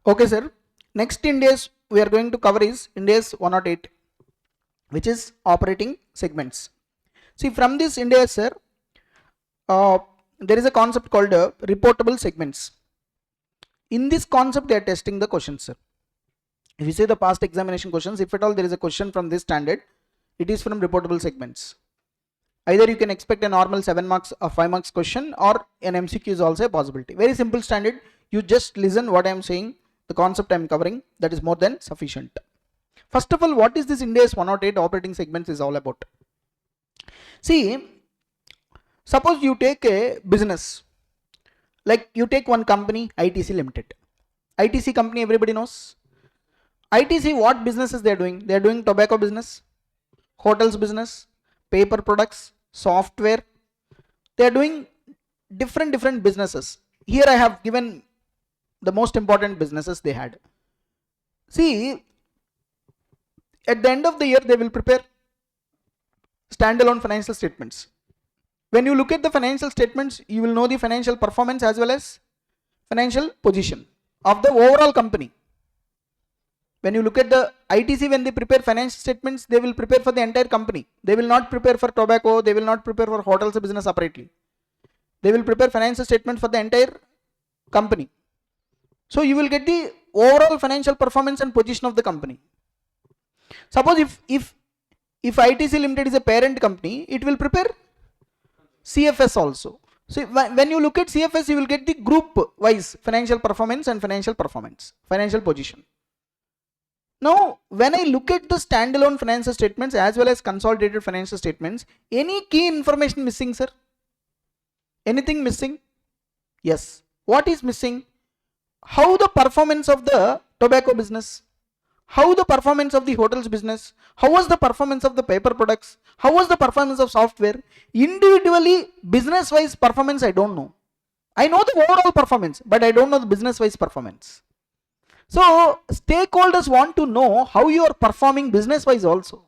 Okay, sir. Next Ind AS we are going to cover is Ind AS 108, which is operating segments. See, from this Ind AS, sir, there is a concept called reportable segments. In this concept, they are testing the questions, sir. If you see the past examination questions, if at all there is a question from this standard, it is from reportable segments. Either you can expect a normal 7 marks or 5 marks question, or an MCQ is also a possibility. Very simple standard. You just listen what I am saying, the concept I am covering, that is more than sufficient. First of all, what is this Ind AS 108 operating segments is all about? See, suppose you take a business, like you take one company, ITC Limited. ITC company, everybody knows. ITC, what businesses they are doing? They are doing tobacco business, hotels business, paper products, software. They are doing different businesses. Here I have given the most important businesses they had. See, at the end of the year, they will prepare standalone financial statements. When you look at the financial statements, you will know the financial performance as well as financial position of the overall company. When you look at the ITC, when they prepare financial statements, they will prepare for the entire company. They will not prepare for tobacco, they will not prepare for hotels business separately. They will prepare financial statements for the entire company. So you will get the overall financial performance and position of the company. Suppose if ITC Limited is a parent company, it will prepare CFS also. So when you look at CFS, you will get the group wise financial performance and financial position. Now, when I look at the standalone financial statements as well as consolidated financial statements, any key information missing, sir? Anything missing? Yes. What is missing? How the performance of the tobacco business? How the performance of the hotels business? How was the performance of the paper products? How was the performance of software? Individually, business-wise performance, I don't know. I know the overall performance, but I don't know the business-wise performance. So, stakeholders want to know how you are performing business-wise also.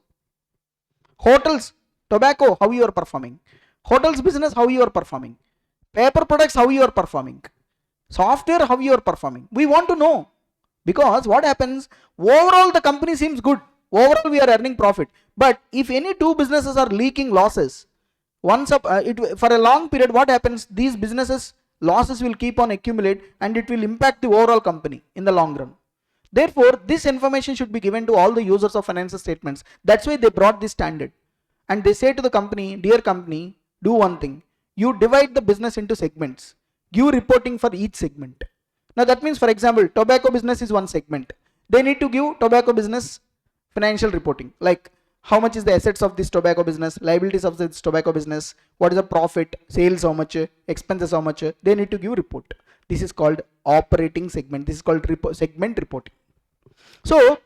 Hotels, tobacco, how you are performing. Hotels business, how you are performing. Paper products, how you are performing. Software, how you are performing. We want to know. Because what happens, overall the company seems good. Overall we are earning profit. But if any two businesses are leaking losses, for a long period, what happens, these businesses losses will keep on accumulate and it will impact the overall company in the long run. Therefore, this information should be given to all the users of financial statements. That's why they brought this standard. And they say to the company, dear company, do one thing. You divide the business into segments. Give reporting for each segment. Now that means, for example, tobacco business is one segment. They need to give tobacco business financial reporting, like how much is the assets of this tobacco business, liabilities of this tobacco business, what is the profit, sales how much, expenses how much, they need to give report. This is called operating segment. This is called segment reporting. So,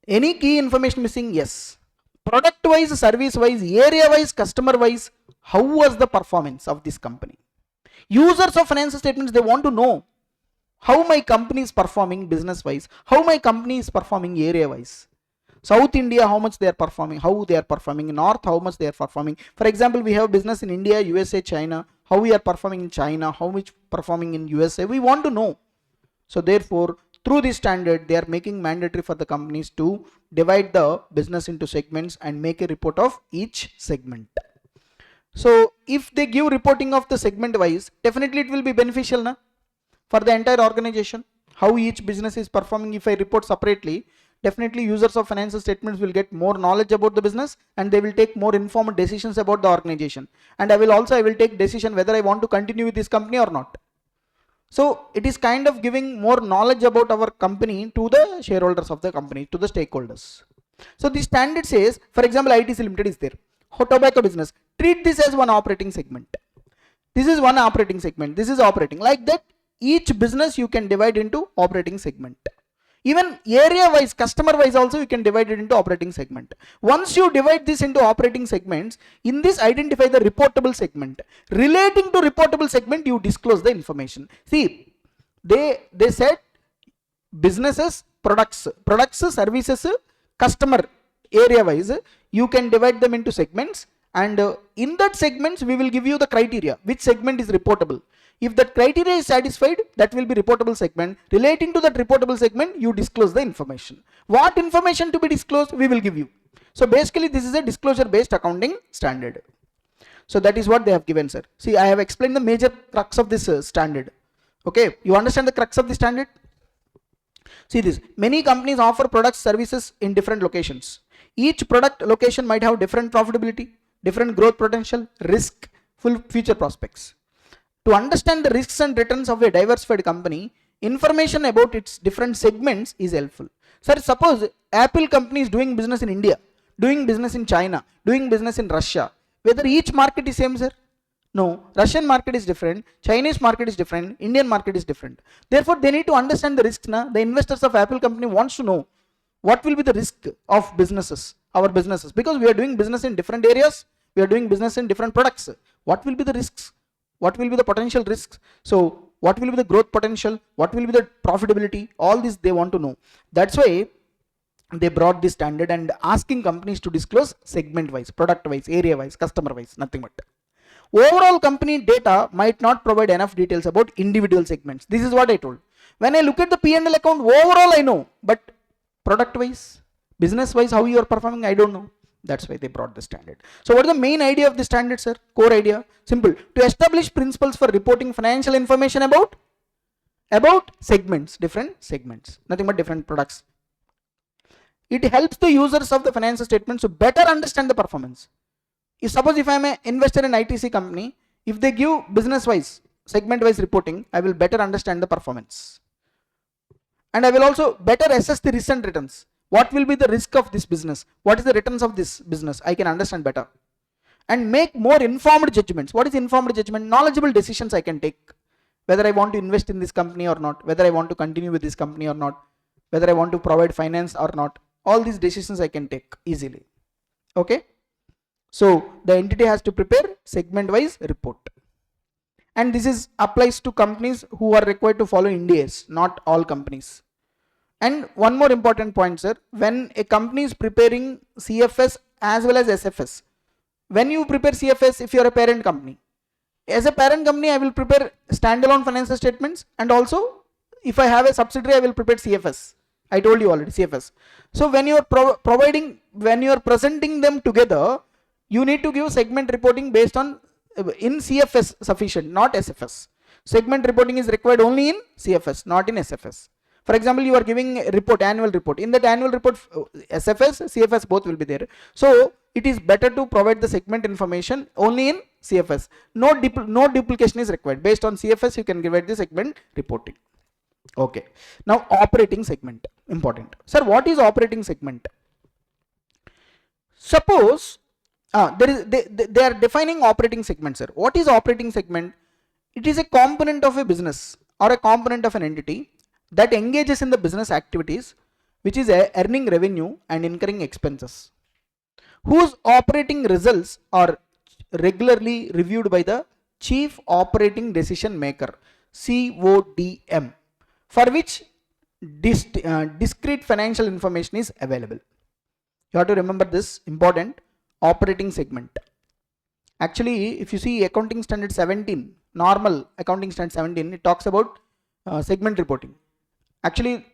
any key information missing? Yes. Product wise, service wise, area wise, customer wise, how was the performance of this company? Users of financial statements, they want to know how my company is performing business wise, how my company is performing area wise. South India, how much they are performing, how they are performing. In North, how much they are performing. For example, we have business in India, USA, China, how we are performing in China, how much performing in USA. We want to know. So therefore, through this standard, they are making mandatory for the companies to divide the business into segments and make a report of each segment. So if they give reporting of the segment wise, definitely it will be beneficial na? For the entire organization. How each business is performing. If I report separately, definitely users of financial statements will get more knowledge about the business and they will take more informed decisions about the organization. And I will take decision whether I want to continue with this company or not. So it is kind of giving more knowledge about our company to the shareholders of the company, to the stakeholders. So the standard says, for example, ITC Limited is there. Tobacco business, treat this as one operating segment. This is one operating segment. This is operating. Like that, each business you can divide into operating segment. Even area wise, customer wise also you can divide it into operating segment. Once you divide this into operating segments, in this identify the reportable segment. Relating to reportable segment, you disclose the information. See, they said businesses, products, services, customer area wise, you can divide them into segments, and in that segments we will give you the criteria which segment is reportable. If that criteria is satisfied, that will be reportable segment. Relating to that reportable segment, you disclose the information. What information to be disclosed, we will give you. So basically this is a disclosure based accounting standard. So that is what they have given, sir. See, I have explained the major crux of this standard. Okay, you understand the crux of the standard? See this, many companies offer products, services in different locations. Each product location might have different profitability, different growth potential, risk, full future prospects. To understand the risks and returns of a diversified company, information about its different segments is helpful. Sir, suppose Apple company is doing business in India, doing business in China, doing business in Russia. Whether each market is same, sir? No, Russian market is different, Chinese market is different, Indian market is different. Therefore, they need to understand the risks. The investors of Apple company wants to know what will be the risk of businesses, our businesses, because we are doing business in different areas, we are doing business in different products. What will be the risks? What will be the potential risks? So what will be the growth potential? What will be the profitability? All this they want to know. That's why they brought this standard and asking companies to disclose segment wise, product wise, area wise, customer wise, nothing but. Overall company data might not provide enough details about individual segments. This is what I told. When I look at the P&L account, overall I know, but product wise, business wise, how you are performing, I don't know. That's why they brought the standard. So what is the main idea of the standard, sir? Core idea, simple. To establish principles for reporting financial information about segments, different segments, nothing but different products. It helps the users of the financial statements to better understand the performance. Suppose if I am an investor in ITC company, if they give business wise, segment wise reporting, I will better understand the performance. And I will also better assess the risk and returns. What will be the risk of this business? What is the returns of this business? I can understand better. And make more informed judgments. What is informed judgment? Knowledgeable decisions I can take. Whether I want to invest in this company or not. Whether I want to continue with this company or not. Whether I want to provide finance or not. All these decisions I can take easily. Okay. So the entity has to prepare segment wise report. And this is applies to companies who are required to follow Ind AS, not all companies. And one more important point, sir, when a company is preparing CFS as well as SFS, when you prepare CFS, if you are a parent company, as a parent company, I will prepare standalone financial statements, and also if I have a subsidiary, I will prepare CFS. I told you already, CFS. So when you are presenting them together, you need to give segment reporting based on in CFS sufficient, not SFS. Segment reporting is required only in CFS, not in SFS. For example, you are giving a report, annual report. In that annual report, SFS, CFS both will be there. So it is better to provide the segment information only in CFS. No duplication is required. Based on CFS, you can give it the segment reporting. Okay. Now operating segment, important. Sir, what is operating segment? Suppose they are defining operating segment, sir. What is operating segment? It is a component of a business or a component of an entity that engages in the business activities, which is earning revenue and incurring expenses, whose operating results are regularly reviewed by the Chief Operating Decision Maker, CODM, for which discrete financial information is available. You have to remember this, important. Operating segment. Actually, if you see accounting standard 17, normal accounting standard 17, it talks about segment reporting. Actually,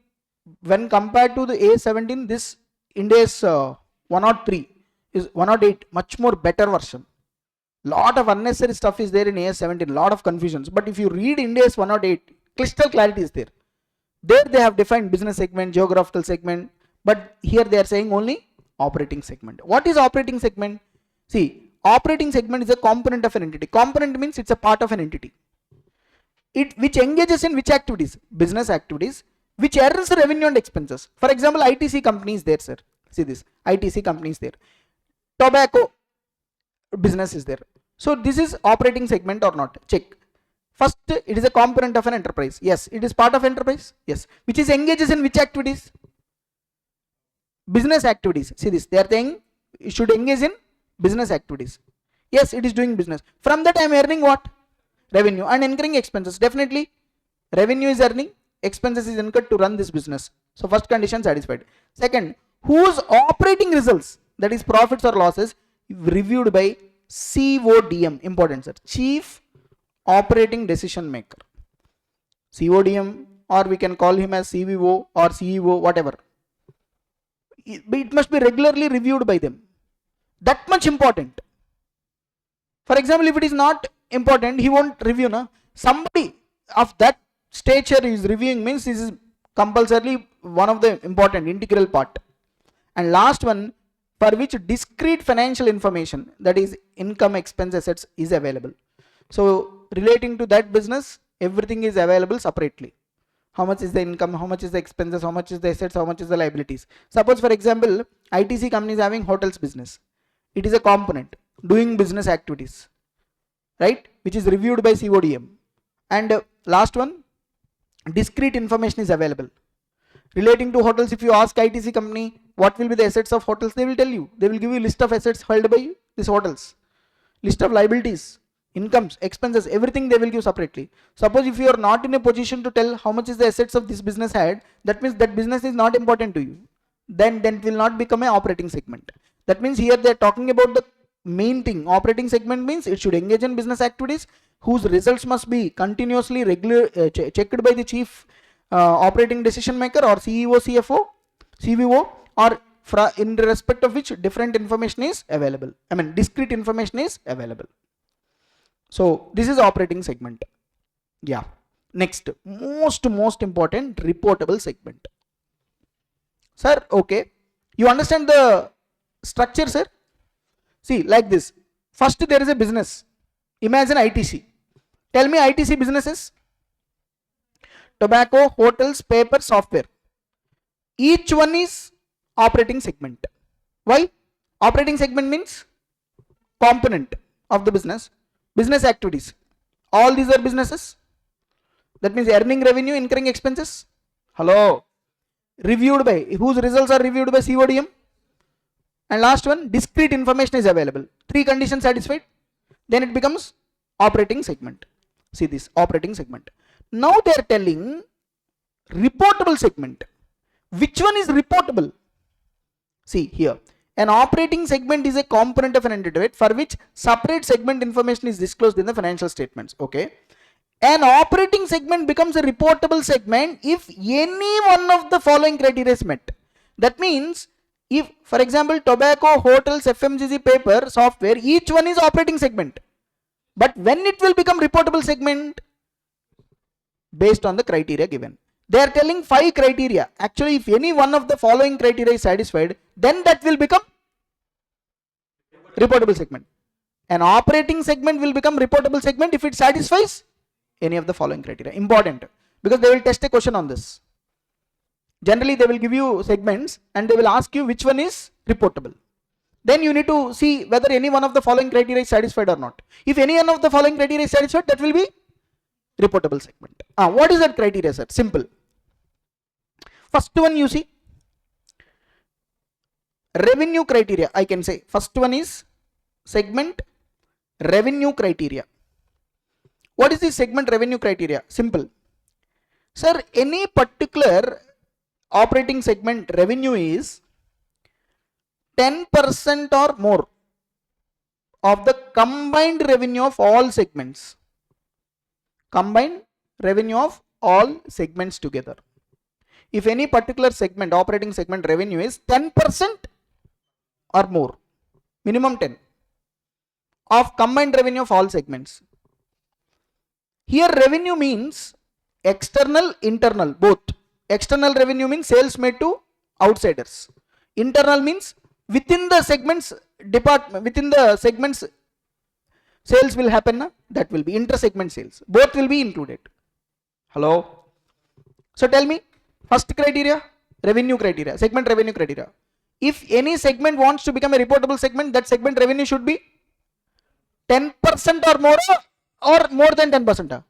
when compared to the A17, this Ind AS 103 is 108, much more better version. Lot of unnecessary stuff is there in AS17, lot of confusions. But if you read Ind AS 108, crystal clarity is there. There they have defined business segment, geographical segment, but here they are saying only operating segment. What is operating segment? See, operating segment is a component of an entity. Component means it's a part of an entity. Which engages in which activities? Business activities, which earns revenue and expenses. For example, ITC company is there, sir. See this, ITC company is there. Tobacco business is there. So this is operating segment or not? Check. First, it is a component of an enterprise. Yes, it is part of enterprise. Yes, which is engages in which activities? Business activities. See this, they are saying it should engage in business activities. Yes, it is doing business. From that I am earning what? Revenue and incurring expenses. Definitely revenue is earning, expenses is incurred to run this business. So first condition satisfied. Second, whose operating results, that is profits or losses, reviewed by CODM, important sir, Chief operating decision maker. CODM, or we can call him as CVO or CEO, whatever. It must be regularly reviewed by them. That much important. For example, if it is not important, he won't review. No? Somebody of that stature is reviewing means this is compulsorily one of the important integral part. And last one, for which discrete financial information, that is income, expense, assets, is available. So relating to that business, everything is available separately. How much is the income, how much is the expenses, how much is the assets, how much is the liabilities. Suppose for example, ITC company is having hotels business. It is a component, doing business activities, right, which is reviewed by CODM. And last one, discrete information is available. Relating to hotels, if you ask ITC company what will be the assets of hotels, they will tell you. They will give you list of assets held by these hotels, list of liabilities, incomes, expenses, everything they will give separately. Suppose if you are not in a position to tell how much is the assets of this business had, that means that business is not important to you. Then it will not become an operating segment. That means here they are talking about the main thing. Operating segment means it should engage in business activities whose results must be continuously checked by the chief operating decision maker or CEO, CFO, CVO, or in respect of which different information is available. I mean discrete information is available. So this is operating segment. Yeah. Next, most important, reportable segment. Sir, okay. You understand the structure, sir? See, like this. First there is a business. Imagine ITC. Tell me ITC businesses. Tobacco, hotels, paper, software. Each one is operating segment. Why? Operating segment means component of the business. Business activities. All these are businesses. That means earning revenue, incurring expenses. Hello. Reviewed by, whose results are reviewed by CODM. And last one, discrete information is available. 3 conditions satisfied. Then it becomes operating segment. See this, operating segment. Now they are telling reportable segment. Which one is reportable? See here, an operating segment is a component of an entity for which separate segment information is disclosed in the financial statements. Okay. An operating segment becomes a reportable segment if any one of the following criteria is met. That means if, for example, tobacco, hotels, FMCG, paper, software, each one is operating segment. But when it will become reportable segment? Based on the criteria given. They are telling 5 criteria. Actually, if any one of the following criteria is satisfied, then that will become reportable segment. An operating segment will become reportable segment if it satisfies any of the following criteria. Important, because they will test a question on this. Generally, they will give you segments and they will ask you which one is reportable. Then you need to see whether any one of the following criteria is satisfied or not. If any one of the following criteria is satisfied, that will be reportable segment. What is that criteria, sir? Simple. First one you see, revenue criteria. I can say first one is segment revenue criteria. What is the segment revenue criteria? Simple. Sir, any particular operating segment revenue is 10% or more of the combined revenue of all segments. Combined revenue of all segments together. If any particular segment, operating segment revenue is 10% or more, minimum 10 of combined revenue of all segments. Here revenue means external, internal, both. External revenue means sales made to outsiders. Internal means within the segments department, within the segments sales will happen, that will be inter-segment sales. Both will be included. Hello. So tell me, first criteria, revenue criteria, segment revenue criteria. If any segment wants to become a reportable segment, that segment revenue should be 10% or more, or more than 10%.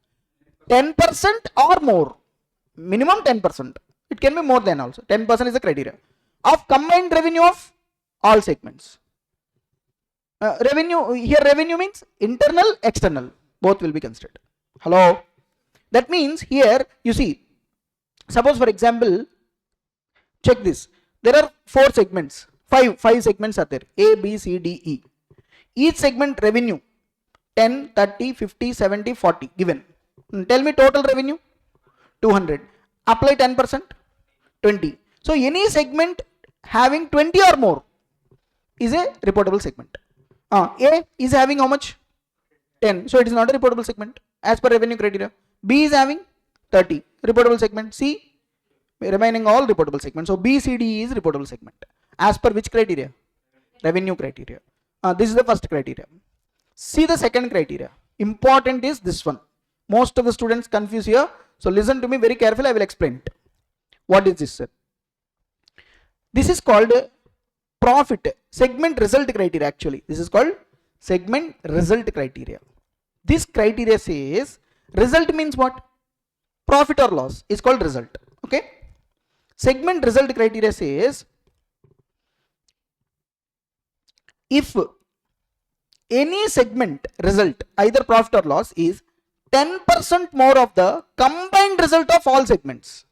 10% or more, minimum 10%. It can be more than also. 10% is the criteria of combined revenue of all segments. Revenue, here revenue means internal, external, both will be considered. Hello. That means here you see, suppose for example, check this. There are 4 segments, five segments are there, A, B, C, D, E. Each segment revenue 10, 30, 50, 70, 40 given. Tell me total revenue 200. Apply 10%, 20. So any segment having 20 or more is a reportable segment. A is having how much? 10. So it is not a reportable segment as per revenue criteria. B is having 30. Reportable segment. C remaining all reportable segments. So B, C, D is reportable segment. As per which criteria? Revenue criteria. This is the first criteria. See the second criteria. Important is this one. Most of the students confuse here. So listen to me very carefully. I will explain it. What is this, sir? This is called profit segment result criteria. Actually, this is called segment result criteria. This criteria says result means what? Profit or loss is called result. Okay. Segment result criteria says if any segment result either profit or loss is 10% more of the combined result of all segments.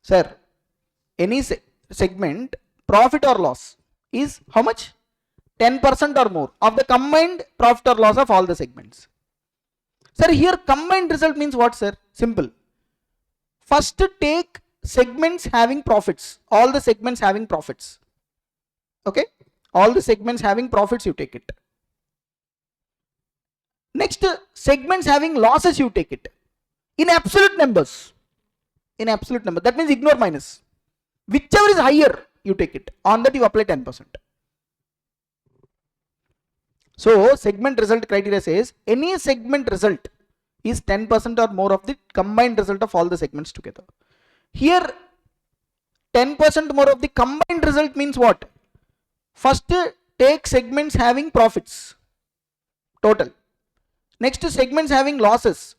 Sir, any segment profit or loss is how much? 10% or more of the combined profit or loss of all the segments. Sir, here combined result means what, sir? Simple. First take segments having profits, all the segments having profits. Okay, all the segments having profits, you take it. Next, segments having losses, you take it in absolute numbers. In absolute number, that means ignore minus. Whichever is higher, you take it. On that you apply 10%. So segment result criteria says any segment result is 10% or more of the combined result of all the segments together. Here 10% more of the combined result means what? First take segments having profits total. Next segments having losses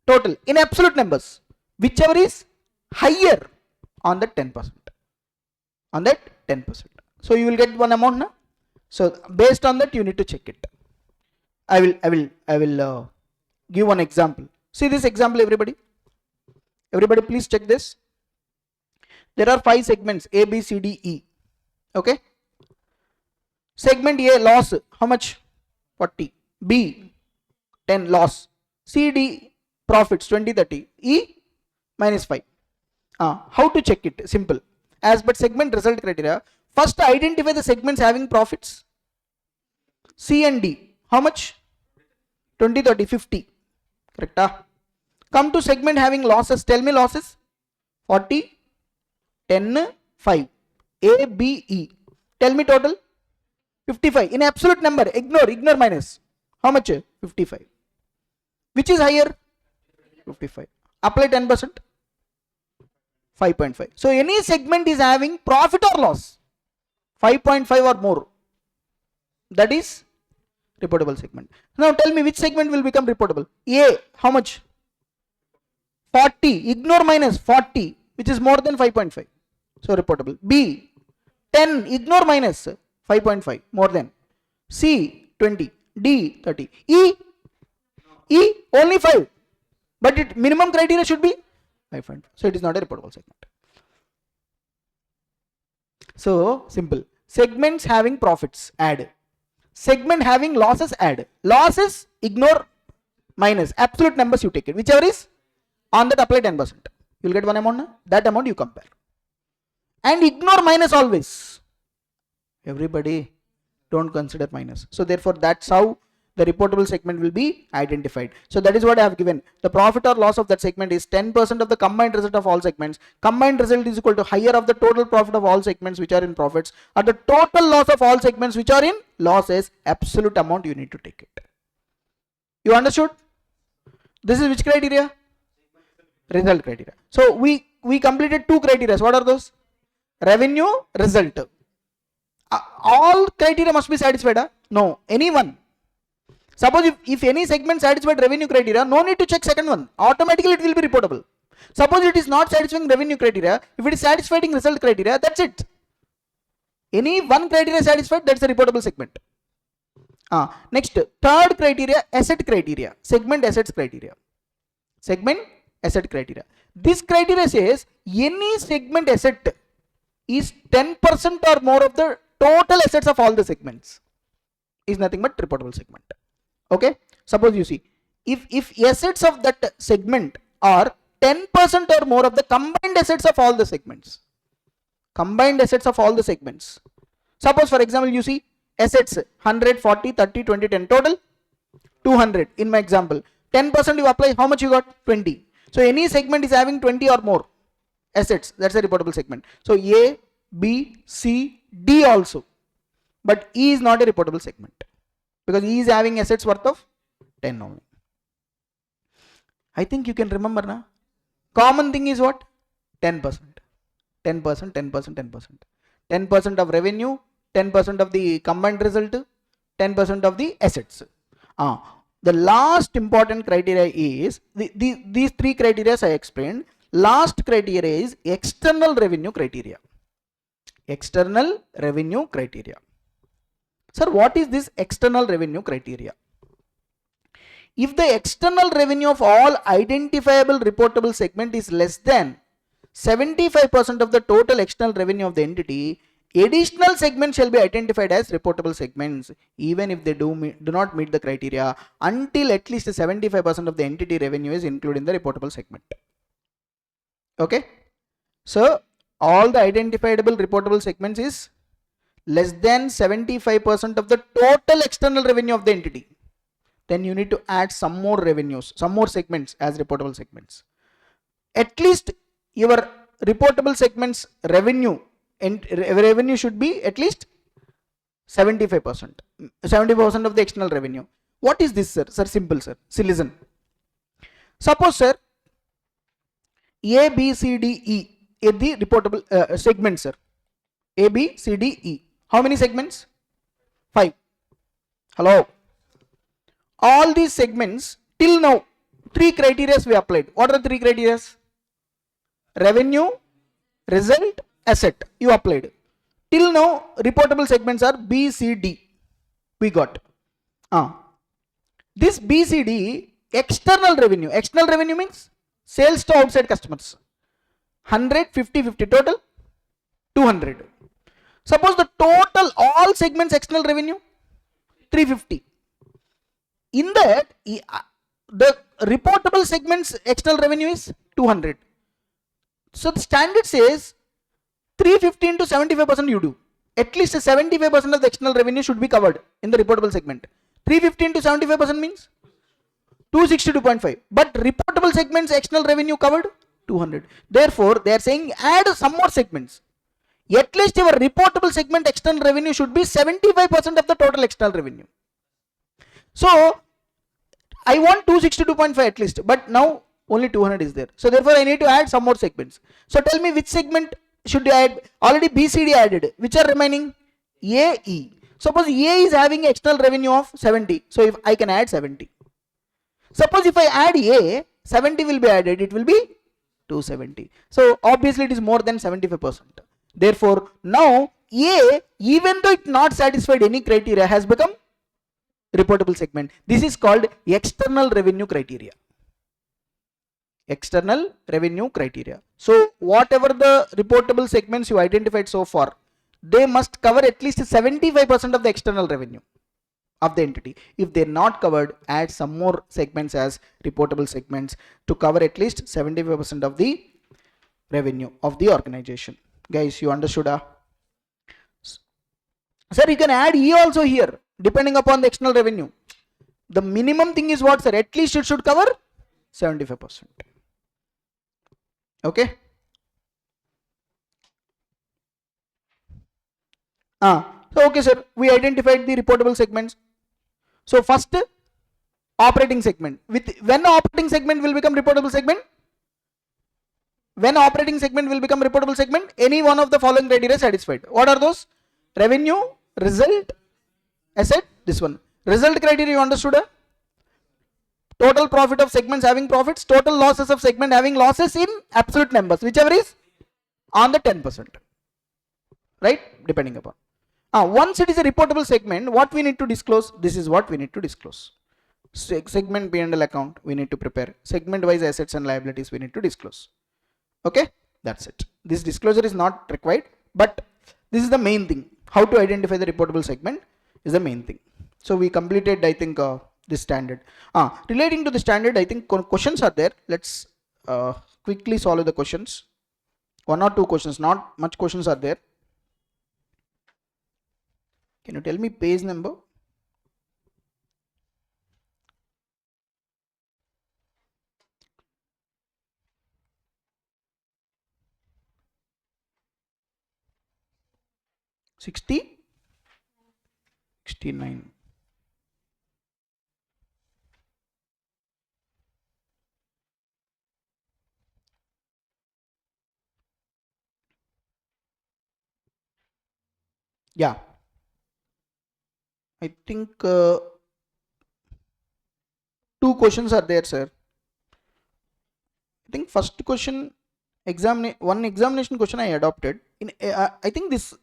total in absolute numbers. Whichever is higher on that 10%. On that 10%. So you will get one amount now. So based on that you need to check it. I will give one example. See this example, everybody. Everybody please check this. There are 5 segments A, B, C, D, E. Okay. Segment A loss, how much? 40. B 10 loss. C, D profits 20, 30. E minus 5. How to check it? Simple. As per segment result criteria, first identify the segments having profits. C and D. How much? 20, 30, 50. Correct? Come to segment having losses. Tell me losses. 40, 10, 5. A, B, E. Tell me total. 55. In absolute number. Ignore minus. How much? 55. Which is higher? 55. Apply 10%. 5.5. So any segment is having profit or loss 5.5 or more, that is reportable segment. Now tell me which segment will become reportable. A, how much? 40. Ignore minus 40, which is more than 5.5. So reportable. B 10. Ignore minus 5.5, more than. C 20. D 30. E only 5, but it minimum criteria should be 5.5. So it is not a reportable segment. So simple. Segments having profits, add. Segment having losses, add. Losses, ignore minus. Absolute numbers you take it. Whichever is on that apply 10%. You will get one amount now. That amount you compare. And ignore minus always. Everybody don't consider minus. So therefore that's how the reportable segment will be identified. So that is what I have given. The profit or loss of that segment is 10% of the combined result of all segments. Combined result is equal to higher of the total profit of all segments which are in profits, or the total loss of all segments which are in losses. Absolute amount you need to take it. You understood? This is which criteria? Result criteria. So we completed 2 criteria. What are those? Revenue, result. All criteria must be satisfied. No, any one. Suppose if any segment satisfied revenue criteria, no need to check second one. Automatically it will be reportable. Suppose it is not satisfying revenue criteria, if it is satisfying result criteria, that's it. Any one criteria satisfied, that's a reportable segment. Next, third criteria, asset criteria. Segment assets criteria. Segment asset criteria. This criteria says any segment asset is 10% or more of the total assets of all the segments. is nothing but reportable segment. Okay, suppose you see, if assets of that segment are 10% or more of the combined assets of all the segments, suppose for example you see assets 100, 40, 30, 20, 10, total 200 in my example, 10% you apply, how much you got? 20. So any segment is having 20 or more assets, that's a reportable segment. So A, B, C, D also, but E is not a reportable segment because E is having assets worth of 10 only. I think you can remember now. Common thing is what? 10%. 10%, 10%, 10%. 10% of revenue, 10% of the combined result, 10% of the assets. The last important criteria is, these three criteria I explained. Last criteria is external revenue criteria. External revenue criteria. Sir, what is this external revenue criteria? If the external revenue of all identifiable reportable segment is less than 75% of the total external revenue of the entity, additional segments shall be identified as reportable segments even if they do not meet the criteria until at least 75% of the entity revenue is included in the reportable segment. Okay, so all the identifiable reportable segments is less than 75% of the total external revenue of the entity. Then you need to add some more revenues, some more segments as reportable segments. At least your reportable segments revenue should be at least 75%. 70% of the external revenue. What is this, sir? Sir, simple, sir. See, listen. Suppose, sir, A, B, C, D, E is the reportable segment, sir. A, B, C, D, E. How many segments? 5. Hello. All these segments till now, 3 criteria we applied. What are the 3 criteria? Revenue, result, asset. You applied. Till now, reportable segments are B, C, D. We got. This B, C, D, external revenue. External revenue means sales to outside customers. 100, 50, 50. Total 200. Suppose the total all segments external revenue 350. In that, the reportable segments external revenue is 200. So the standard says 350 into 75% you do. At least 75% of the external revenue should be covered in the reportable segment. 350 into 75% means 262.5. But reportable segments external revenue covered 200. Therefore, they are saying add some more segments. At least your reportable segment external revenue should be 75% of the total external revenue. So I want 262.5 at least, but now only 200 is there. So therefore I need to add some more segments. So tell me which segment should you add? Already BCD added. Which are remaining? A, E. Suppose A is having external revenue of 70. So if I can add 70. Suppose if I add A, 70 will be added. It will be 270. So obviously it is more than 75%. Therefore now A, even though it not satisfied any criteria, has become reportable segment. This is called external revenue criteria. External revenue criteria. So whatever the reportable segments you identified so far, they must cover at least 75% of the external revenue of the entity. If they're not covered, add some more segments as reportable segments to cover at least 75% of the revenue of the organization. Guys, you understood? Sir, you can add E also here, depending upon the external revenue. The minimum thing is what, sir? At least it should cover 75%. Okay. So okay, sir, we identified the reportable segments. So first, operating segment. When operating segment will become reportable segment? When operating segment will become reportable segment? Any one of the following criteria satisfied. What are those? Revenue, result, asset. This one. Result criteria you understood? Total profit of segments having profits, total losses of segment having losses in absolute numbers, whichever is on the 10%. Right? Depending upon. Once it is a reportable segment, what we need to disclose? This is what we need to disclose. Segment P&L account we need to prepare. Segment wise assets and liabilities we need to disclose. Okay? That's it. This disclosure is not required, but this is the main thing. How to identify the reportable segment is the main thing. So we completed, I think, this standard. Relating to the standard, I think questions are there. Let's quickly solve the questions. 1 or 2 questions, not much questions are there. Can you tell me page number? $69. Yeah, I think 2 questions are there, sir. I think first question, one examination question I adopted. I think this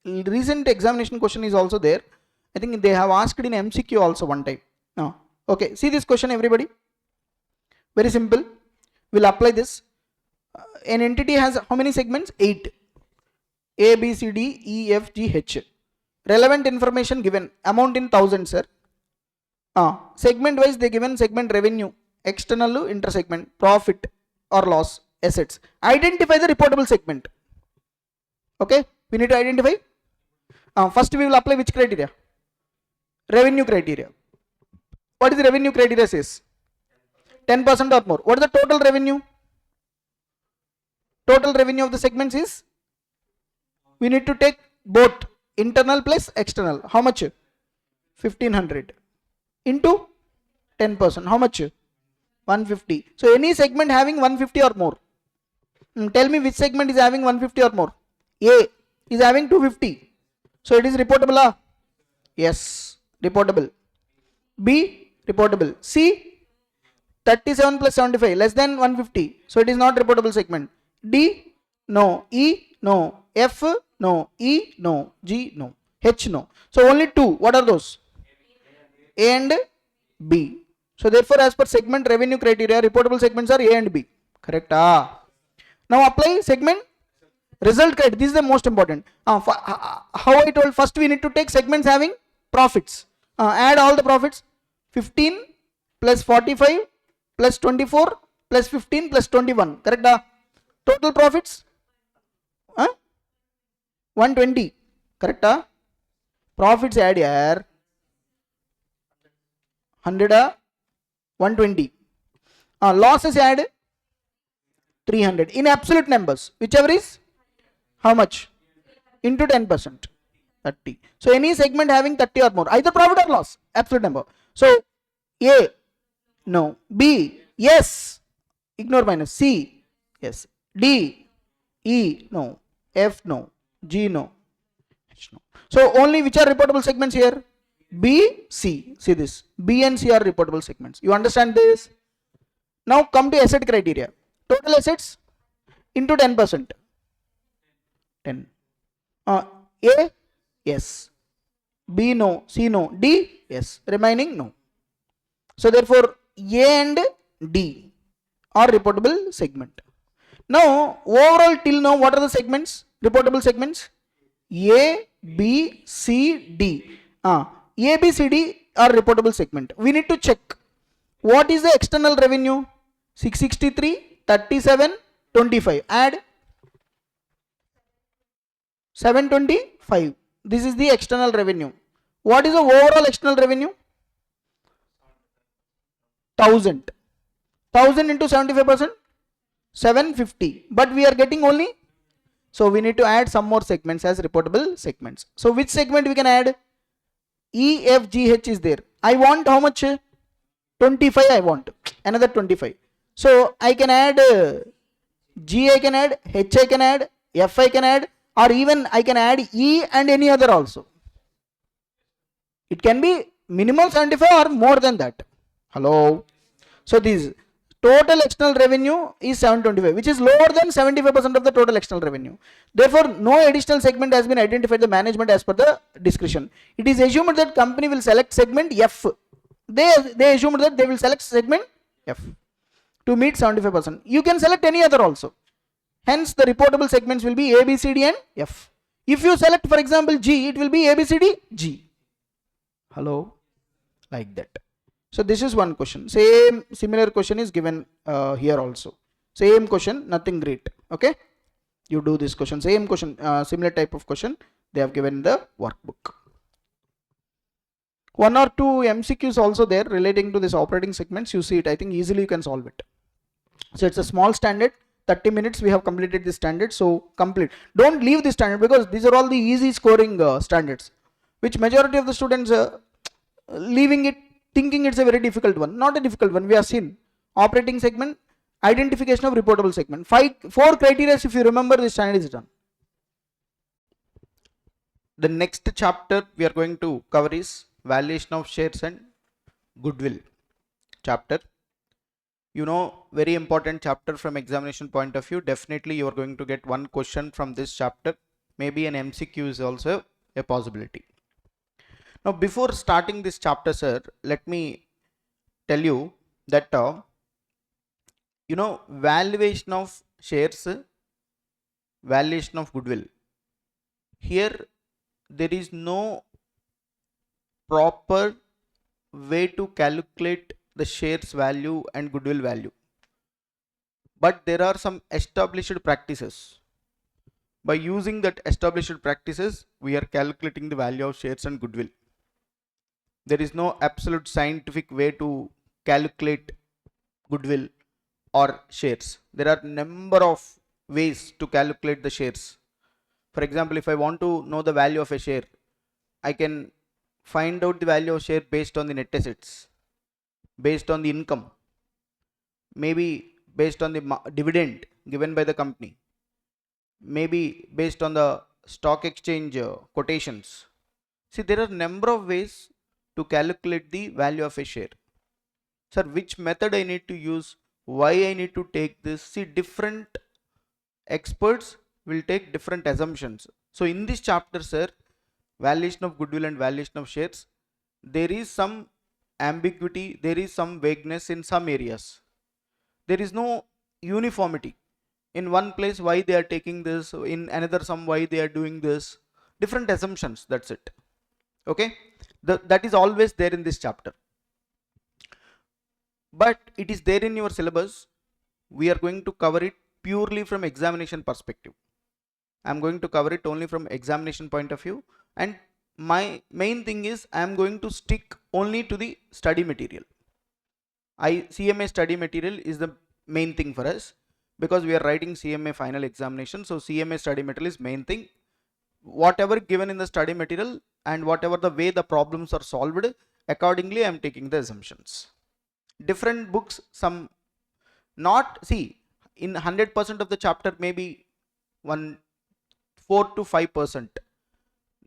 recent examination question is also there. I think they have asked in MCQ also one time. No. Okay, see this question, everybody. Very simple. We'll apply this. An entity has how many segments? 8. A, B, C, D, E, F, G, H. Relevant information given. Amount in thousands, sir. Segment wise they given segment revenue, external, inter-segment, profit or loss, assets. Identify the reportable segment. Okay, we need to identify. First we will apply which criteria? Revenue criteria. What is the revenue criteria says? 10% or more. What is the total revenue? Total revenue of the segments is, we need to take both internal plus external. How much? 1500 into 10%. How much? 150. So any segment having 150 or more. Tell me which segment is having 150 or more. A is having 250. So it is reportable. Yes, reportable. B, reportable. C, 37 plus 75 less than 150. So it is not reportable segment. D, no. E, no. F, no. E, no. G, no. H, no. So only 2. What are those? A and B. So therefore, as per segment revenue criteria, reportable segments are A and B. Correct? Now apply segment result criteria. This is the most important. How I told, first we need to take segments having profits. Add all the profits. 15 plus 45 plus 24 plus 15 plus 21. Correct? Total profits 120. Correct? Profits add here 100, 120. Losses add 300 in absolute numbers, whichever is how much into 10%, 30. So any segment having 30 or more, either profit or loss, absolute number. So A, no. B, yes, ignore minus. C, yes. D, E, no. F, no. G, no. H, no. So only which are reportable segments here? B, C. See this. B and C are reportable segments. You understand this? Now come to asset criteria. Total assets into 10%. 10. A, yes. B, no. C, no. D, yes. Remaining, no. So therefore, A and D are reportable segment. Now, overall till now, what are the segments? Reportable segments? A, B, C, D. A, B, C, D are reportable segment. We need to check what is the external revenue. 663, 37, 25. Add 725. This is the external revenue. What is the overall external revenue? 1000. 1000 into 75%? 750. But we are getting only. So we need to add some more segments as reportable segments. So which segment we can add? E, F, G, H is there. I want how much? 25 I want. Another 25. So I can add G I can add, H I can add, F I can add, or even I can add E and any other also. It can be minimum 75 or more than that. Hello. So this total external revenue is 725, which is lower than 75% of the total external revenue. Therefore, no additional segment has been identified by the management as per the discretion. It is assumed that company will select segment F. They assumed that they will select segment F to meet 75%. You can select any other also. Hence, the reportable segments will be A, B, C, D and F. If you select, for example, G, it will be A, B, C, D, G. Hello. like that. So this is one question. Same similar question is given here also. Same question, nothing great. Okay, you do this question, same question, similar type of question they have given in the workbook. One or two MCQs also there relating to this operating segments. You see it, I think easily you can solve it. So it's a small standard, 30 minutes we have completed this standard. So complete, don't leave this standard, because these are all the easy scoring standards, which majority of the students leaving it thinking it's a very difficult one. Not a difficult one. We have seen operating segment, identification of reportable segment, 4 criteria. If you remember, this standard is done. The next chapter we are going to cover is valuation of shares and goodwill chapter. You know, very important chapter from examination point of view. Definitely you are going to get one question from this chapter. Maybe an MCQ is also a possibility. Now before starting this chapter, sir, let me tell you that you know, valuation of shares, valuation of goodwill, here there is no proper way to calculate the shares value and goodwill value, but there are some established practices. By using that established practices, we are calculating the value of shares and goodwill. There is no absolute scientific way to calculate goodwill or shares. There are number of ways to calculate the shares. For example, if I want to know the value of a share, I can find out the value of share based on the net assets, based on the income, maybe based on the dividend given by the company, maybe based on the stock exchange quotations. See, there are number of ways to calculate the value of a share. Sir, which method I need to use? Why I need to take this? See, different experts will take different assumptions. So in this chapter, sir, valuation of goodwill and valuation of shares, there is some ambiguity, there is some vagueness in some areas. There is no uniformity. In one place why they are taking this, in another some why they are doing this. Different assumptions, that's it. Okay, that is always there in this chapter, but it is there in your syllabus. We are going to cover it purely from examination perspective. I am going to cover it only from examination point of view, and my main thing is I am going to stick only to the study material. CMA study material is the main thing for us, because we are writing CMA final examination. So CMA study material is main thing. Whatever given in the study material and whatever the way the problems are solved, accordingly I am taking the assumptions. Different books, some not, see, in 100% of the chapter, maybe 4 to 5%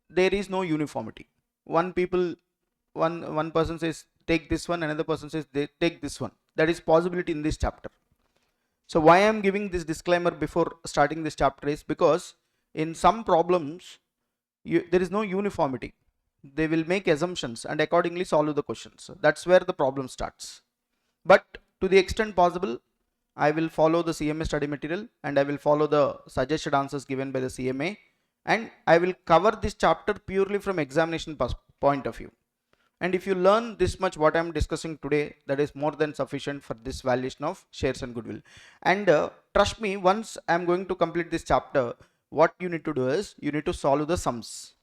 there is no uniformity. One person says take this one, another person says they take this one. That is possibility in this chapter. So why I am giving this disclaimer before starting this chapter is because in some problems there is no uniformity. They will make assumptions and accordingly solve the questions. That's where the problem starts. But to the extent possible, I will follow the CMA study material and I will follow the suggested answers given by the CMA, and I will cover this chapter purely from examination point of view. And if you learn this much what I am discussing today, that is more than sufficient for this valuation of shares and goodwill. And trust me, once I am going to complete this chapter, what you need to do is you need to solve the sums.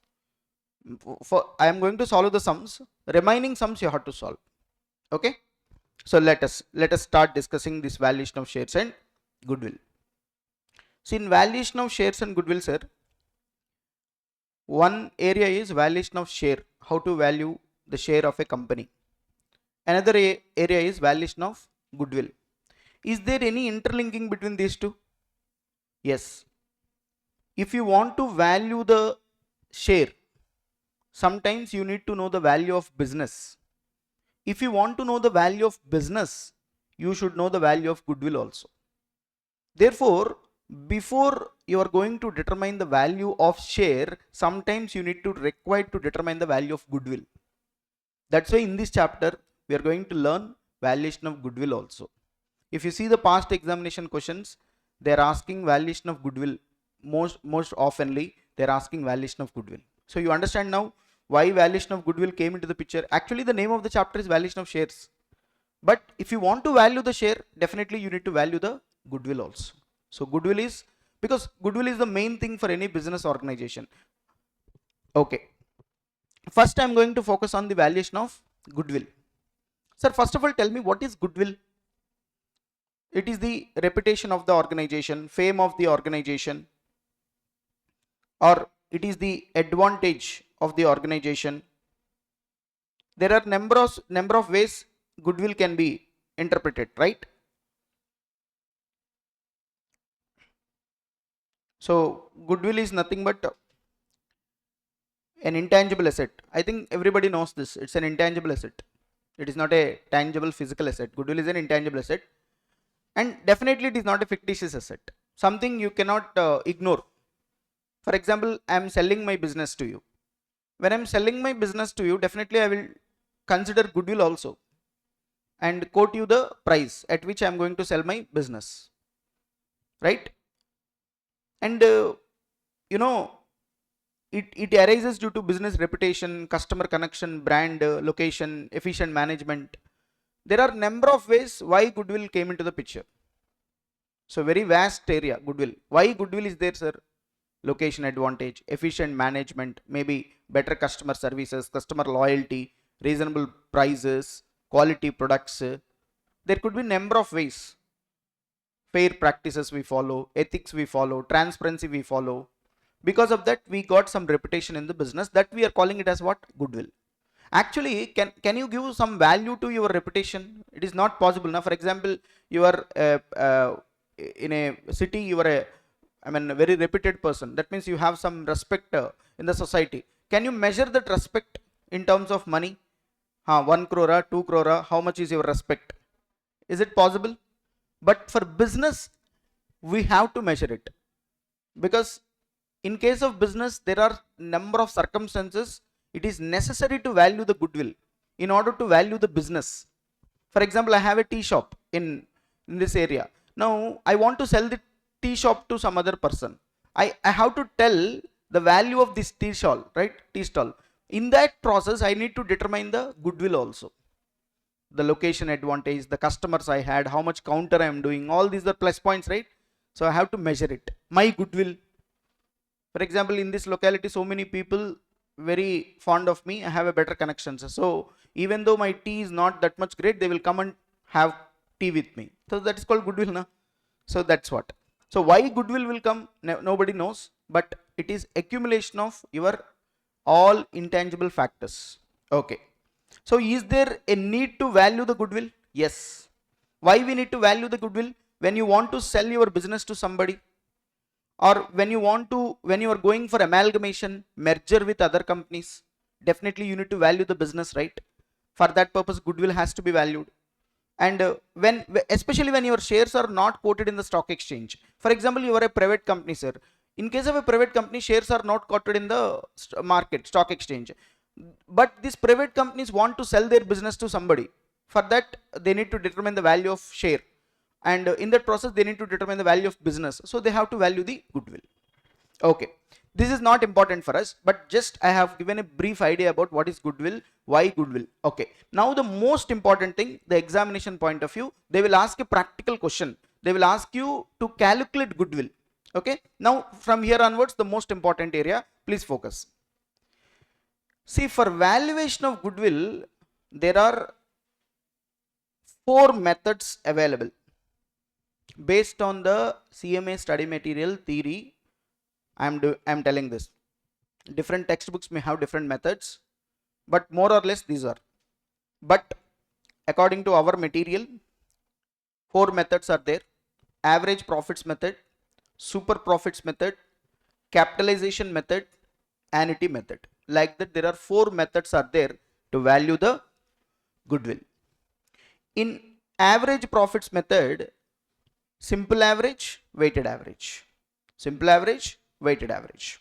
I am going to solve the sums, remaining sums you have to solve. Okay, so let us start discussing this valuation of shares and goodwill. See, in valuation of shares and goodwill, sir, one area is valuation of share, how to value the share of a company. Another area is valuation of goodwill. Is there any interlinking between these two? Yes. If you want to value the share, sometimes you need to know the value of business. If you want to know the value of business, you should know the value of goodwill also. Therefore, before you are going to determine the value of share, sometimes you need to require to determine the value of goodwill. That's why in this chapter we are going to learn valuation of goodwill also. If you see the past examination questions, they are asking valuation of goodwill most oftenly. They are asking valuation of goodwill. So you understand now why valuation of goodwill came into the picture. Actually, the name of the chapter is valuation of shares. But if you want to value the share, definitely you need to value the goodwill also. So goodwill is, because goodwill is the main thing for any business organization. Okay. First, I'm going to focus on the valuation of goodwill. Sir, first of all, tell me what is goodwill? It is the reputation of the organization, fame of the organization, or it is the advantage of the organization. There are number of ways goodwill can be interpreted, right? So goodwill is nothing but an intangible asset. I think everybody knows this. It's an intangible asset. It is not a tangible physical asset. Goodwill is an intangible asset, and definitely it is not a fictitious asset. Something you cannot ignore. For example, I am selling my business to you. When I am selling my business to you, definitely I will consider goodwill also and quote you the price at which I am going to sell my business, right? And you know, it arises due to business reputation, customer connection, brand, location, efficient management. There are number of ways why goodwill came into the picture. So very vast area, goodwill. Why goodwill is there, sir? Location advantage, efficient management, maybe better customer services, customer loyalty, reasonable prices, quality products. There could be number of ways. Fair practices we follow, ethics we follow, transparency we follow. Because of that, we got some reputation in the business, that we are calling it as what? Goodwill. Actually, can you give some value to your reputation? It is not possible. Now, for example, you are in a city, you are a very reputed person. That means you have some respect in the society. Can you measure that respect in terms of money? 1 crore, 2 crore, how much is your respect? Is it possible? But for business, we have to measure it, because in case of business, there are number of circumstances. It is necessary to value the goodwill in order to value the business. For example, I have a tea shop in this area. Now, I want to sell the tea shop to some other person. I have to tell the value of this tea stall, right? Tea stall. In that process, I need to determine the goodwill also. The location advantage, the customers I had, how much counter I am doing, all these are plus points, right? So I have to measure it. My goodwill. For example, in this locality, so many people very fond of me, I have a better connections. So even though my tea is not that much great, they will come and have tea with me. So that is called goodwill, na? So that's what. So why goodwill will come, nobody knows, but it is accumulation of your all intangible factors. Okay. So is there a need to value the goodwill? Yes. Why we need to value the goodwill? When you want to sell your business to somebody, or when you are going for amalgamation, merger with other companies, definitely you need to value the business, right? For that purpose, goodwill has to be valued. And especially when your shares are not quoted in the stock exchange. For example, you are a private company, sir. In case of a private company, shares are not quoted in the market, stock exchange. But these private companies want to sell their business to somebody. For that, they need to determine the value of share. And in that process, they need to determine the value of business. So they have to value the goodwill. Okay. This is not important for us, but just I have given a brief idea about what is goodwill, why goodwill. Okay. Now the most important thing, the examination point of view, they will ask a practical question. They will ask you to calculate goodwill. Okay. Now from here onwards, the most important area, please focus. See, for valuation of goodwill, there are 4 methods available based on the CMA study material theory. I'm telling this. Different textbooks may have different methods, but more or less these are. But according to our material, 4 methods are there: average profits method, super profits method, capitalization method, annuity method. Like that, there are 4 methods are there to value the goodwill. In average profits method, simple average, weighted average. Simple average, weighted average.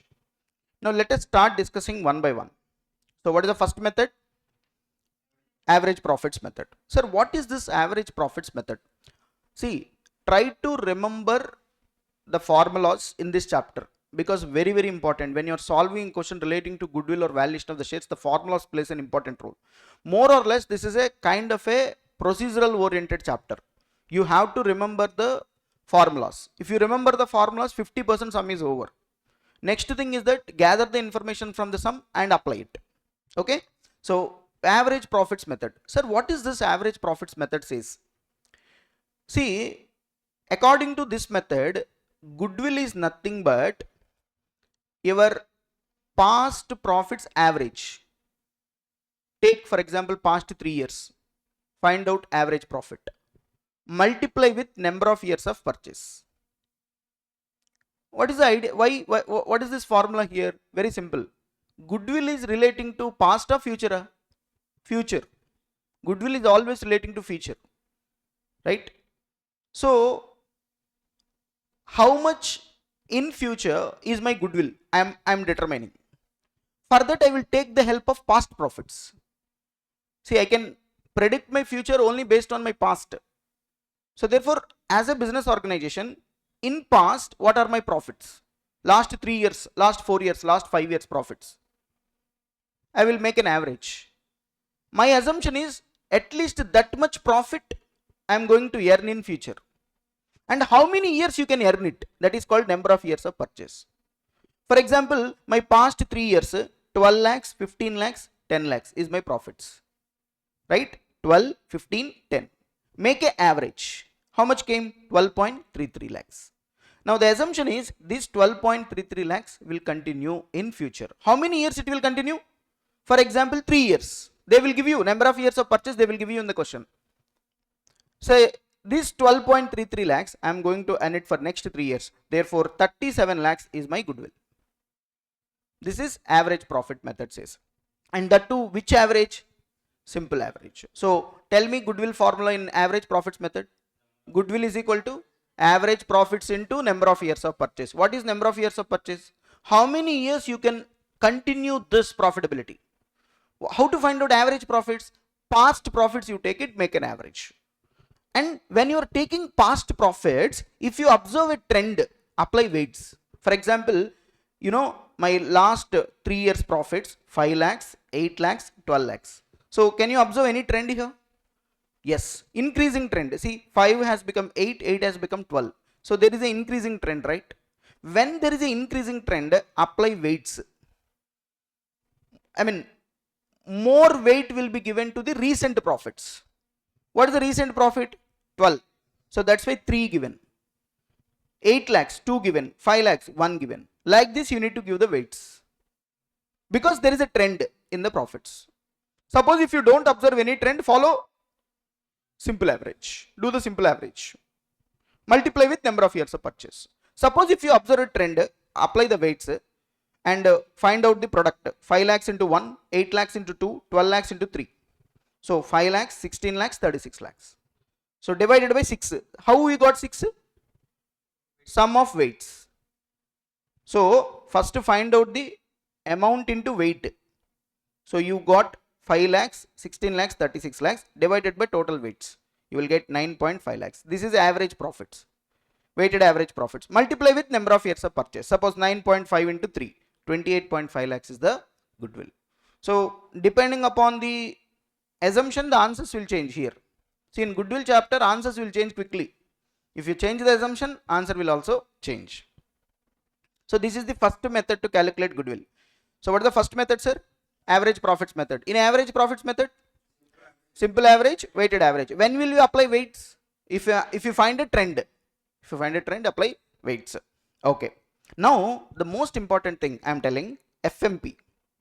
Now let us start discussing one by one. So what is the first method? Average profits method. Sir, what is this average profits method? See, try to remember the formulas in this chapter. because very, very important. When you're solving a question relating to goodwill or valuation of the shares, the formulas plays an important role. More or less, this is a kind of a procedural oriented chapter. You have to remember the formulas. If you remember the formulas, 50% sum is over. Next thing is that gather the information from the sum and apply it. Okay. So average profits method. Sir, what is this average profits method says? See, according to this method, goodwill is nothing but your past profits average. Take for example past 3 years. Find out average profit. Multiply with number of years of purchase. What is the idea? What is this formula here? Very simple. Goodwill is relating to past or future? Future. Goodwill is always relating to future. Right? So, how much in future is my goodwill? I'm determining. For that, I will take the help of past profits. See, I can predict my future only based on my past. So therefore, as a business organization, in past, what are my profits? Last 3 years, last 4 years, last 5 years profits. I will make an average. My assumption is at least that much profit I am going to earn in future. And how many years you can earn it? That is called number of years of purchase. For example, my past 3 years, 12 lakhs, 15 lakhs, 10 lakhs is my profits. Right? 12, 15, 10. Make an average. How much came? 12.33 lakhs. Now the assumption is this 12.33 lakhs will continue in future. How many years it will continue? For example, 3 years. They will give you number of years of purchase, they will give you in the question. Say this 12.33 lakhs, I am going to earn it for next 3 years. Therefore, 37 lakhs is my goodwill. This is average profit method says. And that too, which average? Simple average. So tell me goodwill formula in average profits method. Goodwill is equal to average profits into number of years of purchase. What is number of years of purchase? How many years you can continue this profitability? How to find out average profits? Past profits you take it, make an average. And when you are taking past profits, if you observe a trend, apply weights. For example, you know, my last 3 years profits, 5 lakhs, 8 lakhs, 12 lakhs. So can you observe any trend here? Yes, increasing trend. See, 5 has become 8, 8 has become 12. So there is an increasing trend, right? When there is an increasing trend, apply weights. I mean, more weight will be given to the recent profits. What is the recent profit? 12. So that's why 3 given. 8 lakhs, 2 given. 5 lakhs, 1 given. Like this, you need to give the weights. Because there is a trend in the profits. Suppose if you don't observe any trend, follow simple average. Do the simple average. Multiply with number of years of purchase. Suppose if you observe a trend, apply the weights and find out the product. 5 lakhs into 1, 8 lakhs into 2, 12 lakhs into 3. So 5 lakhs, 16 lakhs, 36 lakhs. So divided by 6. How we got 6? Sum of weights. So first find out the amount into weight. So you got 5 lakhs, 16 lakhs, 36 lakhs divided by total weights. You will get 9.5 lakhs. This is average profits. Weighted average profits. Multiply with number of years of purchase. Suppose 9.5 into 3. 28.5 lakhs is the goodwill. So depending upon the assumption, the answers will change here. See, in goodwill chapter, answers will change quickly. If you change the assumption, answer will also change. So this is the first method to calculate goodwill. So what is the first method, sir? Average profits method. In average profits method, simple average, weighted average. When will you apply weights? If you find a trend, apply weights. Okay. Now the most important thing I am telling, FMP,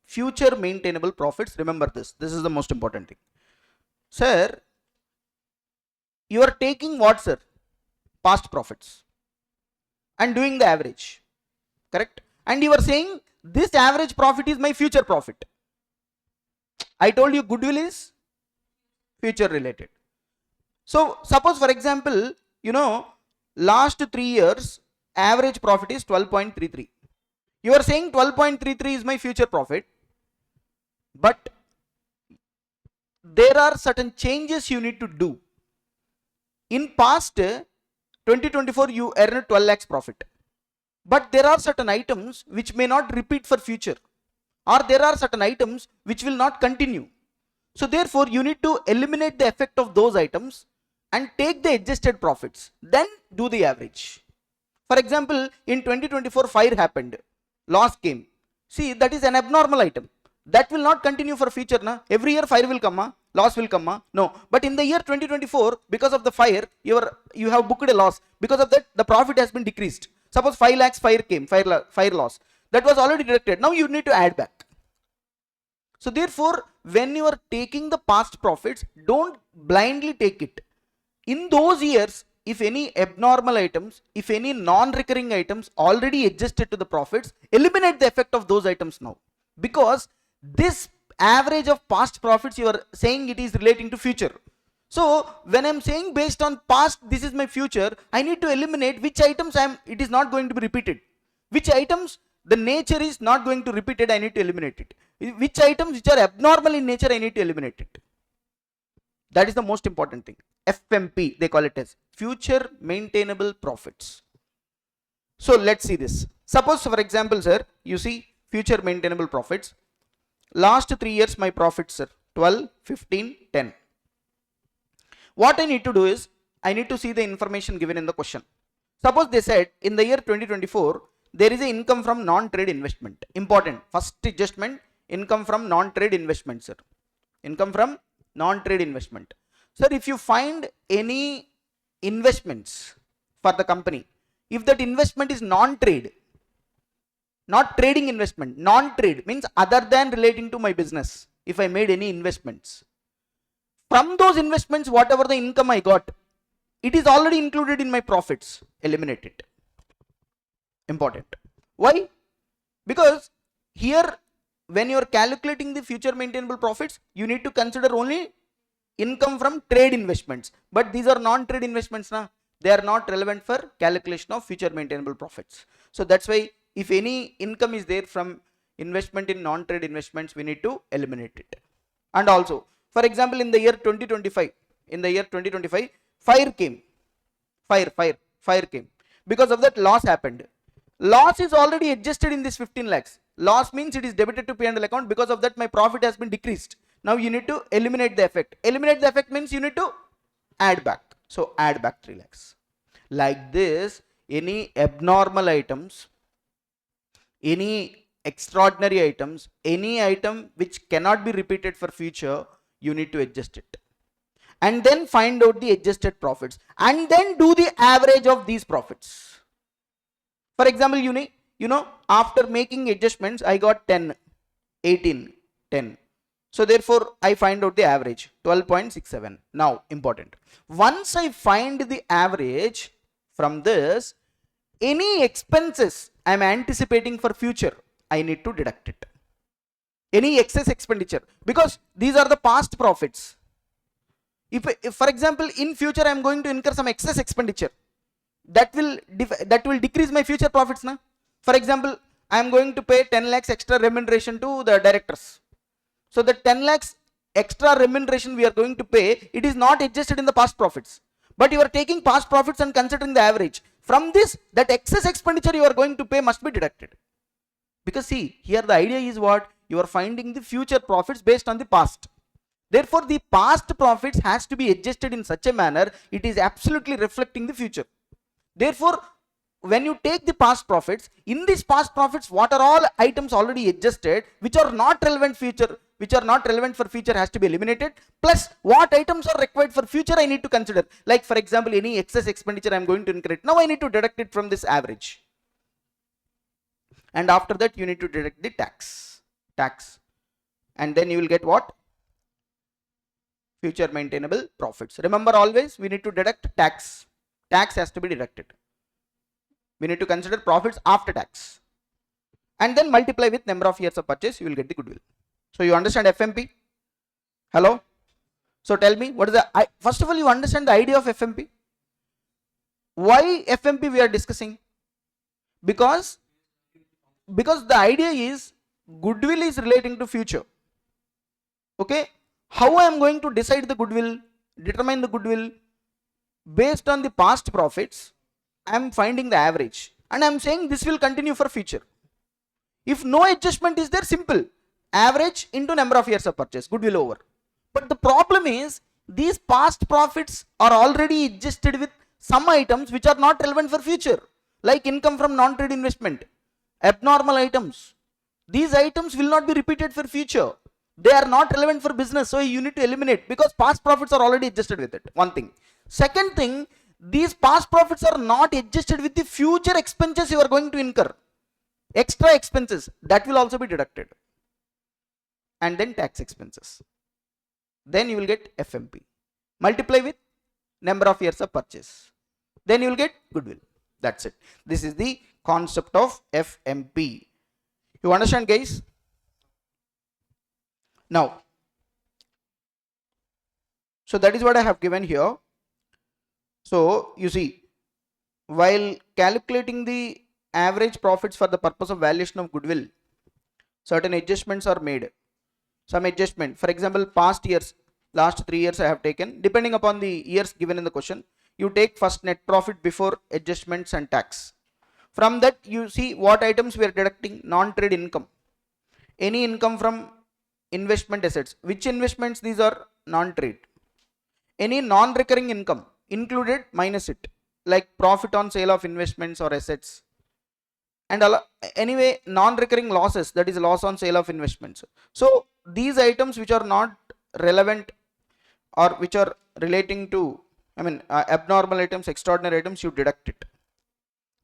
future maintainable profits. Remember this. This is the most important thing. Sir, you are taking what, sir? Past profits and doing the average. Correct? And you are saying this average profit is my future profit. I told you goodwill is future related. So suppose for example, you know, last 3 years average profit is 12.33. You are saying 12.33 is my future profit, but there are certain changes you need to do. In past 2024 you earned 12 lakhs profit, but there are certain items which may not repeat for future, or there are certain items which will not continue. So therefore you need to eliminate the effect of those items and take the adjusted profits, then do the average. For example, in 2024 fire happened, loss came. See, that is an abnormal item. That will not continue for future. Na? Every year fire will come, loss will come. No. But in the year 2024, because of the fire, you have booked a loss. Because of that, the profit has been decreased. Suppose 5 lakhs fire came, fire loss. That was already deducted. Now you need to add back. So therefore, when you are taking the past profits, don't blindly take it. In those years, if any abnormal items, if any non-recurring items already adjusted to the profits, eliminate the effect of those items now. Because this average of past profits, you are saying it is relating to future. So when I'm saying based on past, this is my future, I need to eliminate which items it is not going to be repeated. Which items the nature is not going to repeat it, I need to eliminate it. Which items which are abnormal in nature, I need to eliminate it. That is the most important thing. FMP, they call it as future maintainable profits. So let's see this. Suppose for example, sir, you see future maintainable profits. Last 3 years my profits, sir, 12, 15, 10. What I need to do is, I need to see the information given in the question. Suppose they said in the year 2024, there is an income from non-trade investment. Important. First adjustment, income from non-trade investment, sir. Income from non-trade investment. Sir, if you find any investments for the company, if that investment is non-trade, not trading investment, non-trade means other than relating to my business, if I made any investments, from those investments, whatever the income I got, it is already included in my profits, eliminate it. Important. Why? Because here, when you are calculating the future maintainable profits, you need to consider only income from trade investments. But these are non-trade investments. Na? They are not relevant for calculation of future maintainable profits. So that's why if any income is there from investment in non-trade investments, we need to eliminate it. And also, for example, in the year 2025, fire came. Fire came. Because of that, loss happened. Loss is already adjusted in this 15 lakhs. Loss means it is debited to P&L account. Because of that, my profit has been decreased. Now you need to eliminate the effect. Eliminate the effect means you need to add back. So add back 3 lakhs. Like this, any abnormal items, any extraordinary items, any item which cannot be repeated for future, you need to adjust it. And then find out the adjusted profits. And then do the average of these profits. For example, you know, after making adjustments, I got 10, 18, 10. So therefore, I find out the average, 12.67. Now, important. Once I find the average from this, any expenses I am anticipating for future, I need to deduct it. Any excess expenditure, because these are the past profits. If for example, in future I am going to incur some excess expenditure, that will decrease my future profits. Na? For example, I am going to pay 10 lakhs extra remuneration to the directors. So the 10 lakhs extra remuneration we are going to pay, it is not adjusted in the past profits. But you are taking past profits and considering the average. From this, that excess expenditure you are going to pay must be deducted. Because see, here the idea is what? You are finding the future profits based on the past. Therefore, the past profits has to be adjusted in such a manner, it is absolutely reflecting the future. Therefore, when you take the past profits, in these past profits, what are all items already adjusted, which are not relevant for future has to be eliminated, plus what items are required for future I need to consider. Like for example, any excess expenditure I am going to incur it. Now I need to deduct it from this average. And after that, you need to deduct the tax. And then you will get what? Future maintainable profits. Remember always, we need to deduct tax. Tax has to be deducted. We need to consider profits after tax. And then multiply with number of years of purchase, you will get the goodwill. So you understand FMP? Hello? So tell me, what is the, first of all, you understand the idea of FMP? Why FMP we are discussing? Because the idea is goodwill is relating to future. Okay? How I am going to decide the goodwill, determine the goodwill? Based on the past profits, I am finding the average. and I'm saying this will continue for future. If no adjustment is there, simple, average into number of years of purchase, goodwill over. But the problem is these past profits are already adjusted with some items which are not relevant for future, like income from non-trade investment, abnormal items. These items will not be repeated for future. They are not relevant for business, so you need to eliminate because past profits are already adjusted with it. One thing. Second thing, these past profits are not adjusted with the future expenses you are going to incur. Extra expenses that will also be deducted, and then tax expenses. Then you will get FMP. Multiply with number of years of purchase. Then you will get goodwill. That's it. This is the concept of FMP. You understand, guys? Now, so that is what I have given here. So you see, while calculating the average profits for the purpose of valuation of goodwill, certain adjustments are made. Some adjustment, for example, past years, last 3 years I have taken, depending upon the years given in the question, you take first net profit before adjustments and tax. From that you see what items we are deducting. Non-trade income, any income from investment assets. Which investments these are? Non-trade. Any non-recurring income included, minus it, like profit on sale of investments or assets. And anyway, non-recurring losses, that is loss on sale of investments. So these items which are not relevant or which are relating to, abnormal items, extraordinary items, you deduct it.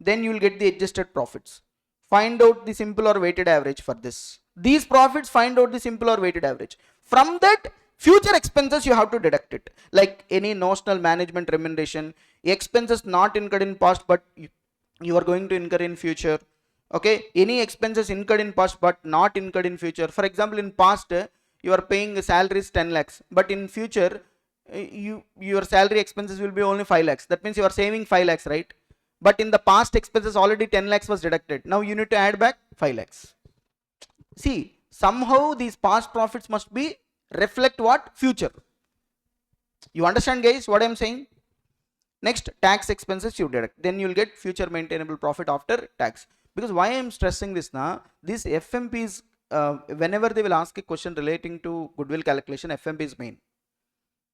Then you will get the adjusted profits. Find out the simple or weighted average for this. These profits, find out the simple or weighted average. From that, future expenses you have to deduct it, like any notional management remuneration, expenses not incurred in past but you are going to incur in future. Okay, any expenses incurred in past but not incurred in future. For example, in past you are paying salaries 10 lakhs, but in future your salary expenses will be only 5 lakhs. That means you are saving 5 lakhs, right? But in the past expenses already 10 lakhs was deducted. Now you need to add back 5 lakhs. See, somehow these past profits must be reflect what? Future. You understand, guys, what I am saying? Next, tax expenses you deduct. Then you will get future maintainable profit after tax. Because why I am stressing this now? This FMP is, whenever they will ask a question relating to goodwill calculation, FMP is main.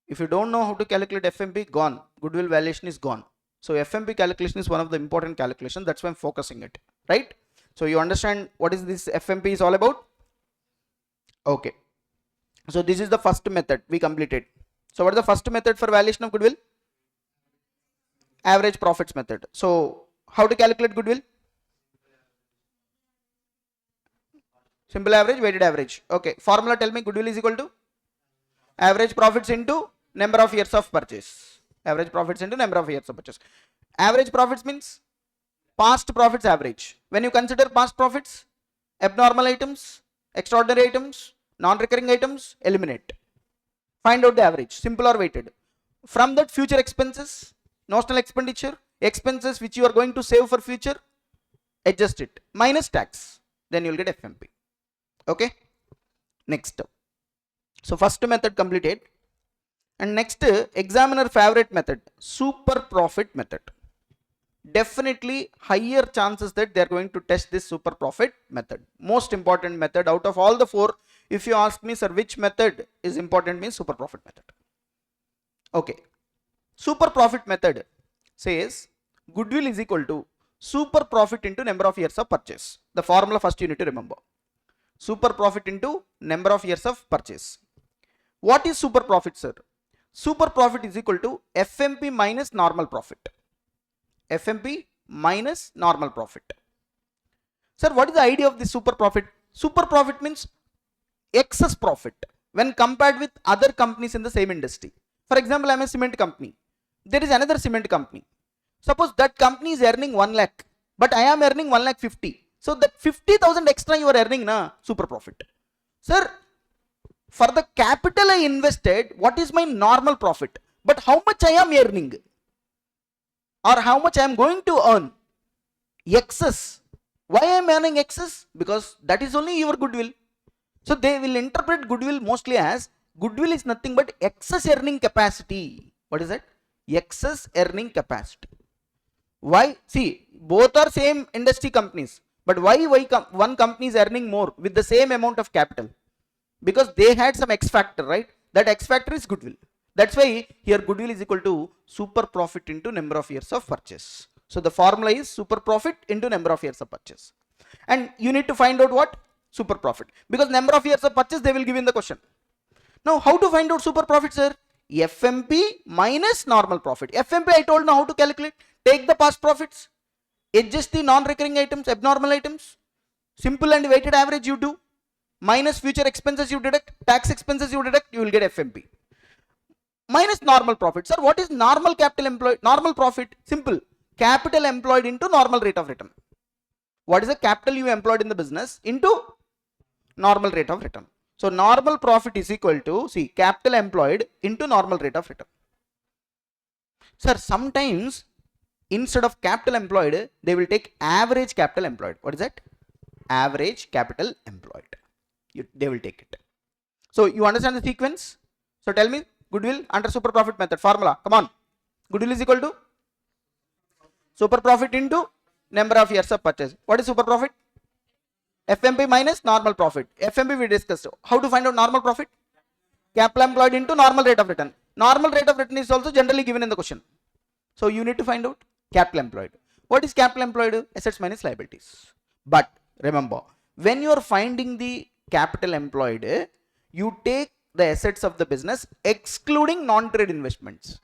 If you don't know how to calculate FMP, gone. Goodwill valuation is gone. So FMP calculation is one of the important calculations. That's why I'm focusing it. Right? So you understand what is this FMP is all about? Okay. So this is the first method we completed. So what is the first method for valuation of goodwill? Average profits method. So how to calculate goodwill? Simple average, weighted average. Okay. Formula, tell me. Goodwill is equal to average profits into number of years of purchase. Average profits into number of years of purchase. Average profits means past profits average. When you consider past profits, abnormal items, extraordinary items, non-recurring items, eliminate. Find out the average, simple or weighted. From that, future expenses, notional expenditure, expenses which you are going to save for future, adjust it, minus tax. Then you will get FMP. Okay. Next. So first method completed. And next, examiner favorite method, super profit method. Definitely higher chances that they are going to test this super profit method. Most important method out of all the 4. If you ask me, sir, which method is important, means super profit method. Okay. Super profit method says goodwill is equal to super profit into number of years of purchase. The formula first you need to remember. Super profit into number of years of purchase. What is super profit, sir? Super profit is equal to FMP minus normal profit. FMP minus normal profit. Sir, what is the idea of this super profit? Super profit means excess profit when compared with other companies in the same industry. For example, I am a cement company. There is another cement company. Suppose that company is earning 1 lakh, but I am earning 1 lakh 50. So that 50,000 extra you are earning, na, super profit. Sir, for the capital I invested, what is my normal profit? But how much I am earning? Or how much I am going to earn? Excess. Why I am earning excess? Because that is only your goodwill. So they will interpret goodwill mostly as goodwill is nothing but excess earning capacity. What is that? Excess earning capacity. Why? See, both are same industry companies, but why one company is earning more with the same amount of capital? Because they had some X factor, right? That X factor is goodwill. That's why here goodwill is equal to super profit into number of years of purchase. So the formula is super profit into number of years of purchase. And you need to find out what? Super profit. Because number of years of purchase they will give in the question. Now how to find out super profit, sir? FMP minus normal profit. FMP I told now how to calculate. Take the past profits, adjust the non-recurring items, abnormal items, simple and weighted average you do, minus future expenses you deduct, tax expenses you deduct, you will get FMP. Minus normal profit. Sir, what is normal capital employed? Normal profit, simple. Capital employed into normal rate of return. What is the capital you employed in the business into normal rate of return? So normal profit is equal to, see, capital employed into normal rate of return. Sir, sometimes instead of capital employed, they will take average capital employed. What is that? Average capital employed. They will take it. So you understand the sequence? So tell me, goodwill under super profit method formula. Come on. Goodwill is equal to super profit into number of years of purchase. What is super profit? FMP minus normal profit. FMP we discussed. How to find out normal profit? Capital employed into normal rate of return. Normal rate of return is also generally given in the question. So you need to find out capital employed. What is capital employed? Assets minus liabilities. But remember, when you are finding the capital employed, you take the assets of the business excluding non-trade investments.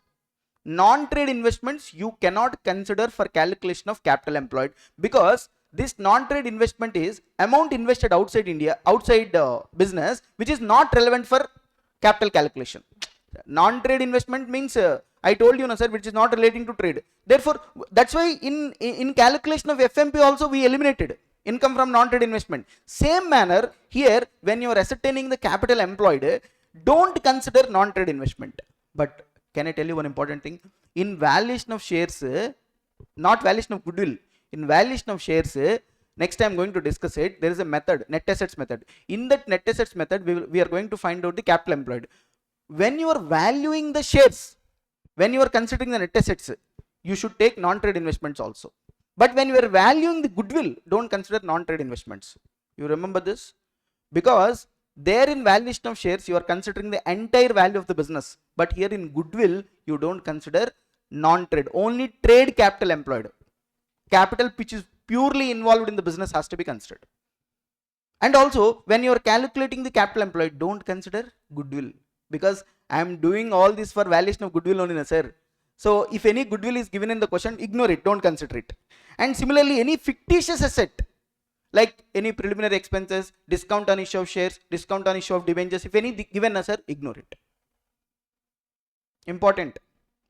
Non-trade investments you cannot consider for calculation of capital employed, because this non-trade investment is amount invested outside India, outside business, which is not relevant for capital calculation. Non-trade investment means I told you, no, sir, which is not relating to trade. Therefore, that's why in calculation of FMP also we eliminated income from non-trade investment. Same manner here, when you are ascertaining the capital employed, don't consider non-trade investment. But can I tell you one important thing? In valuation of shares, not valuation of goodwill, in valuation of shares, next time I'm going to discuss it, there is a method, net assets method. In that net assets method, we are going to find out the capital employed. When you are valuing the shares, when you are considering the net assets, you should take non-trade investments also. But when you are valuing the goodwill, don't consider non-trade investments. You remember this? Because there in valuation of shares, you are considering the entire value of the business. But here in goodwill, you don't consider non-trade, only trade capital employed. Capital which is purely involved in the business has to be considered. And also, when you are calculating the capital employed, don't consider goodwill. Because I am doing all this for valuation of goodwill only, sir. So if any goodwill is given in the question, ignore it, don't consider it. And similarly, any fictitious asset, like any preliminary expenses, discount on issue of shares, discount on issue of debentures, if any given, sir, ignore it. Important.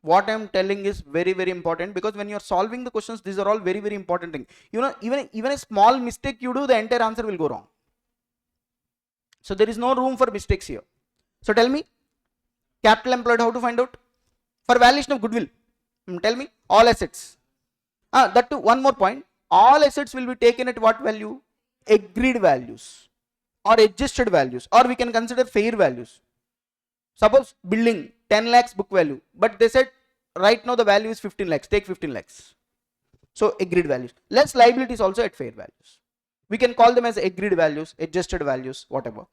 What I am telling is very, very important, because when you are solving the questions, these are all very, very important things. You know, even a small mistake you do, the entire answer will go wrong. So there is no room for mistakes here. So tell me, capital employed, how to find out? For valuation of goodwill, tell me, all assets. That too, one more point. All assets will be taken at what value? Agreed values or adjusted values, or we can consider fair values. Suppose building 10 lakhs book value, but they said right now the value is 15 lakhs, take 15 lakhs. So agreed values. Less liabilities also at fair values. We can call them as agreed values, adjusted values, whatever.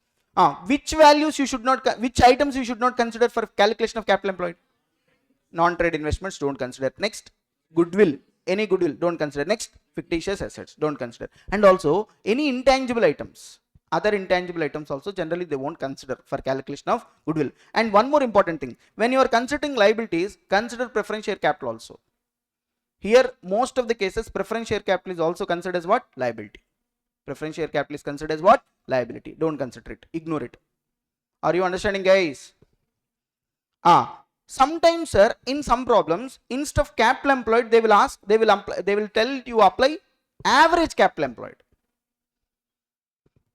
Which values you should not, which items you should not consider for calculation of capital employed? Non-trade investments, don't consider. Next, goodwill, any goodwill, don't consider. Next, fictitious assets, don't consider. And also any intangible items, other intangible items also generally they won't consider for calculation of goodwill. And one more important thing, when you are considering liabilities, consider preference share capital also. Here most of the cases preference share capital is also considered as what? Liability. Preference share capital is considered as what? Liability. Don't consider it, ignore it. Are you understanding, guys? Sometimes, sir, in some problems, instead of capital employed, they will tell you apply average capital employed.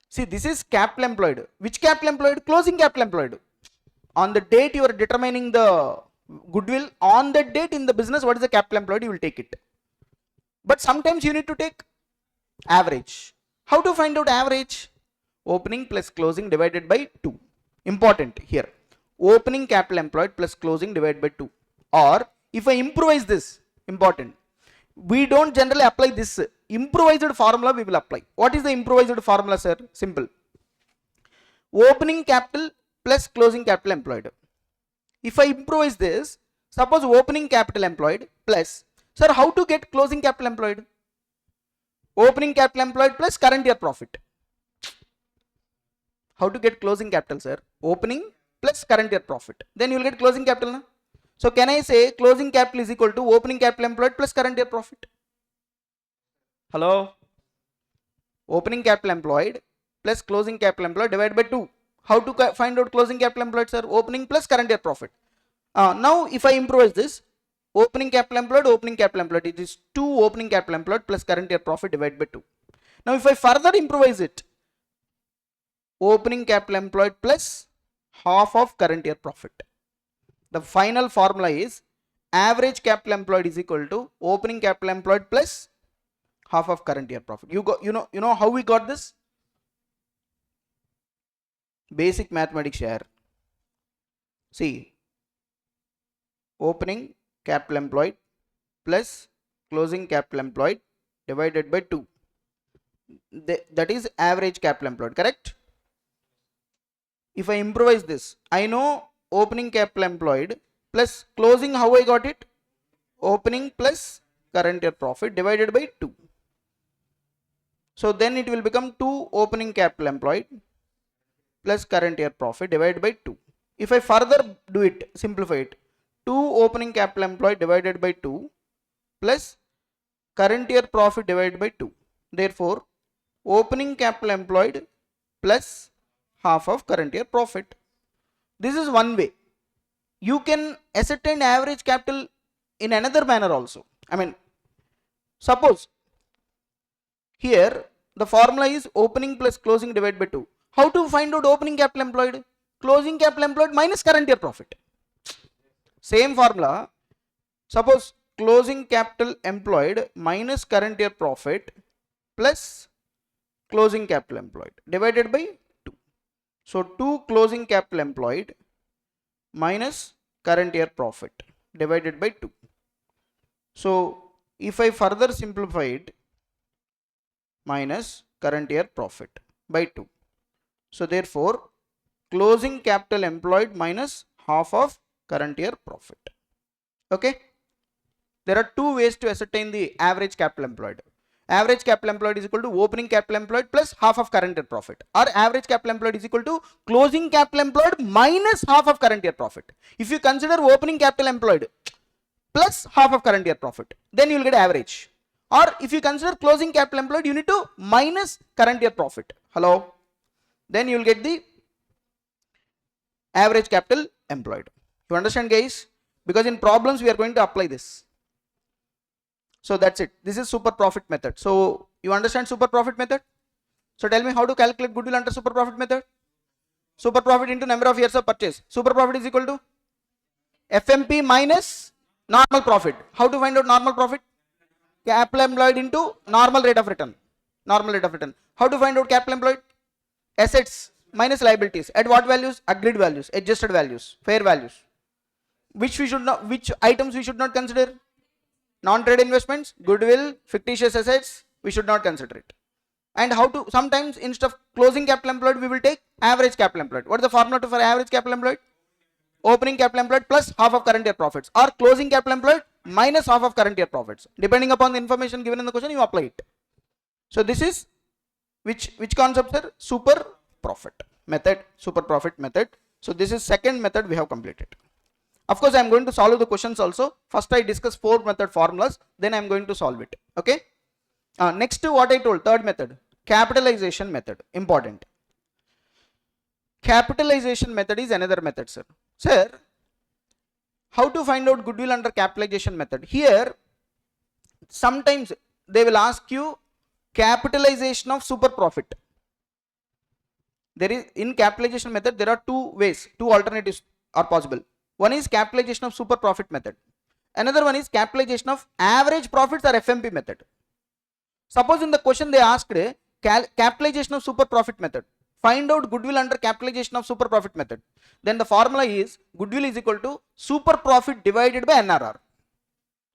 See, this is capital employed. Which capital employed? Closing capital employed. On the date you are determining the goodwill, on that date in the business, what is the capital employed, you will take it. But sometimes you need to take average. How to find out average? Opening plus closing divided by 2. Important here. Opening capital employed plus closing divided by 2. Or if I improvise this, important. We don't generally apply this. Improvised formula we will apply. What is the improvised formula, sir? Simple. Opening capital plus closing capital employed. If I improvise this, suppose opening capital employed plus, sir, how to get closing capital employed? Opening capital employed plus current year profit. How to get closing capital, sir? Opening plus current year profit. Then you will get closing capital. Na? So can I say closing capital is equal to opening capital employed plus current year profit? Hello? Opening capital employed plus closing capital employed divided by 2. How to find out closing capital employed, sir? Opening plus current year profit. Now if I improvise this, opening capital employed, it is 2 opening capital employed plus current year profit divided by 2. Now if I further improvise it, opening capital employed plus half of current year profit. The final formula is average capital employed is equal to opening capital employed plus half of current year profit. You know how we got this? Basic mathematics share. See, opening capital employed plus closing capital employed divided by 2. That is average capital employed, correct? If I improvise this, I know opening capital employed plus closing, how I got it? Opening plus current year profit divided by 2. So then it will become 2 opening capital employed plus current year profit divided by 2. If I further do it, simplify it, 2 opening capital employed divided by 2 plus current year profit divided by 2. Therefore, opening capital employed plus half of current year profit. This is one way. You can ascertain average capital in another manner also. I mean, suppose here the formula is opening plus closing divided by 2. How to find out opening capital employed? Closing capital employed minus current year profit. Same formula. Suppose closing capital employed minus current year profit plus closing capital employed divided by 2. So 2 closing capital employed minus current year profit divided by 2. So if I further simplify it, minus current year profit by 2. So therefore, closing capital employed minus half of current year profit. Okay. There are 2 ways to ascertain the average capital employed. Average capital employed is equal to opening capital employed plus half of current year profit, or average capital employed is equal to closing capital employed minus half of current year profit. If you consider opening capital employed plus half of current year profit, then you will get average. Or if you consider closing capital employed, you need to minus current year profit. Hello? Then you will get the average capital employed. You understand, guys? Because in problems we are going to apply this. So that's it. This is super profit method. So you understand super profit method? So tell me how to calculate goodwill under super profit method. Super profit into number of years of purchase. Super profit is equal to FMP minus normal profit. How to find out normal profit? Capital employed into normal rate of return. Normal rate of return. How to find out capital employed? Assets minus liabilities. At what values? Agreed values, adjusted values, fair values. Which items we should not consider? Non-trade investments, goodwill, fictitious assets, we should not consider it. And how to, sometimes instead of closing capital employed, we will take average capital employed. What is the formula for average capital employed? Opening capital employed plus half of current year profits, or closing capital employed minus half of current year profits. Depending upon the information given in the question, you apply it. So this is which concept, sir? Super profit method, super profit method. So this is second method we have completed. Of course, I am going to solve the questions also. First I discuss 4 method formulas, then I am going to solve it. Okay. Next to what I told, third method, capitalization method, important. Capitalization method is another method, sir. Sir, how to find out goodwill under capitalization method? Here, sometimes they will ask you capitalization of super profit. There is, in capitalization method, there are 2 ways, 2 alternatives are possible. One is capitalization of super profit method. Another one is capitalization of average profits or FMP method. Suppose in the question they asked capitalization of super profit method. Find out goodwill under capitalization of super profit method. Then the formula is goodwill is equal to super profit divided by NRR.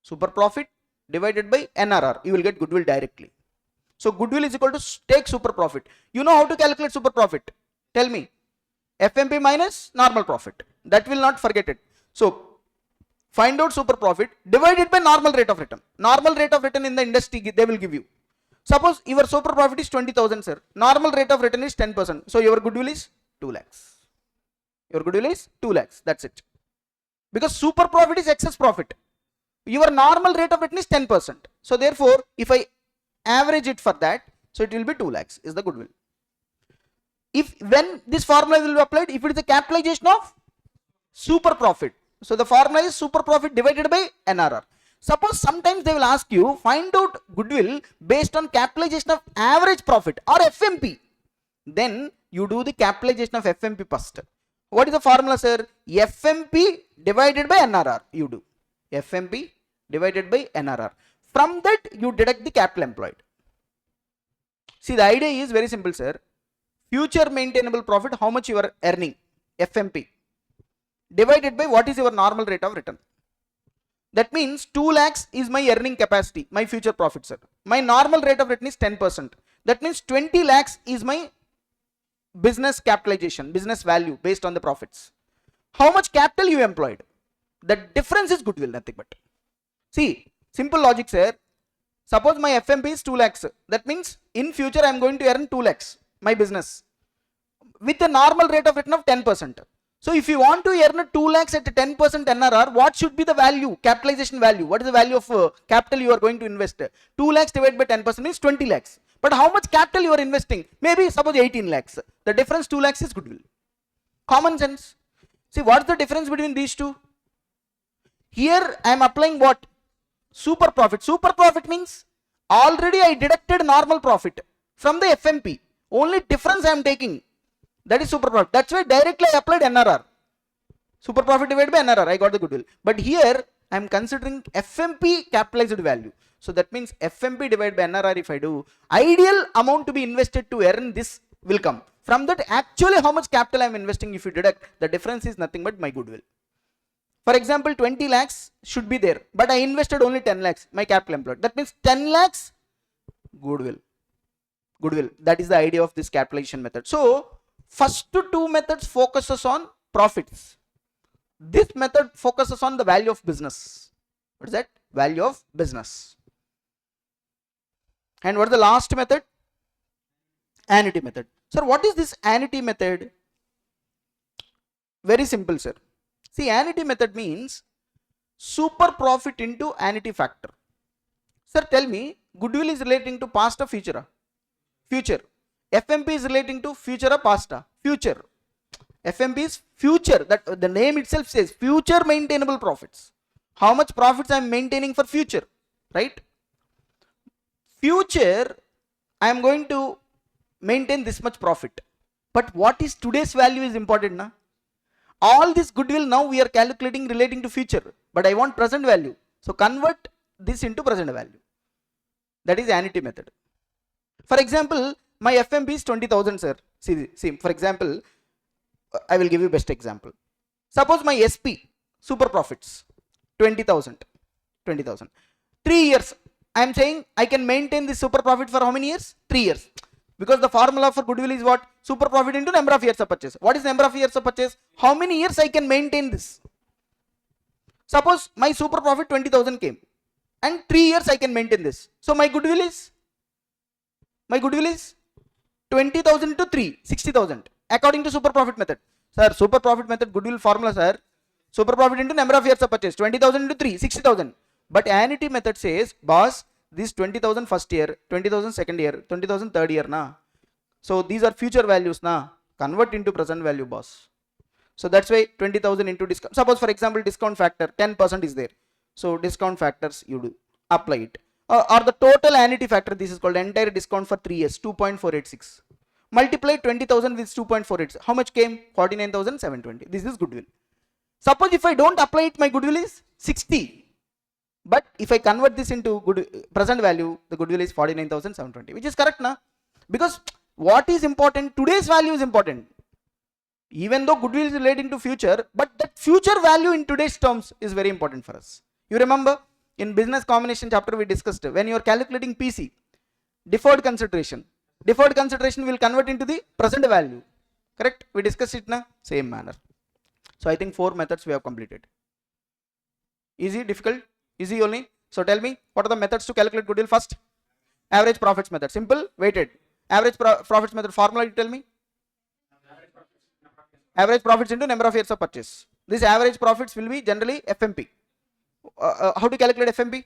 Super profit divided by NRR. You will get goodwill directly. So goodwill is equal to take super profit. You know how to calculate super profit? Tell me. FMP minus normal profit. That will not forget it. So find out super profit divided by normal rate of return. Normal rate of return in the industry they will give you. Suppose your super profit is 20,000, sir. Normal rate of return is 10%. So your goodwill is 2 lakhs. Your goodwill is 2 lakhs. That's it. Because super profit is excess profit. Your normal rate of return is 10%. So therefore, if I average it for that, so it will be 2 lakhs is the goodwill. If when this formula will be applied, if it is a capitalization of super profit, so the formula is super profit divided by NRR. Suppose sometimes they will ask you find out goodwill based on capitalization of average profit or FMP. Then you do the capitalization of FMP first. What is the formula, sir? FMP divided by NRR. You do FMP divided by NRR. From that you deduct the capital employed. See, the idea is very simple, sir. Future maintainable profit, how much you are earning, FMP, divided by what is your normal rate of return. That means 2 lakhs is my earning capacity, my future profit, sir. My normal rate of return is 10%. That means 20 lakhs is my business capitalization, business value based on the profits. How much capital you employed? The difference is goodwill, nothing but. See, simple logic, sir. Suppose my FMP is 2 lakhs. That means in future I am going to earn 2 lakhs, my business, with a normal rate of return of 10%. So if you want to earn 2 lakhs at 10% NRR, what should be the value, capitalization value? What is the value of capital you are going to invest? 2 lakhs divided by 10% means 20 lakhs. But how much capital you are investing? Maybe suppose 18 lakhs. The difference 2 lakhs is goodwill. Common sense. See, what's the difference between these two? Here I am applying what? Super profit. Super profit means already I deducted normal profit from the FMP. Only difference I am taking. That is super profit. That's why directly I applied NRR. Super profit divided by NRR. I got the goodwill. But here I am considering FMP capitalized value. So that means FMP divided by NRR if I do, ideal amount to be invested to earn this will come. From that actually how much capital I am investing, if you deduct, the difference is nothing but my goodwill. For example, 20 lakhs should be there, but I invested only 10 lakhs, my capital employed. That means 10 lakhs goodwill. Goodwill. That is the idea of this capitalization method. So first two methods focuses on profits. This method focuses on the value of business. What is that? Value of business. And what is the last method? Annuity method. Sir, what is this annuity method? Very simple, sir. See, annuity method means super profit into annuity factor. Sir, tell me, goodwill is relating to past or future? Future. FMP is relating to future or past? Future. FMP is future. That the name itself says future maintainable profits. How much profits I am maintaining for future, right? Future, I am going to maintain this much profit. But what is today's value is important, na? All this goodwill now we are calculating relating to future, but I want present value. So convert this into present value. That is annuity method. For example, my FMP is 20,000, sir. See, for example, I will give you best example. Suppose my SP, super profits, 20,000. 3 years. I am saying I can maintain this super profit for how many years? 3 years. Because the formula for goodwill is what? Super profit into number of years of purchase. What is number of years of purchase? How many years I can maintain this? Suppose my super profit 20,000 came and 3 years I can maintain this. So my goodwill is 20,000 to 3, 60,000 according to super profit method. Sir, super profit method goodwill formula, sir. Super profit into number of years of purchase, 20,000 into 3, 60,000. But annuity method says, boss, this 20,000 first year, 20,000 second year, 20,000 third year, na. So these are future values, na. Convert into present value, boss. So that's why 20,000 into discount. Suppose for example, discount factor 10% is there. So discount factors you do apply it. Or the total annuity factor, this is called entire discount for 3 years, 2.486. Multiply 20,000 with 2.48. How much came? 49,720. This is goodwill. Suppose if I don't apply it, my goodwill is 60. But if I convert this into present value, the goodwill is 49,720, which is correct, na? Because what is important? Today's value is important. Even though goodwill is relating to future, but that future value in today's terms is very important for us. You remember, In business combination chapter we discussed, when you are calculating PC, deferred consideration will convert into the present value. Correct? We discussed it in a same manner. So I think 4 methods we have completed. Easy, difficult? Easy only. So tell me, what are the methods to calculate goodwill? First, average profits method. Simple, weighted. Average profits method formula, you tell me. Average profits into number of years of purchase. This average profits will be generally FMP. How to calculate FMP?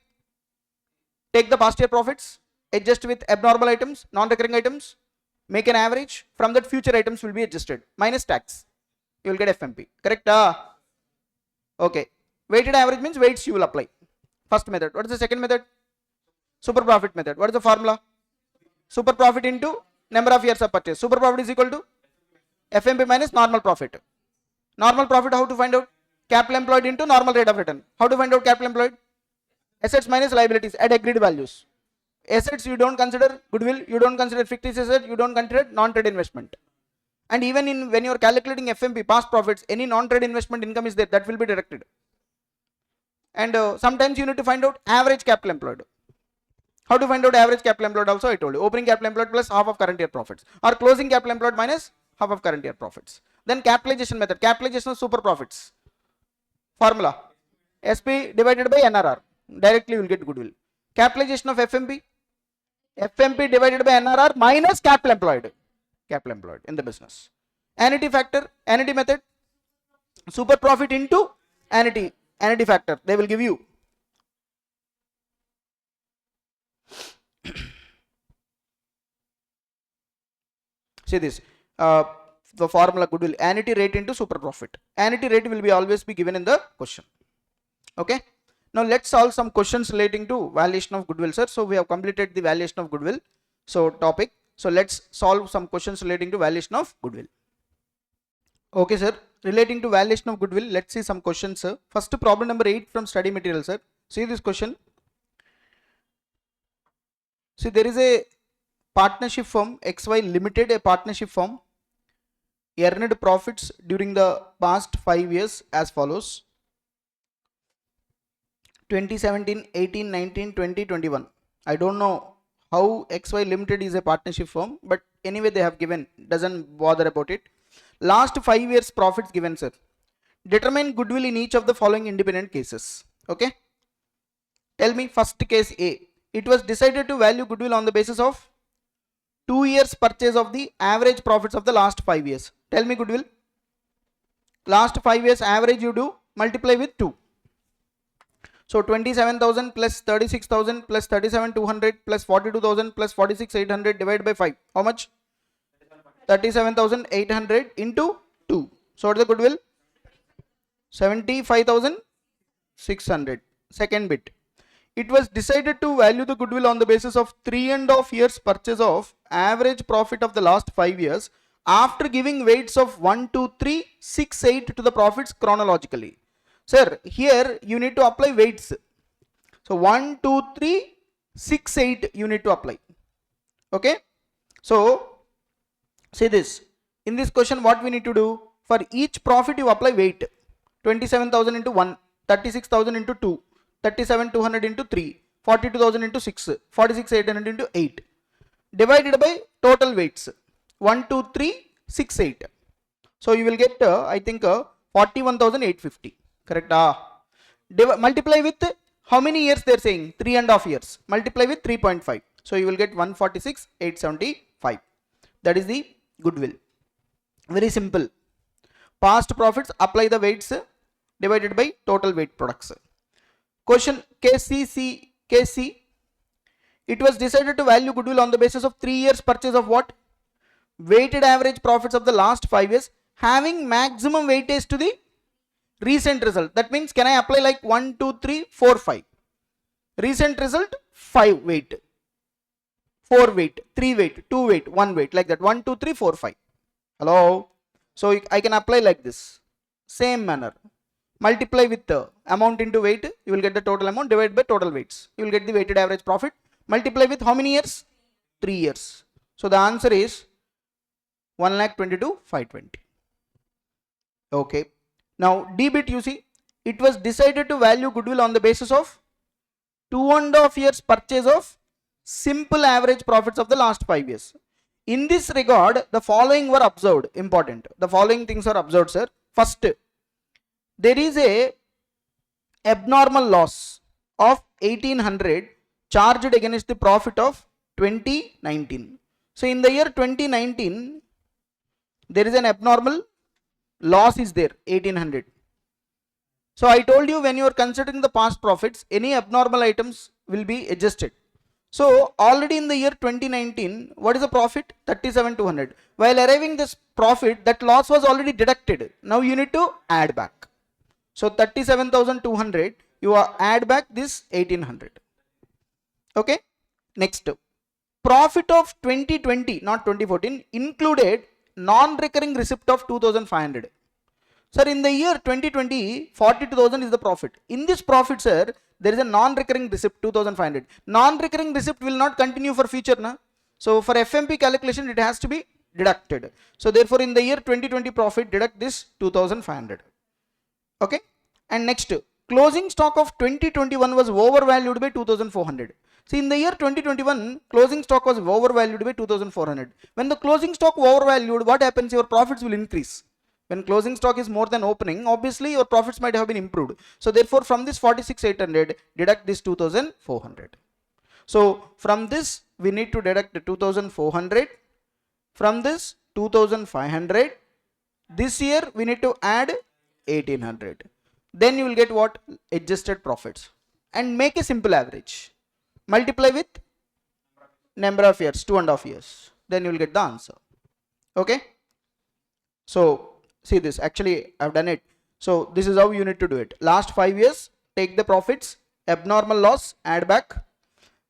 Take the past year profits, adjust with abnormal items, non-recurring items, make an average. From that, future items will be adjusted. Minus tax. You will get FMP. Correct? Okay. Weighted average means weights you will apply. First method. What is the second method? Super profit method. What is the formula? Super profit into number of years of purchase. Super profit is equal to FMP minus normal profit. Normal profit, how to find out? Capital employed into normal rate of return. How to find out capital employed? Assets minus liabilities at agreed values. Assets you don't consider goodwill, you don't consider fictitious asset, you don't consider non-trade investment. And even when you are calculating FMP, past profits, any non-trade investment income is there, that will be deducted. And sometimes you need to find out average capital employed. How to find out average capital employed also I told you. Opening capital employed plus half of current year profits, or closing capital employed minus half of current year profits. Then capitalization method, capitalization of super profits. Formula, SP divided by NRR. Directly you will get goodwill. Capitalization of FMP, FMP divided by NRR minus capital employed. Capital employed in the business. Annuity factor, annuity method, super profit into annuity factor. They will give you. See this, the formula goodwill, annuity rate into super profit. Annuity rate will be always be given in the question. Okay. Now let's solve some questions relating to valuation of goodwill, sir. So we have completed the valuation of goodwill. So topic. So let's solve some questions relating to valuation of goodwill. Okay, sir. Relating to valuation of goodwill, let's see some questions, sir. First, problem number 8 from study material, sir. See this question. See, there is a partnership firm XY Limited, a partnership firm, earned profits during the past 5 years as follows: 2017, 18, 19, 20, 21. I don't know how XY Limited is a partnership firm, but anyway they have given, doesn't bother about it. Last 5 years profits given, sir. Determine goodwill in each of the following independent cases. Okay. Tell me, first case A. It was decided to value goodwill on the basis of 2 years purchase of the average profits of the last 5 years. Tell me goodwill. Last 5 years average you do, multiply with 2. So 27,000 plus 36,000 plus 37,200 plus 42,000 plus 46,800 divided by 5. How much? 37,800 into 2. So what is the goodwill? 75,600. Second bit. It was decided to value the goodwill on the basis of 3.5 years purchase of average profit of the last 5 years after giving weights of 1, 2, 3, 6, 8 to the profits chronologically. Sir, here you need to apply weights. So 1, 2, 3, 6, 8 you need to apply. Okay. So see this. In this question what we need to do? For each profit you apply weight. 27,000 into 1, 36,000 into 2, 37,200 into 3, 42,000 into 6, 46,800 into 8. Divided by total weights. 1, 2, 3, 6, 8. So you will get I think 41,850. Correct? Multiply with how many years they are saying? 3.5 years. Multiply with 3.5. So you will get 146,875. That is the goodwill. Very simple. Past profits, apply the weights divided by total weight products. Question case C. It was decided to value goodwill on the basis of 3 years purchase of what? Weighted average profits of the last 5 years having maximum weightage to the recent result. That means can I apply like 1, 2, 3, 4, 5. Recent result 5 weight, 4 weight, 3 weight, 2 weight, 1 weight, like that. 1, 2, 3, 4, 5. Hello. So I can apply like this. Same manner. Multiply with the amount into weight, you will get the total amount, divided by total weights. You will get the weighted average profit. Multiply with how many years? 3 years. So the answer is 1,22,520. Okay. Now D bit, you see, it was decided to value goodwill on the basis of 2.5 years purchase of simple average profits of the last 5 years. In this regard, the following were observed. Important. The following things are observed, sir. First, there is a abnormal loss of 1800 charged against the profit of 2019. So in the year 2019, there is an abnormal loss is there, 1800. So I told you, when you are considering the past profits, any abnormal items will be adjusted. So already in the year 2019, what is the profit? 37,200. While arriving this profit, that loss was already deducted. Now you need to add back. So 37,200, you are add back this 1800. Okay. Next, profit of 2020, not 2014, included non-recurring receipt of 2,500. Sir, in the year 2020, 42,000 is the profit. In this profit, sir, there is a non-recurring receipt 2,500. Non-recurring receipt will not continue for future, na? So for FMP calculation, it has to be deducted. So therefore, in the year 2020 profit, deduct this 2,500. Okay. And next, closing stock of 2021 was overvalued by 2,400. See, in the year 2021, closing stock was overvalued by 2,400. When the closing stock overvalued, what happens? Your profits will increase. When closing stock is more than opening, obviously your profits might have been improved. So therefore, from this 46,800, deduct this 2,400. So from this, we need to deduct 2,400. From this, 2,500. This year, we need to add 1,800. Then you will get what? Adjusted profits. And make a simple average. Multiply with number of years, 2.5 years. Then you will get the answer. Okay. So see this, actually I've done it. So this is how you need to do it. Last 5 years, take the profits, abnormal loss, add back,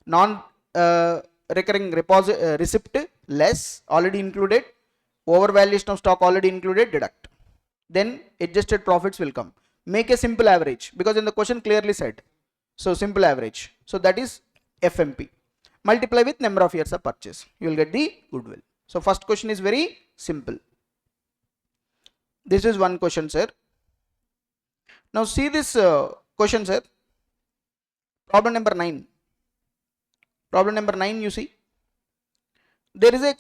non-recurring receipt less, already included, overvaluation of stock already included, deduct. Then adjusted profits will come. Make a simple average, because in the question clearly said. So simple average. So that is FMP. Multiply with number of years of purchase. You will get the goodwill. So first question is very simple. This is one question, sir. Now see this question, sir. Problem number 9. Problem number 9, you see. There is a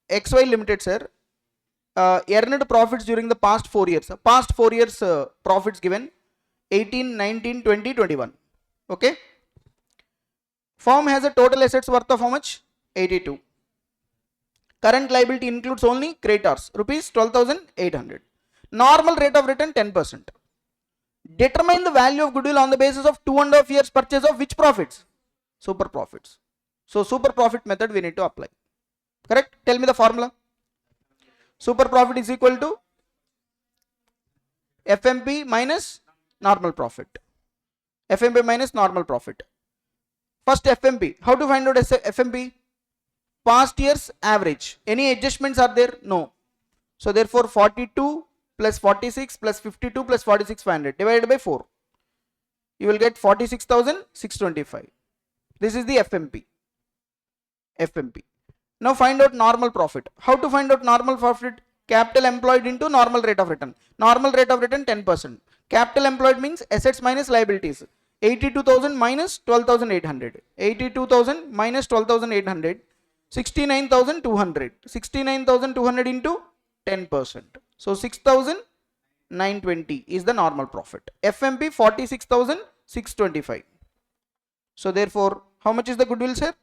XY Limited, sir. Earned profits during the past 4 years. Past 4 years profits given 18, 19, 20, 21. Okay. Firm has a total assets worth of how much? 82. Current liability includes only creditors, rupees 12,800. Normal rate of return 10%. Determine the value of goodwill on the basis of 2.5 years purchase of which profits? Super profits. So super profit method we need to apply. Correct? Tell me the formula. Super profit is equal to FMP minus normal profit. FMP minus normal profit. First FMP. How to find out FMP? Past year's average. Any adjustments are there? No. So therefore 42 plus 46 plus 52 plus 46,500 divided by 4. You will get 46,625. This is the FMP. FMP. Now find out normal profit. How to find out normal profit? Capital employed into normal rate of return. Normal rate of return 10%. Capital employed means assets minus liabilities. 82,000 minus 12,800. 82,000 minus 12,800. 69,200. 69,200 into 10%. So 6,920 is the normal profit. FMP 46,625. So therefore, how much is the goodwill, sir?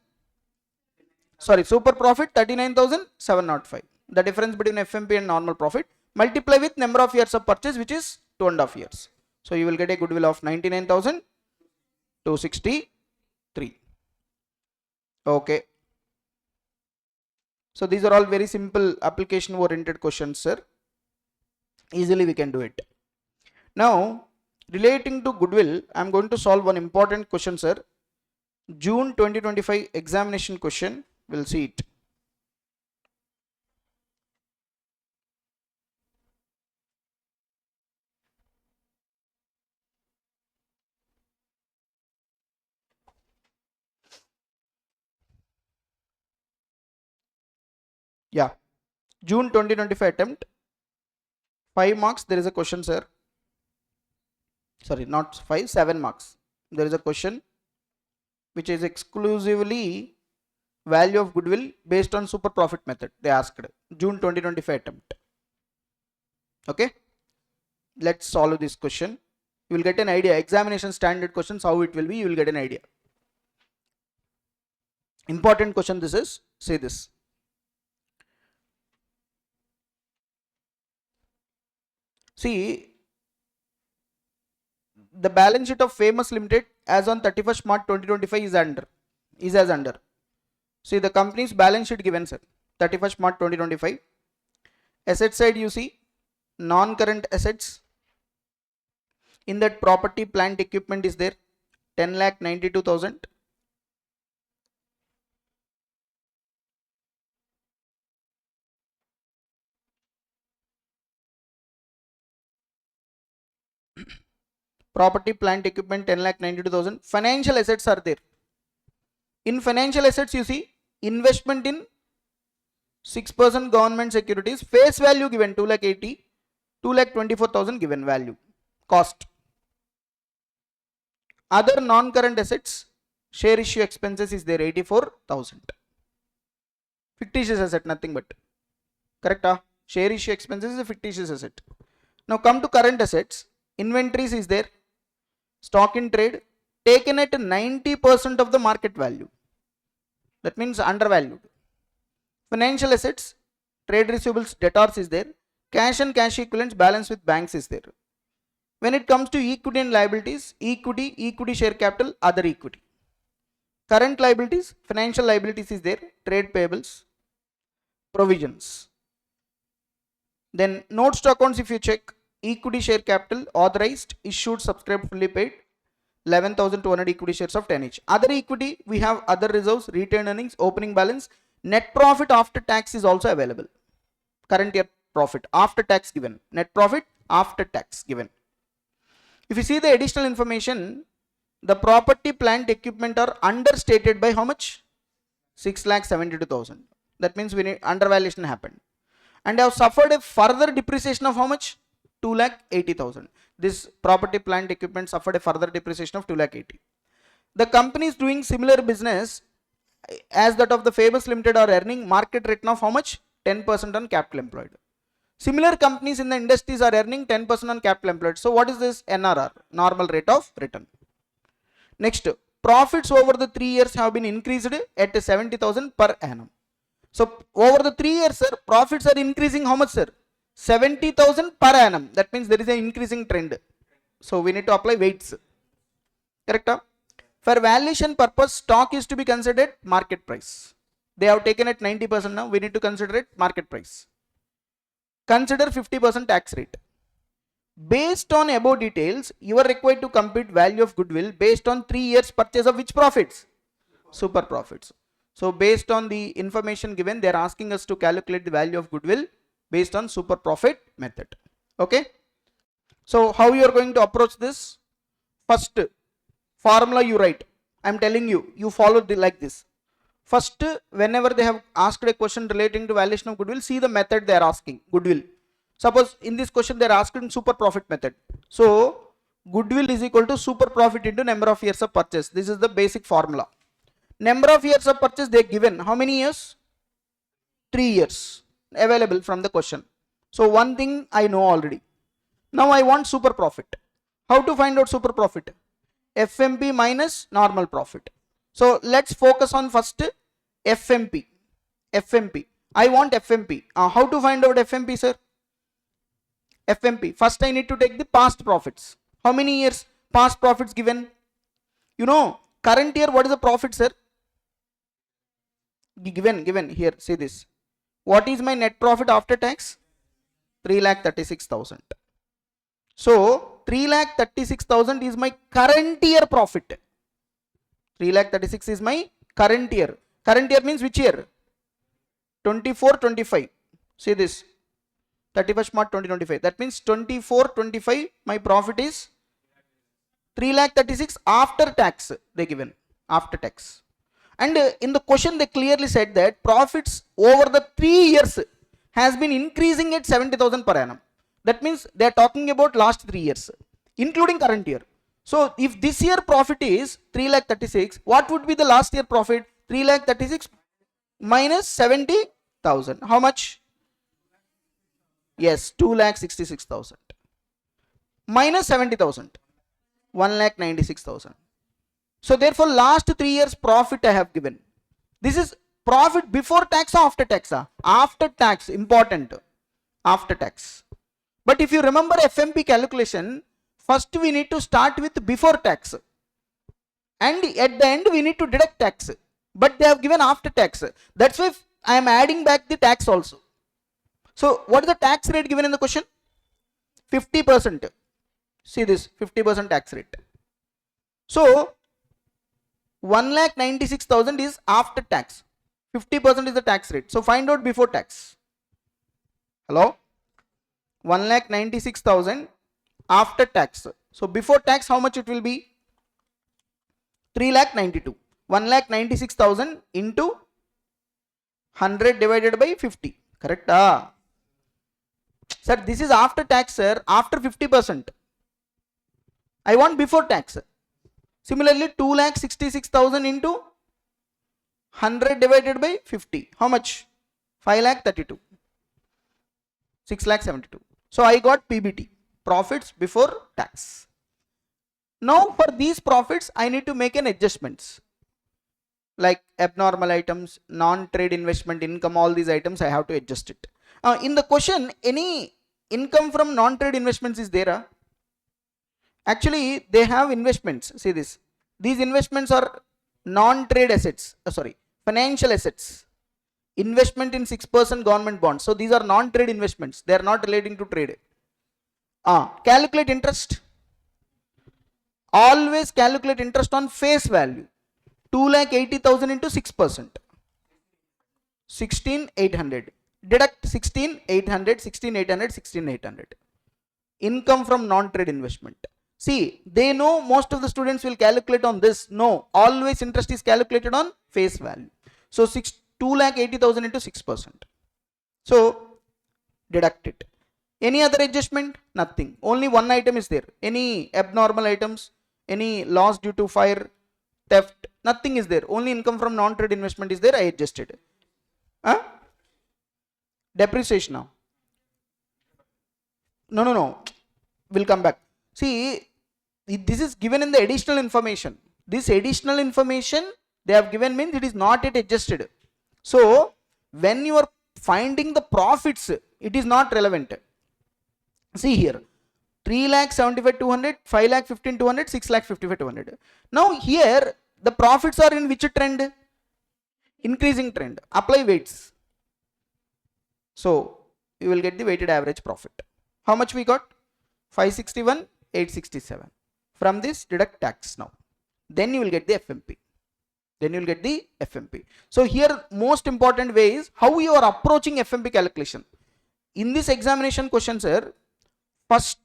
Sorry, super profit 39,705. The difference between FMP and normal profit. Multiply with number of years of purchase, which is 2.5 years. So you will get a goodwill of 99,263. Okay. So these are all very simple application oriented questions, sir. Easily we can do it. Now, relating to goodwill, I am going to solve one important question, sir. June 2025 examination question. We'll see it. Yeah, June 2025 attempt. 5 marks. There is a question, sir. Sorry, not 5, 7 marks. There is a question. which is exclusively value of goodwill based on super profit method. They asked June 2025 attempt. Okay, let's solve this question. You will get an idea. Examination standard questions, how it will be, you will get an idea. Important question this is. Say this. See, the balance sheet of Famous Limited as on 31st March 2025 is as under. See, the company's balance sheet given, sir, 31st March 2025. Asset side you see non-current assets. In that, property, plant, equipment is there, 10,92,000. Property, plant, equipment, 10,92,000. Financial assets are there. In financial assets, you see investment in 6% government securities. Face value given 2,80,000, 2,24,000 given value. Cost. Other non-current assets, share issue expenses is there, 84,000. Fictitious asset, nothing but. Correct? Share issue expenses is a fictitious asset. Now come to current assets. Inventories is there. Stock in trade taken at 90% of the market value. That means undervalued. Financial assets, trade receivables, debtors is there. Cash and cash equivalents, balance with banks is there. When it comes to equity and liabilities, equity share capital, other equity. Current liabilities, financial liabilities is there. Trade payables, provisions. Then notes to accounts, if you check, equity share capital, authorized, issued, subscribed, fully paid, 11,200 equity shares of 10 each. Other equity, we have other reserves, retained earnings, opening balance. Net profit after tax is also available. Current year profit after tax given. Net profit after tax given. If you see the additional information, the property, plant, equipment are understated by how much? 6,72,000. That means we need undervaluation happened. And have suffered a further depreciation of how much? 2,80,000. This property, plant, equipment suffered a further depreciation of 2,80,000. The company is doing similar business as that of the Famous Limited are earning market return of how much? 10% on capital employed. Similar companies in the industries are earning 10% on capital employed. So what is this? NRR, normal rate of return. Next, profits over the 3 years have been increased at 70,000 per annum. So over the 3 years, sir, profits are increasing how much, sir? 70,000 per annum. That means there is an increasing trend. So we need to apply weights. Correct? For valuation purpose, stock is to be considered market price. They have taken it 90% now. We need to consider it market price. Consider 50% tax rate. Based on above details, you are required to compute value of goodwill based on 3 years purchase of which profits? Super profits. So based on the information given, they are asking us to calculate the value of goodwill based on super profit method. Okay. So how you are going to approach this? First formula you write. I am telling you, you follow like this. First, whenever they have asked a question relating to valuation of goodwill, see the method they are asking. Goodwill. Suppose in this question they are asking super profit method. So goodwill is equal to super profit into number of years of purchase. This is the basic formula. Number of years of purchase they given. How many years? 3 years. Available from the question. So one thing I know already. Now I want super profit. How to find out super profit? FMP minus normal profit. So let's focus on first FMP. FMP. I want FMP. How to find out FMP, sir? FMP. First I need to take the past profits. How many years past profits given? You know, current year what is the profit, sir? Given here. See this. What is my net profit after tax? 3,36,000. So 3,36,000 is my current year profit. 3,36,000 is my current year. Current year means which year? 24-25. See this. 31st March 2025. That means 24-25 my profit is 3,36,000 after tax they given. After tax. And in the question they clearly said that profits over the 3 years has been increasing at 70,000 per annum. That means they are talking about last 3 years, including current year. So if this year profit is 3,36,000, what would be the last year profit? 3,36,000 minus 70,000. How much? Yes, 2,66,000 minus 70,000. 1,96,000. So therefore last 3 years profit I have given. This is profit before tax or after tax? After tax, important. After tax. But if you remember FMP calculation, first we need to start with before tax. And at the end we need to deduct tax. But they have given after tax. That's why I am adding back the tax also. So what is the tax rate given in the question? 50%. See this, 50% tax rate. So 1,96,000 is after tax. 50% is the tax rate. So find out before tax. Hello? 1,96,000 after tax. So before tax, how much it will be? 3,92,000. 1,96,000 into 100 divided by 50. Correct? Sir, this is after tax, sir. After 50%. I want before tax. Similarly, 2,66,000 into 100 divided by 50. How much? 5,32,000. 6,72,000. So I got PBT, profits before tax. Now for these profits, I need to make an adjustments. Like abnormal items, non-trade investment income, all these items I have to adjust it. In the question, any income from non-trade investments is there? Actually, they have investments. See this. These investments are non-trade assets. Financial assets. Investment in 6% government bonds. So these are non-trade investments. They are not relating to trade. Calculate interest. Always calculate interest on face value. 2,80,000 into 6%. 16,800. Deduct 16,800, 16,800, 16,800. Income from non-trade investment. See, they know most of the students will calculate on this. No, always interest is calculated on face value. So 2,80,000 into 6%. So deduct it. Any other adjustment? Nothing. Only one item is there. Any abnormal items? Any loss due to fire, theft? Nothing is there. Only income from non-trade investment is there. I adjusted. Depreciation now. No. We'll come back. See, this is given in the additional information. This additional information they have given means it is not yet adjusted. So when you are finding the profits, it is not relevant. See here, 3,75,200, 5,15,200, 6,55,200. Now here the profits are in which trend? Increasing trend. Apply weights. So you will get the weighted average profit. How much we got? 561, 867. From this deduct tax now. Then you will get the FMP. So here most important way is how you are approaching FMP calculation. In this examination question, sir, first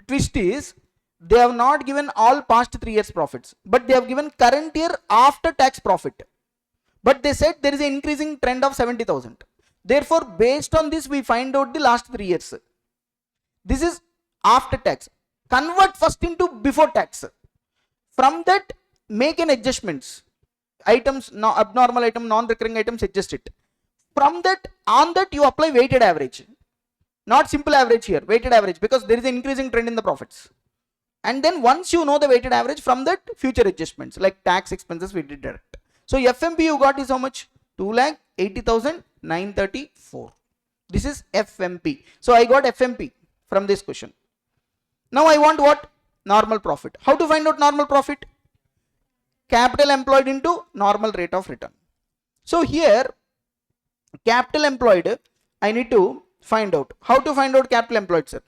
twist is they have not given all past 3 years profits, but they have given current year after tax profit. But they said there is an increasing trend of 70,000. Therefore, based on this, we find out the last 3 years. This is after tax. Convert first into before tax. From that, make an adjustments. Items, no, abnormal item, non-recurring items, adjust it. From that, on that you apply weighted average. Not simple average here, weighted average, because there is an increasing trend in the profits. And then once you know the weighted average, from that future adjustments like tax expenses we did direct. So FMP you got is how much? 2,80,934. This is FMP. So I got FMP from this question. Now I want what? Normal profit. How to find out normal profit? Capital employed into normal rate of return. So here capital employed I need to find out. How to find out capital employed, sir?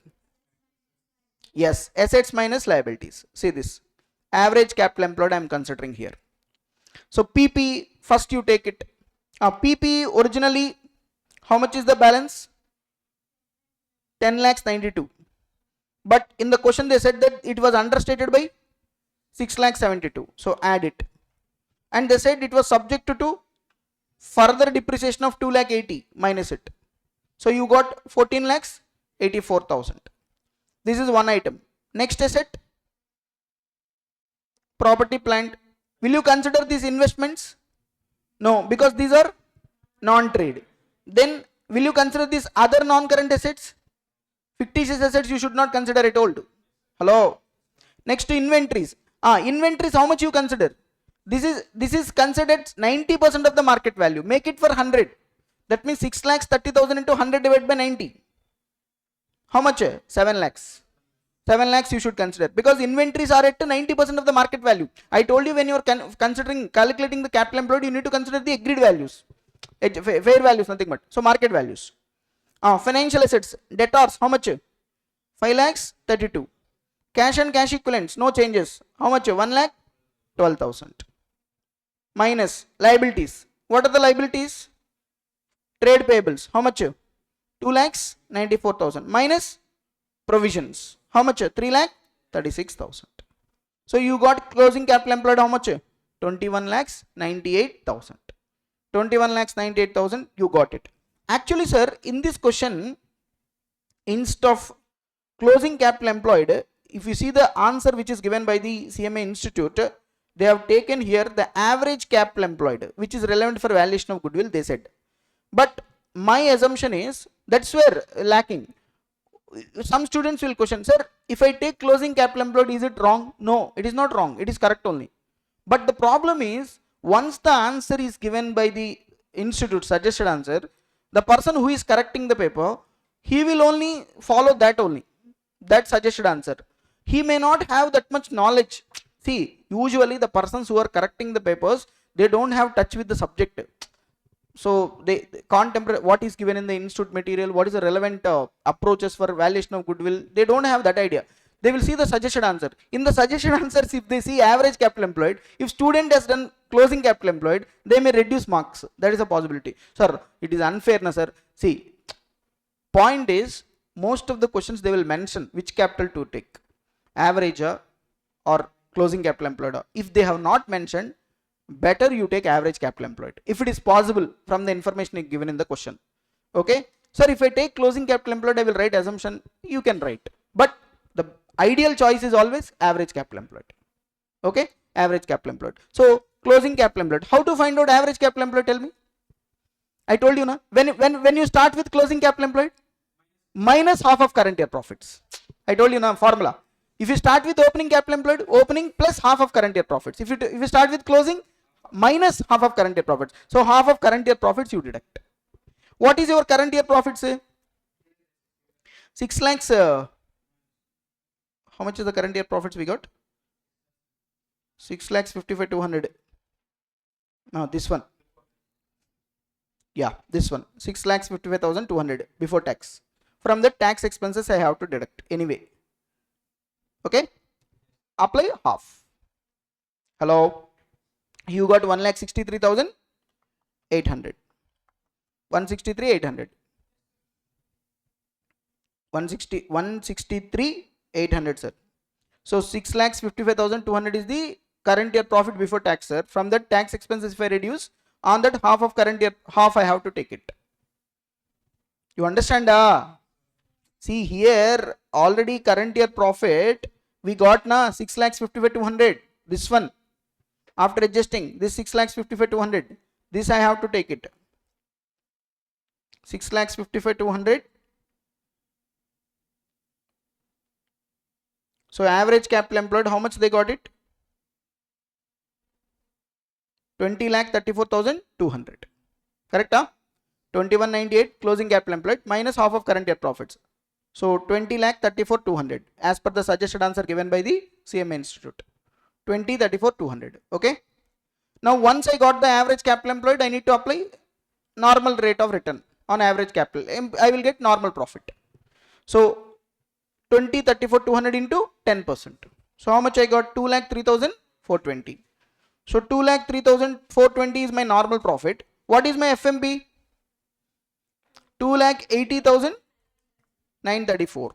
Yes, assets minus liabilities. See this. Average capital employed I am considering here. So PP, first you take it. PP originally, how much is the balance? 10,92,000. But in the question they said that it was understated by 6,72,000. So add it. And they said it was subject to further depreciation of 2,80,000 minus it. So you got 14,84,000. This is one item. Next asset, property plant. Will you consider these investments? No, because these are non-trade. Then will you consider these other non-current assets? Fictitious assets you should not consider, I told. Hello. Next to inventories. Inventories, how much you consider? This is considered 90% of the market value. Make it for 100. That means 6,30,000 into 100 divided by 90. How much? 7 lakhs. 7 lakhs you should consider, because inventories are at 90% of the market value. I told you when you are calculating the capital employed, you need to consider the agreed values. Fair values, nothing but. So market values. Financial assets, debtors, how much? 5 lakhs 32. Cash and cash equivalents, no changes. How much? 1 lakh 12,000. Minus liabilities. What are the liabilities? Trade payables, how much? 2 lakhs 94,000. Minus provisions, how much? 3 lakh 36,000. So you got closing capital employed, how much? 21 lakhs 98,000. 21 lakhs 98,000, you got it. Actually, sir, in this question, instead of closing capital employed, if you see the answer which is given by the CMA Institute, they have taken here the average capital employed, which is relevant for valuation of goodwill, they said. But my assumption is that's where lacking. Some students will question, sir, if I take closing capital employed, is it wrong? No, it is not wrong, it is correct only. But the problem is, once the answer is given by the institute, suggested answer, the person who is correcting the paper, he will only follow that only, that suggested answer. He may not have that much knowledge. See, usually the persons who are correcting the papers, they don't have touch with the subject. So they contemplate what is given in the institute material, what is the relevant approaches for valuation of goodwill. They don't have that idea. They will see the suggested answer. In the suggested answers, if they see average capital employed, if student has done closing capital employed, they may reduce marks. That is a possibility. Sir, it is unfairness, sir. See, point is, most of the questions they will mention which capital to take, average or closing capital employed. If they have not mentioned, better you take average capital employed, if it is possible from the information given in the question. Okay, sir, if I take closing capital employed, I will write assumption, you can write, but the ideal choice is always average capital employed. Okay, average capital employed. So closing capital employed, how to find out average capital employed? Tell me. I told you, na, when you start with closing capital employed, minus half of current year profits. I told you, na, formula. If you start with opening capital employed, opening plus half of current year profits. If you start with closing, minus half of current year profits. So half of current year profits you deduct. What is your current year profits? 6 lakhs. How much is the current year profits we got? 6 lakhs 55,200. No, this one. Yeah, this one. 6 lakhs 55,200 before tax. From the tax expenses I have to deduct anyway. Okay, apply half. Hello, you got 1,63,800. 163,800. 163,800, sir. So 6,55,200 is the current year profit before tax, sir. From that tax expenses, if I reduce, on that half of current year, half I have to take it. You understand? See here, already current year profit we got na 6,55,200. This one, after adjusting this 6,55,200, this I have to take it. 6,55,200. So average capital employed, how much they got it? 20,34,200. Correct? 2198 closing capital employed minus half of current year profits. So 20,34,200 as per the suggested answer given by the CMA Institute. 20,34,200. Okay. Now once I got the average capital employed, I need to apply normal rate of return on average capital. I will get normal profit. So 20,34,200 into 10%. So how much I got? 2,03,420. So 2,03,420 is my normal profit. What is my FMB? 2,80,934.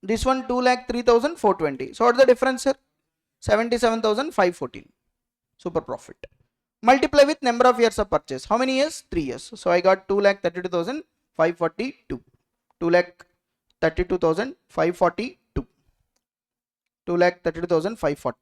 This one 2,03,420. So what's the difference, sir? 77,514. Super profit. Multiply with number of years of purchase. How many years? 3 years. So I got 2,32,542. 2,32,542. 2,32,540.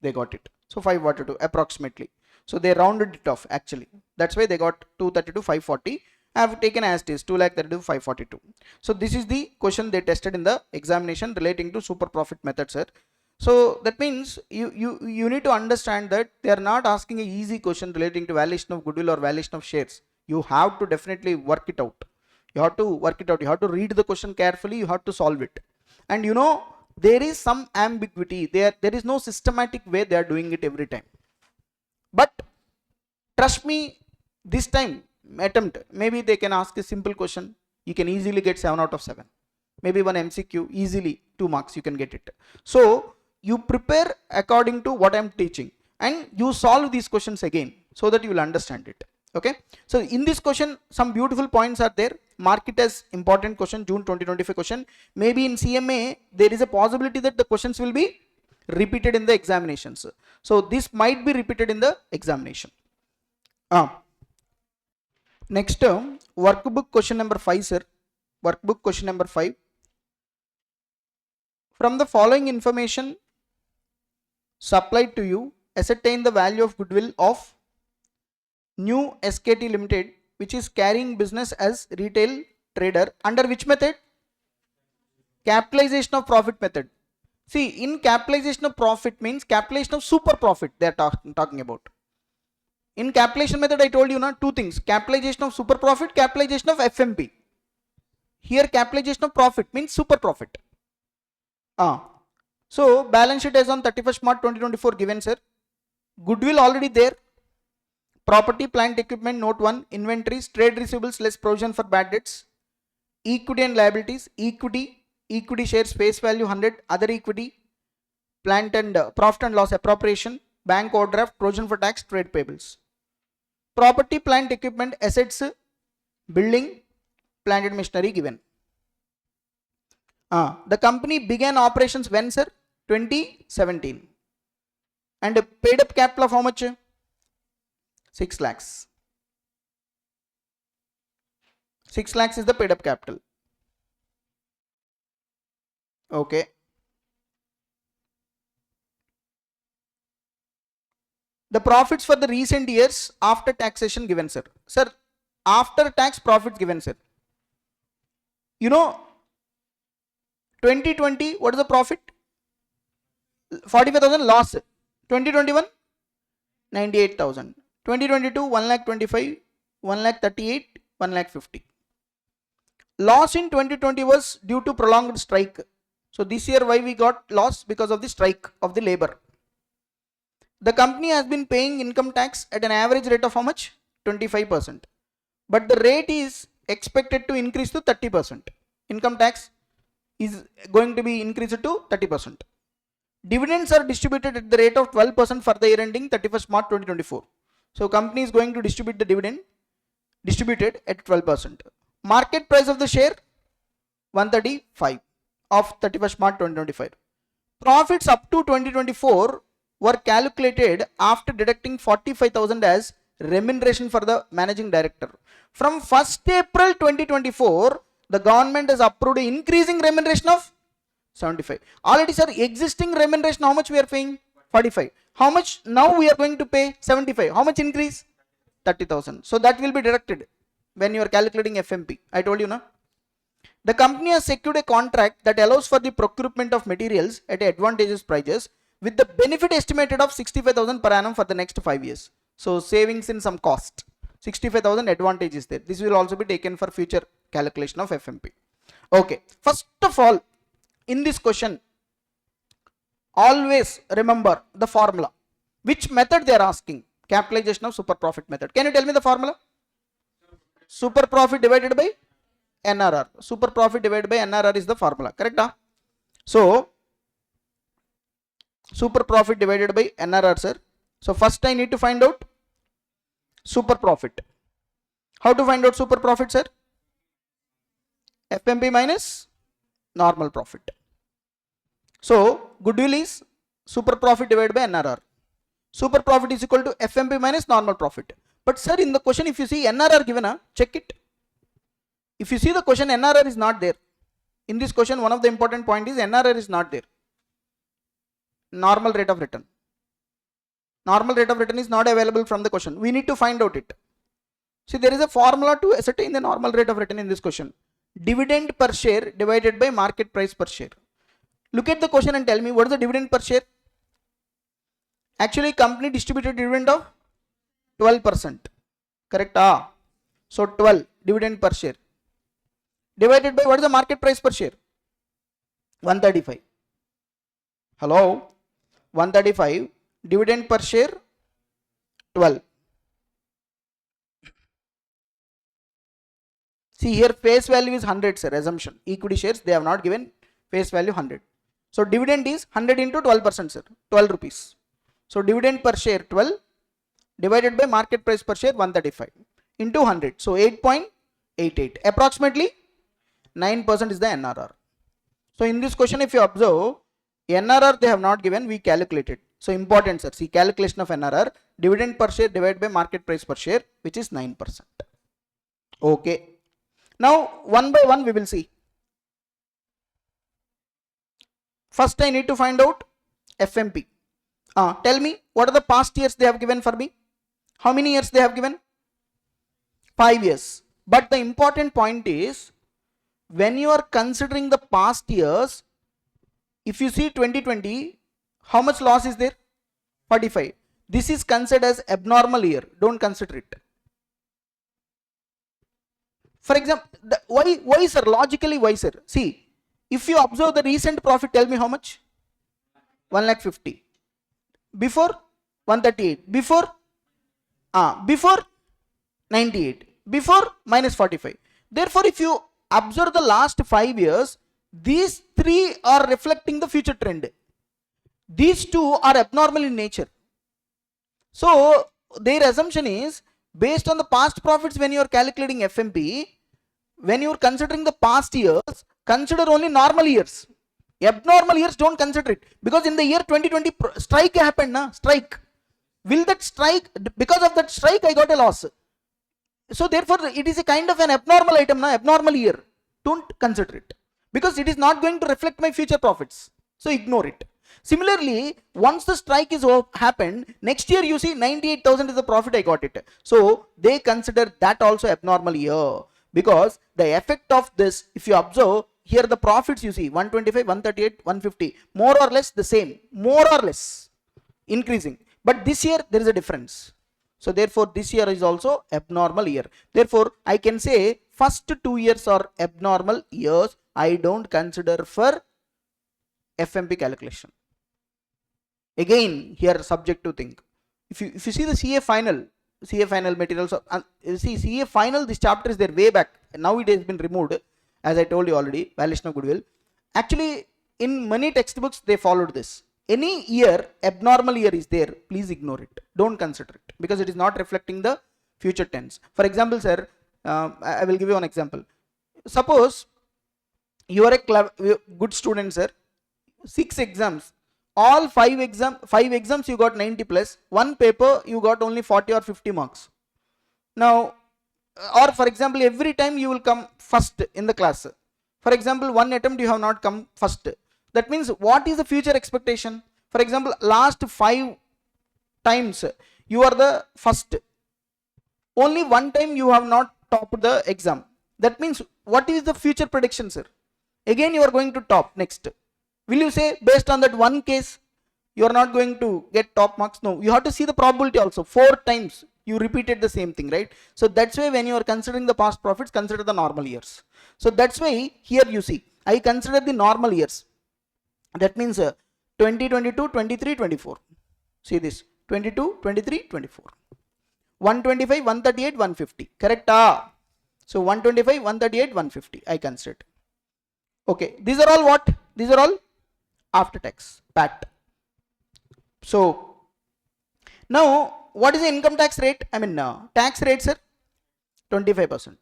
They got it. So 542 approximately. So they rounded it off actually. That's why they got 232,540. I have taken as it is 2,32,542. So this is the question they tested in the examination relating to super profit method, sir. So that means you need to understand that they are not asking an easy question relating to valuation of goodwill or valuation of shares. You have to definitely work it out. You have to work it out. You have to read the question carefully. You have to solve it. And you know, there is some ambiguity. There is no systematic way they are doing it every time. But trust me, this time attempt, maybe they can ask a simple question. You can easily get 7 out of 7. Maybe one MCQ, easily 2 marks you can get it. So you prepare according to what I am teaching and you solve these questions again so that you will understand it. Okay. So in this question, some beautiful points are there. Mark it as important question, June 2025 question. Maybe in CMA, there is a possibility that the questions will be repeated in the examinations. So this might be repeated in the examination. Next term, workbook question number 5, sir. Workbook question number 5. From the following information supplied to you, ascertain the value of goodwill of New SKT Limited, which is carrying business as retail trader under which method? Capitalization of profit method. See, in capitalization of profit means capitalization of super profit they are talking about. In capitalization method, I told you now 2 things: capitalization of super profit, capitalization of FMP. Here capitalization of profit means super profit. So balance sheet as on 31st March 2024 given, sir. Goodwill already there. Property, plant, equipment, note 1. Inventories, trade receivables less provision for bad debts. Equity and liabilities. Equity shares face value 100. Other equity, plant and profit and loss appropriation. Bank overdraft, provision for tax, trade payables. Property, plant, equipment, assets, building, plant and machinery given. The company began operations when, sir? 2017. And paid up capital of how much? 6 lakhs. 6 lakhs is the paid up capital. Okay. The profits for the recent years after taxation given, sir. Sir, after tax profits given, sir. You know, 2020, what is the profit? 45,000 loss. 2021, 98,000. 2022, 1,25,000, 1,38,000, 1,50,000. Loss in 2020 was due to prolonged strike. So this year why we got loss? Because of the strike of the labor. The company has been paying income tax at an average rate of how much? 25%. But the rate is expected to increase to 30%. Income tax is going to be increased to 30%. Dividends are distributed at the rate of 12% for the year ending 31st March 2024. So company is going to distribute the dividend distributed at 12%. Market price of the share 135 of 31st March 2025. Profits up to 2024 were calculated after deducting 45,000 as remuneration for the managing director. From 1st April 2024, the government has approved increasing remuneration of 75. Already, sir, existing remuneration, how much we are paying? 45. How much now we are going to pay? 75. How much increase? 30,000. So that will be deducted when you are calculating FMP. I told you, na? The company has secured a contract that allows for the procurement of materials at advantageous prices with the benefit estimated of 65,000 per annum for the next 5 years. So savings in some cost. 65,000 advantage is there. This will also be taken for future calculation of FMP. Okay. First of all, in this question, always remember the formula. Which method they are asking? Capitalization of super profit method. Can you tell me the formula? Super profit divided by NRR. Super profit divided by NRR is the formula. Correct? So, super profit divided by NRR, sir. So, first I need to find out super profit. How to find out super profit, sir? FMP minus normal profit. So, goodwill is super profit divided by NRR. Super profit is equal to FMP minus normal profit. But sir, in the question, if you see NRR given, check it. If you see the question, NRR is not there. In this question, one of the important point is NRR is not there. Normal rate of return. Normal rate of return is not available from the question. We need to find out it. See, there is a formula to ascertain the normal rate of return in this question. Dividend per share divided by market price per share. Look at the question and tell me what is the dividend per share. Actually, company distributed dividend of 12%. Correct? So 12 dividend per share divided by what is the market price per share? 135. Hello? 135 dividend per share 12. See here, face value is 100, sir. Assumption. Equity shares, they have not given face value 100. So dividend is 100 into 12%, sir. 12 rupees. So dividend per share 12 divided by market price per share 135 into 100. So 8.88. Approximately 9% is the NRR. So in this question, if you observe, NRR they have not given, we calculated. So important, sir. See, calculation of NRR, dividend per share divided by market price per share, which is 9%. Okay. Now, one by one we will see. First, I need to find out FMP. Tell me, what are the past years they have given for me? How many years they have given? 5 years. But the important point is, when you are considering the past years, if you see 2020, how much loss is there? 45. This is considered as abnormal year. Don't consider it. For example, why sir? Logically, why sir? See, if you observe the recent profit, tell me how much? 1,50,000. Before 138. Before 98. Before minus 45. Therefore, if you observe the last 5 years, these three are reflecting the future trend. These two are abnormal in nature. So their assumption is based on the past profits. When you are calculating FMP, when you are considering the past years, consider only normal years. Abnormal years don't consider it, because in the year 2020 strike happened, strike. Will that strike, because of that strike I got a loss. So therefore it is a kind of an abnormal item, abnormal year. Don't consider it, because it is not going to reflect my future profits. So ignore it. Similarly, once the strike is happened, next year you see 98,000 is the profit I got it. So they consider that also abnormal year, because the effect of this, if you observe here, the profits you see 125, 138, 150, more or less the same, more or less increasing. But this year there is a difference. So therefore this year is also abnormal year. Therefore I can say first 2 years are abnormal years. I don't consider for FMP calculation. Again, here subjective thing. If you see the CA final materials, see CA final, this chapter is there way back. Now it has been removed, as I told you already. Valuation of goodwill. Actually, in many textbooks they followed this. Any year, abnormal year is there, please ignore it. Don't consider it, because it is not reflecting the future tense. For example, sir, I will give you an example. Suppose you are a good student, sir. 6 exams. All 5 exams you got 90 plus. One paper you got only 40 or 50 marks. Now, or for example, every time you will come first in the class. For example, one attempt you have not come first. That means what is the future expectation? For example, last 5 times you are the first. Only one time you have not topped the exam. That means what is the future prediction, sir? Again you are going to top next. Will you say based on that one case you are not going to get top marks? No, you have to see the probability also. 4 times you repeated the same thing, right? So that's why when you are considering the past profits, consider the normal years. So that's why here you see, I consider the normal years. That means 2022, 23, 24. See this, 22, 23, 24. 125, 138, 150. Correct? So 125, 138, 150. I consider. Okay, these are all what? These are all after tax, PAT. So now what is the income tax rate? I mean tax rate, sir? 25%.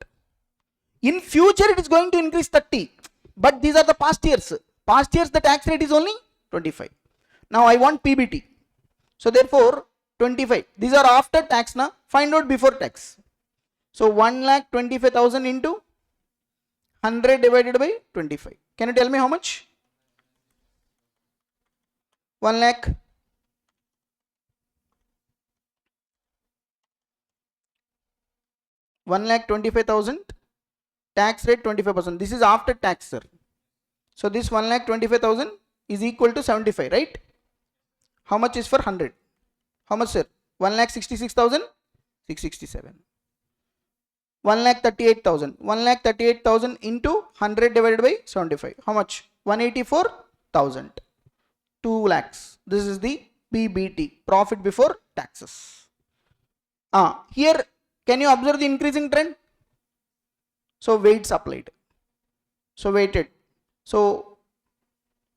In future it is going to increase 30, but these are the past years. Past years the tax rate is only 25. Now I want PBT. So therefore 25. These are after tax now. Find out before tax. So 1,25,000 into 100 divided by 25. Can you tell me how much? 1 lakh 1,25,000, tax rate 25%. This is after tax, sir. So this 1,25,000 is equal to 75, right? How much is for 100? How much, sir? 1,66,667. 1,38,000. 1,38,000 into 100 divided by 75. How much? 184,000. 2 lakhs. This is the PBT, profit before taxes. Here, can you observe the increasing trend? So weights applied. So weighted. So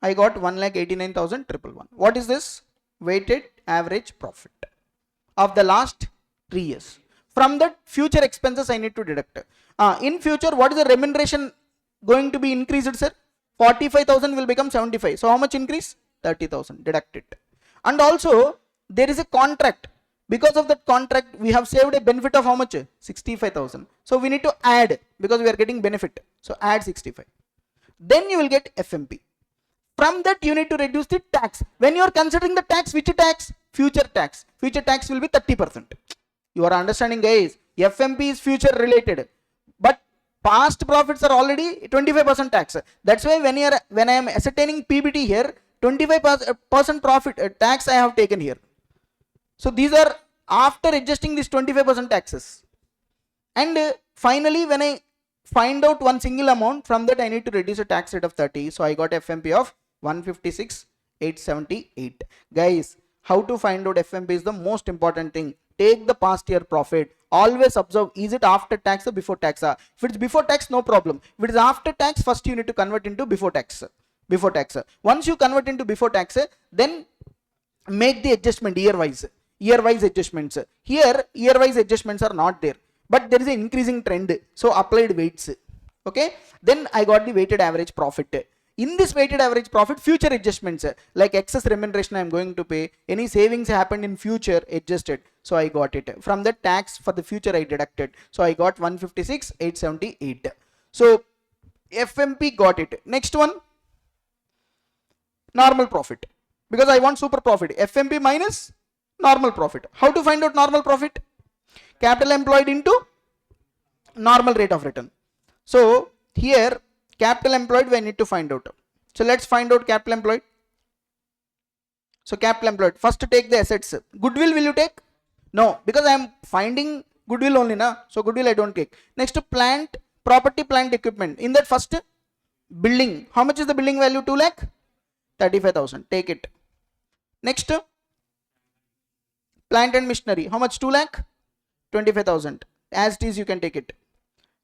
I got 1,89,111. What is this? Weighted average profit of the last 3 years. From that, future expenses I need to deduct. In future, what is the remuneration going to be increased, sir? 45,000 will become 75. So how much increase? 30,000. Deduct it. And also, there is a contract. Because of that contract, we have saved a benefit of how much? 65,000. So we need to add, because we are getting benefit. So add 65. Then you will get FMP. From that, you need to reduce the tax. When you are considering the tax, which tax? Future tax. Future tax will be 30%. You are understanding, guys? FMP is future related, but past profits are already 25% tax. That's why when I am ascertaining PBT here, 25% profit tax I have taken here. So these are after adjusting this 25% taxes. And finally, when I find out one single amount, from that I need to reduce a tax rate of 30. So I got FMP of 156,878. Guys, how to find out FMP is the most important thing. Take the past year profit. Always observe, is it after tax or before tax? If it's before tax, no problem. If it is after tax, first you need to convert into before tax. Before tax. Once you convert into before tax, then make the adjustment year-wise. Year-wise adjustments. Here, year-wise adjustments are not there, but there is an increasing trend. So applied weights. Okay. Then I got the weighted average profit. In this weighted average profit, future adjustments like excess remuneration I am going to pay, any savings happened in future, adjusted. So I got it. From the tax for the future I deducted. So I got 156,878. So FMP got it. Next one, normal profit. Because I want super profit. FMP minus normal profit. How to find out normal profit? Capital employed into normal rate of return. So here, capital employed we need to find out. So let's find out capital employed. So capital employed. First take the assets. Goodwill will you take? No, because I am finding goodwill only na. So goodwill I don't take. Next plant, property, plant, equipment. In that first building. How much is the building value? 2 lakh? 35,000. Take it. Next plant and machinery. How much? 2 lakh? 25,000. As it is you can take it.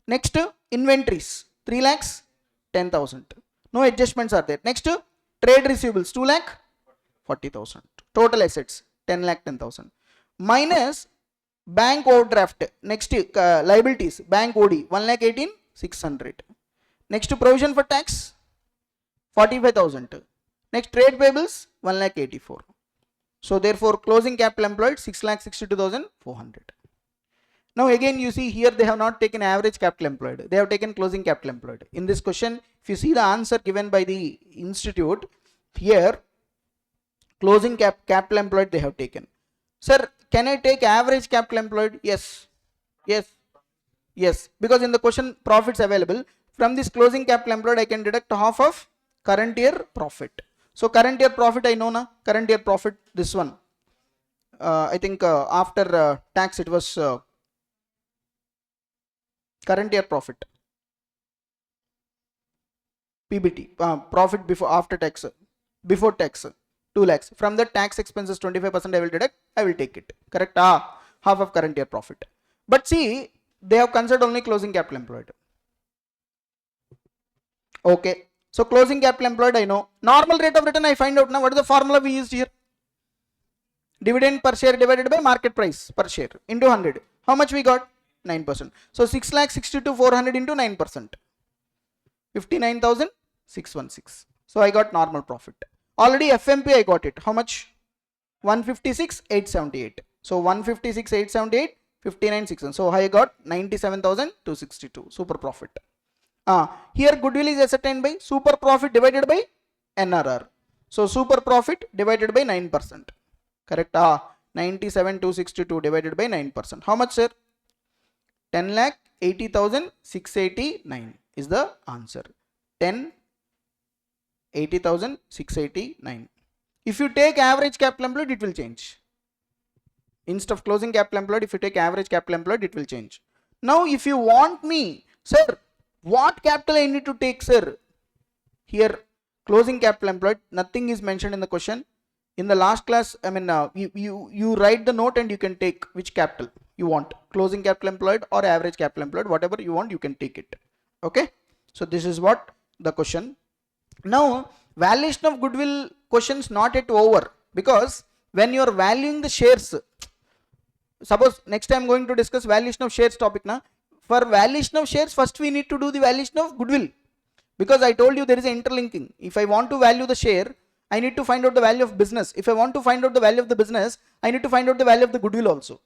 Next inventories. 3 lakhs? 10,000. No adjustments are there. Next, trade receivables 2 lakh 40,000. Total assets 10 lakh 10,000. Minus bank overdraft. Next, liabilities bank OD 1 lakh 18,600. Next, provision for tax 45,000. Next, trade payables 1 lakh 84. So therefore, closing capital employed 6 lakh 62,400. Now again you see here they have not taken average capital employed. They have taken closing capital employed. In this question, if you see the answer given by the institute, here closing capital employed they have taken. Sir, can I take average capital employed? Yes. Yes. Yes. Because in the question profits available, from this closing capital employed I can deduct half of current year profit. So current year profit I know na. Current year profit, this one. I think after tax it was current year profit, PBT, profit before after tax, before tax 2 lakhs. From the tax expenses 25% I will deduct, I will take it. Correct? Half of current year profit. But see, they have considered only closing capital employed. Okay. So closing capital employed I know. Normal rate of return I find out now. What is the formula we used here? Dividend per share divided by market price per share into 100. How much we got? 9%. So 6,62,400 into 9%. 59,616. So I got normal profit. Already FMP I got it. How much? 156,878. So 156,878, 59,600. So I got 97,262. Super profit. Here goodwill is ascertained by super profit divided by NRR. So super profit divided by 9%. Correct? 97,262 divided by 9%. How much, sir? 10,80,689 is the answer. 10,80,689. If you take average capital employed, it will change. Instead of closing capital employed, if you take average capital employed, it will change. Now, if you want me, sir, what capital I need to take, sir? Here, closing capital employed, nothing is mentioned in the question. In the last class, I mean, you write the note and you can take which capital you want. Closing capital employed or average capital employed, whatever you want, you can take it. Okay. So this is what the question. Now, valuation of goodwill questions not yet over, because when you are valuing the shares, suppose next time I'm going to discuss valuation of shares topic now. For valuation of shares, first we need to do the valuation of goodwill, because I told you there is an interlinking. If I want to value the share, I need to find out the value of business. If I want to find out the value of the business, I need to find out the value of the goodwill also.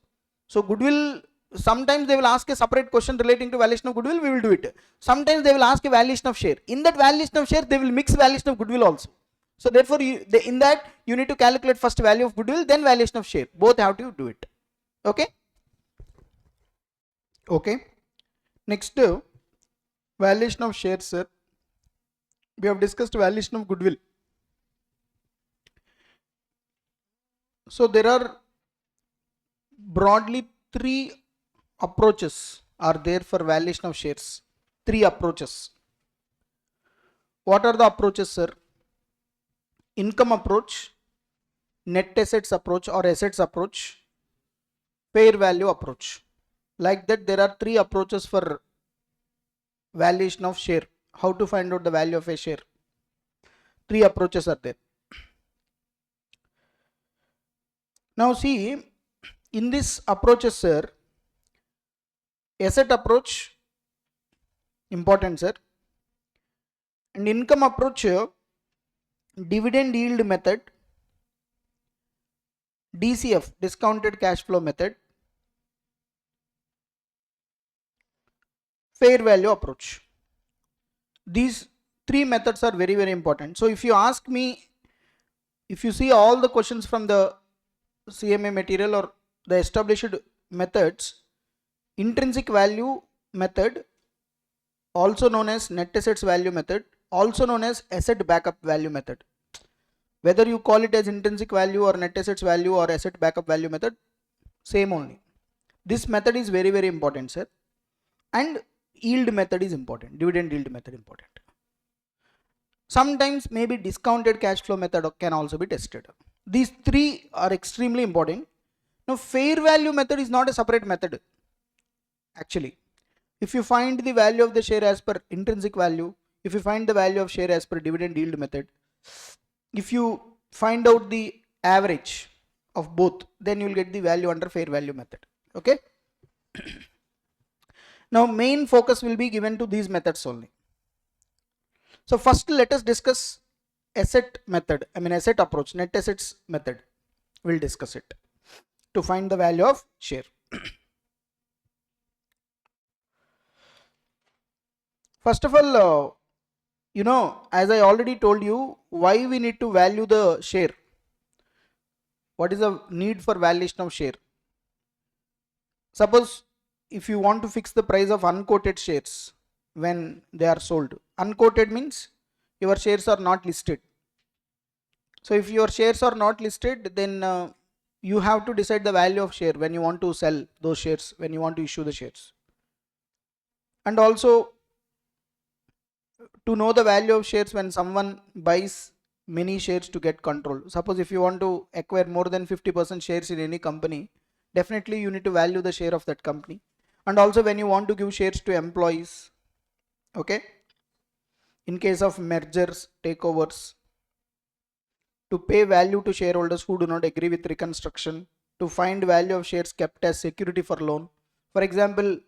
So goodwill, sometimes they will ask a separate question relating to valuation of goodwill, we will do it. Sometimes they will ask a valuation of share. In that valuation of share, they will mix valuation of goodwill also. So therefore, in that you need to calculate first value of goodwill, then valuation of share. Both have to do it. Okay. Okay. Next, valuation of shares, sir. We have discussed valuation of goodwill. So there are broadly 3 approaches are there for valuation of shares. 3 approaches. What are the approaches, sir? Income approach, net assets approach or assets approach, fair value approach. Like that, there are 3 approaches for valuation of share. How to find out the value of a share? 3 approaches are there. Now see, in this approaches, sir, asset approach important, sir, and income approach, dividend yield method, DCF, discounted cash flow method, fair value approach. These 3 methods are very, very important. So if you ask me, if you see all the questions from the CMA material or the established methods, intrinsic value method, also known as net assets value method, also known as asset backup value method. Whether you call it as intrinsic value or net assets value or asset backup value method, same only. This method is very, very important, sir. And yield method is important, dividend yield method important. Sometimes maybe discounted cash flow method can also be tested. These 3 are extremely important. Now, fair value method is not a separate method. Actually, if you find the value of the share as per intrinsic value, if you find the value of share as per dividend yield method, if you find out the average of both, then you will get the value under fair value method. Okay. Now, main focus will be given to these methods only. So first let us discuss asset method, asset approach, net assets method. We'll discuss it to find the value of share. First of all, as I already told you, why we need to value the share. What is the need for valuation of share? Suppose if you want to fix the price of unquoted shares when they are sold. Unquoted means your shares are not listed. So if your shares are not listed, then you have to decide the value of share when you want to sell those shares, when you want to issue the shares. And also to know the value of shares when someone buys many shares to get control. Suppose if you want to acquire more than 50% shares in any company, definitely you need to value the share of that company. And also when you want to give shares to employees, okay, in case of mergers, takeovers, to pay value to shareholders who do not agree with reconstruction, to find value of shares kept as security for loan. For example,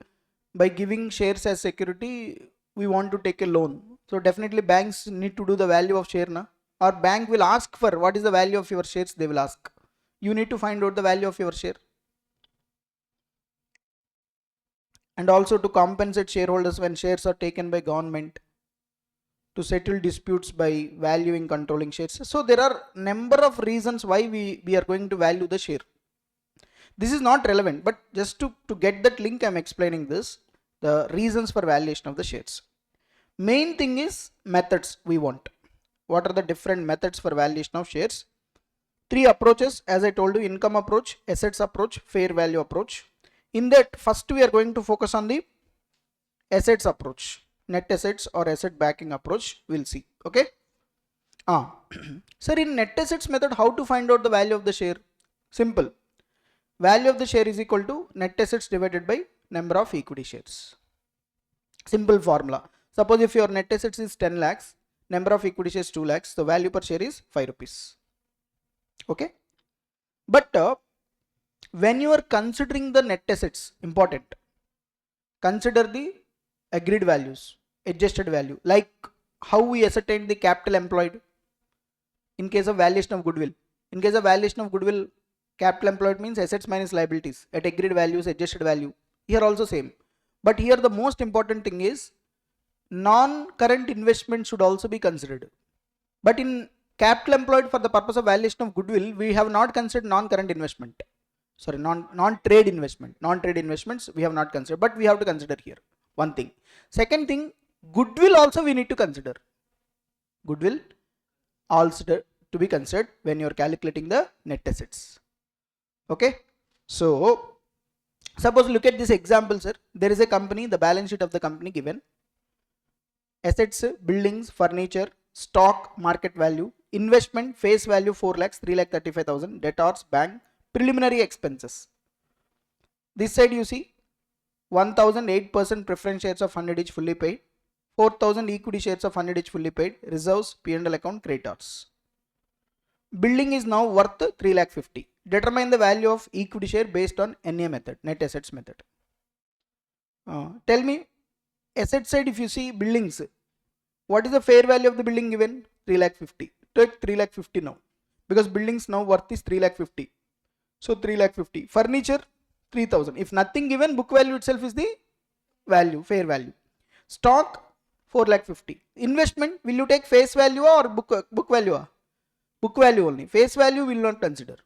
by giving shares as security, we want to take a loan. So definitely banks need to do the value of share, na? Or bank will ask for what is the value of your shares, they will ask. You need to find out the value of your share. And also to compensate shareholders when shares are taken by government. to settle disputes by valuing controlling shares. So there are number of reasons why we are going to value the share. This is not relevant, but just to get that link, I'm explaining this, the reasons for valuation of the shares. Main thing is methods we want. What are the different methods for valuation of shares? Three approaches, as I told you: income approach, assets approach, fair value approach. In that, first we are going to focus on the assets approach, net assets or asset backing approach, we'll see. Okay. Sir, in net assets method, how to find out the value of the share? Simple. Value of the share is equal to net assets divided by number of equity shares. Simple formula. Suppose if your net assets is 10 lakhs, number of equity shares 2 lakhs, the value per share is 5 rupees. Okay. But when you are considering the net assets, important, consider the agreed values, adjusted value, like how we ascertain the capital employed in case of valuation of goodwill. In case of valuation of goodwill, capital employed means assets minus liabilities at agreed values, adjusted value. Here also same. But here the most important thing is non-current investment should also be considered. But in capital employed, for the purpose of valuation of goodwill, we have not considered non-current investment. Sorry, non-trade investment. Non-trade investments we have not considered, but we have to consider here. One thing. Second thing, goodwill also we need to consider. Goodwill also to be considered when you are calculating the net assets. Okay. So, suppose look at this example, sir. There is a company, the balance sheet of the company given. Assets, buildings, furniture, stock, market value, investment, face value 4 lakhs, 3 lakh 35,000, debtors, bank, preliminary expenses. This side you see 1,008% preference shares of 100 each fully paid, 4,000 equity shares of 100 each fully paid, reserves, P&L account, creditors. Building is now worth 3 lakh 50. Determine the value of equity share based on NA method, net assets method. Tell me, asset side if you see buildings, what is the fair value of the building given? 3 lakh 50. Take 3 lakh 50 now, because buildings now worth is 3 lakh 50. So 3 lakh 50. Furniture 3,000. If nothing given, book value itself is the value, fair value. Stock 4 lakh 50. Investment, will you take face value or book value? Book value only. Face value will not consider.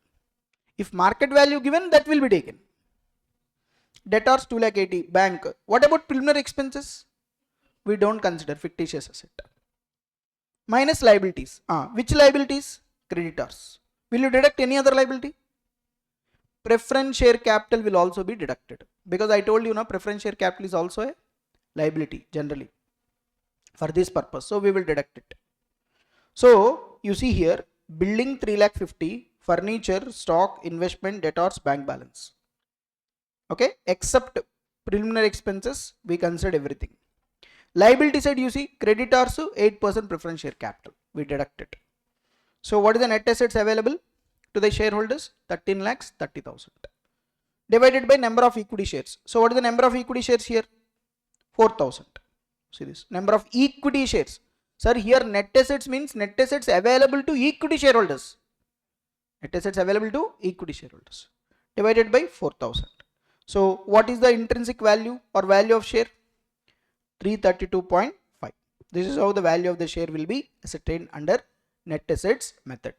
If market value given, that will be taken. Debtors 2 lakh 80. Bank. What about preliminary expenses? We don't consider, fictitious asset. Minus liabilities. Which liabilities? Creditors. Will you deduct any other liability? Preference share capital will also be deducted, because I told you now preference share capital is also a liability generally for this purpose. So we will deduct it. So you see here, building 3 lakh 50, furniture, stock, investment, debtors, bank balance. Okay, except preliminary expenses, we consider everything. Liability side you see, creditors 8% preference share capital, we deduct it. So what is the net assets available to the shareholders? 13 lakhs 30,000 divided by number of equity shares. So what is the number of equity shares here? 4,000. See this number of equity shares. Sir, here net assets means net assets available to equity shareholders. Net assets available to equity shareholders divided by 4,000. So what is the intrinsic value or value of share? 332.5. This is how the value of the share will be ascertained under net assets method.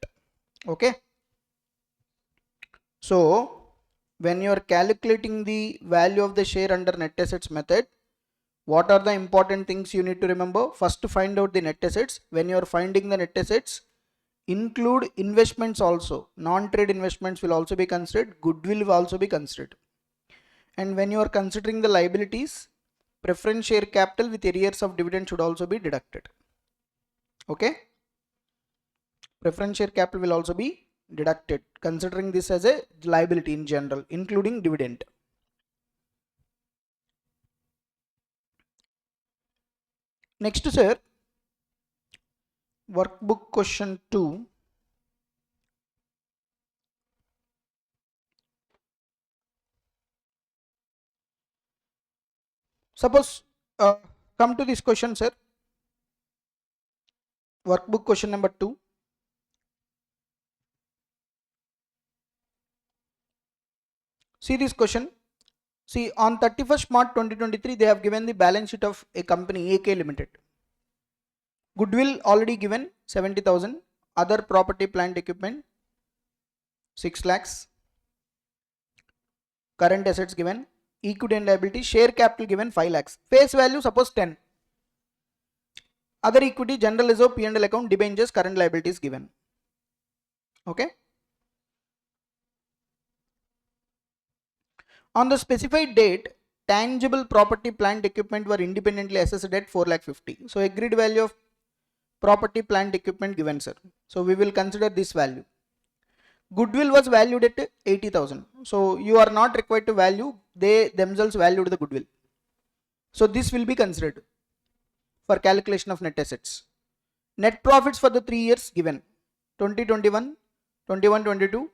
Okay. So when you are calculating the value of the share under net assets method, what are the important things you need to remember? First, to find out the net assets. When you are finding the net assets, include investments also. Non-trade investments will also be considered. Goodwill will also be considered. And when you are considering the liabilities, preference share capital with arrears of dividend should also be deducted. Okay. Preference share capital will also be deducted, considering this as a liability in general, including dividend. Next, sir, workbook question 2. Suppose come to this question, sir. Workbook question number 2. See this question. See, on 31st March 2023, they have given the balance sheet of a company AK Limited. Goodwill already given 70,000. Other property, plant, equipment 6 lakhs. Current assets given. Equity and liability. Share capital given 5 lakhs. Face value suppose 10. Other equity, general reserve, P&L account, debentures, current liabilities given. Okay. On the specified date, tangible property, plant, equipment were independently assessed at 4,50,000. So agreed value of property, plant, equipment given, sir. So we will consider this value. Goodwill was valued at 80,000. So you are not required to value. They themselves valued the goodwill. So this will be considered for calculation of net assets. Net profits for the 3 years given 2021, 21, 22,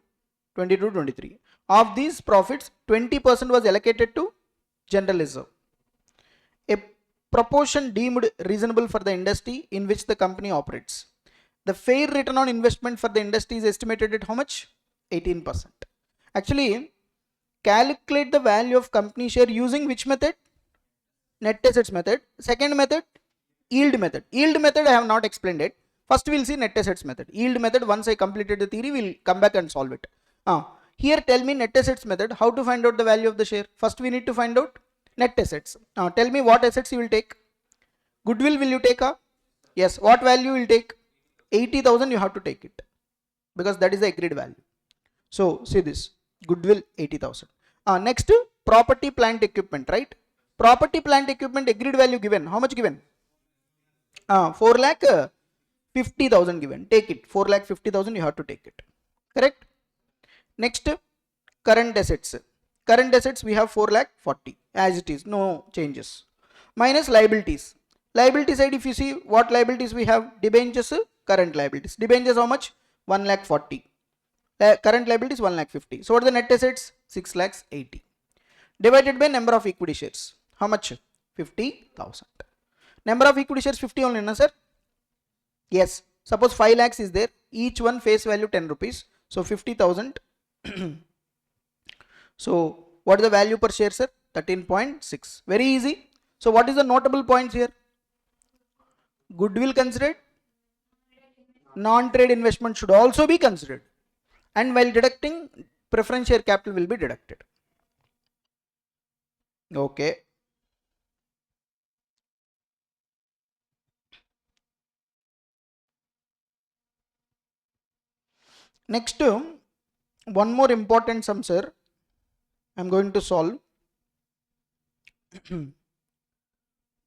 22, 23. Of these profits, 20% was allocated to general reserve. A proportion deemed reasonable for the industry in which the company operates. The fair return on investment for the industry is estimated at how much? 18%. Actually, calculate the value of company share using which method? Net assets method. Second method, yield method. Yield method I have not explained it. First we will see net assets method. Yield method, once I completed the theory, we will come back and solve it. Here tell me net assets method, how to find out the value of the share. First we need to find out net assets. Tell me what assets you will take. Goodwill will you take? Yes. What value you will take? 80,000 you have to take it, because that is the agreed value. So see this, goodwill 80,000. Next, property, plant, equipment, right? Property, plant, equipment agreed value given. How much given? 4,50,000 given. Take it. 4,50,000 you have to take it. Correct? Next, current assets. Current assets we have 4,40,000 as it is, no changes. Minus liabilities. Liability side, if you see what liabilities we have, debentures, current liabilities. Debentures how much? 1,40,000. Current liabilities 1,50,000. So what are the net assets? 6,80,000. Divided by number of equity shares. How much? 50,000. Number of equity shares 50 only, no sir? Yes. Suppose 5 lakhs is there. Each one face value 10 rupees. So 50,000. So what is the value per share, sir? 13.6. Very easy. So what is the notable points here? Goodwill considered. Non-trade investment should also be considered. And while deducting, preference share capital will be deducted. Okay. Next, one more important sum, sir. I am going to solve.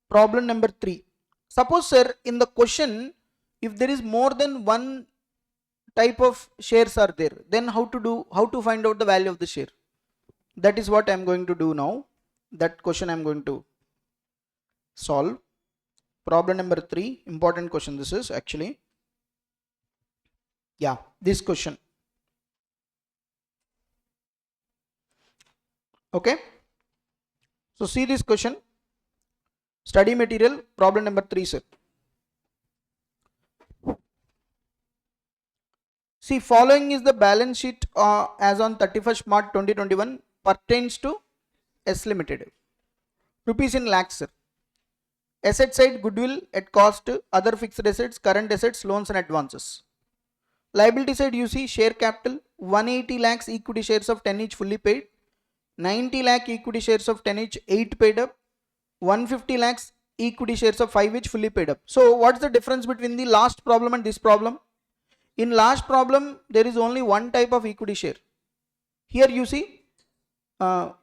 Problem number 3. Suppose, sir, in the question, if there is more than one type of shares are there, then how to find out the value of the share? That is what I am going to do now. That question I am going to solve. Problem number 3, important question this is actually. Yeah, this question. Okay. So see this question. Study material, problem number 3, sir. See, following is the balance sheet as on 31st March 2021 pertains to S Limited. Rupees in lakhs, sir. Asset side, goodwill at cost, other fixed assets, current assets, loans and advances. Liability side, you see share capital, 180 lakhs equity shares of 10 each fully paid, 90 lakh equity shares of 10 each 8 paid up, 150 lakhs equity shares of 5 each fully paid up. So what's the difference between the last problem and this problem? In last problem, there is only one type of equity share. Here you see,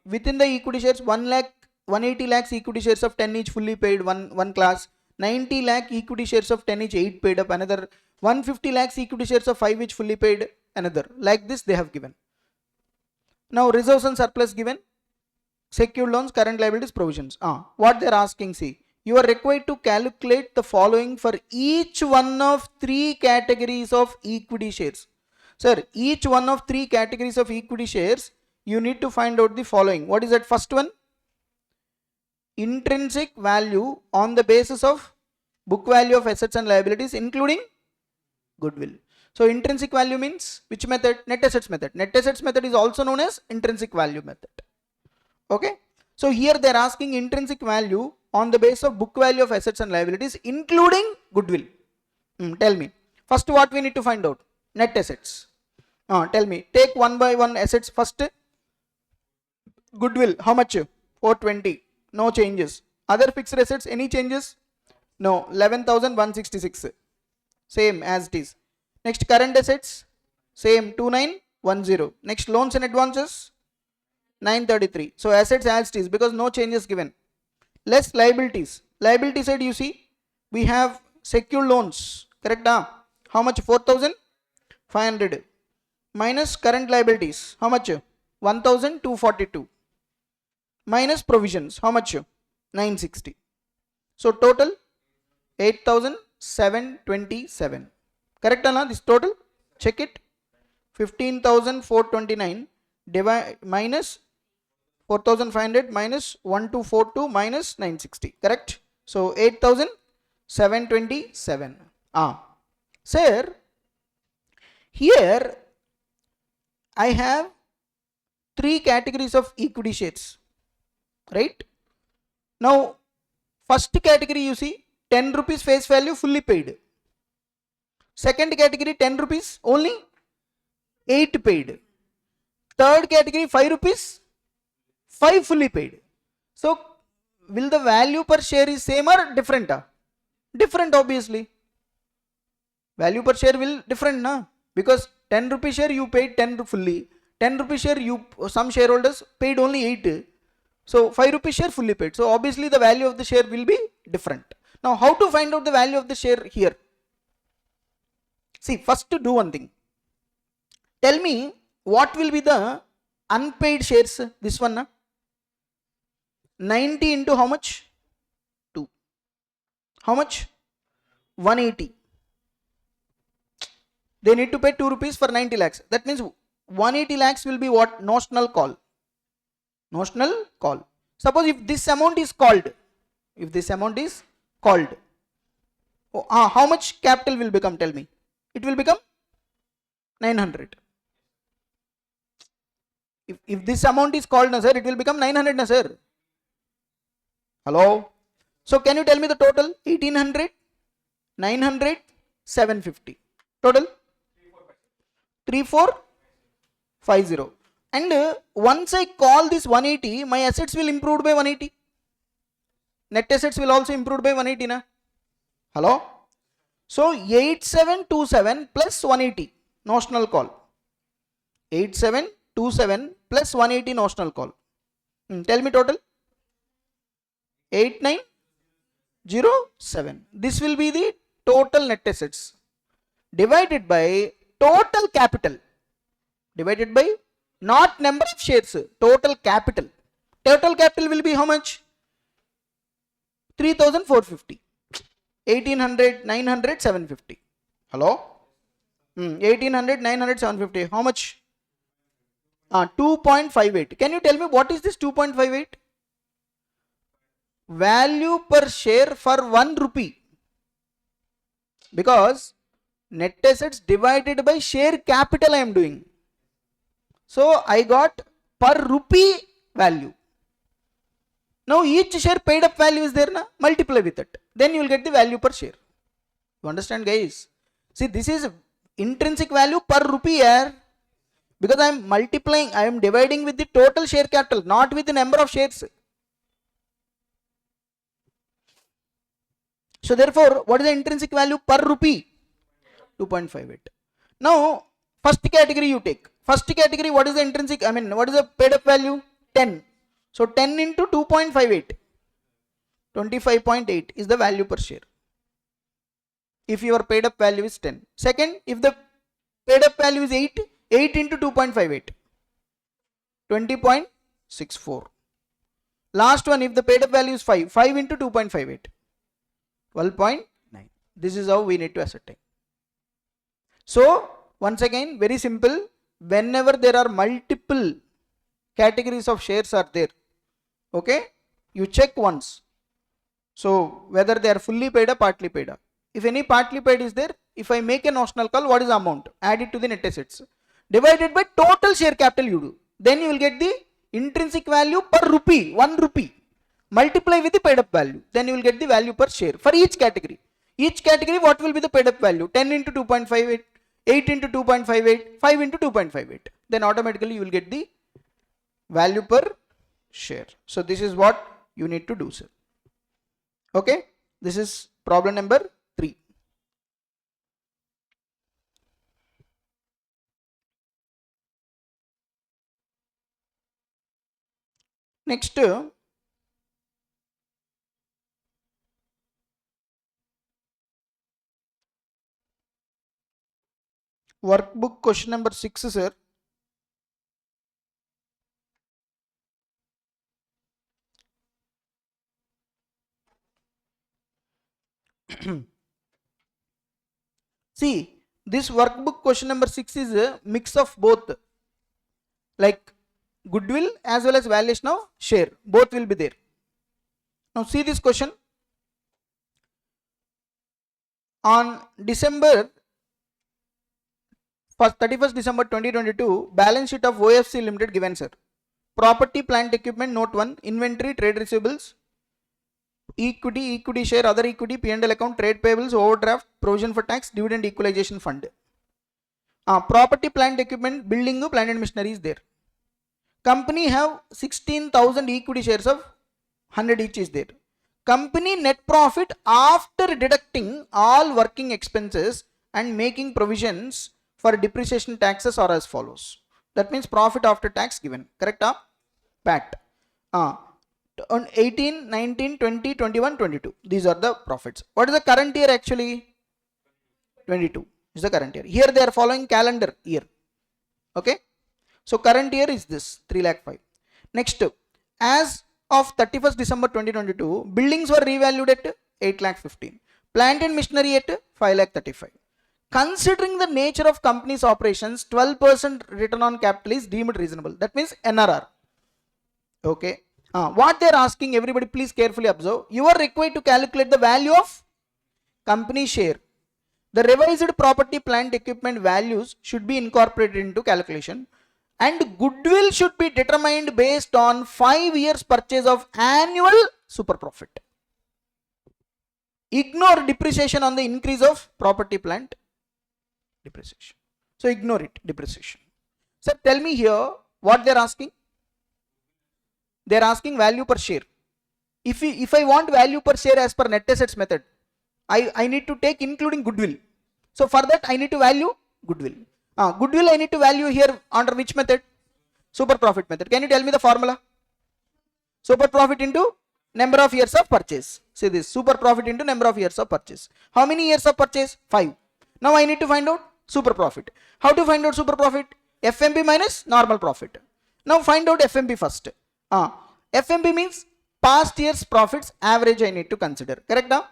within the equity shares, 180 lakhs equity shares of 10 each fully paid, one class, 90 lakh equity shares of 10 each 8 paid up, another, 150 lakhs equity shares of 5 each fully paid, another. Like this they have given. Now reserves and surplus given, secured loans, current liabilities, provisions. What they are asking, see, you are required to calculate the following for each one of 3 categories of equity shares. Sir, each one of 3 categories of equity shares, you need to find out the following. What is that first one? Intrinsic value on the basis of book value of assets and liabilities, including goodwill. So intrinsic value means which method? Net assets method. Net assets method is also known as intrinsic value method. Okay. So here they are asking intrinsic value on the basis of book value of assets and liabilities, including goodwill. Tell me. First, what we need to find out? Net assets. Tell me. Take one by one assets. First, goodwill. How much? 420. No changes. Other fixed assets. Any changes? No. 11,166. Same as it is. Next, current assets. Same. 2910. Next, loans and advances. 933. So assets as it is because no changes given. Less liabilities. Liability side you see we have secure loans. Correct? How much? 4,500 minus current liabilities. How much? 1,242 minus provisions. How much? 960. So total 8,727. Correct? This total. Check it. 15,429 minus 4,500 minus 1,242 minus 960. Correct? So 8,727. Sir, here I have 3 categories of equity shares. Right? Now, first category you see 10 rupees face value fully paid. Second category 10 rupees only 8 paid. Third category 5 rupees 5 fully paid. So will the value per share is same or different? Different obviously. Value per share will different because 10 rupee share you paid 10 fully. 10 rupee share you some shareholders paid only 8. So 5 rupee share fully paid. So obviously the value of the share will be different. Now how to find out the value of the share here? See, first to do one thing. Tell me what will be the unpaid shares. This one 90 into how much? 2. How much? 180. They need to pay 2 rupees for 90 lakhs. That means 180 lakhs will be what? Notional call. Notional call. Suppose if this amount is called. If this amount is called. How much capital will become? Tell me. It will become 900. If this amount is called, sir, it will become 900, sir. Hello? So can you tell me the total? 1800, 900, 750. Total? 3450. And once I call this 180, my assets will improve by 180. Net assets will also improve by 180. Hello? So 8727 plus 180 notional call. 8727 plus 180 notional call. Tell me total. 8907. This will be the total net assets divided by total capital. Divided by not number of shares, total capital. Total capital will be how much? 3,450. 1800, 900, 750. Hello? 1800, 900, 750. How much? 2.58. Can you tell me what is this 2.58? Value per share for 1 rupee. Because net assets divided by share capital I am doing. So I got per rupee value. Now each share paid up value is there, multiply with it. Then you will get the value per share. You understand, guys? See, this is intrinsic value per rupee here. Because I am multiplying, I am dividing with the total share capital, not with the number of shares. So therefore, what is the intrinsic value per rupee? 2.58. Now, first category you take. First category, what is the intrinsic, what is the paid up value? 10. So 10 into 2.58. 25.8 is the value per share. If your paid up value is 10. Second, if the paid up value is 8, 8 into 2.58. 20.64. Last one, if the paid up value is 5, 5 into 2.58. 12.9. This is how we need to ascertain. So, once again, very simple. Whenever there are multiple categories of shares are there, okay, you check once. So, whether they are fully paid or partly paid up. If any partly paid is there, if I make a notional call, what is the amount? Add it to the net assets. Divided by total share capital you do. Then you will get the intrinsic value per rupee, 1 rupee. Multiply with the paid up value. Then you will get the value per share for each category. Each category, what will be the paid up value? 10 into 2.58, 8 into 2.58, 5 into 2.58. Then automatically you will get the value per share. So this is what you need to do, sir. Okay, this is problem number 3. Next, workbook question number 6, sir. See, this workbook question number 6 is a mix of both, like goodwill as well as valuation of share. Both will be there. Now see this question. On December 31st December 2022, balance sheet of OFC Limited given, sir. Property, plant, equipment, note 1, inventory, trade receivables, equity share, other equity, P&L account, trade payables, overdraft, provision for tax, dividend equalization fund. Property, plant, equipment, building, plant and machinery is there. Company have 16,000 equity shares of 100 each is there. Company net profit after deducting all working expenses and making provisions for depreciation taxes are as follows. That means profit after tax given. Correct? PAT. On 18, 19, 20, 21, 22. These are the profits. What is the current year actually? 22 is the current year. Here they are following calendar year. Okay. So current year is this 3,05,000. Next, as of 31st December 2022, buildings were revalued at 8,15,000. Plant and machinery at 5,35,000. Considering the nature of company's operations, 12% return on capital is deemed reasonable. That means NRR. Okay. What they are asking, everybody please carefully observe. You are required to calculate the value of company share. The revised property, plant, equipment values should be incorporated into calculation, and goodwill should be determined based on 5 years purchase of annual super profit. Ignore depreciation on the increase of property, plant, depreciation. So ignore it, depreciation. So tell me here what they are asking. They are asking value per share. If I want value per share as per net assets method, I need to take including goodwill. So for that I need to value goodwill. Goodwill I need to value here under which method? Super profit method. Can you tell me the formula? Super profit into number of years of purchase. See this, super profit into number of years of purchase. How many years of purchase? 5. Now I need to find out super profit. How to find out super profit? FMP minus normal profit. Now find out FMP first. FMP means past year's profits average I need to consider. Correct now?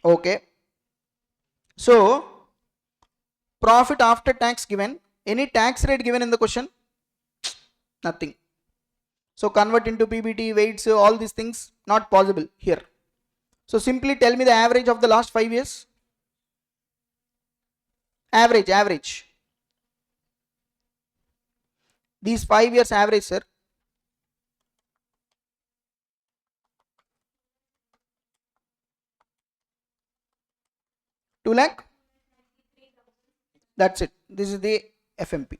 Okay. So profit after tax given. Any tax rate given in the question? Nothing. So convert into PBT, weights, all these things not possible here. So simply tell me the average of the last 5 years. Average. These 5 years average, sir. $2 lakh. That's it. This is the FMP.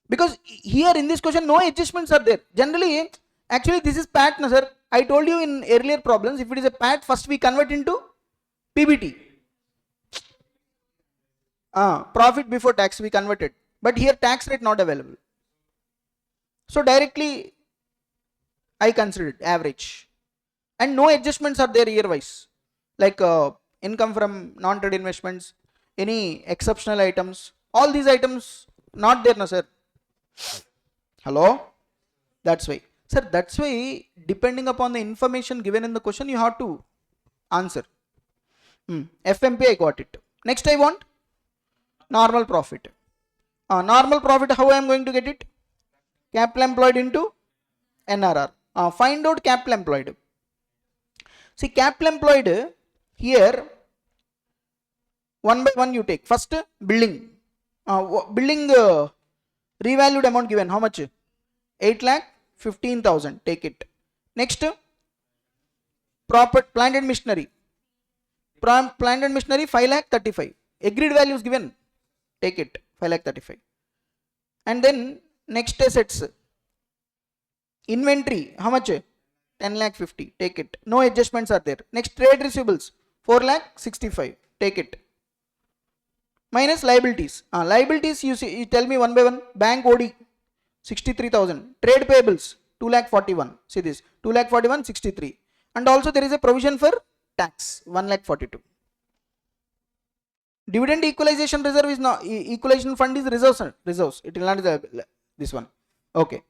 Because here in this question no adjustments are there. Generally, actually this is PAT, sir. I told you in earlier problems, if it is a PAT, first we convert into PBT. Profit before tax we converted. But here tax rate not available. So directly I considered average. And no adjustments are there year wise. Like income from non-trade investments, any exceptional items, all these items not there, no sir. Hello? That's why. Sir, that's why depending upon the information given in the question, you have to answer. FMP I got it. Next I want normal profit. Normal profit, how I am going to get it? Capital employed into NRR. Find out capital employed. See, capital employed here, one by one you take. First, building. Building revalued amount given. How much? 8,15,000. Take it. Next, property, plant and machinery. Plant and machinery 5 lakh 35. Agreed value is given. Take it 5 lakh 35. And then next assets. Inventory how much? 10 lakh 50. Take it. No adjustments are there. Next trade receivables 4 lakh 65. Take it. Minus liabilities. Liabilities you see, you tell me one by one. Bank OD 63,000. Trade payables 2 lakh 41. See this 2 lakh 41 63. And also there is a provision for tax 1 lakh 42. Dividend equalization reserve is not, equalization fund is reserves. It will not be this one. Okay.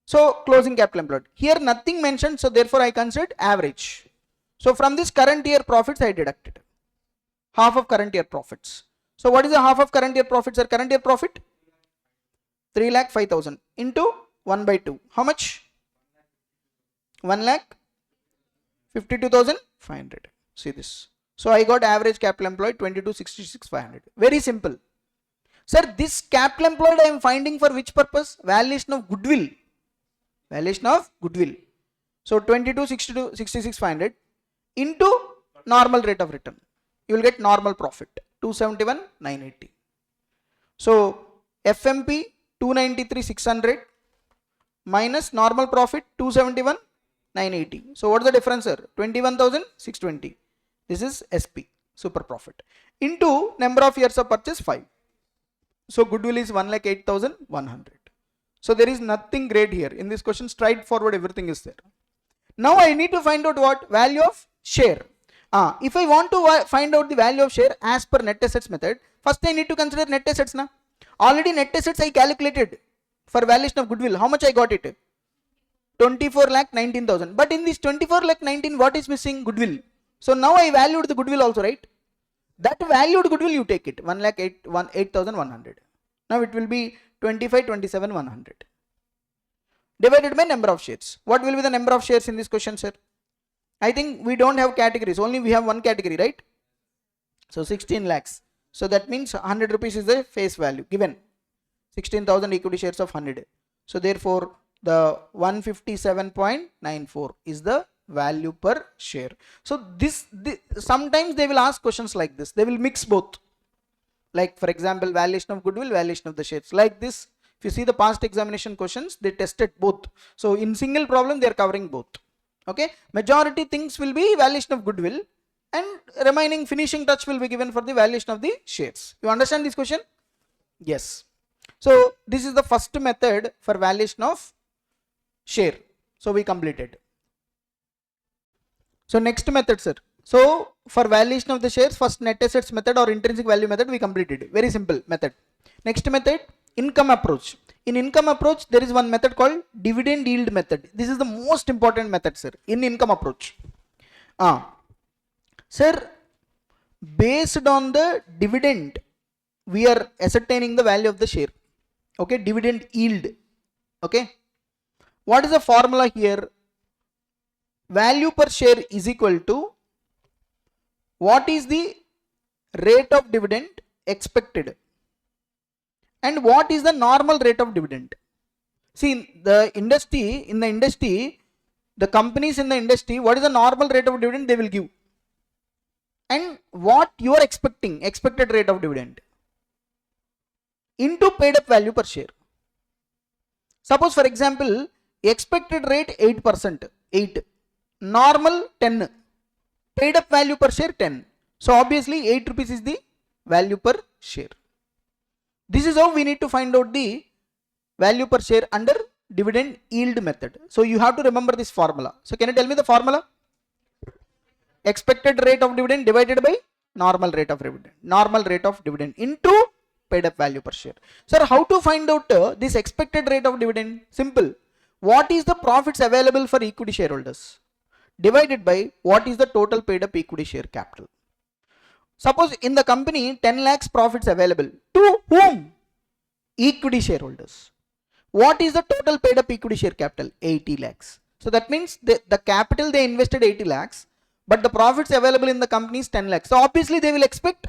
So closing capital employed. Here nothing mentioned, so therefore I considered average. So from this current year profits I deducted half of current year profits. So what is the half of current year profits? Or current year profit 3 lakh 5,000 into 1 by 2. How much? 1 lakh 52,500. See this. So I got average capital employed 22,66,500. Very simple. Sir, this capital employed I am finding for which purpose? Valuation of goodwill. Valuation of goodwill. So 22,66,500 into normal rate of return. You will get normal profit 271,980. So FMP 293,600 minus normal profit 271,980. So what is the difference, sir? 21,620. This is SP, super profit, into number of years of purchase 5. So goodwill is 1,08,100. So there is nothing great here. In this question, straightforward, everything is there. Now I need to find out what? Value of share. If I want to find out the value of share as per net assets method, first I need to consider net assets. Already net assets I calculated for valuation of goodwill. How much I got it? 24,19,000. But in this 24,19,000, what is missing? Goodwill. So now I valued the goodwill also, right? That valued goodwill you take it 1,08,100. Now it will be 25,27,100 divided by number of shares. What will be the number of shares in this question, sir? I think we don't have categories, only we have one category, right? So 16 lakhs. So that means 100 rupees is the face value given. 16,000 equity shares of 100. So therefore the 157.94 is the value per share. So this sometimes they will ask questions like this. They will mix both. Like for example, valuation of goodwill, valuation of the shares. Like this, if you see the past examination questions, they tested both. So in single problem, they are covering both. Okay. Majority things will be valuation of goodwill and remaining finishing touch will be given for the valuation of the shares. You understand this question? Yes. So this is the first method for valuation of share. So we completed. So next method, sir. So for valuation of the shares, first net assets method or intrinsic value method we completed. Very simple method. Next method, income approach. In income approach, there is one method called dividend yield method. This is the most important method, sir, in income approach. Sir, based on the dividend, we are ascertaining the value of the share. Okay, dividend yield. Okay. What is the formula here? Value per share is equal to what is the rate of dividend expected and what is the normal rate of dividend. See, in the industry, the companies in the industry, what is the normal rate of dividend they will give and what you are expected rate of dividend into paid up value per share. Suppose for example, expected rate 8%, 8, normal 10, paid up value per share 10. So obviously 8 rupees is the value per share. This is how we need to find out the value per share under dividend yield method. So you have to remember this formula. So can you tell me the formula? Expected rate of dividend divided by normal rate of dividend into paid up value per share. Sir, how to find out this expected rate of dividend? Simple. What is the profits available for equity shareholders divided by what is the total paid up equity share capital. Suppose in the company 10 lakhs profits available to whom? Equity shareholders. What is the total paid up equity share capital? 80 lakhs. So that means the capital they invested 80 lakhs, but the profits available in the company is 10 lakhs. So obviously they will expect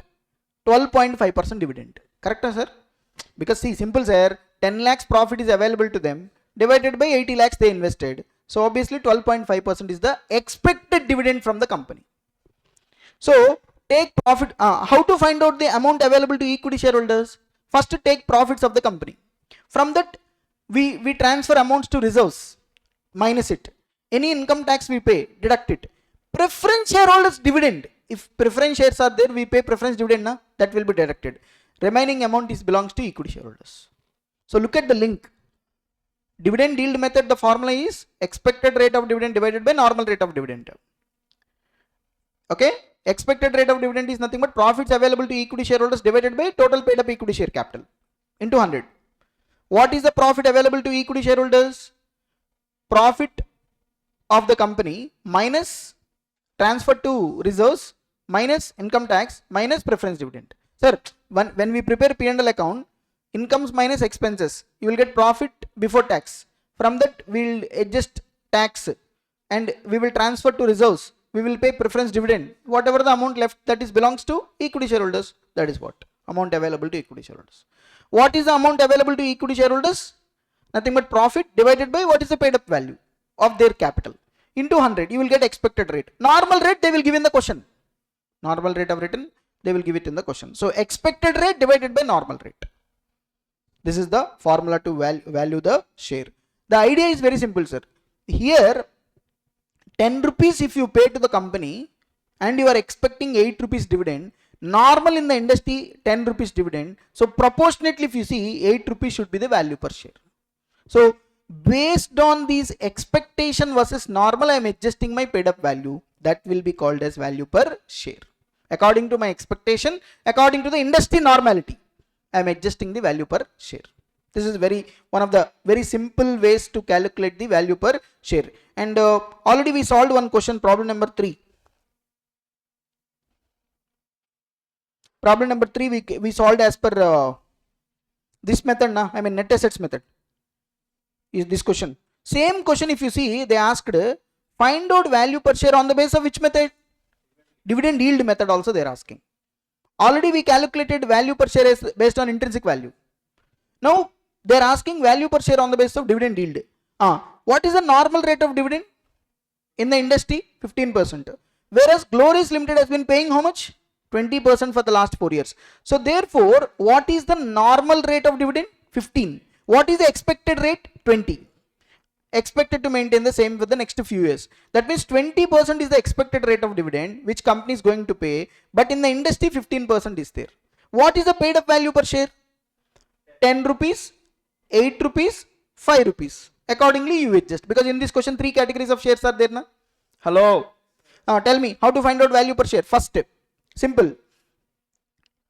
12.5% dividend. Correct, sir? Because see, simple sir, 10 lakhs profit is available to them divided by 80 lakhs they invested. So obviously 12.5% is the expected dividend from the company. So take profit. How to find out the amount available to equity shareholders? First, take profits of the company. From that, we transfer amounts to reserves, minus it. Any income tax we pay, deduct it. Preference shareholders dividend. If preference shares are there, we pay preference dividend, na? That will be deducted. Remaining amount belongs to equity shareholders. So look at the link. Dividend yield method, the formula is expected rate of dividend divided by normal rate of dividend. Okay, expected rate of dividend is nothing but profits available to equity shareholders divided by total paid up equity share capital into 100. What is the profit available to equity shareholders? Profit of the company minus transfer to reserves minus income tax minus preference dividend. Sir, when we prepare P&L account, incomes minus expenses, you will get profit before tax. From that we will adjust tax and we will transfer to reserves. We will pay preference dividend. Whatever the amount left, that is belongs to equity shareholders. That is what amount available to equity shareholders. What is the amount available to equity shareholders? Nothing but profit divided by what is the paid up value of their capital into 100. You will get expected rate. Normal rate they will give in the question. Normal rate of return they will give it in the question. So expected rate divided by normal rate. This is the formula to value the share. The idea is very simple, sir. Here 10 rupees if you pay to the company and you are expecting 8 rupees dividend, normal in the industry 10 rupees dividend. So proportionately if you see 8 rupees should be the value per share. So based on these expectation versus normal, I am adjusting my paid up value. That will be called as value per share. According to my expectation, according to the industry normality, I am adjusting the value per share. This is one of the very simple ways to calculate the value per share. And already we solved one question, problem number 3. Problem number 3 we solved as per this method, na? I mean net assets method is this question. Same question if you see, they asked find out value per share on the basis of which method? Dividend yield method also they are asking. Already we calculated value per share as based on intrinsic value. Now they are asking value per share on the basis of dividend yield. What is the normal rate of dividend in the industry? 15%. Whereas Glories Limited has been paying how much? 20% for the last 4 years. So therefore, what is the normal rate of dividend? 15. What is the expected rate? 20. Expected to maintain the same for the next few years. That means 20% is the expected rate of dividend which company is going to pay, but in the industry 15% is there. What is the paid up value per share? 10 rupees, 8 rupees, 5 rupees. Accordingly you adjust, because in this question 3 categories of shares are there, na? Hello. Tell me how to find out value per share. First step, simple.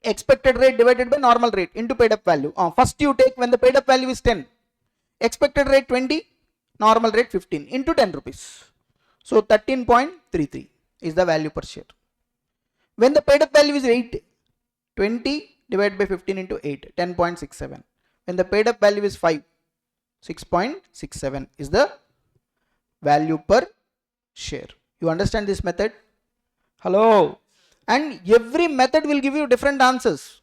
Expected rate divided by normal rate into paid up value. First you take when the paid up value is 10, expected rate 20, normal rate 15 into 10 rupees. So 13.33 is the value per share. When the paid up value is 8, 20 divided by 15 into 8, 10.67. When the paid up value is 5, 6.67 is the value per share. You understand this method? Hello. And every method will give you different answers.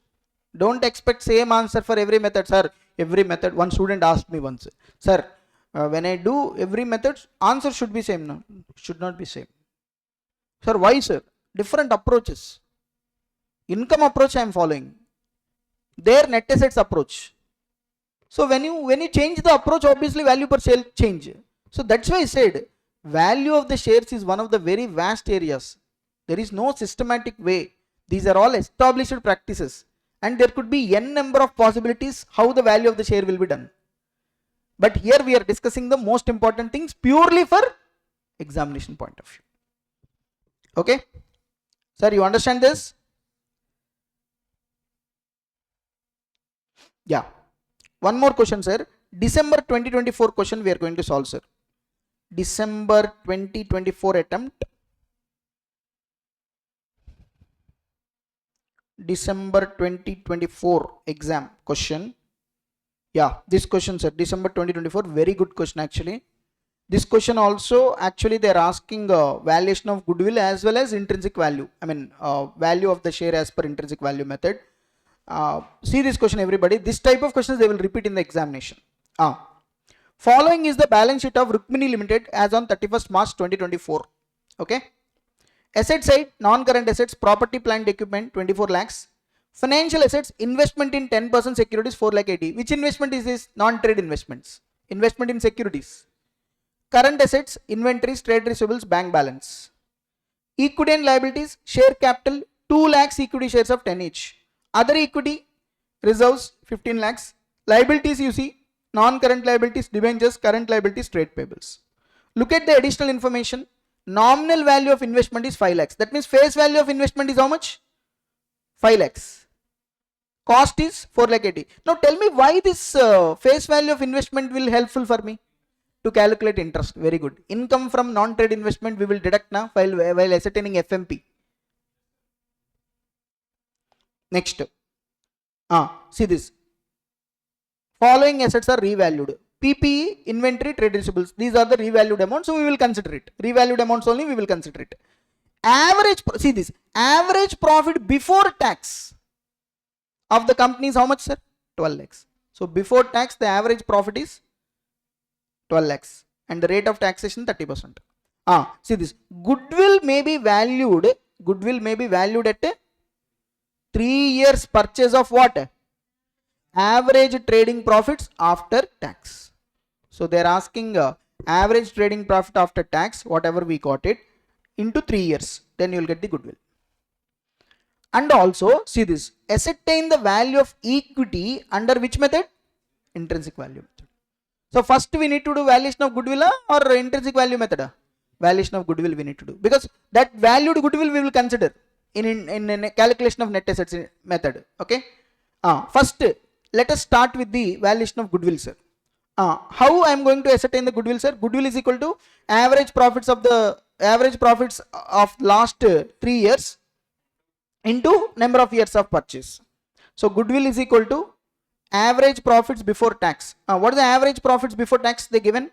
Don't expect same answer for every method, sir. Every method, one student asked me once, sir, when I do every method, answer should be same. No, should not be same. Sir, why, sir? Different approaches. Income approach I am following. Their net assets approach. So when you change the approach, obviously value per share change. So that's why I said value of the shares is one of the very vast areas. There is no systematic way. These are all established practices, and there could be n number of possibilities how the value of the share will be done. But here we are discussing the most important things purely for examination point of view. Okay, sir, you understand this? Yeah. One more question, sir. December 2024 question we are going to solve, sir. December 2024 attempt. December 2024 exam question. Yeah, this question, sir. December 2024, very good question actually. This question also actually they are asking valuation of goodwill as well as intrinsic value. I mean value of the share as per intrinsic value method. See this question, everybody. This type of questions they will repeat in the examination. Following is the balance sheet of Rukmini Limited as on 31st March 2024. Okay. Asset side, non-current assets, property, plant, equipment, 24 lakhs. Financial assets, investment in 10% securities, 4 lakh 80. Which investment is this? Non-trade investments. Investment in securities. Current assets, inventories, trade receivables, bank balance. Equity and liabilities, share capital, 2 lakhs equity shares of 10 each. Other equity, reserves, 15 lakhs. Liabilities you see, non-current liabilities, debentures, current liabilities, trade payables. Look at the additional information. Nominal value of investment is 5 lakhs. That means face value of investment is how much? 5 lakhs. Cost is 4 lakh 80. Now tell me why this face value of investment will helpful for me to calculate interest. Very good. Income from non-trade investment we will deduct now while ascertaining FMP. Next. See this. Following assets are revalued. PPE, inventory, trade receivables. These are the revalued amounts, so we will consider it. Revalued amounts only we will consider it. Average, see this, average profit before tax of the company is how much, sir? 12 lakhs. So before tax, the average profit is 12 lakhs and the rate of taxation 30%. See this, goodwill may be valued at 3 years purchase of what? Average trading profits after tax. So they are asking average trading profit after tax, whatever we got it, into 3 years. Then you will get the goodwill. And also, see this, ascertain the value of equity under which method? Intrinsic value method. So first we need to do valuation of goodwill or intrinsic value method? Valuation of goodwill we need to do, because that valued goodwill we will consider in calculation of net assets method. Okay. First, let us start with the valuation of goodwill, sir. How I am going to ascertain the goodwill, sir? Goodwill is equal to average profits of last 3 years into number of years of purchase. So goodwill is equal to average profits before tax. What is the average profits before tax they given?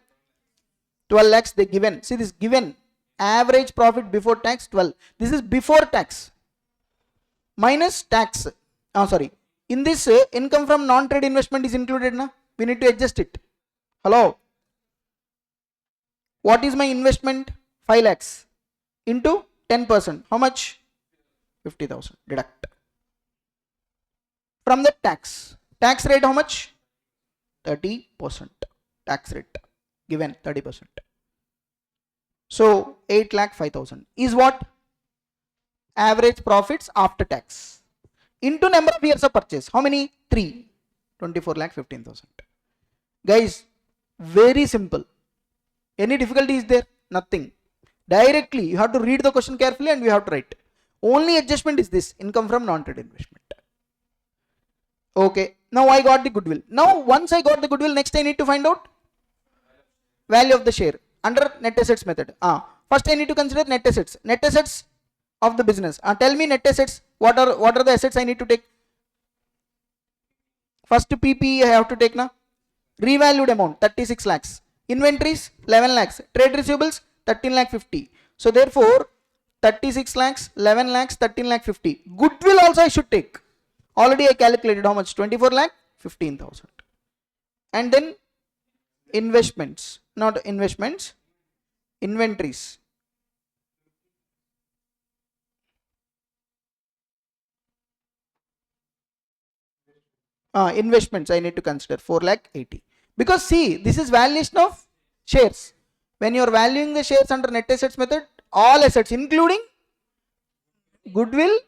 12 lakhs they given. See this, given average profit before tax 12. This is before tax minus tax. In this income from non-trade investment is included na? We need to adjust it. Hello. What is my investment? 5 lakhs into 10%. How much? 50,000. Deduct. From the tax. Tax rate how much? 30%. Tax rate given 30%. So 8 lakh 5,000 is what? Average profits after tax. Into number of years of purchase. How many? 3. 24 lakh 15,000. Guys, very simple. Any difficulty is there? Nothing. Directly you have to read the question carefully and we have to write. Only adjustment is this, income from non-trade investment. Okay, now I got the goodwill. Now once I got the goodwill, next I need to find out value of the share under net assets method. First I need to consider net assets. Net assets of the business. Tell me net assets. What are the assets I need to take? First PPE I have to take now. Revalued amount 36 lakhs. Inventories 11 lakhs. Trade receivables 13 lakh 50. So therefore 36 lakhs, 11 lakhs, 13 lakh 50. Goodwill also I should take. Already I calculated how much? 24 lakh 15,000. And then investments, not investments, inventories. Investments I need to consider 4 lakh 80. Because see, this is valuation of shares. When you are valuing the shares under net assets method, all assets including goodwill,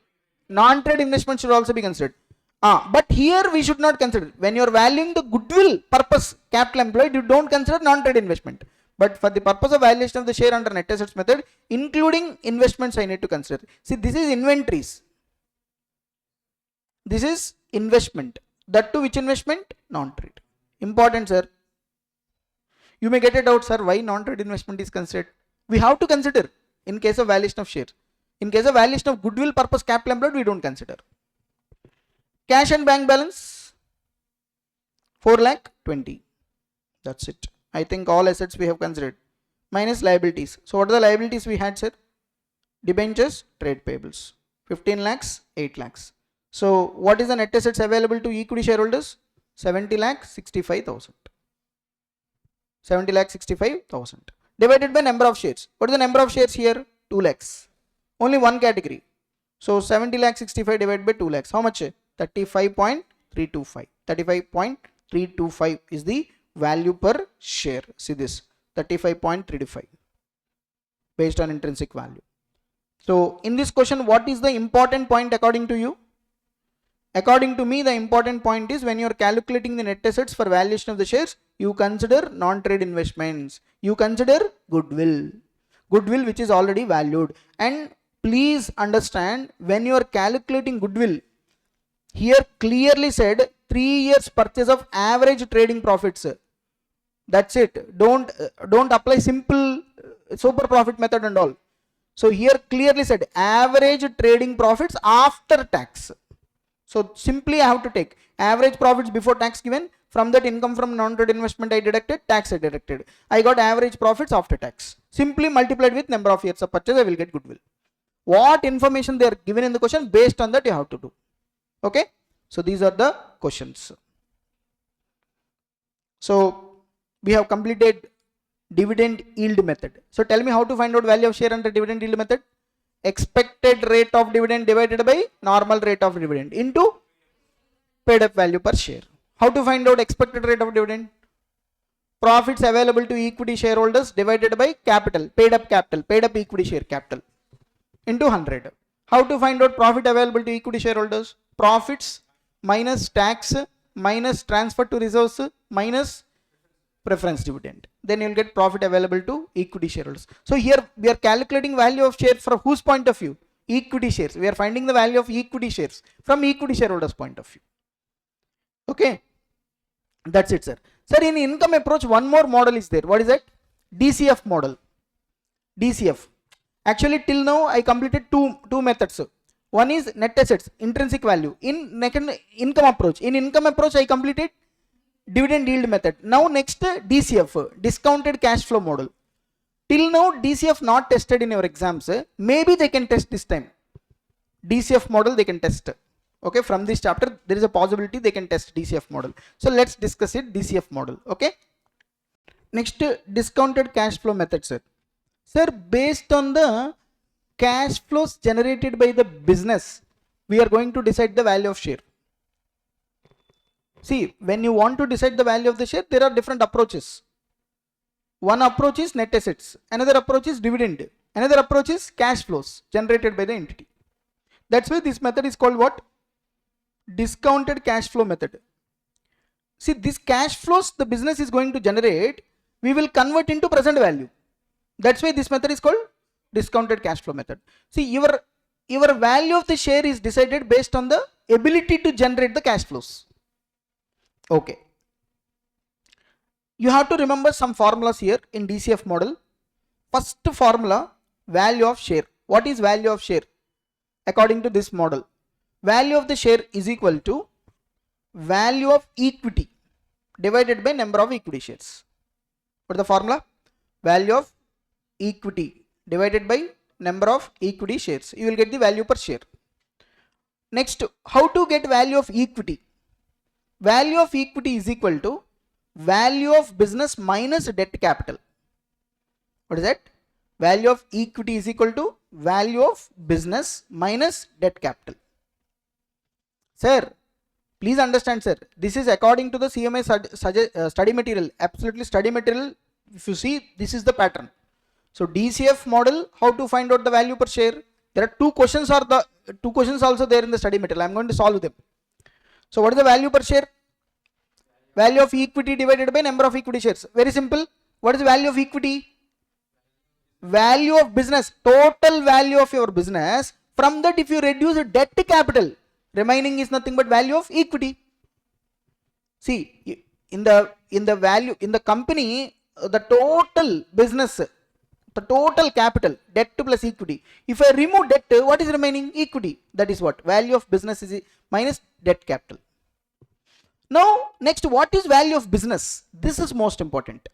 non-trade investment should also be considered. But here we should not consider. When you are valuing the goodwill purpose capital employed, you don't consider non-trade investment. But for the purpose of valuation of the share under net assets method, including investments I need to consider. See, this is inventories. This is investment. That to which investment? Non-trade. Important, sir. You may get it out, sir, why non-trade investment is considered. We have to consider in case of valuation of share. In case of valuation of goodwill purpose capital employed, we don't consider. Cash and bank balance 4 lakh 20. That's it. I think all assets we have considered. Minus liabilities. So what are the liabilities we had, sir? Debentures, trade payables. 15 lakhs, 8 lakhs. So what is the net assets available to equity shareholders? 70 lakh 65,000. 70 lakh 65,000 divided by number of shares. What is the number of shares here? 2 lakhs. Only one category. So 70 lakh 65 divided by 2 lakhs. How much? 35.325. 35.325 is the value per share. See this, 35.325 based on intrinsic value. So in this question, what is the important point according to you? According to me, the important point is when you are calculating the net assets for valuation of the shares, you consider non-trade investments. You consider goodwill. Goodwill which is already valued. And please understand, when you are calculating goodwill, here clearly said 3 years purchase of average trading profits. That's it. Don't apply simple super profit method and all. So here clearly said average trading profits after tax. So simply I have to take average profits before tax given. From that income from non-trade investment I deducted, tax I deducted. I got average profits after tax. Simply multiplied with number of years of purchase, I will get goodwill. What information they are given in the question, based on that you have to do. Okay. So these are the questions. So we have completed dividend yield method. So tell me how to find out value of share under dividend yield method. Expected rate of dividend divided by normal rate of dividend into paid up value per share. How to find out expected rate of dividend? Profits available to equity shareholders divided by capital, paid up equity share capital into 100. How to find out profit available to equity shareholders? Profits minus tax minus transfer to reserves minus preference dividend. Then you will get profit available to equity shareholders. So here we are calculating value of shares from whose point of view? Equity shares. We are finding the value of equity shares from equity shareholders point of view. Okay. That's it, sir. Sir, in income approach, one more model is there. What is that? DCF model. DCF. Actually, till now I completed two methods. One is net assets, intrinsic value. In income approach. In income approach, I completed dividend yield method. Now next DCF, discounted cash flow model. Till now DCF not tested in your exams. Maybe they can test this time. DCF model they can test. Okay, from this chapter there is a possibility they can test DCF model. So let's discuss it, DCF model. Okay. Next, discounted cash flow method, sir. Sir, based on the cash flows generated by the business, we are going to decide the value of share. See, when you want to decide the value of the share, there are different approaches. One approach is net assets, another approach is dividend, another approach is cash flows generated by the entity. That's why this method is called what? Discounted cash flow method. See, this cash flows the business is going to generate, we will convert into present value. That's why this method is called discounted cash flow method. See, your value of the share is decided based on the ability to generate the cash flows. Okay. You have to remember some formulas here in DCF model. First formula, value of share. What is value of share? According to this model, value of the share is equal to value of equity divided by number of equity shares. What is the formula? Value of equity divided by number of equity shares. You will get the value per share. Next, how to get value of equity? Value of equity is equal to value of business minus debt capital. What is that? Value of equity is equal to value of business minus debt capital. Sir, please understand, sir, this is according to the CMA study material, absolutely study material. If you see, this is the pattern. So DCF model, how to find out the value per share? There are two questions also there in the study material. I am going to solve them. So what is the value per share? Value of equity divided by number of equity shares. Very simple. What is the value of equity? Value of business, total value of your business. From that, if you reduce debt capital, remaining is nothing but value of equity. See, in the value in the company, the total business, the total capital, debt plus equity. If I remove debt, what is remaining? Equity. That is what? Value of business is minus debt capital. Now, next, what is value of business? This is most important.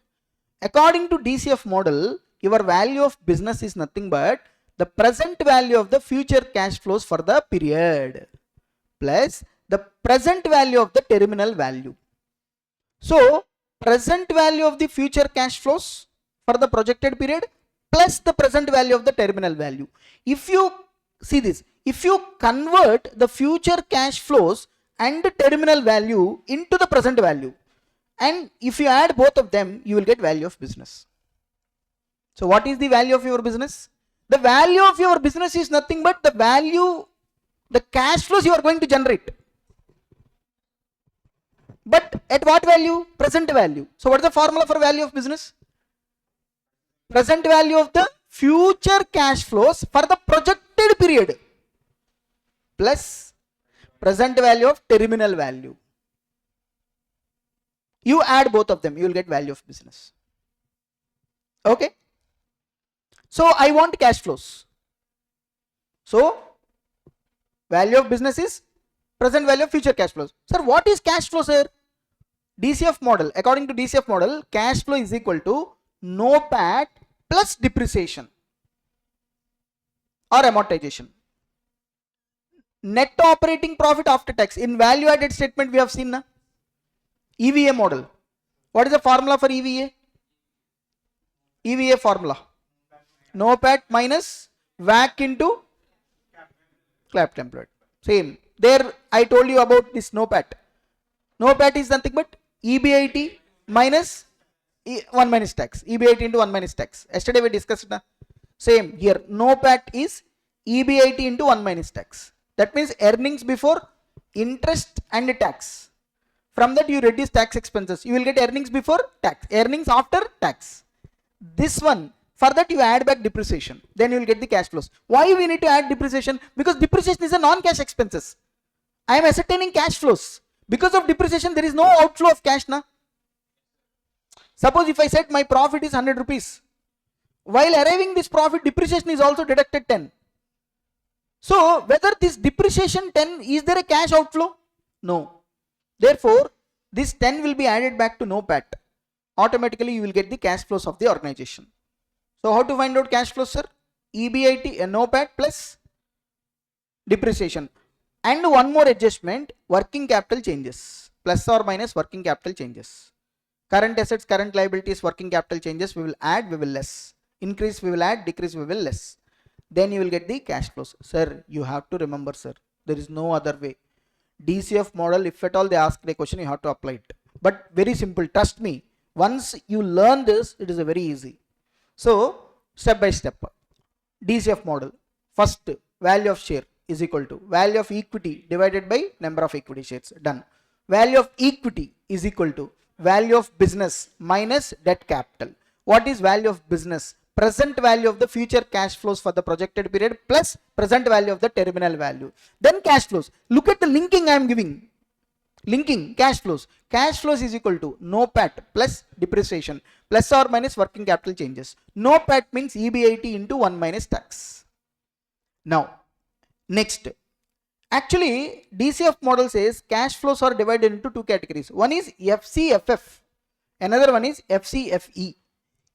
According to DCF model, your value of business is nothing but the present value of the future cash flows for the period plus the present value of the terminal value. So, present value of the future cash flows for the projected period plus the present value of the terminal value. If you see this, if you convert the future cash flows and the terminal value into the present value, and if you add both of them, you will get value of business. So what is the value of your business? The value of your business is nothing but the value, the cash flows you are going to generate. But at what value? Present value. So what is the formula for value of business? Present value of the future cash flows for the projected period plus present value of terminal value. You add both of them, you will get value of business. Okay. So I want cash flows. So value of business is present value of future cash flows. Sir, what is cash flow, sir? DCF model. According to DCF model, cash flow is equal to NOPAT plus depreciation or amortization. Net operating profit after tax. In value added statement we have seen na? EVA model. What is the formula for EVA? EVA formula. NOPAT minus WACC into capital employed. Same. There I told you about this NOPAT. NOPAT is nothing but EBIT minus 1 minus tax. EBIT into 1 minus tax. Yesterday we discussed na? Same here. NOPAT is EBIT into 1 minus tax. That means earnings before interest and tax. From that you reduce tax expenses. You will get earnings before tax. Earnings after tax. This one, for that you add back depreciation. Then you will get the cash flows. Why we need to add depreciation? Because depreciation is a non-cash expenses. I am ascertaining cash flows. Because of depreciation there is no outflow of cash na. Suppose if I said my profit is 100 rupees. While arriving this profit, depreciation is also deducted 10. So whether this depreciation 10, is there a cash outflow? No. Therefore, this 10 will be added back to NOPAT. Automatically you will get the cash flows of the organization. So how to find out cash flows, sir? EBIT and NOPAT plus depreciation. And one more adjustment, working capital changes. Plus or minus working capital changes. Current assets, current liabilities, working capital changes, we will add, we will less. Increase we will add, decrease we will less. Then you will get the cash flows. Sir, you have to remember, sir, there is no other way. DCF model, if at all they ask a question, you have to apply it. But very simple, trust me. Once you learn this, it is a very easy. So, step by step. DCF model. First, value of share is equal to value of equity divided by number of equity shares. Done. Value of equity is equal to value of business minus debt capital. What is value of business? Present value of the future cash flows for the projected period plus present value of the terminal value. Then cash flows. Look at the linking I am giving. Linking cash flows. Cash flows is equal to NOPAT plus depreciation plus or minus working capital changes. NOPAT means EBIT into 1 minus tax. Now, next. Actually, DCF model says cash flows are divided into two categories. One is FCFF. Another one is FCFE.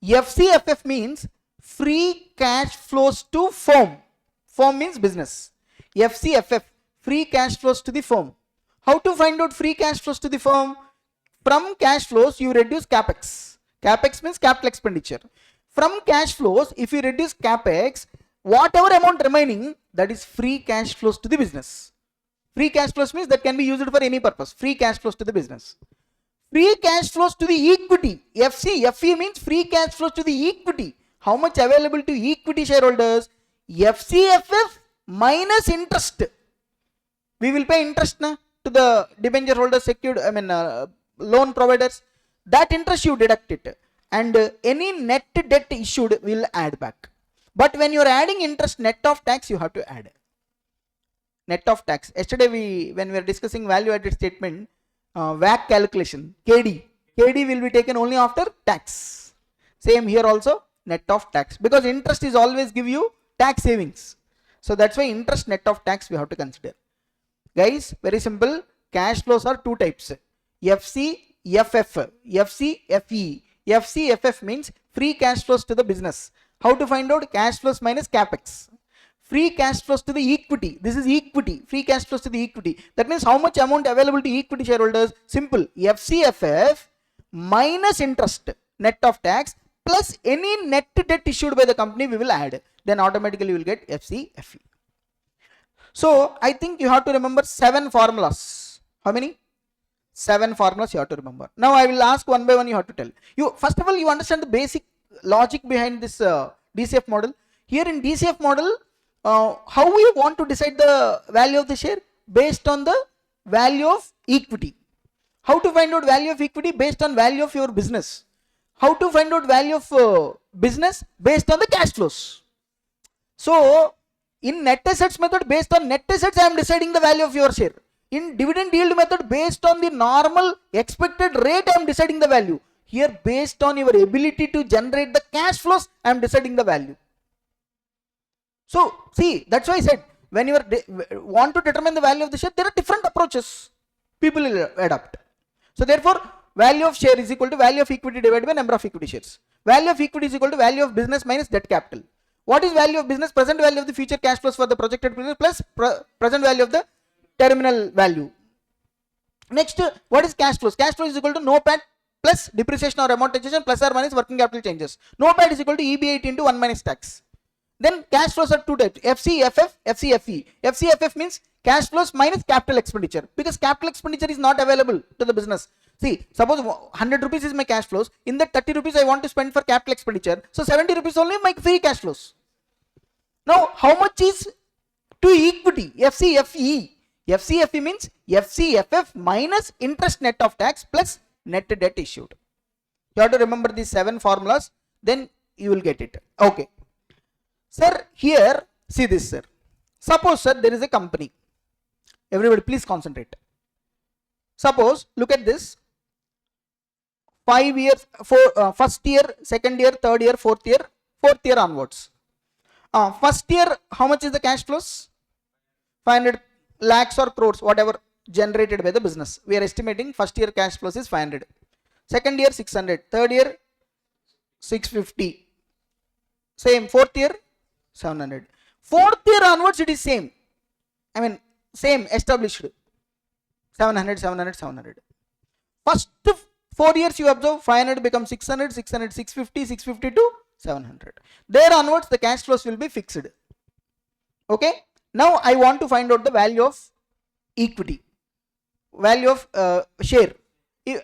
FCFF means free cash flows to firm. Firm means business. FCFF, free cash flows to the firm. How to find out free cash flows to the firm? From cash flows, you reduce capex. Capex means capital expenditure. From cash flows, if you reduce capex, whatever amount remaining, that is free cash flows to the business. Free cash flows means that can be used for any purpose. Free cash flows to the business. Free cash flows to the equity. FE means free cash flows to the equity. How much available to equity shareholders? FCFF minus interest. We will pay interest na, to the debenture holders, secured, loan providers. That interest you deduct it. And any net debt issued will add back. But when you are adding interest net of tax, you have to add. Net of tax. Yesterday when we were discussing value added statement, WACC calculation, KD will be taken only after tax. Same here also, net of tax, because interest is always give you tax savings. So that's why interest net of tax we have to consider. Guys, very simple. Cash flows are two types. FCFF, FCFE. FCFF means free cash flows to the business. How to find out? Cash flows minus capex. Free cash flows to the equity. This is equity. Free cash flows to the equity. That means how much amount available to equity shareholders? Simple. FCFF minus interest net of tax plus any net debt issued by the company we will add. Then automatically you will get FCFE. So I think you have to remember 7 formulas. How many? 7 formulas you have to remember. Now I will ask one by one, you have to tell. You first of all, you understand the basic logic behind this DCF model. Here in DCF model, how we want to decide the value of the share? Based on the value of equity. How to find out value of equity? Based on value of your business. How to find out value of business? Based on the cash flows. So in net assets method, based on net assets, I am deciding the value of your share. In dividend yield method, based on the normal expected rate, I am deciding the value. Here, based on your ability to generate the cash flows, I am deciding the value. So see, that's why I said, when you want to determine the value of the share, there are different approaches people will adopt. So therefore, value of share is equal to value of equity divided by number of equity shares. Value of equity is equal to value of business minus debt capital. What is value of business? Present value of the future cash flows for the projected period plus present value of the terminal value. Next, what is cash flows? Cash flow is equal to NOPAT plus depreciation or amortization plus or minus working capital changes. NOPAT is equal to EB8 into 1 minus tax. Then cash flows are two types: FCFF, FCFE. FCFF means cash flows minus capital expenditure, because capital expenditure is not available to the business. See, suppose 100 rupees is my cash flows. In that 30 rupees I want to spend for capital expenditure. So 70 rupees only my free cash flows. Now, how much is to equity? FCFE. FCFE means FCFF minus interest net of tax plus net debt issued. You have to remember these 7 formulas, then you will get it. Okay. Sir, here, see this, sir. Suppose, sir, there is a company. Everybody, please concentrate. Suppose, look at this. 5 years, first year, second year, third year, fourth year onwards. First year, how much is the cash flows? 500 lakhs or crores, whatever generated by the business. We are estimating first year cash flows is 500. Second year, 600. Third year, 650. Same. Fourth year, 700. Fourth year onwards, it is same. I mean, same, established. 700, 700, 700. First 4 years you observe, 500 becomes 600, 600, 650, 650 to 700. There onwards, the cash flows will be fixed. Okay. Now I want to find out the value of equity, value of share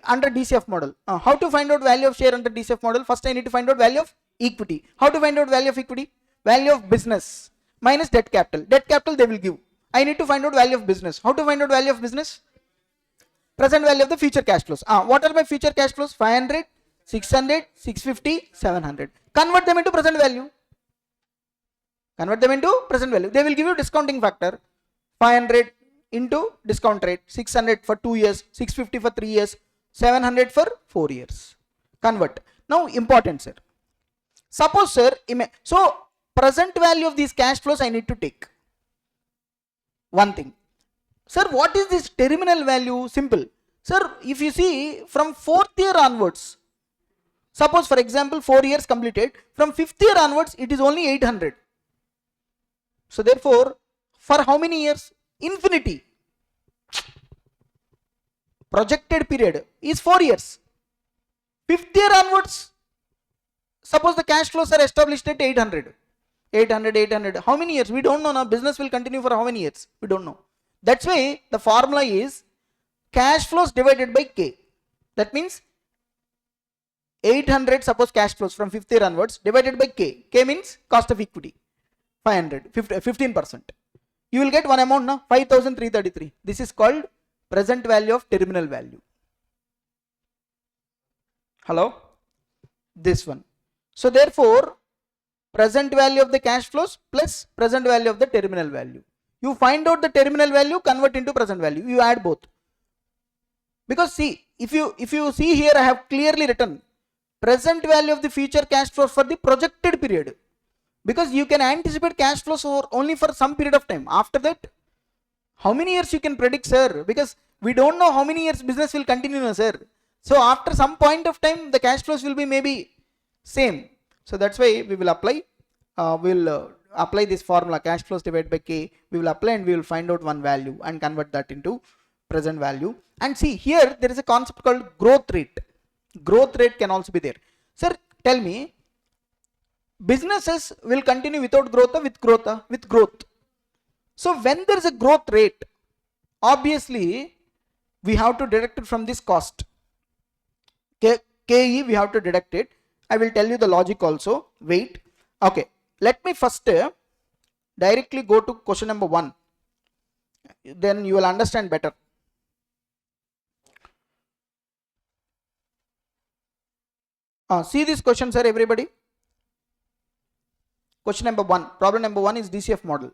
under DCF model. How to find out value of share under DCF model? First I need to find out value of equity. How to find out value of equity? Value of business minus debt capital. Debt capital they will give. I need to find out value of business. How to find out value of business? Present value of the future cash flows. What are my future cash flows? 500, 600, 650, 700. Convert them into present value. Convert them into present value. They will give you discounting factor. 500 into discount rate. 600 for 2 years. 650 for 3 years. 700 for 4 years. Convert. Now important, sir. Suppose, sir, so present value of these cash flows I need to take. One thing. Sir, what is this terminal value? Simple. Sir, if you see from 4th year onwards, suppose for example 4 years completed, from 5th year onwards it is only 800. So therefore, for how many years? Infinity. Projected period is 4 years. 5th year onwards, suppose the cash flows are established at 800. 800, 800. How many years? We don't know now. Business will continue for how many years? We don't know. That's why the formula is cash flows divided by K. That means 800, suppose cash flows from 5th year onwards, divided by K. K means cost of equity. 500, 15%. You will get one amount now, 5,333. This is called present value of terminal value. Hello? This one. So therefore, present value of the cash flows plus present value of the terminal value. You find out the terminal value, convert into present value. You add both. Because see, if you see here, I have clearly written present value of the future cash flows for the projected period. Because you can anticipate cash flows only for some period of time. After that, how many years you can predict, sir? Because we don't know how many years business will continue, sir. So after some point of time, the cash flows will be maybe same. So that's why we will apply. Apply this formula, cash flows divided by K. We will apply and we will find out one value and convert that into present value. And see here, there is a concept called growth rate. Growth rate can also be there. Sir, tell me, businesses will continue without growth or with growth? With growth. So when there is a growth rate, obviously we have to deduct it from this cost. KE we have to deduct it. I will tell you the logic also. Wait. Okay. Let me first directly go to question number 1. Then you will understand better. See this question, sir, everybody. Question number 1. Problem number 1 is DCF model.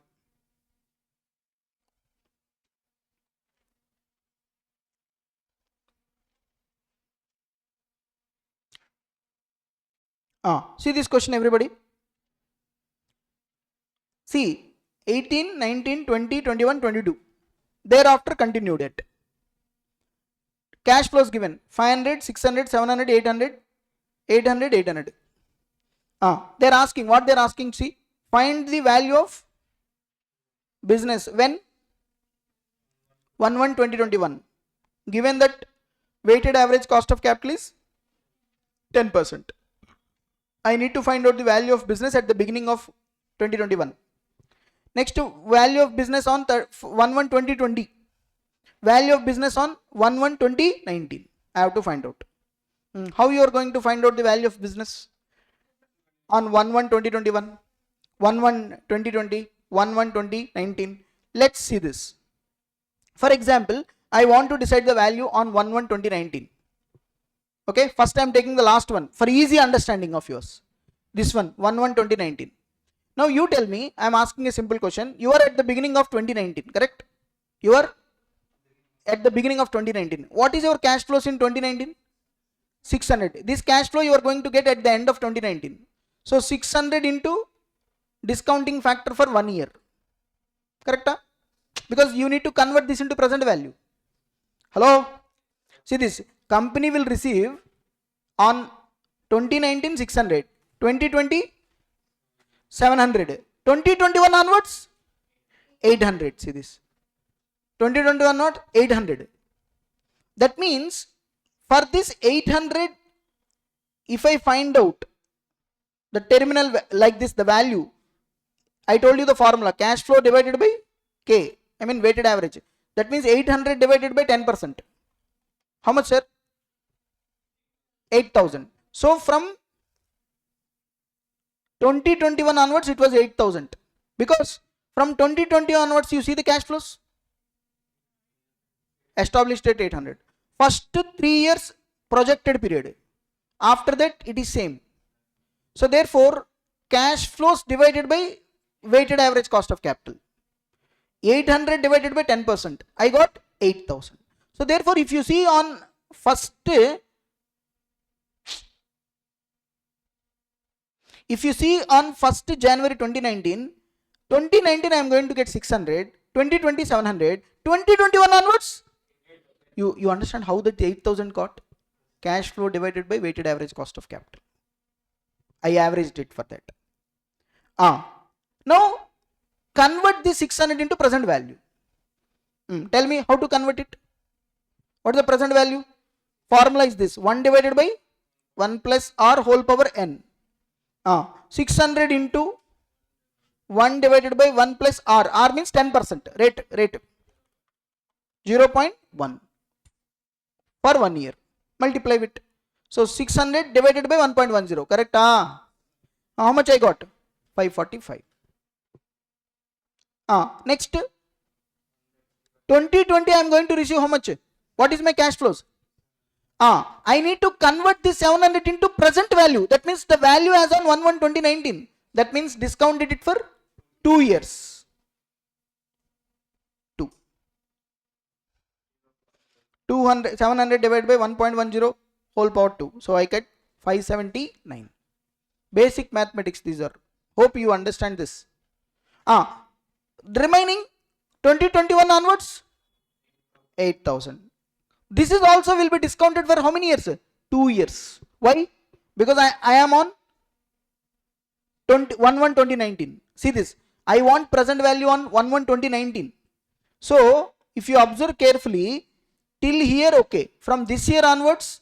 See this question, everybody. See, 18, 19, 20, 21, 22. Thereafter continued it. Cash flows given 500, 600, 700, 800, 800, 800. They're asking, what they're asking, see, find the value of business when 1/1/2021. Given that weighted average cost of capital is 10%. I need to find out the value of business at the beginning of 2021. Next, value of business on 1/1/2020. Value of business on 1/1/2019. I have to find out. How you are going to find out the value of business on 1/1/2021, 1/1/2020, 1/1/2019? Let's see this. For example, I want to decide the value on 1/1/2019. Okay, first I am taking the last one for easy understanding of yours. This one, 1/1/2019. Now you tell me, I am asking a simple question. You are at the beginning of 2019, correct? You are at the beginning of 2019. What is your cash flows in 2019? 600. This cash flow you are going to get at the end of 2019. So 600 into discounting factor for 1 year. Correct? Because you need to convert this into present value. Hello? See this. Company will receive on 2019 600, 2020 700, 2021 onwards 800. See this. 2021 not 800. That means for this 800, if I find out the terminal like this, the value, I told you the formula, cash flow divided by K, I mean weighted average. That means 800 divided by 10%. How much, sir? 8,000. So from 2021 onwards it was 8,000. Because from 2020 onwards you see the cash flows established at 800. First 3 years projected period. After that it is same. So therefore cash flows divided by weighted average cost of capital. 800 divided by 10%. I got 8,000. So therefore if you see on first, if you see on 1st January 2019, I am going to get 600, 2020 700, 2021 onwards. You understand how that 8,000 got? Cash flow divided by weighted average cost of capital. I averaged it for that. Now convert this 600 into present value. Tell me how to convert it. What is the present value? Formula is this: 1 divided by 1 plus r whole power n. 600 into 1 divided by 1 plus r. R means 10%. Rate 0.1 for 1 year. Multiply with. So 600 divided by 1.10. Correct? How much I got? 545. Next 2020 I am going to receive how much? What is my cash flows? I need to convert this 700 into present value. That means the value as on 1/1/2019. That means discounted it for 2 years. 700 divided by 1.10 whole power 2. So I get 579. Basic mathematics these are. Hope you understand this. The remaining 2021 onwards 8,000. This is also will be discounted for how many years? 2 years. Why? Because I am on 1/1/2019. See this. I want present value on 1/1/2019. So if you observe carefully, till here okay. From this year onwards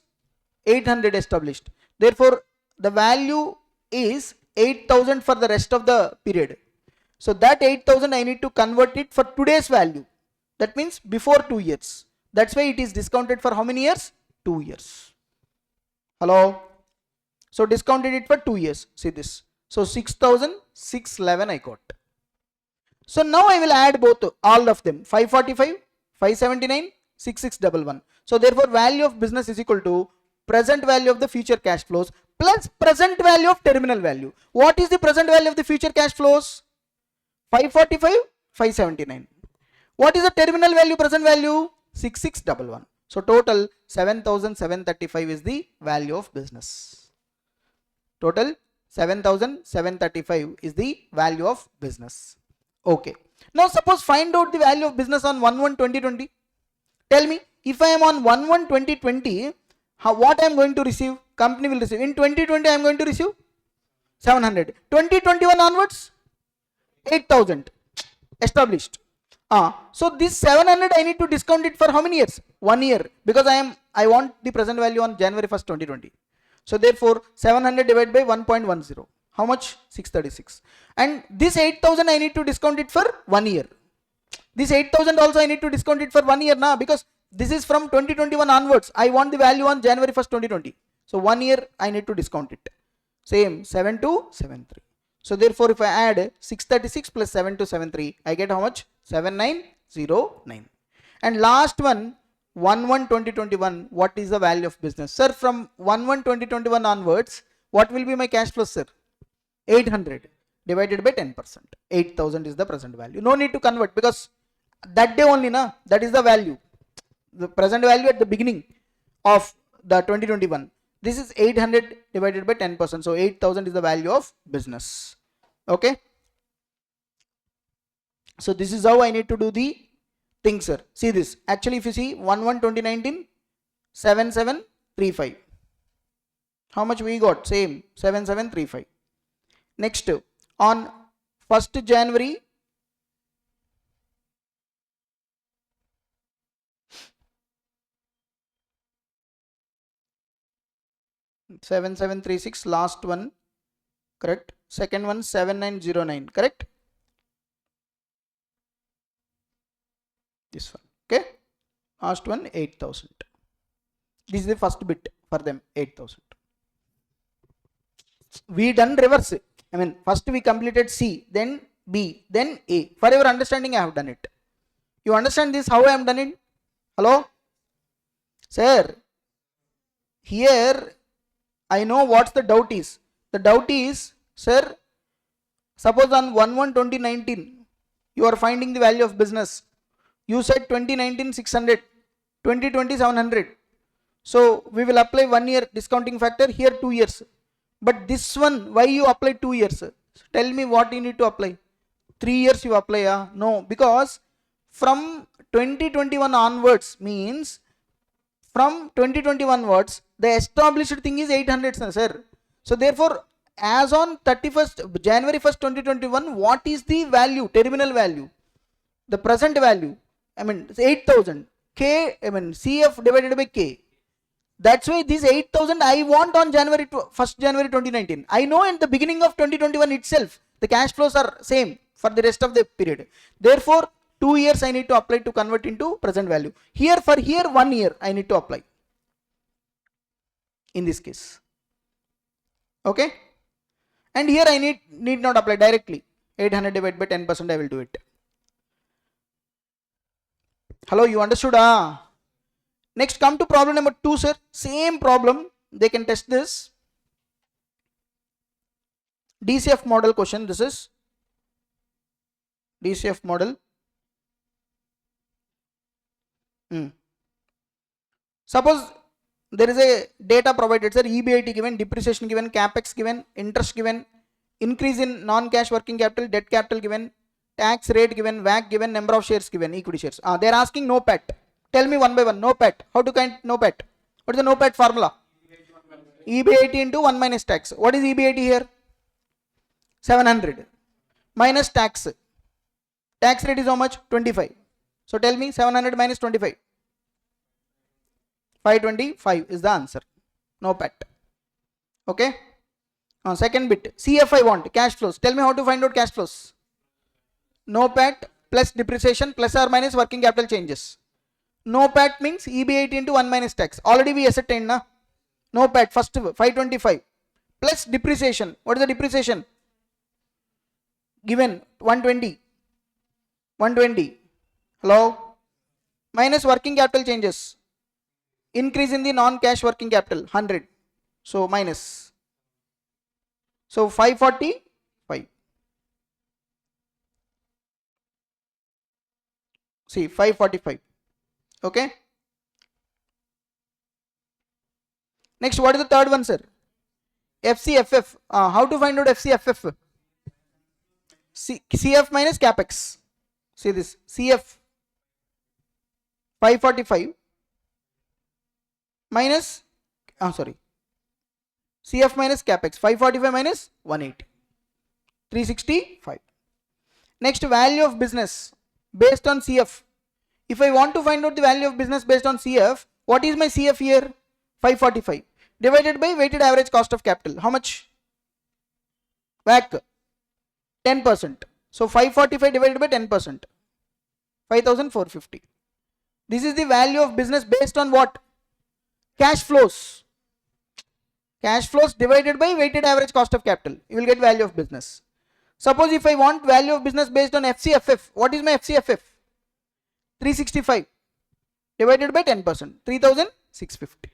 800 established. Therefore the value is 8,000 for the rest of the period. So that 8,000 I need to convert it for today's value. That means before 2 years. That's why it is discounted for how many years? 2 years. Hello? So discounted it for 2 years. See this. So 6,611 I got. So now I will add both, all of them. 545, 579, 6611. So therefore value of business is equal to present value of the future cash flows plus present value of terminal value. What is the present value of the future cash flows? 545, 579. What is the terminal value, present value? 6611. So total 7,735 is the value of business. Total 7,735 is the value of business. Okay. Now suppose find out the value of business on 1/1/2020. Tell me, if I am on 1/1/2020, what I am going to receive? Company will receive. In 2020 I am going to receive 700. 2021 onwards 8,000 established. So this 700 I need to discount it for how many years? 1 year, because I want the present value on January 1st 2020. So therefore 700 divided by 1.10. How much? 636. And this 8,000 I need to discount it for 1 year. This 8,000 also I need to discount it for 1 year now, because this is from 2021 onwards. I want the value on January 1st 2020. So 1 year I need to discount it. Same 7273. So therefore if I add 636 plus 7273, I get how much? 7909. And last one, 1/1/2021, what is the value of business? Sir, from 1/1/2021 onwards, what will be my cash flow, sir? 800 divided by 10%. 8,000 is the present value. No need to convert, because that day only, that is the value. The present value at the beginning of the 2021. This is 800 divided by 10%. So 8,000 is the value of business. Okay. So this is how I need to do the thing, sir. See this. Actually, if you see 1/1/2019, 7735. How much we got? Same 7735. Next, on 1st January, (7736), last one, correct? Second one 7909, correct? This one, okay? Last one 8,000. This is the first bit for them, 8,000. We done reverse. I mean, first we completed C, then B, then A. For your understanding, I have done it. You understand this, how I am done it? Hello? Sir, here I know what's the doubt is. The doubt is, sir, suppose on 1/1/2019, you are finding the value of business. You said 2019 600, 2020 700. So we will apply 1 year discounting factor, here 2 years. But this one, why you apply 2 years? Tell me what you need to apply. 3 years you apply, No, because from 2021 onwards means from 2021 onwards, the established thing is 800, sir. So therefore, as on 31st January 1st 2021, what is the value, terminal value? The present value, I mean 8,000. K, I mean CF divided by K. That's why this 8,000 I want on 1st January 2019. I know in the beginning of 2021 itself, the cash flows are same for the rest of the period. Therefore, 2 years I need to apply to convert into present value. Here 1 year I need to apply. In this case. Okay. And here I need not apply directly. 800 divided by 10%, I will do it. Hello, you understood? Next, come to problem number 2, sir. Same problem. They can test this. DCF model question. This is DCF model. Suppose there is a data provided, sir. EBIT given, depreciation given, capex given, interest given, increase in non-cash working capital, debt capital given, tax rate given, WACC given, number of shares given, equity shares. They are asking no PAT. Tell me one by one. No PAT. How to count no PAT? What is the no PAT formula? EBIT into 1 minus tax. What is EBIT here? 700 minus tax. Tax rate is how much? 25. So tell me 700 minus 25. 525 is the answer. No PAT. Okay. Second bit, CF I want, cash flows. Tell me how to find out cash flows. No PAT plus depreciation plus or minus working capital changes. No PAT means EB8 into 1 minus tax. Already we ascertained na. No PAT, first 525 plus depreciation. What is the depreciation? Given 120. Hello? Minus working capital changes. Increase in the non-cash working capital 100. So minus. So 545. See 545. Okay. Next, what is the third one, sir? FCFF. How to find out FCFF? CF minus capex. See this. CF 545 minus, CF minus capex. 545 minus 180. 365. Next, value of business based on CF. If I want to find out the value of business based on CF, what is my CF here? 545 divided by weighted average cost of capital. How much? WACC 10%. So 545 divided by 10%. 5450. This is the value of business based on what? Cash flows. Cash flows divided by weighted average cost of capital. You will get value of business. Suppose if I want value of business based on FCFF, what is my FCFF? 365 divided by 10%, 3650.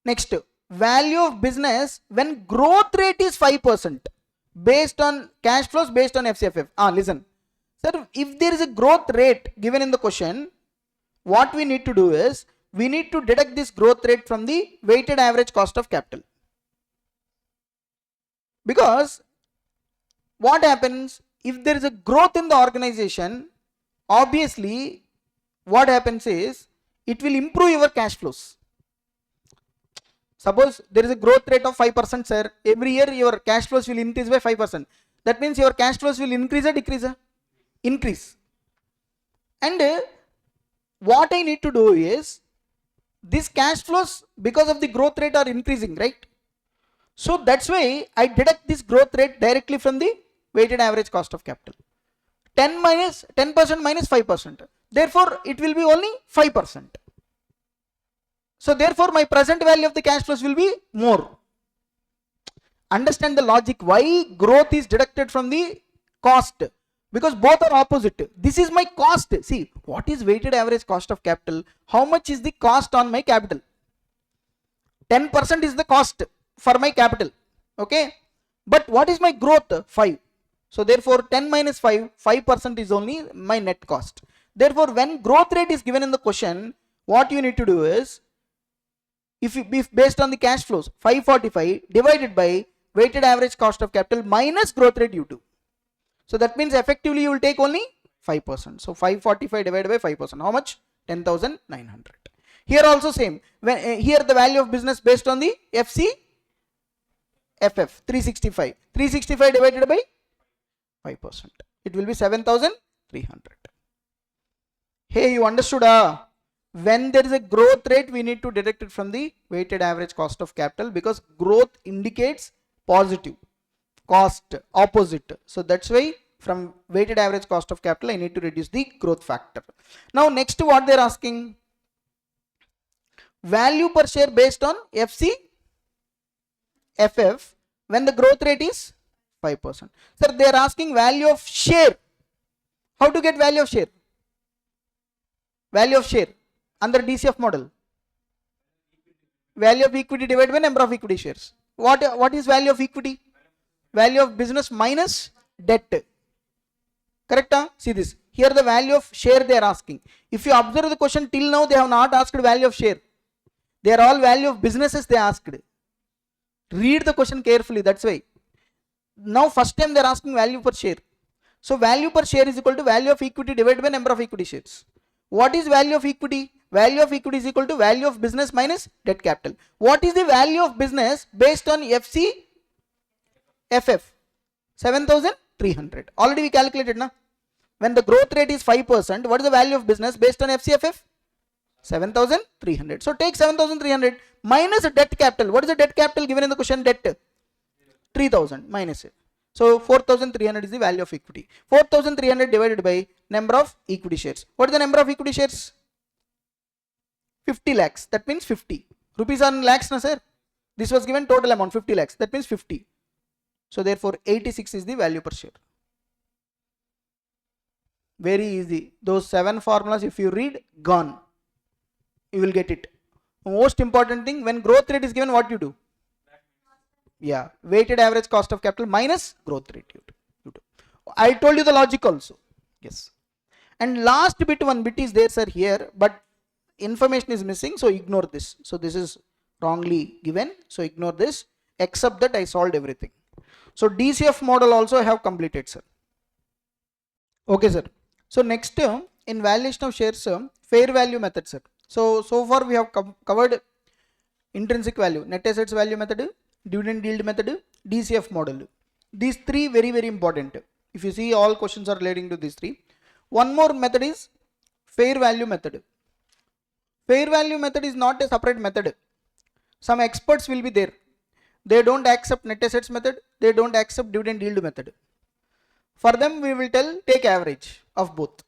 Next, value of business when growth rate is 5% based on cash flows based on FCFF. Listen, sir, if there is a growth rate given in the question, what we need to do is we need to deduct this growth rate from the weighted average cost of capital. Because what happens if there is a growth in the organization, obviously what happens is it will improve your cash flows. Suppose there is a growth rate of 5%, sir. Every year your cash flows will increase by 5%. That means your cash flows will increase or decrease? Increase. And what I need to do is, these cash flows because of the growth rate are increasing, right? So that's why I deduct this growth rate directly from the weighted average cost of capital. 10% minus 5%. Therefore, it will be only 5%. So therefore, my present value of the cash flows will be more. Understand the logic why growth is deducted from the cost. Because both are opposite. This is my cost. See, what is weighted average cost of capital? How much is the cost on my capital? 10% is the cost for my capital. Okay. But what is my growth? 5. So therefore 10 minus 5, 5% is only my net cost. Therefore when growth rate is given in the question, what you need to do is, if based on the cash flows, 545 divided by weighted average cost of capital minus growth rate you do. So that means effectively you will take only 5%. So 545 divided by 5%. How much? 10,900. Here also same. When here the value of business based on the FCFF 365. 365 divided by 5%. It will be 7,300. Hey, you understood? When there is a growth rate, we need to deduct it from the weighted average cost of capital, because growth indicates positive, cost opposite. So that's why from weighted average cost of capital I need to reduce the growth factor. Now next, what they are asking, value per share based on FCFF when the growth rate is 5%. Sir, they are asking value of share. How to get value of share? Value of share under DCF model. Value of equity divided by number of equity shares. What is value of equity? Value of business minus debt. Correct? See this. Here the value of share they are asking. If you observe the question till now, they have not asked value of share. They are all value of businesses they asked. Read the question carefully. That's why. Now first time they are asking value per share. So value per share is equal to value of equity divided by number of equity shares. What is value of equity? Value of equity is equal to value of business minus debt capital. What is the value of business based on FCFF? 7,300. Already we calculated, na? When the growth rate is 5%, what is the value of business based on FCFF? 7,300. So take 7,300 minus debt capital. What is the debt capital given in the question? Debt 3,000 minus it. So 4,300 is the value of equity. 4,300 divided by number of equity shares. What is the number of equity shares? 50 lakhs. That means 50. Rupees are in lakhs, na sir? This was given total amount 50 lakhs. That means 50. So therefore 86 is the value per share. Very easy. Those 7 formulas, if you read, gone. You will get it. Most important thing, when growth rate is given, what you do? Yeah, weighted average cost of capital minus growth rate. You do. I told you the logic also. Yes. And last bit, one bit is there, sir, here, but information is missing, so ignore this. So this is wrongly given, so ignore this, except that I solved everything. So DCF model also I have completed, sir. Okay, sir. So next, in valuation of shares, fair value method, sir. So far we have covered intrinsic value, net assets value method, dividend yield method, DCF model. These three very, very important. If you see, all questions are relating to these three. One more method is fair value method. Fair value method is not a separate method. Some experts will be there. They don't accept net assets method. They don't accept dividend yield method. For them, we will tell take average of both.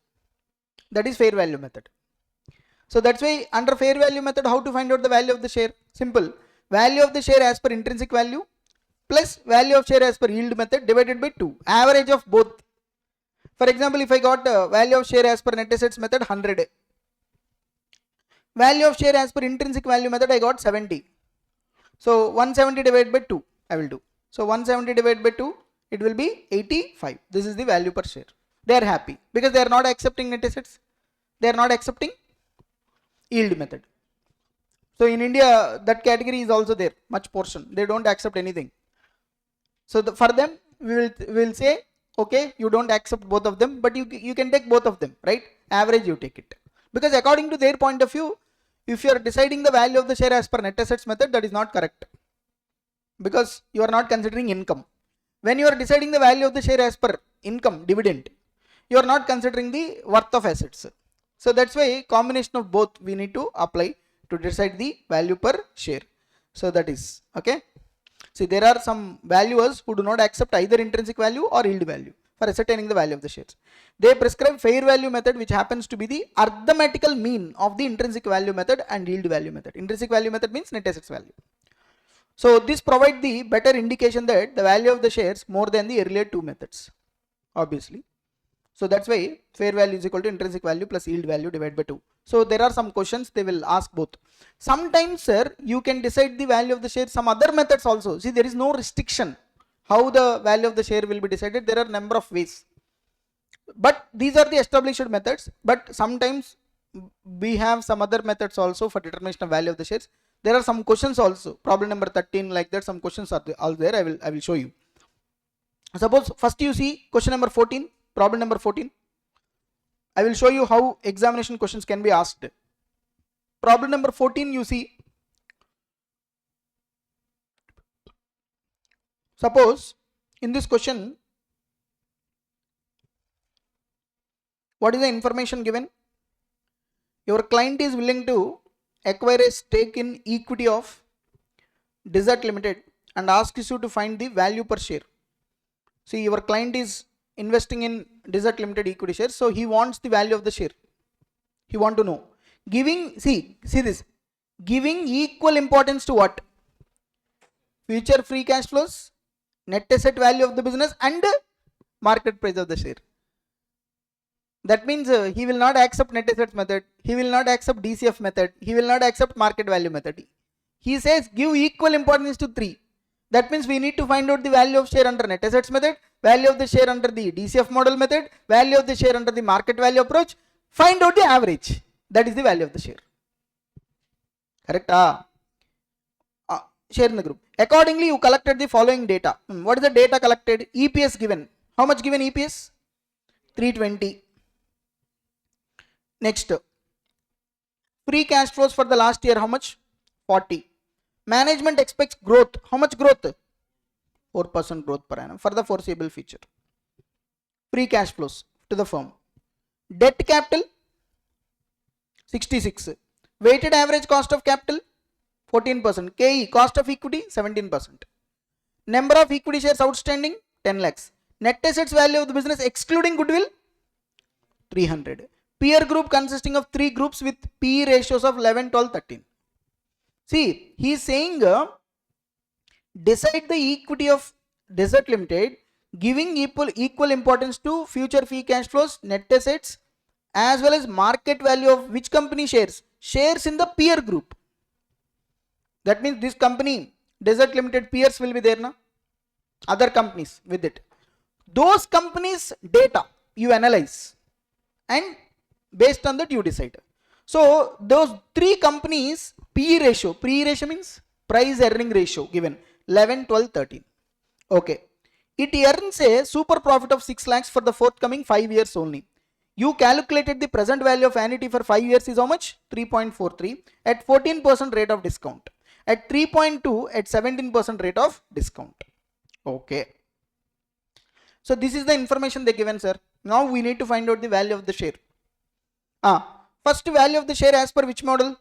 That is fair value method. So that's why under fair value method, how to find out the value of the share? Simple. Value of the share as per intrinsic value plus value of share as per yield method divided by 2. Average of both. For example, if I got value of share as per net assets method 100. Value of share as per intrinsic value method I got 70. So 170 divided by 2 I will do. So 170 divided by 2, it will be 85. This is the value per share. They are happy because they are not accepting net assets. They are not accepting yield method. So in India, that category is also there, much portion. They don't accept anything. So for them, we will say, okay, you don't accept both of them, but you can take both of them, right? Average you take it. Because according to their point of view, if you are deciding the value of the share as per net assets method, that is not correct. Because you are not considering income. When you are deciding the value of the share as per income, dividend, you are not considering the worth of assets. So that's why combination of both we need to apply to decide the value per share. So that is, okay. See, there are some valuers who do not accept either intrinsic value or yield value for ascertaining the value of the shares. They prescribe fair value method, which happens to be the arithmetical mean of the intrinsic value method and yield value method. Intrinsic value method means net assets value. So this provides the better indication that the value of the shares more than the earlier two methods, obviously. So that's why fair value is equal to intrinsic value plus yield value divided by 2. So there are some questions they will ask both. Sometimes, sir, you can decide the value of the share some other methods also. See, there is no restriction how the value of the share will be decided. There are number of ways. But these are the established methods. But sometimes we have some other methods also for determination of value of the shares. There are some questions also. Problem number 13, like that, some questions are all there. I will show you. Suppose first you see question number 14. Problem number 14. I will show you how examination questions can be asked. Problem number 14 you see. Suppose in this question, what is the information given? Your client is willing to acquire a stake in equity of Desert Limited and asks you to find the value per share. See, your client is investing in Desert Limited equity shares, so he wants the value of the share. He want to know. Giving, see this, giving equal importance to what? Future free cash flows, net asset value of the business and market price of the share. That means he will not accept net assets method, he will not accept DCF method, he will not accept market value method. He says give equal importance to 3. That means we need to find out the value of share under net assets method, value of the share under the DCF model method, value of the share under the market value approach, find out the average. That is the value of the share. Correct? Share in the group. Accordingly, you collected the following data. What is the data collected? EPS given. How much given EPS? 320. Next. Free cash flows for the last year, how much? 40. Management expects growth. How much growth? 4% growth per annum for the foreseeable future. Free cash flows to the firm. Debt capital 66. Weighted average cost of capital 14%. KE, cost of equity 17%. Number of equity shares outstanding 10 lakhs. Net assets value of the business excluding goodwill 300. Peer group consisting of 3 groups with PE ratios of 11, 12, 13. See, he is saying decide the equity of Desert Limited giving equal importance to future free cash flows, net assets, as well as market value of which company shares? Shares in the peer group. That means this company, Desert Limited peers will be there now. Other companies with it. Those companies' data you analyze and based on that you decide. So those 3 companies PE ratio means price earning ratio given 11, 12, 13. Okay. It earns a super profit of 6 lakhs for the forthcoming 5 years only. You calculated the present value of annuity for 5 years is how much? 3.43 at 14% rate of discount. At 3.2 at 17% rate of discount. Okay. So this is the information they given, sir. Now we need to find out the value of the share. First value of the share as per which model?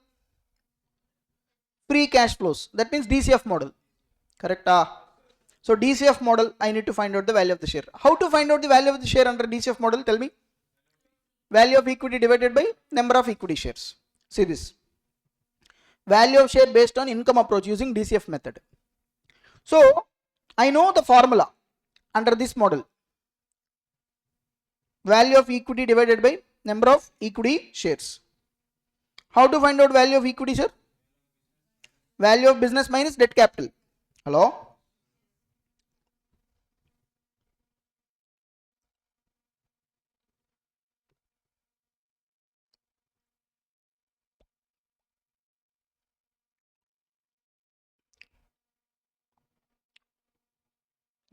Free cash flows. That means DCF model. Correct? So DCF model, I need to find out the value of the share. How to find out the value of the share under DCF model? Tell me. Value of equity divided by number of equity shares. See this. Value of share based on income approach using DCF method. So I know the formula under this model. Value of equity divided by number of equity shares. How to find out value of equity, sir? Value of business minus debt capital. Hello?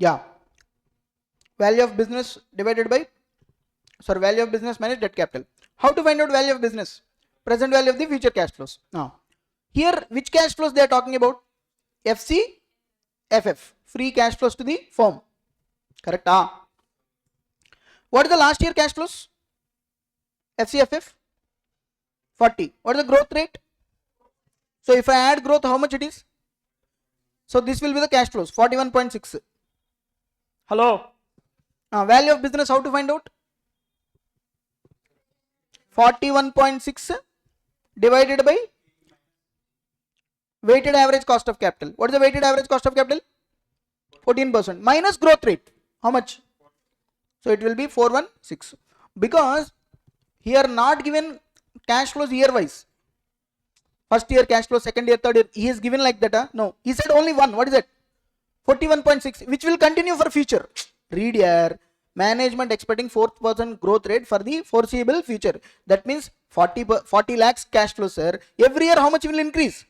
Yeah. Value of business divided by, value of business minus debt capital. How to find out value of business? Present value of the future cash flows. Now, here which cash flows they are talking about? FC, FF. Free cash flows to the firm. Correct? What is the last year cash flows? FCFF 40. What is the growth rate? So if I add growth, how much it is? So this will be the cash flows 41.6. Hello? Value of business, how to find out? 41.6 divided by weighted average cost of capital. What is the weighted average cost of capital? 14% minus growth rate. How much? So it will be 416. Because here not given cash flows year wise. First year cash flow, second year, third year. He is given like that. No, he said only one. What is that? 41.6, which will continue for future. Read here. Management expecting 4% growth rate for the foreseeable future. That means 40 lakhs cash flow, sir. Every year how much will increase?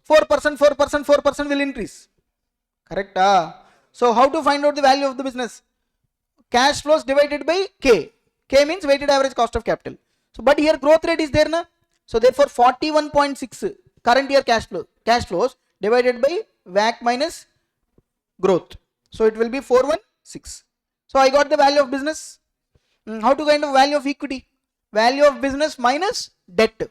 4% will increase. Correct? So how to find out the value of the business? Cash flows divided by K. K means weighted average cost of capital. So but here growth rate is there, na? So therefore 41.6 current year cash flows divided by WACC minus growth. So it will be 416. So I got the value of business. How to find the value of equity? Value of business minus debt.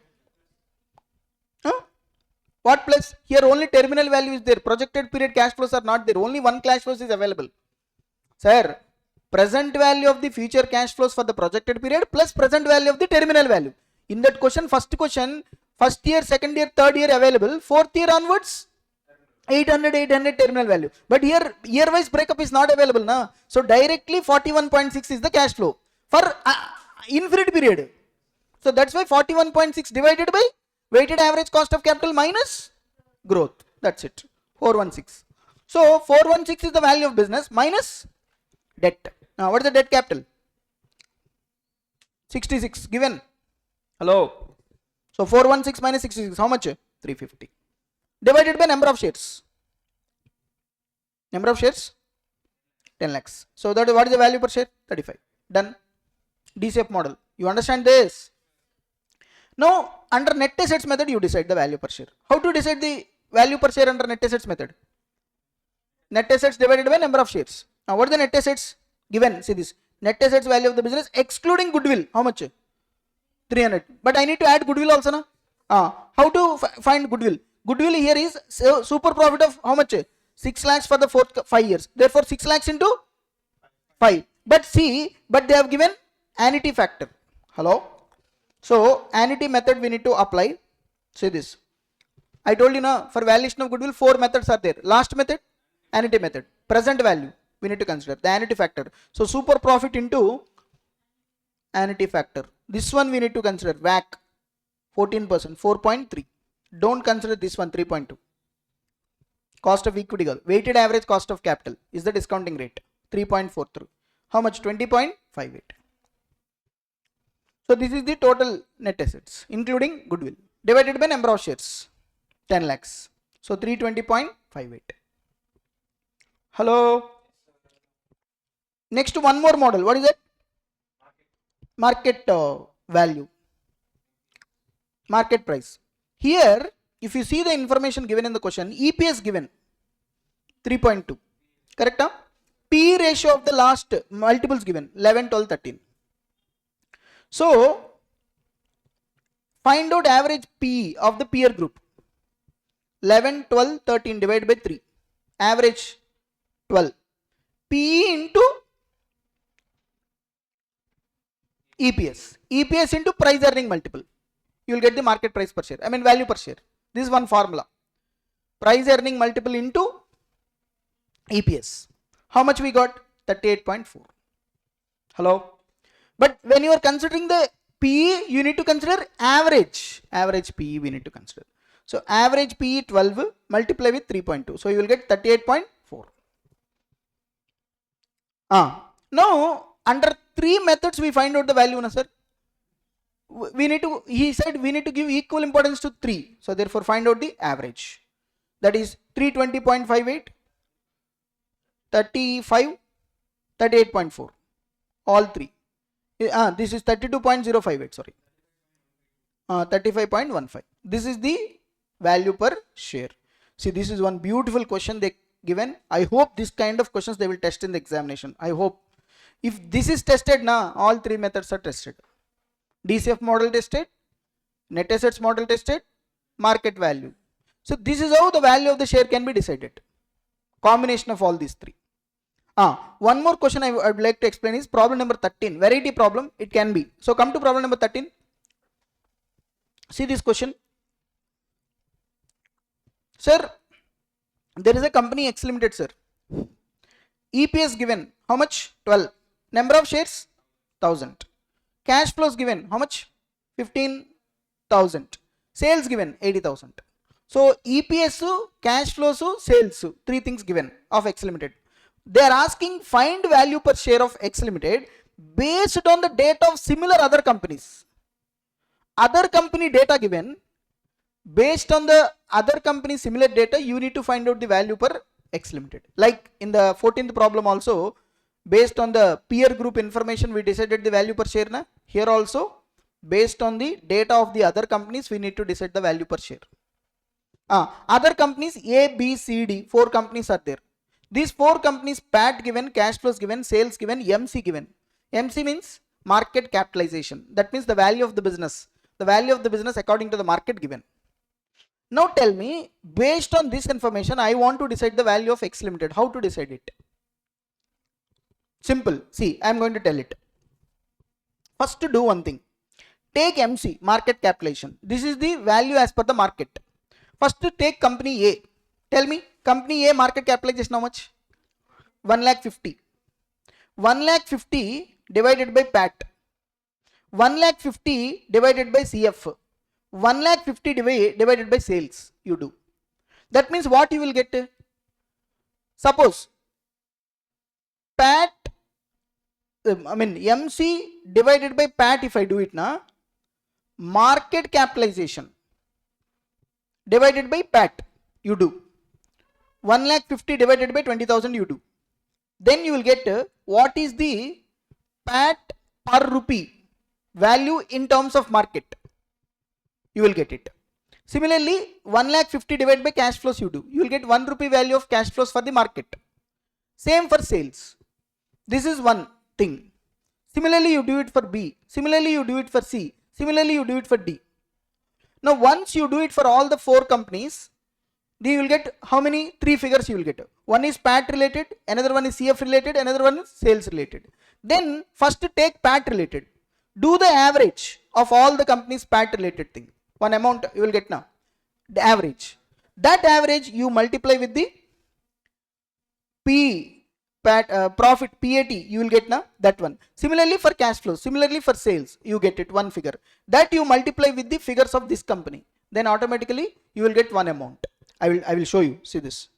What plus? Here only terminal value is there. Projected period cash flows are not there. Only one cash flows is available. Sir, present value of the future cash flows for the projected period plus present value of the terminal value. In that question, first year, second year, third year available. Fourth year onwards, 800 terminal value. But here, year wise breakup is not available. Na? So directly 41.6 is the cash flow for infinite period. So that's why 41.6 divided by weighted average cost of capital minus growth. That's it. 416. So 416 is the value of business minus debt. Now what is the debt capital? 66 given. Hello. So 416 minus 66, how much? 350. Divided by number of shares. Number of shares? 10 lakhs. So that what is the value per share? 35. Done. DCF model. You understand this? Now under net assets method you decide the value per share. How to decide the value per share under net assets method? Net assets divided by number of shares. Now what is the net assets? Given. See this. Net assets value of the business excluding goodwill. How much? 300. But I need to add goodwill also, na? How to find goodwill? Goodwill here is super profit of how much? 6 lakhs for the 5 years. Therefore 6 lakhs into 5. But see, but they have given annuity factor. Hello. So annuity method we need to apply. Say this. I told you now, for valuation of goodwill 4 methods are there. Last method, annuity method. Present value we need to consider the annuity factor. So super profit into annuity factor. This one we need to consider WACC 14%, 4.3. Don't consider this one 3.2. Cost of equity, weighted average cost of capital is the discounting rate 3.43. How much? 20.58. So this is the total net assets including goodwill divided by number of shares 10 lakhs. So 320.58. Hello. Next one more model. What is it? Market value. Market price. Here if you see the information given in the question, EPS given 3.2. Correct? Huh? P ratio of the last multiples given 11, 12, 13. So find out average P of the peer group. 11, 12, 13 divided by 3. Average 12. P into EPS. EPS into price earning multiple. You will get the market price per share. I mean value per share. This is one formula. Price earning multiple into EPS. How much we got? 38.4. Hello. But when you are considering the PE, you need to consider average. Average PE we need to consider. So average PE 12 multiply with 3.2. So you will get 38.4. Now under 3 methods we find out the value, na sir. We need to, he said we need to give equal importance to 3. So therefore find out the average. That is 320.58, 35, 38.4. All 3. This is 32.058, sorry. 35.15. This is the value per share. See, this is one beautiful question they given. I hope this kind of questions they will test in the examination. I hope. If this is tested now, all 3 methods are tested. DCF model tested, net assets model tested, market value. So this is how the value of the share can be decided. Combination of all these 3. One more question I would like to explain is problem number 13. Variety problem it can be. So come to problem number 13. See this question. Sir, there is a company X Limited, sir. EPS given how much? 12. Number of shares 1000. Cash flows given how much? 15,000. Sales given 80,000. So EPS, cash flows, sales, 3 things given of X Limited. They are asking find value per share of X Limited based on the data of similar other companies. Other company data given, based on the other company similar data, you need to find out the value per X Limited. Like in the 14th problem also, based on the peer group information we decided the value per share. Na? Here also, based on the data of the other companies, we need to decide the value per share. Other companies A, B, C, D, 4 companies are there. These 4 companies, PAT given, cash flows given, sales given, MC given. MC means market capitalization. That means the value of the business. The value of the business according to the market given. Now tell me, based on this information, I want to decide the value of X Limited. How to decide it? Simple. See, I am going to tell it. First do one thing. Take MC, market capitalization. This is the value as per the market. First take company A. Tell me, company A market capitalization how much? 1,50,000. 1,50,000 divided by PAT. 1,50,000 divided by CF. 1,50,000 divided by sales. You do. That means what you will get? Suppose PAT, MC divided by PAT, if I do it now, market capitalization divided by PAT, you do. 1,50,000 divided by 20,000, you do. Then you will get what is the PAT per rupee value in terms of market. You will get it. Similarly, 1,50,000 divided by cash flows, you do. You will get 1 rupee value of cash flows for the market. Same for sales. This is one thing. Similarly, you do it for B. Similarly, you do it for C. Similarly, you do it for D. Now once you do it for all the 4 companies, you will get how many? 3 figures you will get. One is PAT related, another one is CF related, another one is sales related. Then first take PAT related. Do the average of all the companies PAT related thing. One amount you will get now. The average. That average you multiply with the profit PAT, you will get now that one. Similarly for cash flow, similarly for sales, you get it one figure. That you multiply with the figures of this company. Then automatically you will get one amount. I will show you. See this.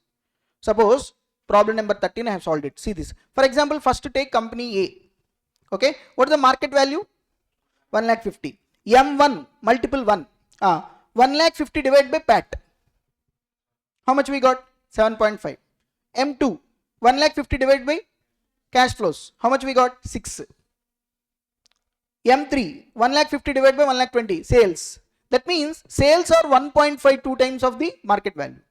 Suppose problem number 13 I have solved it. See this. For example, first take company A. Okay. What is the market value? 1,50,000. M1 multiple 1. 1,50,000 divided by PAT. How much we got? 7.5. M2 1,50,000 divided by cash flows. How much we got? 6. M3 1,50,000 divided by 1,20,000 sales. That means sales are 1.52 times of the market value.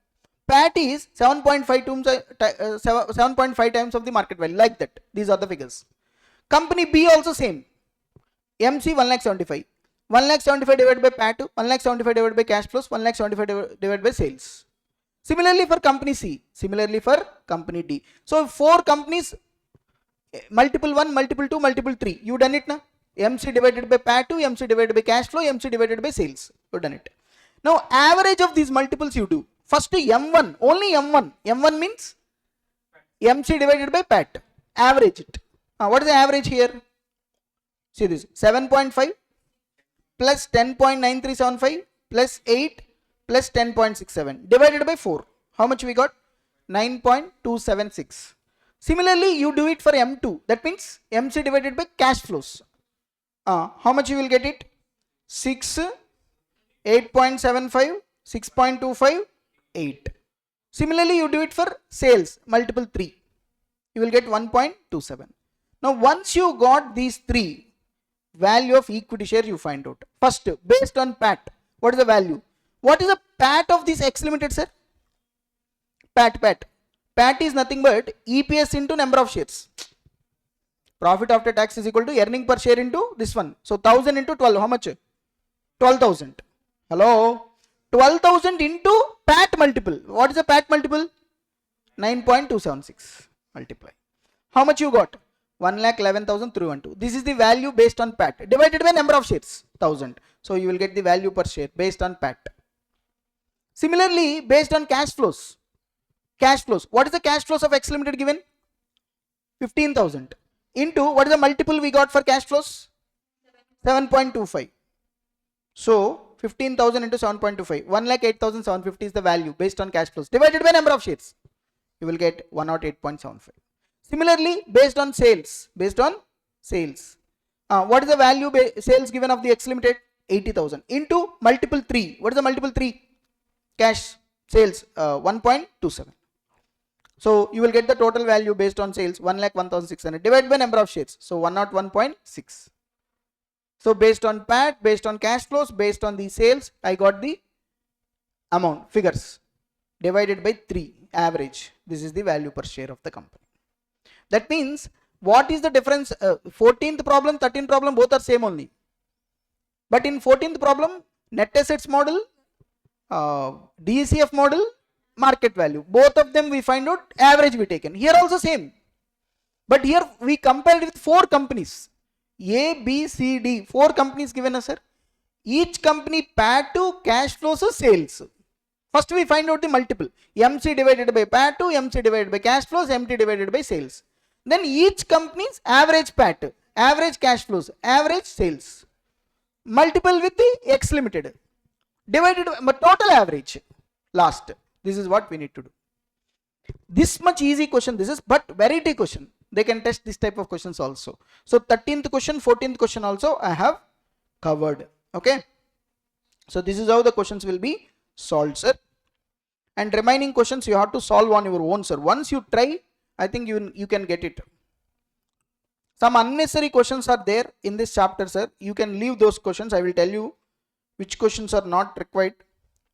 PAT is 7.5 times of the market value. Like that. These are the figures. Company B also same. MC 1,75,000. 1,75,000 divided by PAT, 1,75,000 divided by cash flows, 1,75,000 divided by sales. Similarly for company C, similarly for company D. So 4 companies, multiple 1, multiple 2, multiple 3. You done it now? MC divided by PAT, MC divided by cash flow, MC divided by sales. You done it. Now average of these multiples you do. First M1, only M1. M1 means MC divided by PAT. Average it. What is the average here? See this. 7.5 plus 10.9375 plus 8 plus 10.67 divided by 4. How much we got? 9.276. Similarly, you do it for M2. That means MC divided by cash flows. How much you will get it? 6, 8.75, 6.25, 8. Similarly, you do it for sales, multiple 3. You will get 1.27. Now, once you got these 3, value of equity share you find out. First, based on PAT, what is the value? What is the PAT of this X Limited, sir? PAT. PAT is nothing but EPS into number of shares. Profit after tax is equal to earning per share into this one. So 1000 into 12, how much? 12,000. Hello? 12,000 into PAT multiple. What is the PAT multiple? 9.276 multiply. How much you got? 1,11,312. This is the value based on PAT divided by number of shares, 1000. So you will get the value per share based on PAT. Similarly, based on cash flows. Cash flows. What is the cash flows of X Limited given? 15,000. Into what is the multiple we got for cash flows? 7.25. So 15,000 into 7.25. 1,08,750 is the value based on cash flows divided by number of shares. You will get 108.75. Similarly, based on sales. Based on sales. What is the value sales given of the X Limited? 80,000 into multiple 3. What is the multiple 3? Cash sales 1.27. So you will get the total value based on sales 1,01,600 divided by number of shares. So 101.6. So based on PAT, based on cash flows, based on the sales, I got the amount figures divided by 3 average. This is the value per share of the company. That means what is the difference? 14th problem, 13th problem, both are same only. But in 14th problem, net assets model, DCF model, market value. Both of them we find out average we taken. Here also same. But here we compared with 4 companies. A, B, C, D. 4 companies given us, sir. Each company PAT to cash flows or sales. First we find out the multiple. MC divided by PAT to MC divided by cash flows, MT divided by sales. Then each company's average PAT, average cash flows, average sales. Multiple with the X Limited. Divided by total average. Last. This is what we need to do. This much easy question this is, but variety question. They can test this type of questions also. So 13th question, 14th question also I have covered. Okay. So this is how the questions will be solved, sir. And remaining questions you have to solve on your own, sir. Once you try, I think you can get it. Some unnecessary questions are there in this chapter, sir. You can leave those questions. I will tell you which questions are not required.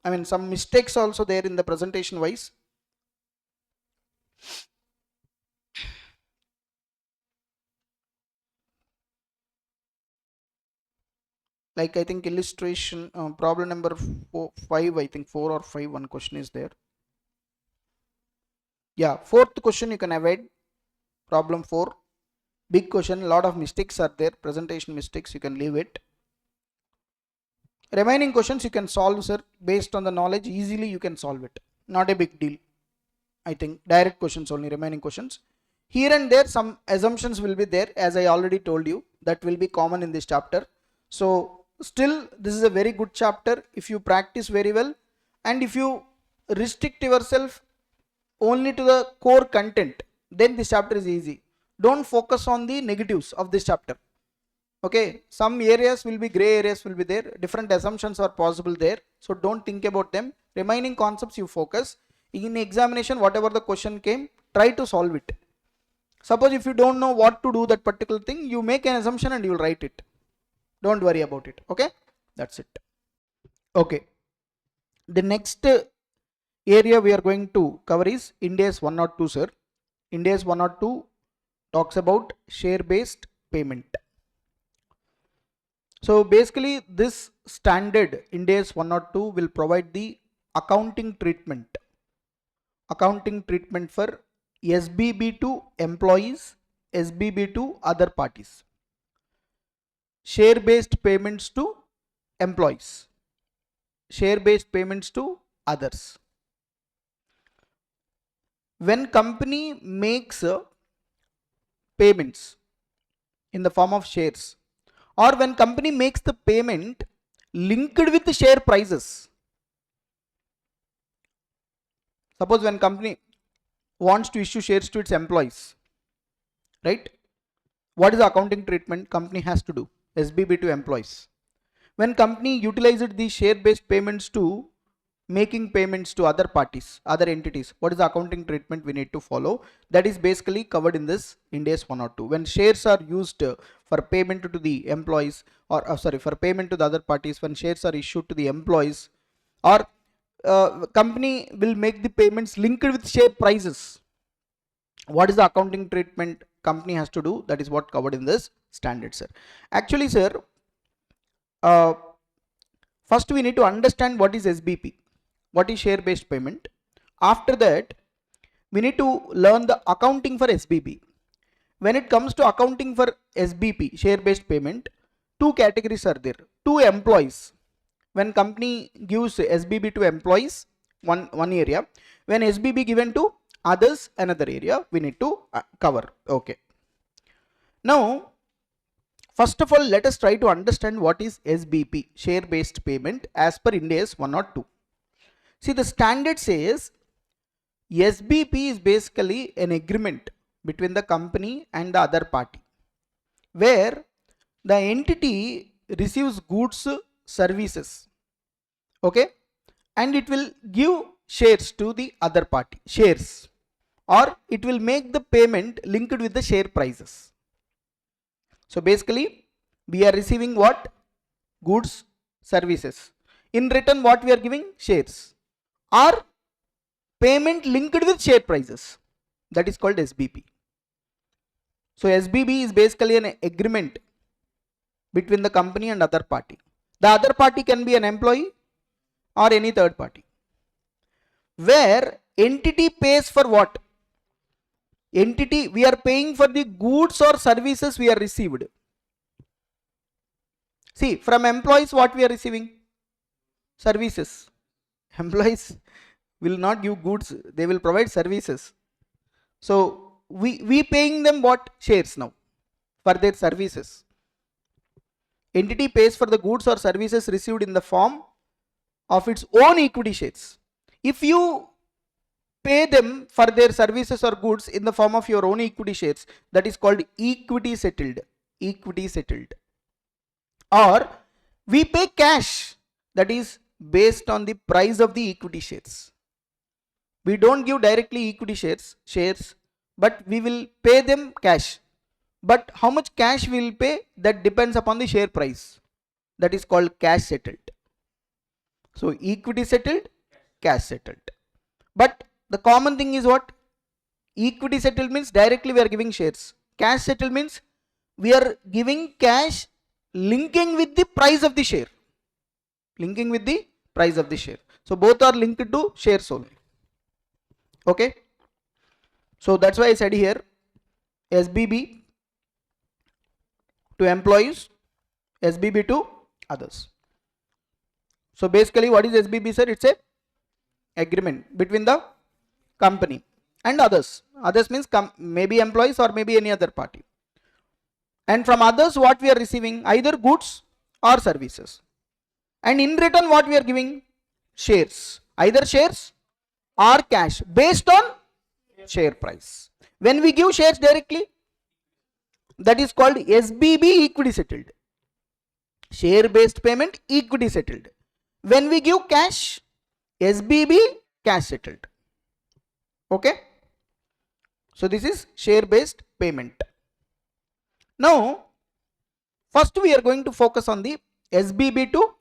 I mean, some mistakes also there in the presentation wise. like I think illustration problem number 5, I think 4 or 5, one question is there. Yeah, fourth question you can avoid, problem 4, big question, lot of mistakes are there, presentation mistakes, you can leave it. Remaining questions you can solve, sir, based on the knowledge, easily you can solve it, not a big deal. I think direct questions only, remaining questions. Here and there some assumptions will be there, as I already told you, that will be common in this chapter. So still this is a very good chapter if you practice very well, and if you restrict yourself only to the core content, then this chapter is easy. Don't focus on the negatives of this chapter. Okay, some areas will be gray areas will be there, different assumptions are possible there, so don't think about them. Remaining concepts you focus. In examination, whatever the question came, try to solve it. Suppose if you don't know what to do that particular thing, you make an assumption and you will write it. Don't worry about it. Okay, that's it. Okay, the next area we are going to cover is Ind AS 102, sir. Ind AS 102 talks about share based payment. So basically this standard Ind AS 102 will provide the accounting treatment for SBB to employees, SBB to other parties, share based payments to employees, share based payments to others. When company makes payments in the form of shares, or when company makes the payment linked with the share prices. Suppose when company wants to issue shares to its employees, right? What is the accounting treatment company has to do? SBB to employees. When company utilized the share based payments to making payments to other parties, other entities, what is the accounting treatment we need to follow? That is basically covered in this Ind AS 102. When shares are used for payment to the employees, or for payment to the other parties, when shares are issued to the employees, or company will make the payments linked with share prices, what is the accounting treatment company has to do? That is what covered in this standard, sir. Actually, sir, first we need to understand what is SBP, what is share based payment. After that we need to learn the accounting for SBP. When it comes to accounting for SBP, share based payment, two categories are there. Two employees, when company gives SBB to employees, one area. When SBB given to others, another area we need to cover. Okay, now first of all let us try to understand what is SBP, share based payment, as per Ind AS 102. See, the standard says SBP is basically an agreement between the company and the other party, where the entity receives goods, services, okay, and it will give shares to the other party, shares, or it will make the payment linked with the share prices. So basically we are receiving what? Goods, services. In return what we are giving? Shares, or payment linked with share prices. That is called SBP. So SBB is basically an agreement between the company and other party. The other party can be an employee or any third party, where entity pays for what? Entity, we are paying for the goods or services we are received. See, from employees what we are receiving? Services. Employees will not give goods, they will provide services. So we paying them what? Shares now for their services. Entity pays for the goods or services received in the form of its own equity shares. If you pay them for their services or goods in the form of your own equity shares, that is called equity settled. Equity settled. Or we pay cash, that is based on the price of the equity shares. We don't give directly equity shares, but we will pay them cash. But how much cash we will pay, that depends upon the share price. That is called cash settled. So equity settled, cash settled. But the common thing is what? Equity settled means directly we are giving shares. Cash settled means we are giving cash linking with the price of the share. Linking with the price of the share. So both are linked to shares only. Okay. So that's why I said here SBB to employees, SBB to others. So basically what is SBB, sir? It's a agreement between the company and others. Others means maybe employees or maybe any other party. And from others what we are receiving? Either goods or services. And in return what we are giving? Shares. Either shares or cash based on share price. When we give shares directly, that is called SBB, equity settled. Share based payment, equity settled. When we give cash, SBB, cash settled. Okay. So this is share based payment. Now first we are going to focus on the SBB to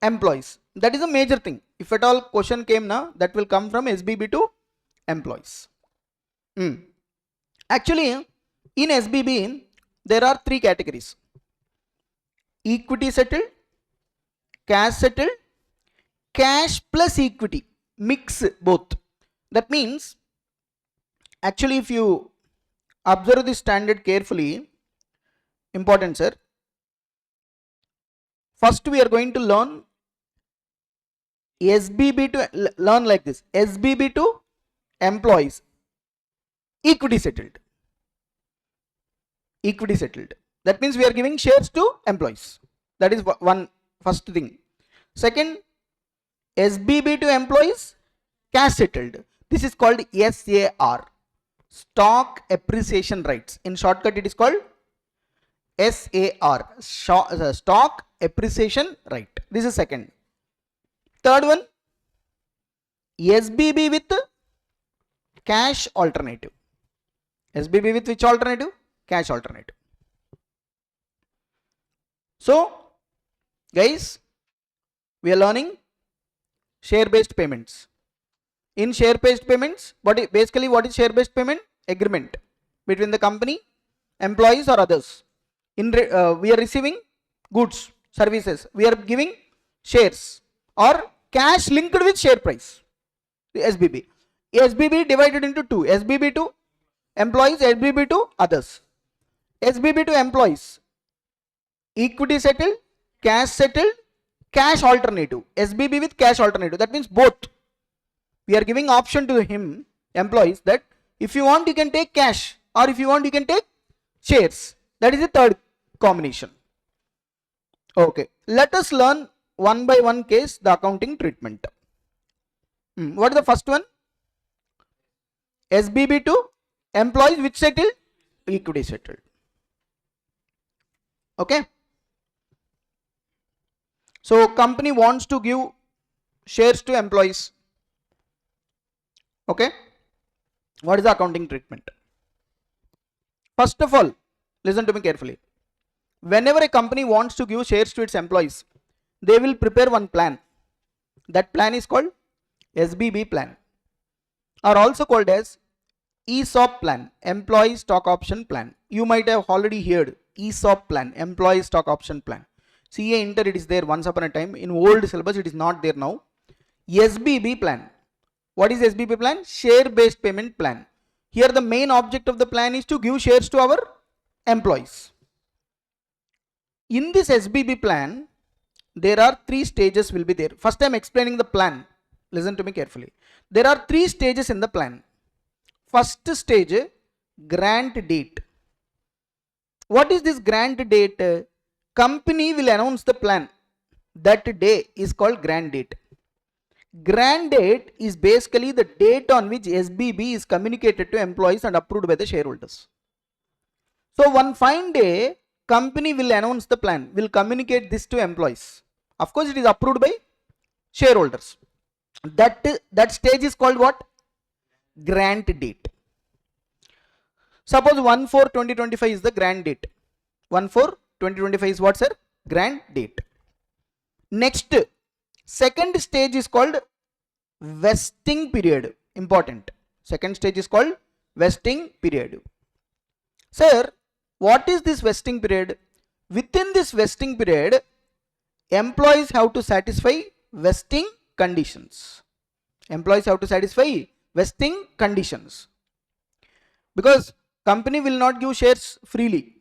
employees. That is a major thing. If at all question came now, that will come from SBB to employees. Actually in SBB there are three categories: equity settled, cash settled, cash plus equity, mix both. That means actually if you observe this standard carefully, important sir, first we are going to learn SBB to learn like this: SBB to employees, equity settled. Equity settled. That means we are giving shares to employees. That is one first thing. Second, SBB to employees, cash settled. This is called SAR, stock appreciation rights. In shortcut it is called SAR, stock appreciation right. This is second. Third one, SBB with cash alternative. SBB with which alternative? Cash alternative. So guys, we are learning share based payments. In share based payments, basically what is share based payment? Agreement between the company, employees or others. We are receiving goods, services. We are giving shares or cash linked with share price. The SBB. SBB divided into two: SBB to employees, SBB to others. SBB to employees, equity settled, cash settled, cash alternative. SBB with cash alternative. That means both. We are giving option to him, employees, that if you want you can take cash, or if you want you can take shares. That is the third combination. Okay, let us learn one by one case the accounting treatment. What is the first one? SBB to employees, which settled? Equity settled. Okay. So company wants to give shares to employees. Okay. What is the accounting treatment? First of all, listen to me carefully. Whenever a company wants to give shares to its employees, they will prepare one plan. That plan is called SBB plan, or also called as ESOP plan, employee stock option plan. You might have already heard ESOP plan, employee stock option plan. CA Inter it is there once upon a time. In old syllabus it is not there now. SBB plan. What is SBB plan? Share based payment plan. Here the main object of the plan is to give shares to our employees. In this SBB plan, there are three stages will be there. First I am explaining the plan. Listen to me carefully. There are three stages in the plan. First stage, grant date. What is this grant date? Company will announce the plan. That day is called grant date. Grant date is basically the date on which SBB is communicated to employees and approved by the shareholders. So one fine day, company will announce the plan, will communicate this to employees. Of course, it is approved by shareholders. That stage is called what? Grant date. Suppose 1/4/2025 is the grant date. 1/4/2025 is what, sir? Grant date. Next, second stage is called vesting period. Important. Second stage is called vesting period. Sir, what is this vesting period? within this vesting period, employees have to satisfy vesting conditions. Employees have to satisfy vesting conditions. Because company will not give shares freely.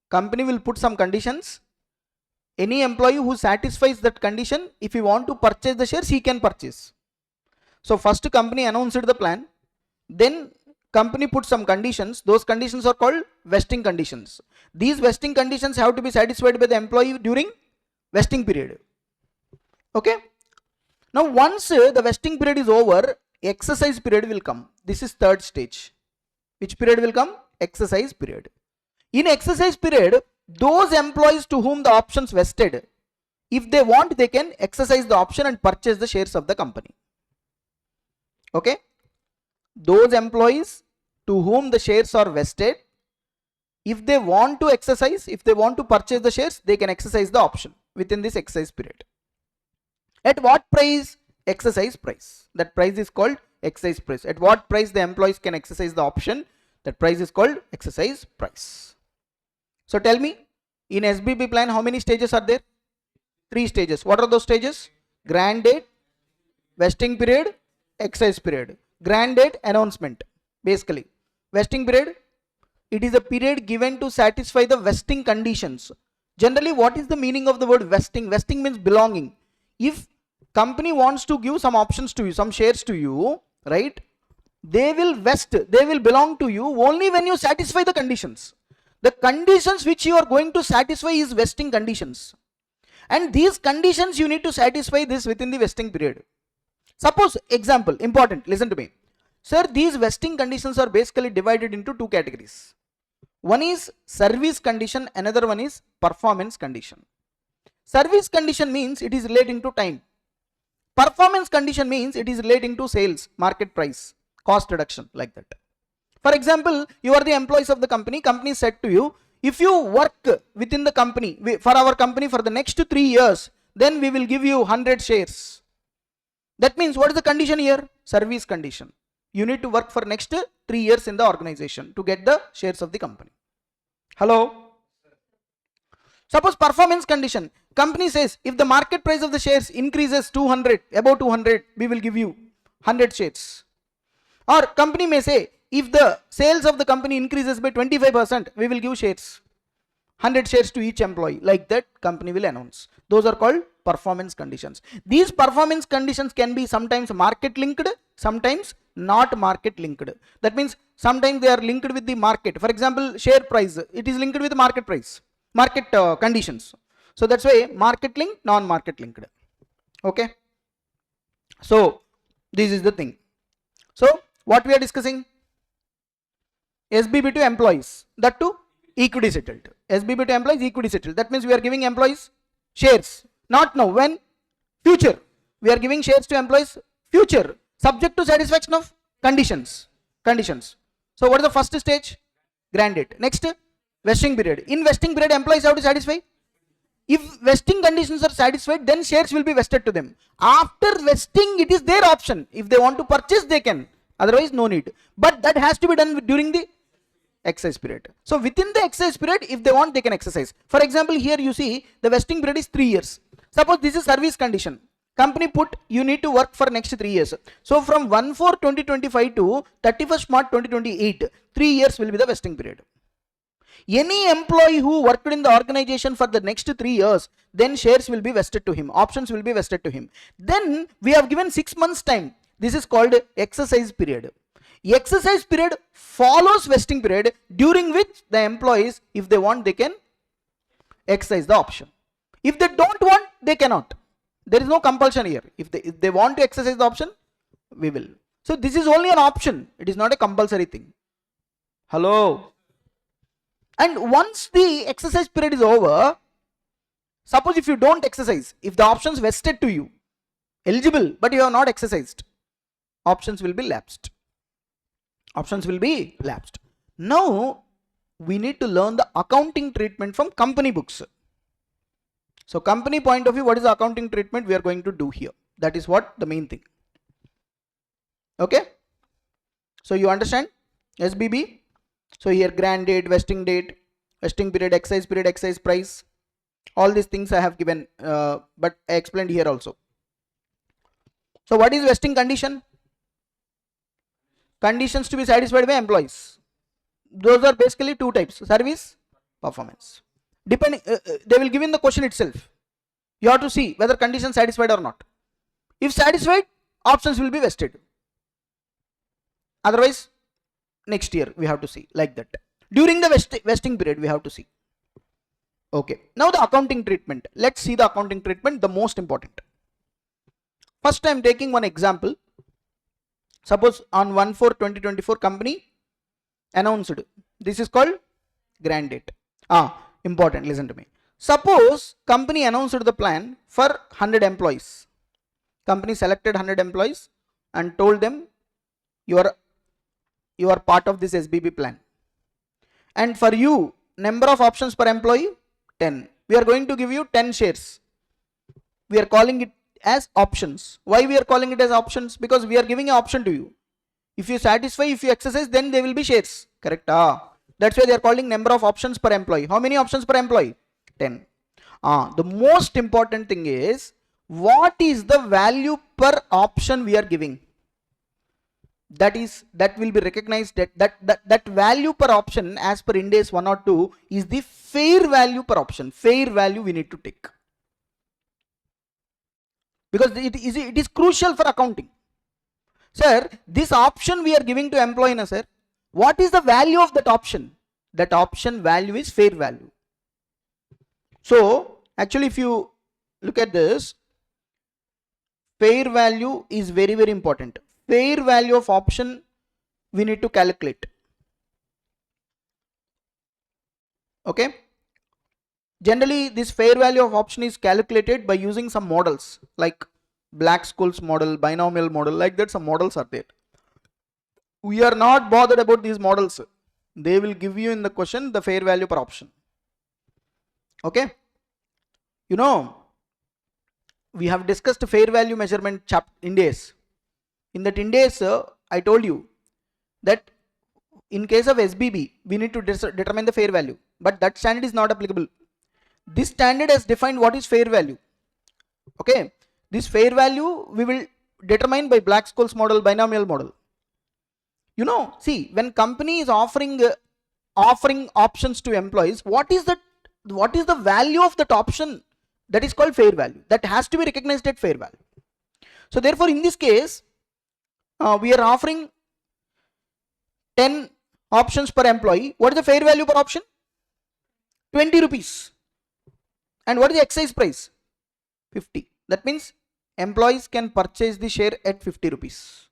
Company will put some conditions. Any employee who satisfies that condition, if he want to purchase the shares, he can purchase. So first company announced the plan, then company put some conditions. Those conditions are called vesting conditions. These vesting conditions have to be satisfied by the employee during vesting period. Okay. Now once the vesting period is over, exercise period will come. This is third stage. Which period will come? Exercise period. In exercise period, those employees to whom the options vested, if they want, they can exercise the option and purchase the shares of the company. Okay. Those employees to whom the shares are vested, if they want to exercise, if they want to purchase the shares, they can exercise the option within this exercise period. At what price? Exercise price. That price is called exercise price. At what price the employees can exercise the option? That price is called exercise price. So tell me, in SBB plan, how many stages are there? 3 stages. What are those stages? Grant date, vesting period, exercise period. Grant date, announcement. Basically, vesting period, it is a period given to satisfy the vesting conditions. Generally, what is the meaning of the word vesting? Vesting means belonging. If company wants to give some options to you, some shares to you, right? They will vest, they will belong to you only when you satisfy the conditions. The conditions which you are going to satisfy is vesting conditions. And these conditions you need to satisfy this within the vesting period. Suppose, example, important, listen to me. Sir, these vesting conditions are basically divided into 2 categories. One is service condition, another one is performance condition. Service condition means it is relating to time. Performance condition means it is relating to sales, market price, cost reduction, like that. For example, you are the employees of the company. Company said to you, if you work within the company, for our company for the next 3 years, then we will give you 100 shares. That means what is the condition here? Service condition. You need to work for next 3 years in the organization to get the shares of the company. Hello? Suppose performance condition. Company says, if the market price of the shares increases 200, above 200, we will give you 100 shares. Or company may say, if the sales of the company increases by 25%, we will give shares. 100 shares to each employee. Like that, company will announce. Those are called performance conditions. These performance conditions can be sometimes market linked, sometimes not market linked. That means sometimes they are linked with the market. For example, share price, it is linked with the market price, market conditions. So that's why market linked, non-market linked. Okay. So this is the thing. So what we are discussing? SBB to employees, that too equity settled. SBB to employees, equity settled. That means we are giving employees shares. Not now, when? Future. We are giving shares to employees future, subject to satisfaction of conditions. So what is the first stage? Grant date. Next, vesting period. In vesting period, employees have to satisfy. If vesting conditions are satisfied, then shares will be vested to them. After vesting, it is their option. If they want to purchase, they can. Otherwise, no need. But that has to be done during the exercise period. So within the exercise period, if they want, they can exercise. For example, here you see the vesting period is 3 years. Suppose this is service condition. Company put you need to work for next 3 years. So from 1/4/2025 to 31st March 2028, 3 years will be the vesting period. Any employee who worked in the organization for the next 3 years, then shares will be vested to him. Options will be vested to him. Then we have given 6 months time. This is called exercise period. Exercise period follows vesting period, during which the employees, if they want, they can exercise the option. If they don't want, they cannot. There is no compulsion here. If they want to exercise the option, we will. So this is only an option. It is not a compulsory thing. Hello. And once the exercise period is over, suppose if you don't exercise, if the options vested to you, eligible, but you have not exercised, options will be lapsed. Options will be lapsed. Now we need to learn the accounting treatment from company books. So company point of view, what is the accounting treatment we are going to do here? That is what the main thing. Okay. So you understand SBB. So here grant date, vesting date, vesting period, exercise period, exercise price. All these things I have given, but I explained here also. So what is vesting condition? Conditions to be satisfied by employees. Those are basically two types: service, performance. Depending, they will give in the question itself. You have to see whether condition satisfied or not. If satisfied, options will be vested. Otherwise, next year we have to see like that. During the vesting period, we have to see. Okay. Now the accounting treatment. Let's see the accounting treatment, the most important. First, I am taking one example. Suppose on 1/4/2024 company announced. This is called grant date. Important, listen to me. Suppose company announced the plan for 100 employees. Company selected 100 employees and told them you are part of this SBB plan. And for you, number of options per employee 10. We are going to give you 10 shares. We are calling it as options. Why we are calling it as options? Because we are giving an option to you. If you satisfy, if you exercise, then they will be shares. Correct? That's why they are calling number of options per employee. How many options per employee? 10. The most important thing is, what is the value per option we are giving? That will be recognized, that value per option as per Ind AS 1 or 2 is the fair value per option. Fair value we need to take. Because it is crucial for accounting. Sir, this option we are giving to employee, na sir, what is the value of that option? That option value is fair value. So actually, if you look at this, fair value is very, very important. Fair value of option we need to calculate. Okay. Generally, this fair value of option is calculated by using some models like Black-Scholes model, binomial model, like that. Some models are there. We are not bothered about these models. They will give you in the question the fair value per option. Okay. You know, we have discussed fair value measurement Ind AS. In that Ind AS, I told you that in case of SBB, we need to determine the fair value, but that standard is not applicable. This standard has defined what is fair value. Okay. This fair value we will determine by Black-Scholes model, binomial model. You know, see, when company is offering options to employees, what is the value of that option? That is called fair value. That has to be recognized at fair value. So therefore, in this case, we are offering 10 options per employee. What is the fair value per option? 20 rupees. And what is the exercise price? 50. That means employees can purchase the share at 50 rupees.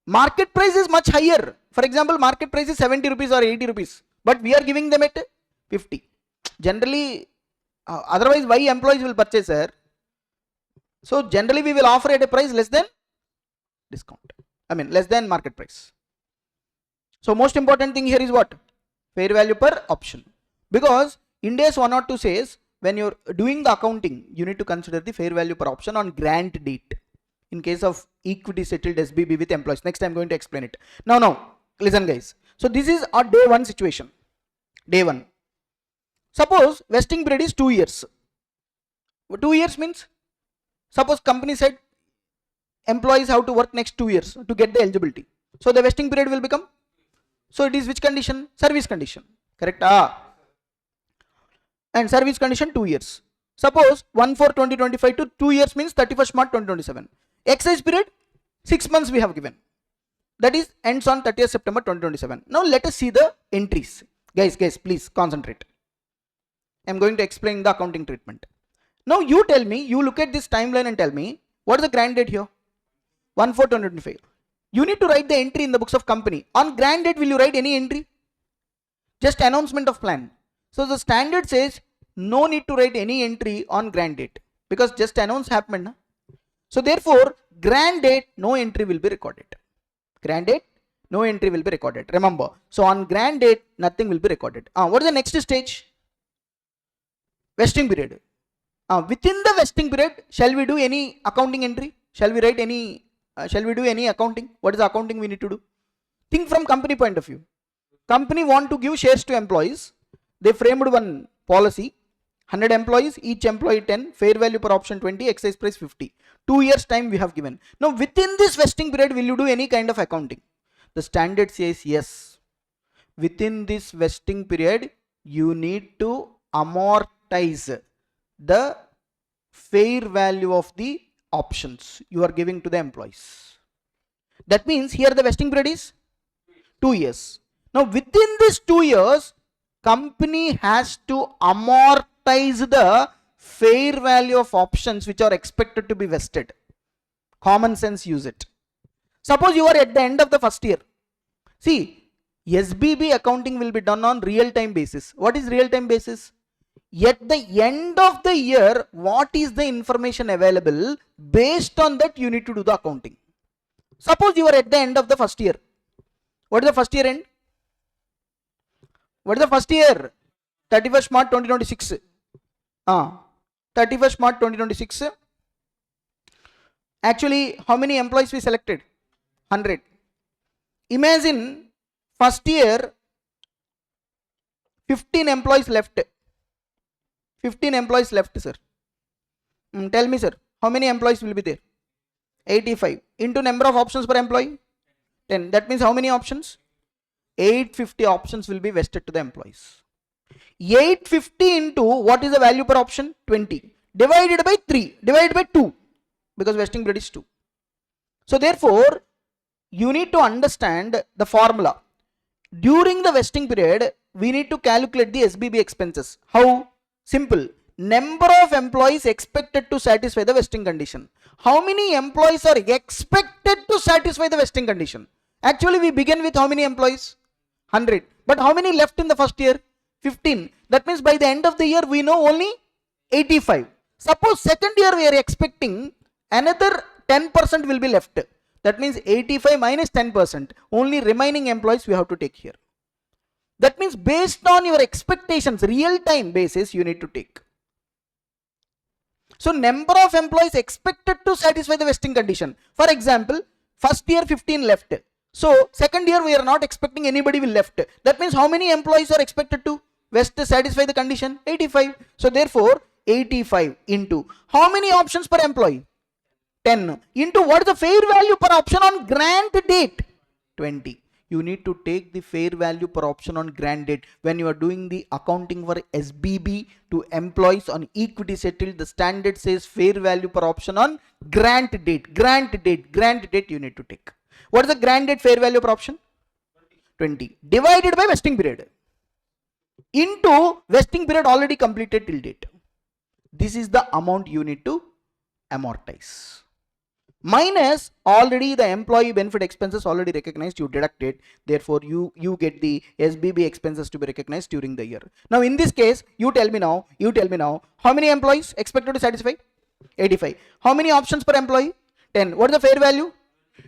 Market price is much higher. For example, market price is 70 rupees or 80 rupees. But we are giving them at 50. Generally, otherwise why employees will purchase, sir? So generally we will offer at a price less than discount. Less than market price. So most important thing here is what? Fair value per option. Because Ind AS 1 or 2 says, when you're doing the accounting, you need to consider the fair value per option on grant date. In case of equity settled SBB with employees. Next I'm going to explain it. Now, listen guys. So this is our day 1 situation. Day 1. Suppose vesting period is 2 years. 2 years means, suppose company said employees have to work next 2 years to get the eligibility. So the vesting period will become, so it is which condition? Service condition. Correct? And service condition 2 years. Suppose 1/4/2025 to 2 years means 31st March 2027. Exercise period 6 months we have given. That is ends on 30th September 2027. Now let us see the entries. Guys, please concentrate. I am going to explain the accounting treatment. Now you tell me, you look at this timeline and tell me, what is the grant date here? 1/4/2025. You need to write the entry in the books of company. On grant date, will you write any entry? Just announcement of plan. So the standard says no need to write any entry on grant date because just announce happened. Na? So therefore, grant date, no entry will be recorded. Grant date, no entry will be recorded. Remember, so on grant date, nothing will be recorded. What is the next stage? Vesting period. Within the vesting period, shall we do any accounting entry? Shall we write any? Shall we do any accounting? What is the accounting we need to do? Think from company point of view. Company want to give shares to employees. they framed one policy, 100 employees, each employee 10, fair value per option 20, exercise price 50. 2 years time we have given. Now within this vesting period, will you do any kind of accounting? The standard says yes. Within this vesting period, you need to amortize the fair value of the options you are giving to the employees. That means here the vesting period is 2 years. Now within this 2 years, company has to amortize the fair value of options which are expected to be vested. Common sense, use it. Suppose you are at the end of the first year. See, SBB accounting will be done on real time basis. What is real time basis? At the end of the year, what is the information available? Based on that, you need to do the accounting. Suppose you are at the end of the first year. What is the first year end? What is the first year? 31st March 2026. 31st March 2026. Actually, how many employees we selected? 100. Imagine first year 15 employees left. 15 employees left, sir. Tell me, sir, how many employees will be there? 85 into number of options per employee 10. That means how many options? 850 options will be vested to the employees. 850 into what is the value per option? 20 divided by 3 divided by 2, because vesting period is 2. So therefore you need to understand the formula. During the vesting period, we need to calculate the SBB expenses. How? Simple. Number of employees expected to satisfy the vesting condition. How many employees are expected to satisfy the vesting condition? Actually, we begin with how many employees? 100. But how many left in the first year? 15. That means by the end of the year, we know only 85. Suppose second year we are expecting another 10% will be left. That means 85 minus 10%. Only remaining employees we have to take here. That means based on your expectations, real time basis, you need to take. So number of employees expected to satisfy the vesting condition. For example, first year 15 left. So second year we are not expecting anybody will left. That means how many employees are expected to satisfy the condition? 85. So therefore 85 into how many options per employee? 10 into what is the fair value per option on grant date? 20. You need to take the fair value per option on grant date. When you are doing the accounting for SBB to employees on equity settled, the standard says fair value per option on grant date. Grant date you need to take. What is the grant date fair value per option? 20 divided by vesting period into vesting period already completed till date. This is the amount you need to amortize. Minus already the employee benefit expenses already recognized, you deduct it. Therefore you get the SBB expenses to be recognized during the year. Now in this case, you tell me now, how many employees expected to satisfy? 85. How many options per employee? 10. What is the fair value?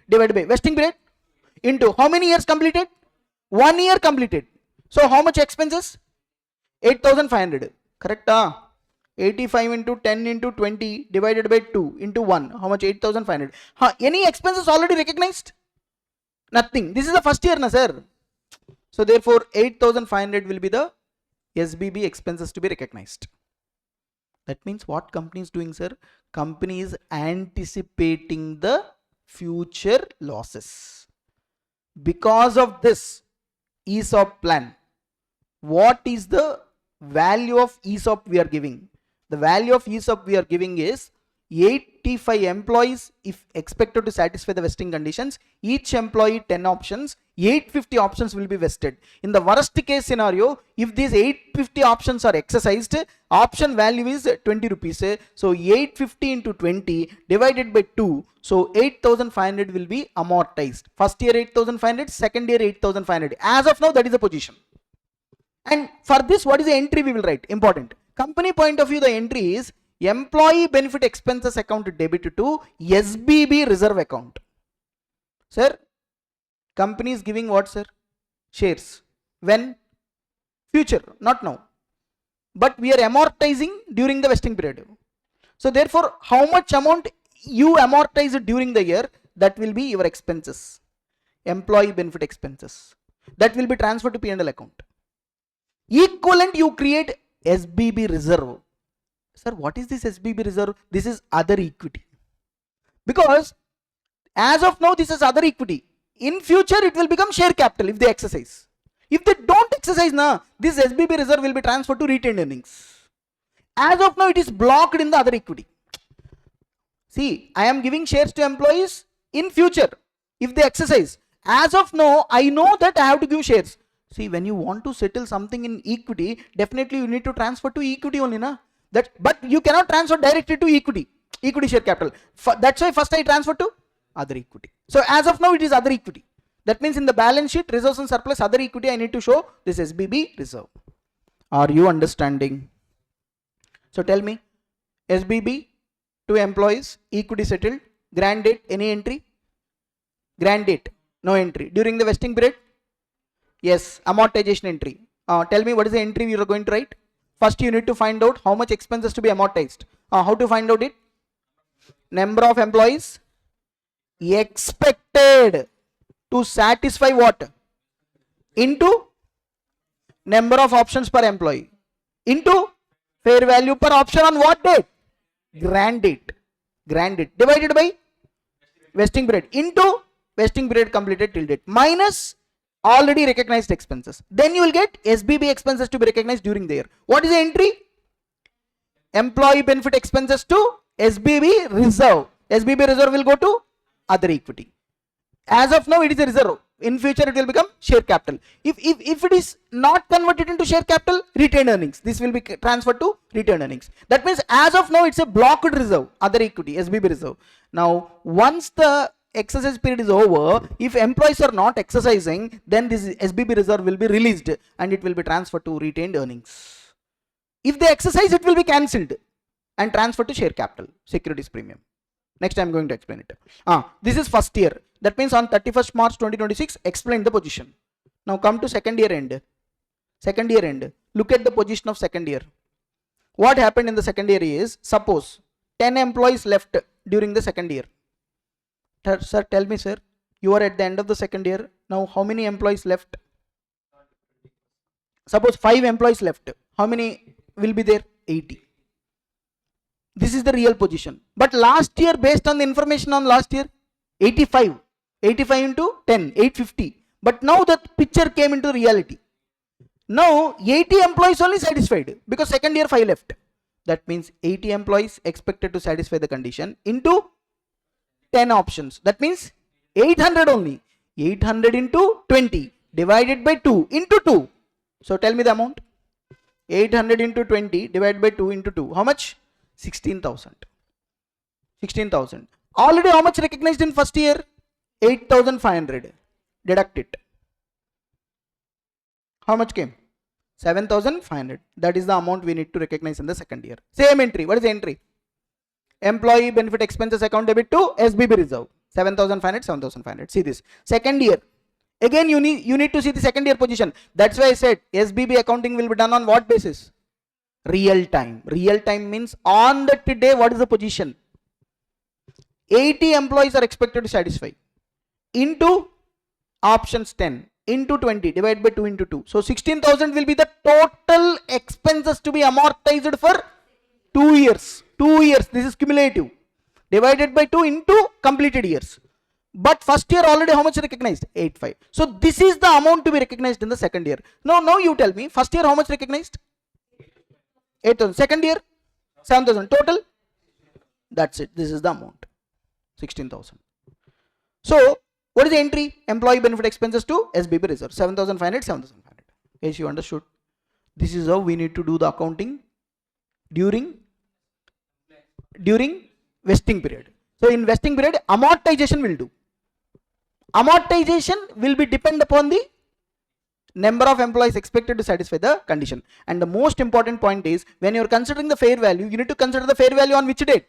Divided by vesting period into how many years completed? 1 year completed. So how much expenses? 8,500. Correct? 85 into 10 into 20 divided by 2 into 1. How much? 8,500. Any expenses already recognized? Nothing. This is the first year, na sir. So therefore 8,500 will be the SBB expenses to be recognized. That means what company is doing, sir? Company is anticipating the future losses. Because of this ESOP plan, what is the value of ESOP we are giving? The value of ESOP we are giving is 85 employees if expected to satisfy the vesting conditions. Each employee 10 options, 850 options will be vested. In the worst case scenario, if these 850 options are exercised, option value is 20 rupees. So 850 into 20 divided by 2. So 8,500 will be amortized. First year 8,500, second year 8,500. As of now, that is the position. And for this, what is the entry we will write? Important. Company point of view, the entry is employee benefit expenses account debit to SBB reserve account. Sir, company is giving what, sir? Shares. When? Future, not now. But we are amortizing during the vesting period. So therefore, how much amount you amortize during the year, that will be your expenses. Employee benefit expenses. That will be transferred to P&L account. Equivalent you create SBB reserve. Sir, what is this SBB reserve? This is other equity. Because as of now, this is other equity. In future, it will become share capital if they exercise. If they don't exercise now, this SBB reserve will be transferred to retained earnings. As of now, it is blocked in the other equity. See, I am giving shares to employees in future if they exercise. As of now, I know that I have to give shares. See, when you want to settle something in equity, definitely you need to transfer to equity only, na? But you cannot transfer directly to equity share capital. That's why first I transfer to other equity. So as of now, it is other equity. That means in the balance sheet, reserves and surplus, other equity, I need to show this SBB reserve. Are you understanding? So tell me, SBB to employees, equity settled, grant date, any entry? Grant date, no entry. During the vesting period? Yes, amortization entry. Tell me what is the entry we are going to write? First you need to find out how much expenses to be amortized. How to find out it? Number of employees expected to satisfy what? Into number of options per employee. Into fair value per option on what date? Grant date. Grant date divided by vesting period into vesting period completed till date minus already recognized expenses. Then you will get SBB expenses to be recognized during the year. What is the entry? Employee benefit expenses to SBB reserve. SBB reserve will go to other equity. As of now, it is a reserve. In future, it will become share capital. If it is not converted into share capital, retained earnings. This will be transferred to retained earnings. That means as of now, it's a blocked reserve, other equity, SBB reserve. Now, once the exercise period is over, if employees are not exercising, then this SBB reserve will be released and it will be transferred to retained earnings. If they exercise, it will be cancelled and transferred to share capital, securities premium. Next I am going to explain it. This is first year. That means on 31st March 2026, explain the position. Now come to second year end. Second year end. Look at the position of second year. What happened in the second year is, suppose 10 employees left during the second year. Sir, tell me, sir, you are at the end of the second year. Now how many employees left? Suppose 5 employees left. How many will be there? 80. This is the real position. But last year, based on the information on last year, 85. 85 into 10, 850. But now that picture came into reality. Now 80 employees only satisfied because second year 5 left. That means 80 employees expected to satisfy the condition into 10 options. That means 800 only. 800 into 20 divided by 2 into 2. So tell me the amount. 800 into 20 divided by 2 into 2. How much? 16,000. 16,000. Already how much recognized in first year? 8,500. Deduct it. How much came? 7,500. That is the amount we need to recognize in the second year. Same entry. What is the entry? Employee benefit expenses account debit to SBB reserve. 7,500, 7,500. See this. Second year. Again you need to see the second year position. That's why I said SBB accounting will be done on what basis? Real time. Real time means on that day what is the position? 80 employees are expected to satisfy. Into options 10. Into 20 divided by 2 into 2. So 16,000 will be the total expenses to be amortized for 2 years. 2 years. This is cumulative. Divided by 2 into completed years. But first year already how much recognized? 85. So this is the amount to be recognized in the second year. Now you tell me, first year how much recognized? 8,000. Second year 7,000. Total? That's it. This is the amount. 16,000. So what is the entry? Employee benefit expenses to SBB reserve. 7,500, 7,500. Yes, you understood. This is how we need to do the accounting during vesting period. So in vesting period, amortization will do. Amortization will be depend upon the number of employees expected to satisfy the condition. And the most important point is, when you are considering the fair value, you need to consider the fair value on which date?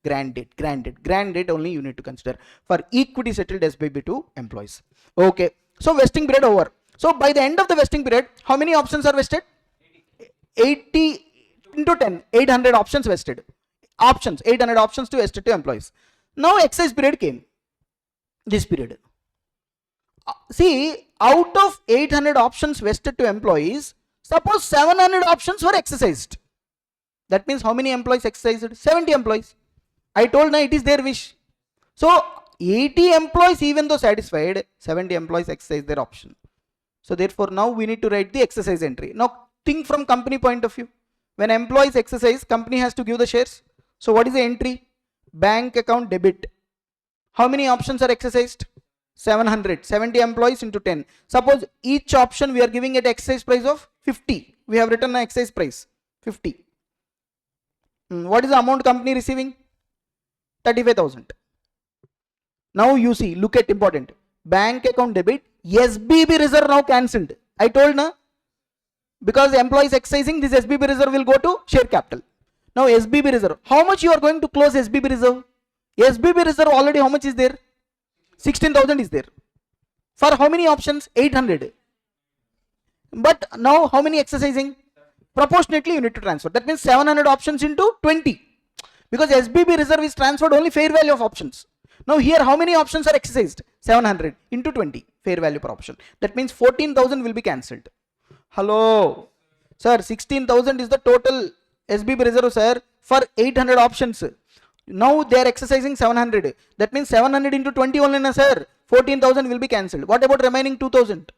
Grant date. Grant date only you need to consider for equity settled SBB to employees. Okay. So vesting period over. So by the end of the vesting period, how many options are vested? 80 into 10. 800 options vested. Options. 800 options to vested to employees. Now exercise period came. This period. See, out of 800 options vested to employees, Suppose 700 options were exercised. That means how many employees exercised? 70 employees. I told now it is their wish. So 80 employees even though satisfied, 70 employees exercise their option. So therefore now we need to write the exercise entry. Now think from company point of view. When employees exercise, company has to give the shares. So what is the entry? Bank account debit. How many options are exercised? 700. 70 employees into 10. Suppose each option we are giving at exercise price of 50. We have written an exercise price 50. What is the amount company receiving? 35,000. Now you see, look at important. Bank account debit, SBB reserve now cancelled. I told na, because employees exercising, this SBB reserve will go to share capital. Now SBB reserve, how much you are going to close SBB reserve? SBB reserve already how much is there? 16,000 is there. For how many options? 800. But now how many exercising? Proportionately you need to transfer. That means 700 options into 20. Because SBB reserve is transferred only fair value of options. Now here how many options are exercised? 700 into 20 fair value per option. That means 14,000 will be cancelled. Hello. Sir, 16,000 is the total SBB reserve, sir, for 800 options. Now they are exercising 700. That means 700 into 20 only, sir. 14,000 will be cancelled. What about remaining 2,000?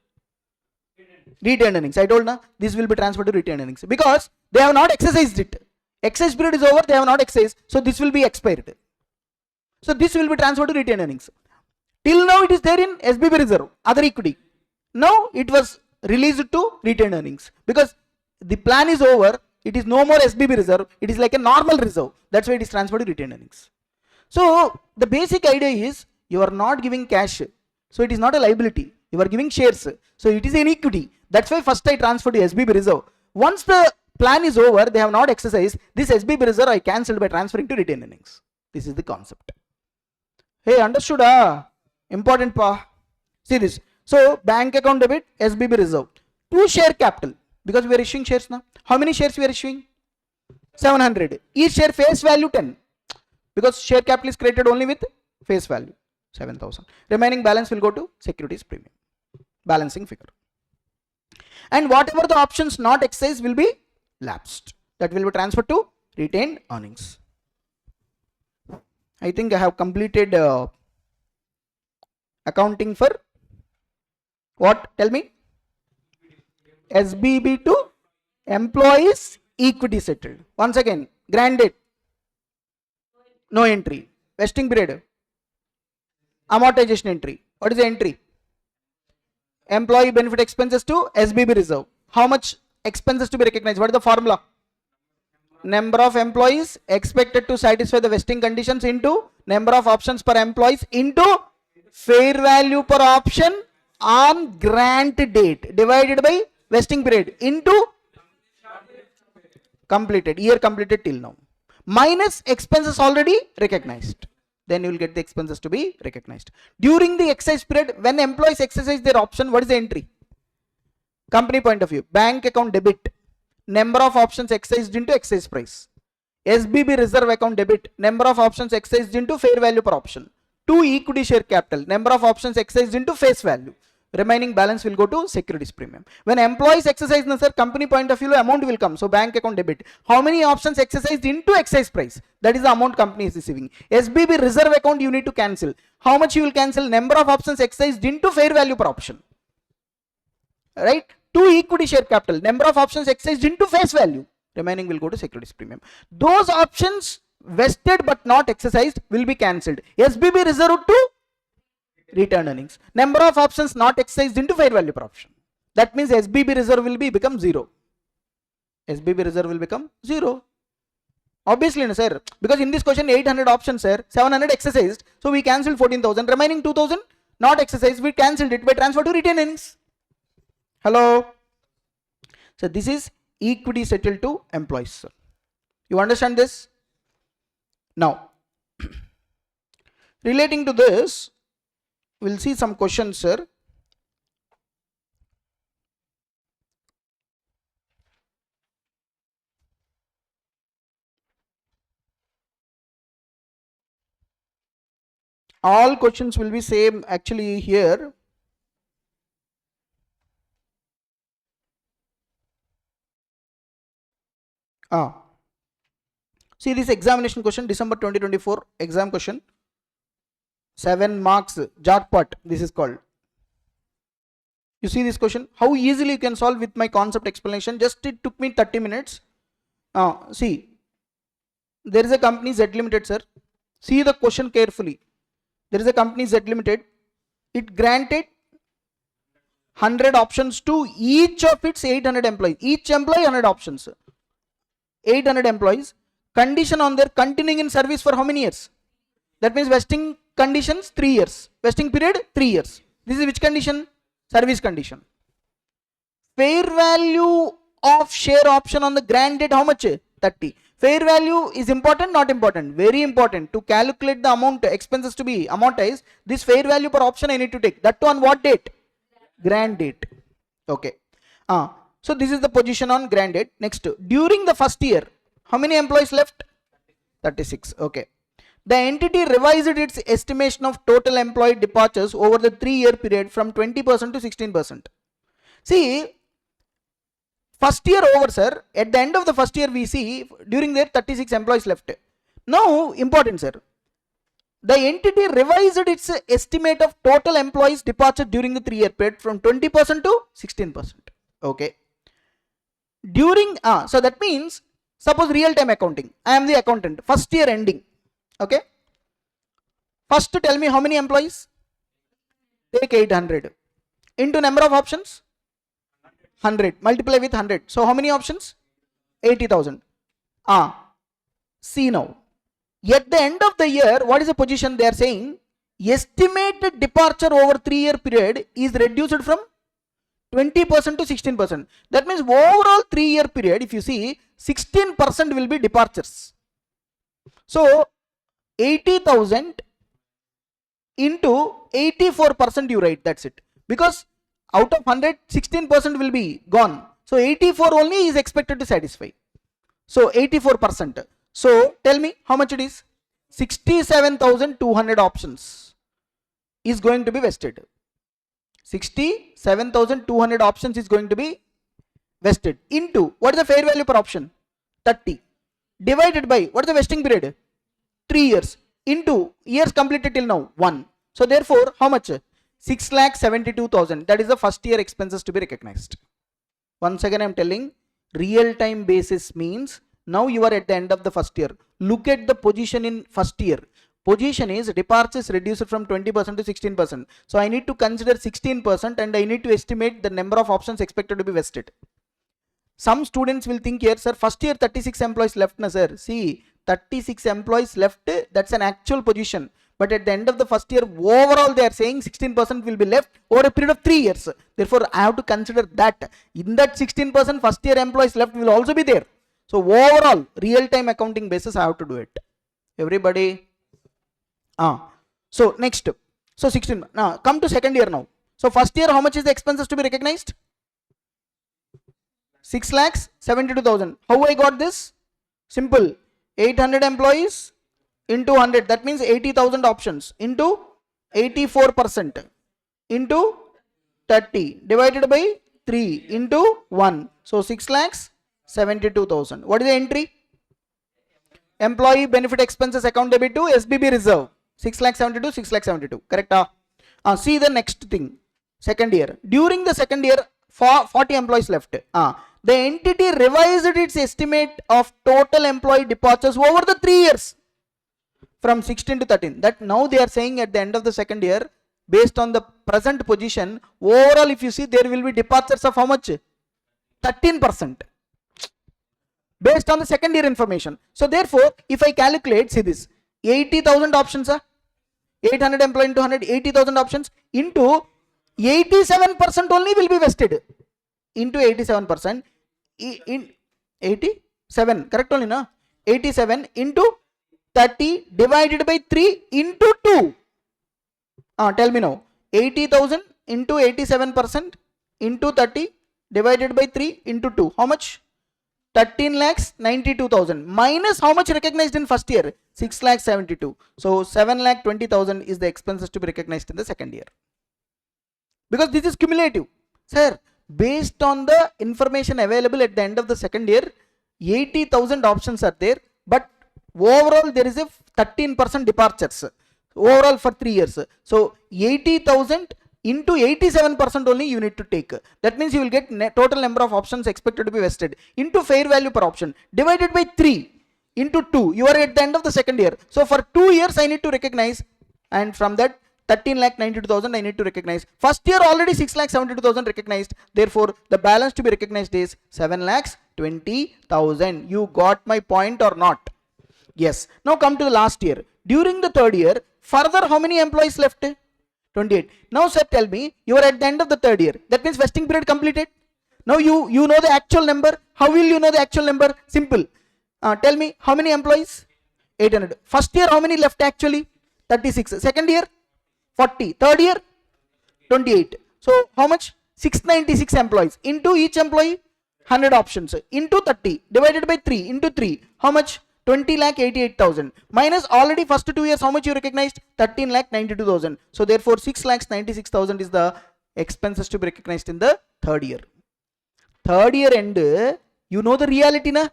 Retained earnings. I told na, this will be transferred to retained earnings because they have not exercised it. Exercise period is over, they have not exercised. So this will be expired. So this will be transferred to retained earnings. Till now it is there in SBB reserve, other equity. Now it was released to retained earnings because the plan is over. It is no more SBB reserve. It is like a normal reserve. That's why it is transferred to retained earnings. So the basic idea is you are not giving cash. So it is not a liability. You are giving shares. So it is an equity. That's why first I transferred to SBB reserve. Once the plan is over, they have not exercised. This SBB reserve I cancelled by transferring to retained earnings. This is the concept. Hey, understood? Important pa. See this. So bank account debit, SBB reserve. To share capital. Because we are issuing shares now. How many shares we are issuing? 700. Each share face value 10. Because share capital is created only with face value 7,000. Remaining balance will go to securities premium. Balancing figure. And whatever the options not exercised will be lapsed. That will be transferred to retained earnings. I think I have completed accounting for what? Tell me. SBB to employees equity settled. Once again, granted, no entry. Vesting period, amortization entry. What is the entry? Employee benefit expenses to SBB reserve. How much expenses to be recognized? What is the formula? Number of employees expected to satisfy the vesting conditions into number of options per employees into fair value per option on grant date divided by vesting period into completed, year completed till now, minus expenses already recognized. Then you will get the expenses to be recognized. During the exercise period, when employees exercise their option, what is the entry? Company point of view, bank account debit, number of options exercised into exercise price. SBB reserve account debit, number of options exercised into fair value per option. To equity share capital, number of options exercised into face value. Remaining balance will go to securities premium. When employees exercise, sir, company point of view, amount will come. So bank account debit. How many options exercised into exercise price? That is the amount company is receiving. SBB reserve account you need to cancel. How much you will cancel? Number of options exercised into fair value per option. Right? To equity share capital, number of options exercised into face value. Remaining will go to securities premium. Those options vested but not exercised will be cancelled. SBB reserve to retained earnings. Number of options not exercised into fair value per option. That means SBB reserve will become 0. SBB reserve will become 0. Obviously, no, sir. Because in this question 800 options, sir, 700 exercised. So we cancelled 14,000. Remaining 2,000 not exercised. We cancelled it by transfer to retained earnings. Hello. So this is equity settled to employees, sir. You understand this? Now, relating to this, we'll see some questions, sir. All questions will be same actually here. See this examination question, December 2024 exam question. 7 marks, jackpot, this is called. You see this question, how easily you can solve with my concept explanation. Just it took me 30 minutes. See, there is a company Z Limited, sir. See the question carefully. There is a company Z Limited. It granted 100 options to each of its 800 employees. Each employee 100 options. 800 employees. Condition on their continuing in service for how many years? That means vesting conditions 3 years. Vesting period 3 years. This is which condition? Service condition. Fair value of share option on the grant date, how much? 30. Fair value is important, not important? Very important. To calculate the amount, expenses to be amortized, this fair value per option I need to take. That too on what date? Grant date. Okay. So this is the position on grant date. Next, during the first year, how many employees left? 36. Okay. The entity revised its estimation of total employee departures over the 3-year period from 20% to 16%. See, first year over, sir. At the end of the first year, we see during there 36 employees left. Now, important, sir. The entity revised its estimate of total employees departure during the 3-year period from 20% to 16%. Okay. During, so that means, suppose real-time accounting. I am the accountant. First year ending. Okay. First tell me how many employees? Take 800. Into number of options? 100. Multiply with 100. So how many options? 80,000. See now. At the end of the year, what is the position they are saying? Estimated departure over 3-year period is reduced from 20% to 16%. That means overall 3-year period, if you see, 16% will be departures. So 80,000 into 84% you write, that's it. Because out of 100, 16% will be gone. So 84 only is expected to satisfy. So 84%. So tell me how much it is? 67,200 options is going to be vested. 67,200 options is going to be vested into, what is the fair value per option? 30. Divided by, what is the vesting period? 3 years. Into years completed till now, 1. So therefore, how much? 6,72,000. That is the first year expenses to be recognized. Once again I am telling, real time basis means now you are at the end of the first year. Look at the position in first year. Position is departures reduced from 20% to 16%. So I need to consider 16% and I need to estimate the number of options expected to be vested. Some students will think here, sir, first year 36 employees left, na sir. See, 36 employees left, that's an actual position. But at the end of the first year, overall they are saying 16% will be left over a period of 3 years. Therefore, I have to consider that. In that 16%, first year employees left will also be there. So overall, real-time accounting basis, I have to do it. Everybody? So next. So 16. Now, come to second year now. So first year, how much is the expenses to be recognized? 6,72,000. How I got this? Simple. 800 employees into 100. That means 80,000 options into 84% into 30 divided by 3 into 1. So 6,72,000. What is the entry? Employee benefit expenses account debit to SBB reserve. 6,72,000, 6,72,000. Correct? See the next thing. Second year. During the second year, 40 employees left. The entity revised its estimate of total employee departures over the 3 years from 16 to 13. That now they are saying at the end of the second year, based on the present position, overall if you see, there will be departures of how much? 13%. Based on the second year information. So therefore, if I calculate, see this, 80,000 options, 800 employee into 100, 80,000 options into 87% only will be vested. Into 87%, in 87, correct only, na? 87 into 30 divided by 3 into 2. Tell me now, 80,000 into 87% into 30 divided by 3 into 2. How much? 13,92,000 minus how much recognized in first year? 6,72,000. So 7,20,000 is the expenses to be recognized in the second year. Because this is cumulative. Sir, based on the information available at the end of the second year, 80,000 options are there, but overall there is a 13% departures overall for 3 years. So 80,000 into 87% only you need to take. That means you will get total number of options expected to be vested into fair value per option divided by 3 into 2. You are at the end of the second year. So for 2 years I need to recognize, and from that 13,92,000 I need to recognize. First year already 6,72,000 recognized. Therefore the balance to be recognized is 7,20,000. You got my point or not? Yes. Now come to the last year. During the third year, further how many employees left? 28. Now sir, tell me, you are at the end of the third year. That means vesting period completed. Now you know the actual number. How will you know the actual number? Simple. Tell me how many employees? 800. First year how many left actually? 36. Second year 40. Third year 28. So how much? 696 employees. Into each employee 100 options into 30 divided by 3 into 3. How much? 20,88,000 minus already first 2 years how much you recognized? 13,92,000. So therefore 6,96,000 is the expenses to be recognized in the third year. Third year end, you know the reality na?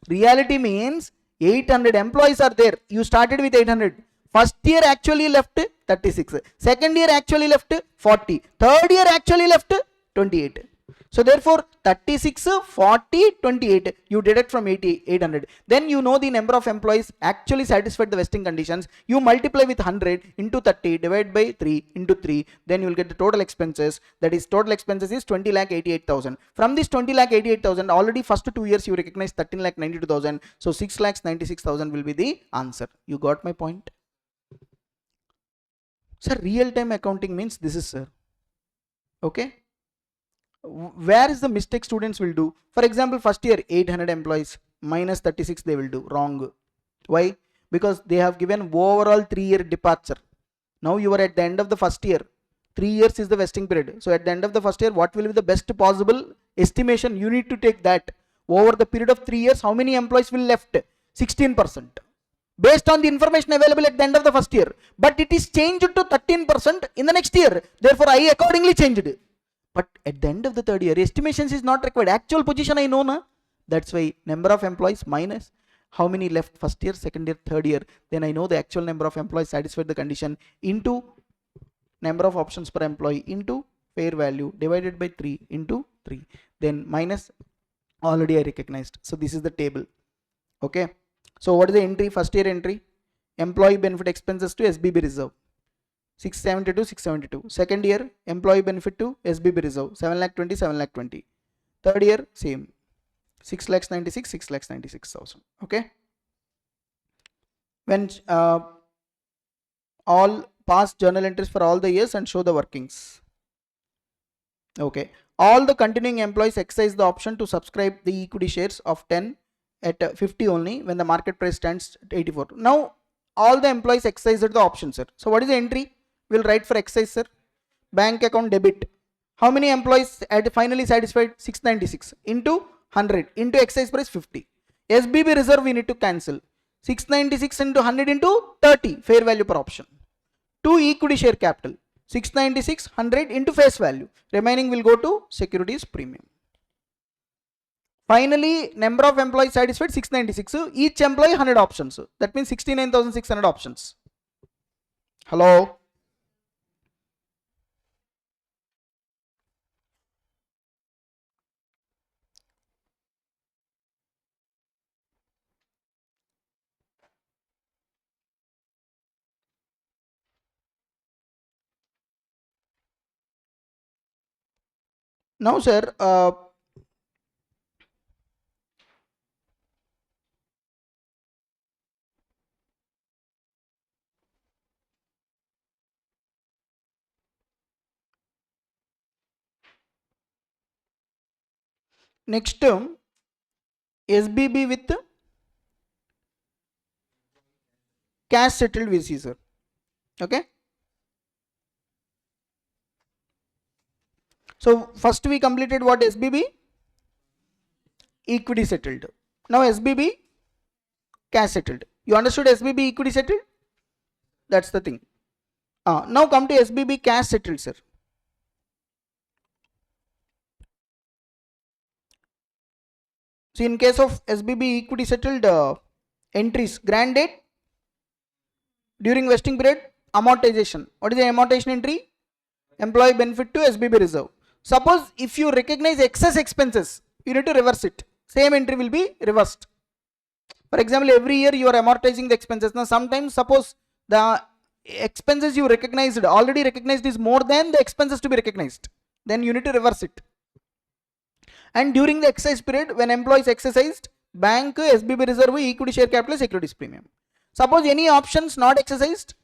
Reality means 800 employees are there. You started with 800. First year actually left 36. Second year actually left 40. Third year actually left 28. So therefore 36, 40, 28 you deduct from 800. Then you know the number of employees actually satisfied the vesting conditions. You multiply with 100 into 30 divided by 3 into 3. Then you will get the total expenses. That is total expenses is 20,88,000. From this 20,88,000 already first 2 years you recognize 13,92,000. So 6,96,000 will be the answer. You got my point? Sir, real time accounting means this is, sir. Okay. Where is the mistake students will do? For example, first year 800 employees minus 36 they will do wrong. Why? Because they have given overall 3-year departure. Now you are at the end of the first year. 3 years is the vesting period. So at the end of the first year, what will be the best possible estimation? You need to take that. Over the period of 3 years, how many employees will left? 16%. Based on the information available at the end of the first year. But it is changed to 13% in the next year. Therefore, I accordingly changed it. But at the end of the third year, estimations is not required. Actual position I know na. That's why number of employees minus how many left first year, second year, third year. Then I know the actual number of employees satisfied the condition into number of options per employee into fair value divided by 3 into 3. Then minus already I recognized. So this is the table. Okay. So what is the entry? First year entry. Employee benefit expenses to SBB reserve. 672, 672. Second year, employee benefit to SBB reserve, 7,20,000, 7,20,000. Third year, same, 6,96,000, 6,96,000. Okay. When all past journal entries for all the years and show the workings. Okay. All the continuing employees exercise the option to subscribe the equity shares of 10 at 50 only when the market price stands at 84. Now, all the employees exercised the option, sir. So what is the entry? We'll write for exercise, sir. Bank account debit. How many employees finally satisfied? 696 into 100 into exercise price 50. SBB reserve we need to cancel. 696 into 100 into 30 fair value per option. 2 equity share capital. 696 100 into face value. Remaining will go to securities premium. Finally, number of employees satisfied 696. Each employee 100 options. That means 69,600 options. Hello. Now, sir, next term, SBB with cash settled VC, sir. Okay. So first we completed what? SBB equity settled. Now SBB cash settled. You understood SBB equity settled? That's the thing. Now come to SBB cash settled, sir. So in case of SBB equity settled entries, grant date, during vesting period, amortization. What is the amortization entry? Employee benefit to SBB reserve. Suppose if you recognize excess expenses, you need to reverse it. Same entry will be reversed. For example, every year you are amortizing the expenses. Now sometimes suppose the expenses you recognized, already recognized, is more than the expenses to be recognized. Then you need to reverse it. And during the exercise period, when employees exercised, bank, SBB reserve, equity share capital, securities premium. Suppose any options not exercised,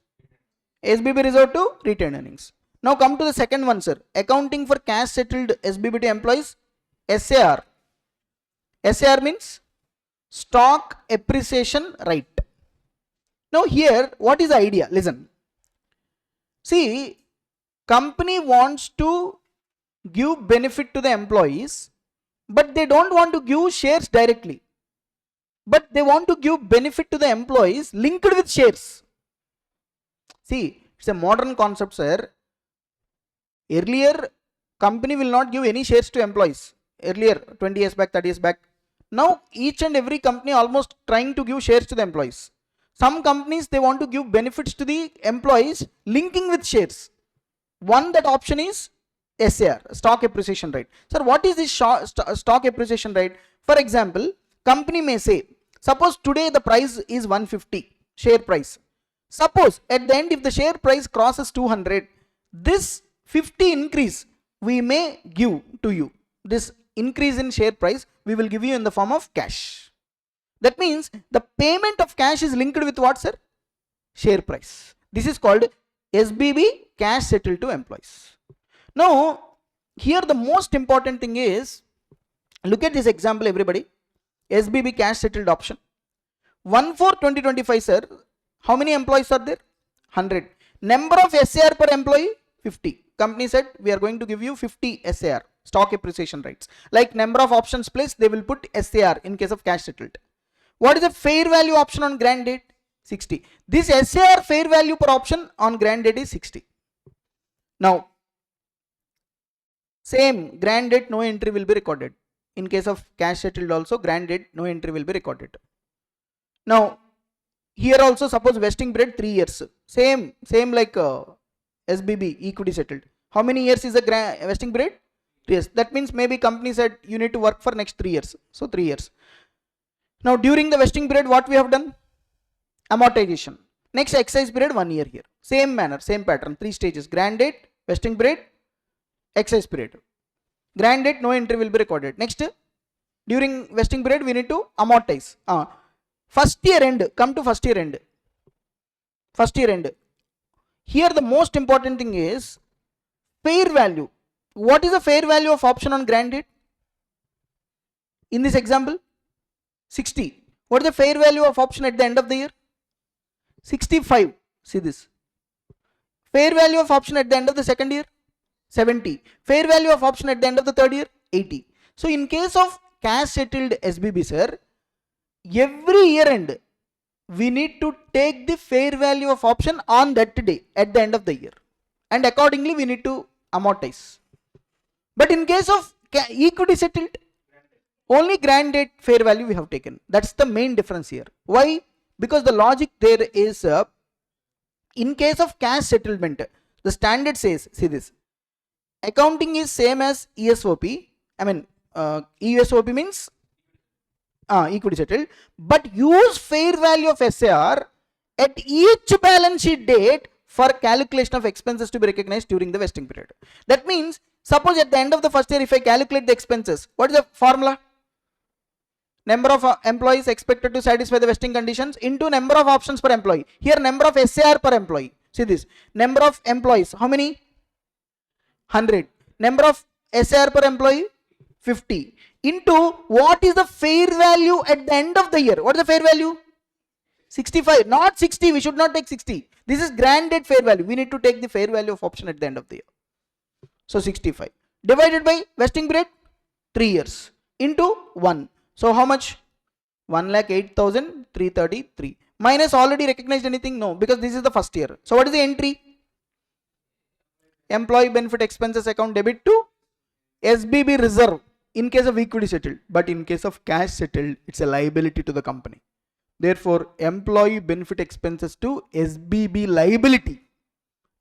SBB reserve to retained earnings. Now come to the second one, sir. Accounting for cash settled SBB to employees, SAR. SAR means stock appreciation right. Now here, what is the idea? Listen. See, company wants to give benefit to the employees, but they don't want to give shares directly. But they want to give benefit to the employees linked with shares. See, it's a modern concept, sir. Earlier, company will not give any shares to employees. Earlier, 20 years back, 30 years back. Now, each and every company almost trying to give shares to the employees. Some companies, they want to give benefits to the employees linking with shares. One, that option is SAR, stock appreciation right. Sir, what is this stock appreciation right? For example, company may say, suppose today the price is 150, share price. Suppose at the end, if the share price crosses 200, this 50 increase we may give to you. This increase in share price we will give you in the form of cash. That means the payment of cash is linked with what, sir? Share price. This is called SBB, cash settled to employees. Now, here the most important thing is, look at this example, everybody. SBB cash settled option. 1/4/2025, sir. How many employees are there? 100. Number of SAR per employee? 50. Company said we are going to give you 50 SAR, stock appreciation rights. Like number of options placed, they will put SAR in case of cash settled. What is the fair value option on grant date? 60. This SAR fair value per option on grant date is 60. Now, same grant date, no entry will be recorded. In case of cash settled also, grant date, no entry will be recorded. Now, here also suppose vesting period 3 years. Same like SBB equity settled. How many years is the vesting period? 3 years. That means maybe company said you need to work for next 3 years. So 3 years. Now during the vesting period, what we have done? Amortization. Next exercise period 1 year here. Same manner, same pattern, 3 stages. Grant date, vesting period, exercise period. Grant date, no entry will be recorded. Next, during vesting period, we need to amortize. First year end, come to first year end. First year end. Here the most important thing is fair value. What is the fair value of option on grant date? In this example, 60. What is the fair value of option at the end of the year? 65. See this. Fair value of option at the end of the second year? 70. Fair value of option at the end of the third year? 80. So in case of cash settled SBB, sir, every year end, we need to take the fair value of option on that day at the end of the year. And accordingly, we need to amortize. But in case of equity settled, only grant date fair value we have taken. That's the main difference here. Why? Because the logic there is, in case of cash settlement, the standard says, see this, accounting is same as ESOP. I mean, ESOP means equity settled, but use fair value of SAR at each balance sheet date for calculation of expenses to be recognized during the vesting period. That means, suppose at the end of the first year, if I calculate the expenses, what is the formula? Number of employees expected to satisfy the vesting conditions into number of options per employee. Here number of SAR per employee. See this. Number of employees. How many? 100. Number of SAR per employee? 50. Into what is the fair value at the end of the year? What is the fair value? 65. Not 60. We should not take 60. This is grant date fair value. We need to take the fair value of option at the end of the year. So 65. Divided by vesting period? 3 years. Into 1. So how much? 1,08,333. Minus already recognized anything? No, because this is the first year. So what is the entry? Employee benefit expenses account debit to SBB reserve. in case of equity settled, but in case of cash settled, it's a liability to the company. Therefore, employee benefit expenses to SBB liability.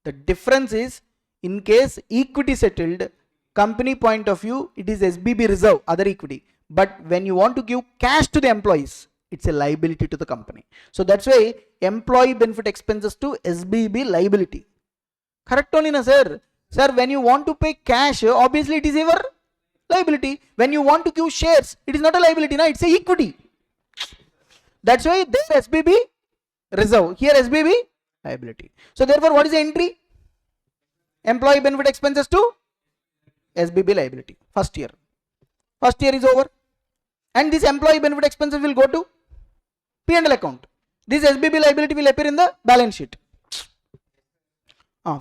The difference is, in case equity settled, company point of view, it is SBB reserve, other equity. But when you want to give cash to the employees, it's a liability to the company. So that's why employee benefit expenses to SBB liability. Correct only, na sir? Sir, when you want to pay cash, obviously it is your liability. When you want to give shares, it is not a liability, na? It's a equity. That's why there SBB reserve, here SBB liability. So therefore, what is the entry? Employee benefit expenses to SBB liability. First year is over, and this employee benefit expenses will go to P&L account. This SBB liability will appear in the balance sheet.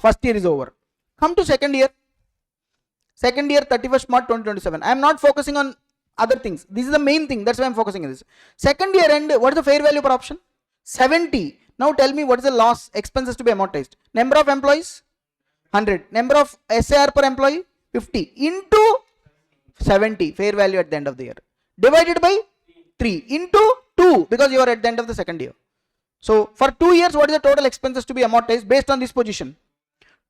First year is over. Come to second year. Second year, 31st March 2027. I am not focusing on other things. This is the main thing. That's why I am focusing on this. Second year end, what is the fair value per option? 70. Now tell me what is the loss expenses to be amortized. Number of employees? 100. Number of SAR per employee? 50. Into 70. Fair value at the end of the year. Divided by 3. Into 2. Because you are at the end of the second year. So for 2 years, what is the total expenses to be amortized based on this position?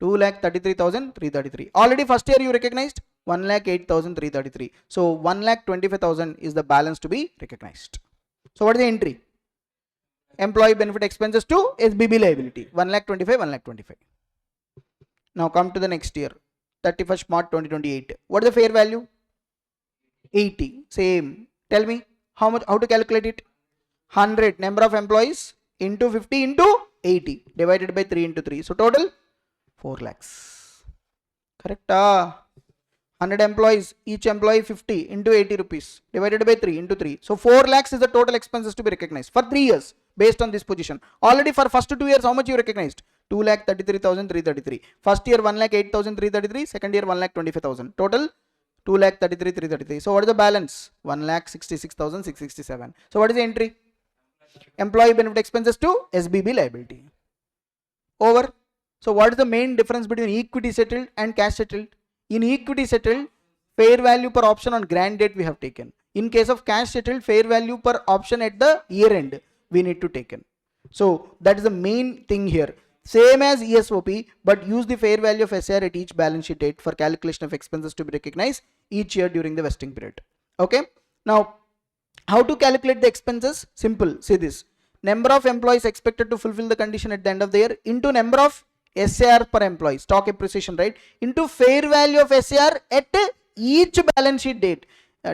2,33,333. Already first year you recognized 1,08,333. So 1,25,000 is the balance to be recognized. So what is the entry? Employee benefit expenses to SBB liability. 1,25,000, 1,25,000. Now come to the next year, 31st March 2028. What is the fair value? 80. Same. Tell me how to calculate it? 100 number of employees into 50 into 80 divided by 3 into 3. So total 4 lakhs. Correct? 100 employees, each employee 50 into 80 rupees divided by 3 into 3. So 4 lakhs is the total expenses to be recognized for 3 years based on this position. Already for first 2 years, how much you recognized? 2,33,333. First year 1,08,333. Second year 1,25,000. Total 2,33,333. So what is the balance? 1,66,667. So what is the entry? Employee benefit expenses to SBB liability. Over. So what is the main difference between equity settled and cash settled? In equity settled, fair value per option on grant date we have taken. In case of cash settled, fair value per option at the year end we need to take in. So that is the main thing here. Same as ESOP, but use the fair value of SR at each balance sheet date for calculation of expenses to be recognized each year during the vesting period. Okay. Now, how to calculate the expenses? Simple. See this. Number of employees expected to fulfill the condition at the end of the year into number of SAR per employee, stock appreciation, right, into fair value of SAR at each balance sheet date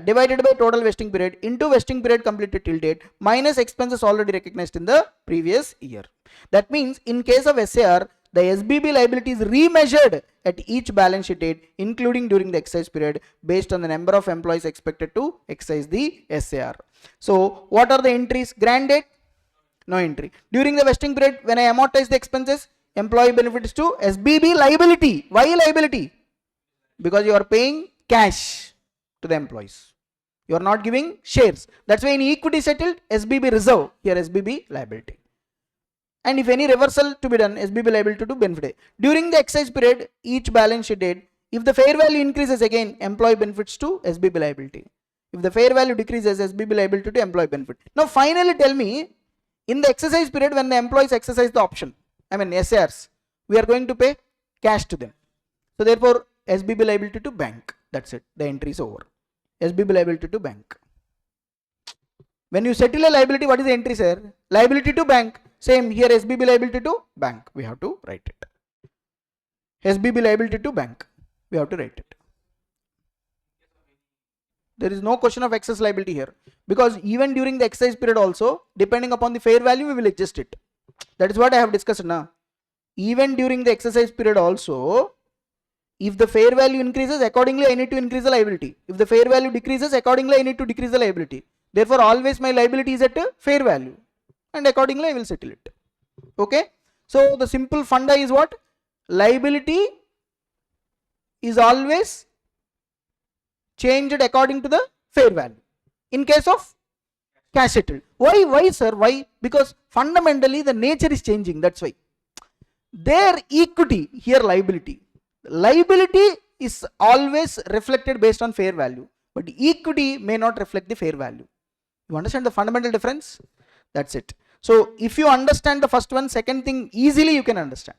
divided by total vesting period into vesting period completed till date minus expenses already recognized in the previous year. That means in case of SAR, the SBB liability is remeasured at each balance sheet date, including during the exercise period, based on the number of employees expected to exercise the SAR. So what are the entries? Grant date, no entry. During the vesting period, when I amortize the expenses, employee benefits to SBB liability. Why liability? Because you are paying cash to the employees. You are not giving shares. That's why in equity settled, SBB reserve, here SBB liability. And if any reversal to be done, SBB liability to benefit. During the exercise period, each balance sheet date, if the fair value increases again, employee benefits to SBB liability. If the fair value decreases, SBB liability to employee benefit. Now finally tell me, in the exercise period when the employees exercise the option, SARs, we are going to pay cash to them. So therefore, SBB liability to bank. That's it. The entry is over. SBB liability to bank. When you settle a liability, what is the entry, sir? Liability to bank. Same here, SBB liability to bank. We have to write it. SBB liability to bank. We have to write it. There is no question of excess liability here, because even during the exercise period also, depending upon the fair value, we will adjust it. That is what I have discussed now. Even during the exercise period also, if the fair value increases, accordingly I need to increase the liability. If the fair value decreases, accordingly I need to decrease the liability. Therefore, always my liability is at a fair value, and accordingly I will settle it. Okay. So the simple funda is what? Liability is always changed according to the fair value. In case of cash settled. Why sir? Why? Because fundamentally the nature is changing. That's why. Their equity, here liability. Liability is always reflected based on fair value. but equity may not reflect the fair value. You understand the fundamental difference? That's it. So if you understand the first one, second thing easily you can understand.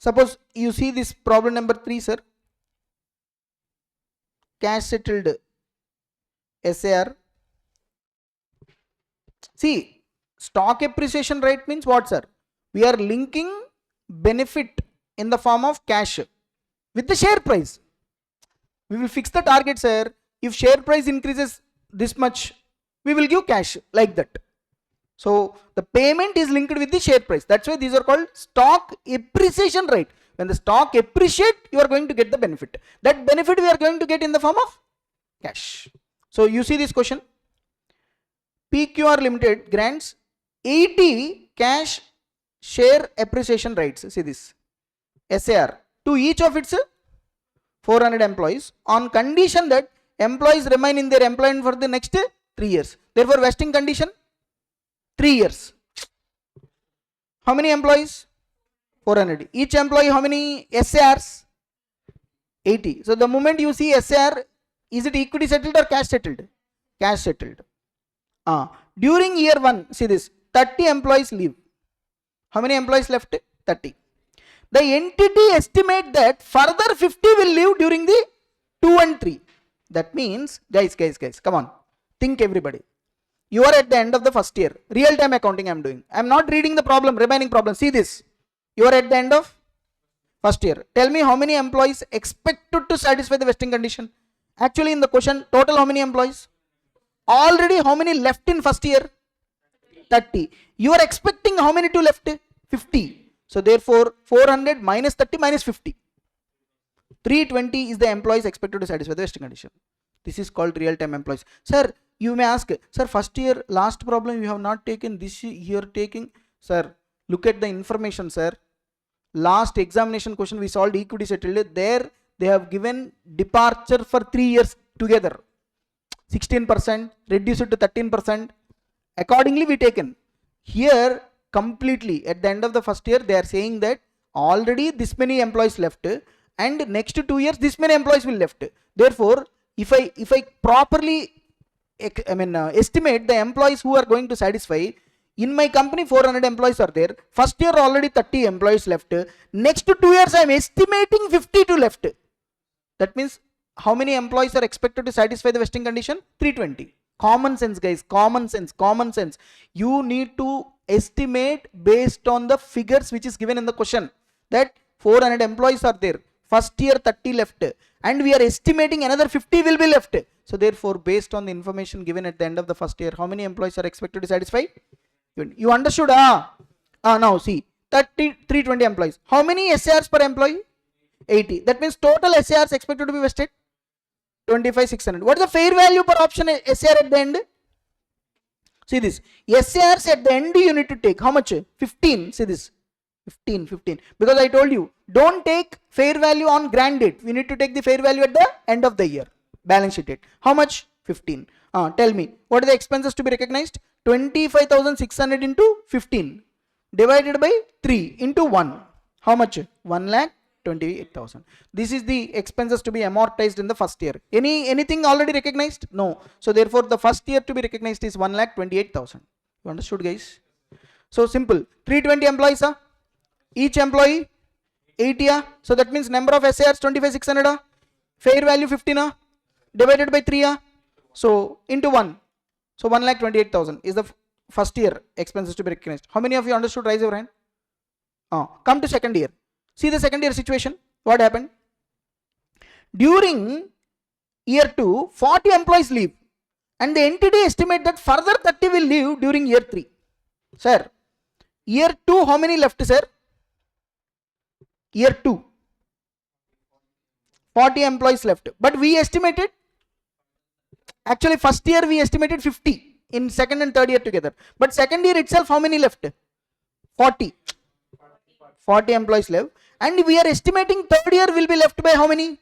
Suppose you see this problem number 3, sir. Cash settled SAR. See, stock appreciation rate means what, sir? We are linking benefit in the form of cash with the share price. We will fix the target, sir. If share price increases this much, we will give cash like that. So the payment is linked with the share price. That's why these are called stock appreciation rate. When the stock appreciate, you are going to get the benefit. That benefit we are going to get in the form of cash. So you see this question. PQR Limited grants 80 cash share appreciation rights. See this SAR to each of its 400 employees on condition that employees remain in their employment for the next 3 years. Therefore, vesting condition 3 years. How many employees? 400. Each employee how many SARs? 80. So the moment you see SAR, is it equity settled or cash settled? Cash settled. During year 1, see this, 30 employees leave. How many employees left? 30. The entity estimate that further 50 will leave during the 2 and 3. That means, guys, come on. Think everybody. You are at the end of the first year. Real time accounting I am doing. I am not reading the problem, remaining problem. See this. You are at the end of first year. Tell me how many employees expected to satisfy the vesting condition. Actually in the question, total how many employees? Already how many left in first year? 30. You are expecting how many to left? 50. So therefore 400 minus 30 minus 50. 320 is the employees expected to satisfy the vesting condition. This is called real time employees. Sir, you may ask, sir, first year last problem you have not taken, this year taking. Sir, look at the information, sir. Last examination question we solved equity settled. There they have given departure for 3 years together. 16%, reduce it to 13%. Accordingly we taken. Here completely at the end of the first year they are saying that already this many employees left and next 2 years this many employees will left. Therefore, if I properly estimate the employees who are going to satisfy, in my company 400 employees are there. First year already 30 employees left. Next 2 years I am estimating 52 left. That means how many employees are expected to satisfy the vesting condition? 320. Common sense, guys. Common sense. You need to estimate based on the figures which is given in the question. That 400 employees are there. First year 30 left. And we are estimating another 50 will be left. So therefore, based on the information given at the end of the first year, how many employees are expected to satisfy? You understood? Now see, 320 employees. How many SARs per employee? 80. That means total SARs expected to be vested? 25,600. What is the fair value per option SAR at the end? See this. SARs at the end you need to take. How much? 15. See this. 15. Because I told you, don't take fair value on grant date. We need to take the fair value at the end of the year. Balance sheet date. How much? 15. Tell me, what are the expenses to be recognized? 25,600 into 15 divided by 3 into 1. How much? 1,28,000. This is the expenses to be amortized in the first year. Anything already recognized? No. So therefore the first year to be recognized is 1,28,000. You understood, guys? So simple. 320 employees. Each employee 80. So that means number of SARs 25,600. Fair value 15. Divided by 3. So into 1. So 1,28,000 is the first year expenses to be recognized. How many of you understood? Raise your hand. Come to second year. See the second year situation. What happened? During year 2, 40 employees leave. And the entity estimate that further 30 will leave during year 3. Sir, year 2 how many left, sir? Year 2. 40 employees left. But we estimated, actually first year we estimated 50 in second and third year together. But second year itself how many left? 40. 40 employees left. And we are estimating third year will be left by how many?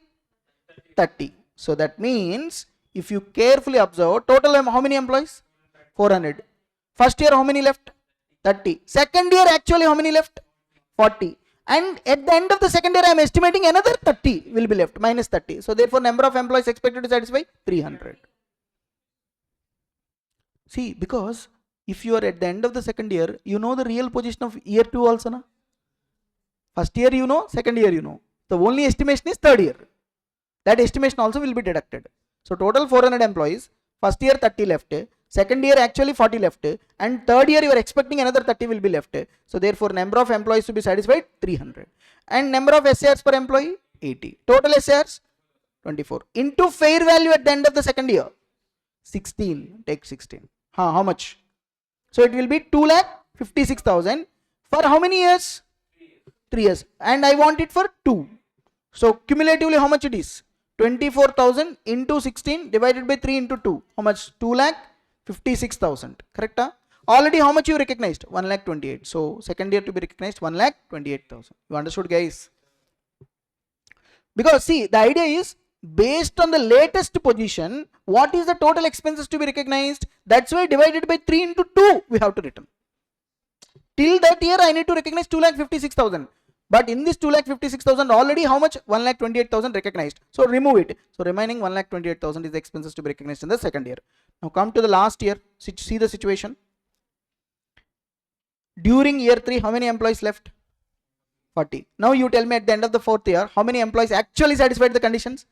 30. So that means if you carefully observe, total how many employees? 400. First year how many left? 30. Second year actually how many left? 40. And at the end of the second year I am estimating another 30 will be left, minus 30. So therefore number of employees expected to satisfy 300. See, because if you are at the end of the second year, you know the real position of year 2 also, na? First year you know, second year you know. The only estimation is third year. That estimation also will be deducted. So total 400 employees, first year 30 left, second year actually 40 left, and third year you are expecting another 30 will be left. So therefore number of employees to be satisfied 300. And number of SARs per employee 80. Total SARs 24. Into fair value at the end of the second year 16. Take 16. How much? So it will be 2,56,000 for how many years? 3 years. And I want it for 2. So cumulatively how much it is? 24,000 into 16 divided by 3 into 2. How much? 2,56,000. Correct? Already how much you recognized? 1,28,000. So second year to be recognized 1,28,000. You understood, guys? Because see, the idea is based on the latest position, what is the total expenses to be recognized? That's why divided by 3 into 2 we have to return. Till that year I need to recognize 2,56,000. But in this 2,56,000 already how much? 1,28,000 recognized. So remove it. So remaining 1,28,000 is the expenses to be recognized in the second year. Now come to the last year. See the situation. During year 3, how many employees left? 40. Now you tell me at the end of the fourth year, how many employees actually satisfied the conditions?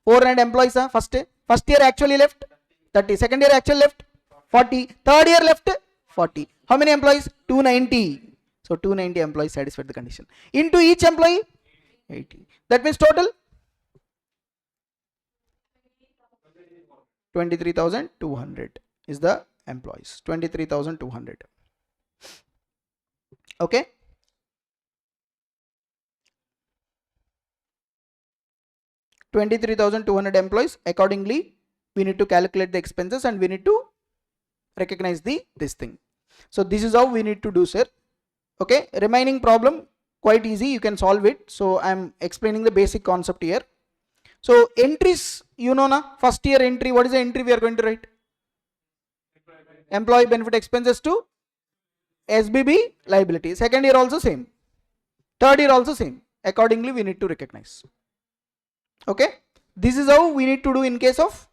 400 employees. First year actually left 30. Second year actually left 40. Third year left 40. How many employees? 290. So 290 employees satisfied the condition. Into each employee 80. That means total 23,200 is the employees. 23,200. Okay. $23,200 employees. Accordingly, we need to calculate the expenses and we need to recognize this thing. So this is how we need to do, sir. Okay, remaining problem quite easy, you can solve it. So I am explaining the basic concept here. So entries, you know, na, first year entry, what is the entry we are going to write? Employee benefit expenses to SBB liability. Second year also same. Third year also same. Accordingly, we need to recognize. Okay, this is how we need to do in case of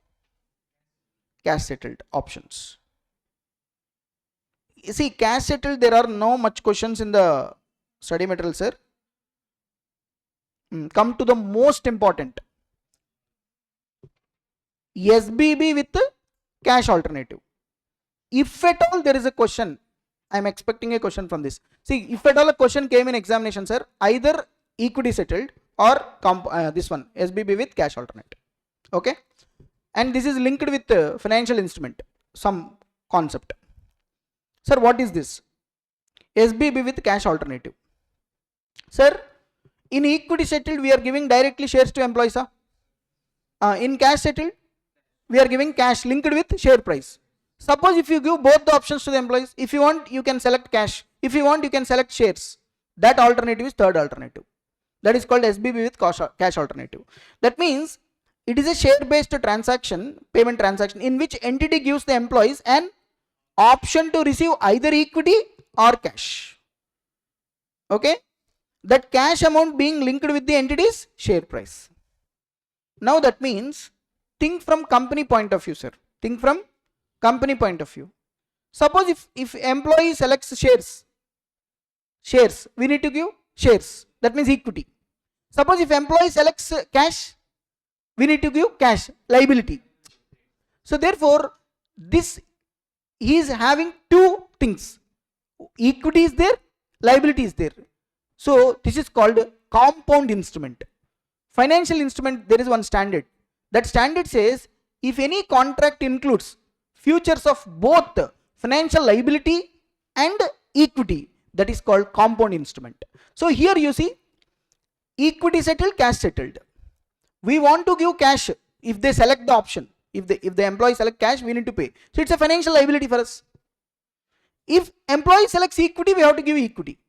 cash settled options. You see, cash settled, there are no much questions in the study material, sir. Come to the most important. SBB with cash alternative. If at all there is a question, I am expecting a question from this. See, if at all a question came in examination, sir, either equity settled or this one, SBB with cash alternative. Okay. And this is linked with financial instrument, some concept. Sir, what is this? SBB with cash alternative. Sir, in equity settled, we are giving directly shares to employees. In cash settled, we are giving cash linked with share price. Suppose if you give both the options to the employees, if you want, you can select cash. If you want, you can select shares. That alternative is third alternative. That is called SBB with cash alternative. That means it is a share-based transaction, payment transaction, in which entity gives the employees an option to receive either equity or cash. Okay, that cash amount being linked with the entity's share price. Now that means think from company point of view, sir. Think from company point of view. Suppose if employee selects shares, we need to give shares. That means equity. Suppose if employee selects cash, we need to give cash, liability. So therefore, this he is having two things. Equity is there, liability is there. So this is called compound instrument. Financial instrument, there is one standard. That standard says if any contract includes futures of both financial liability and equity, that is called compound instrument. So here you see equity settled, cash settled. We want to give cash if they select the option. If the employee select cash, we need to pay. So it's a financial liability for us. If employee selects equity, we have to give equity.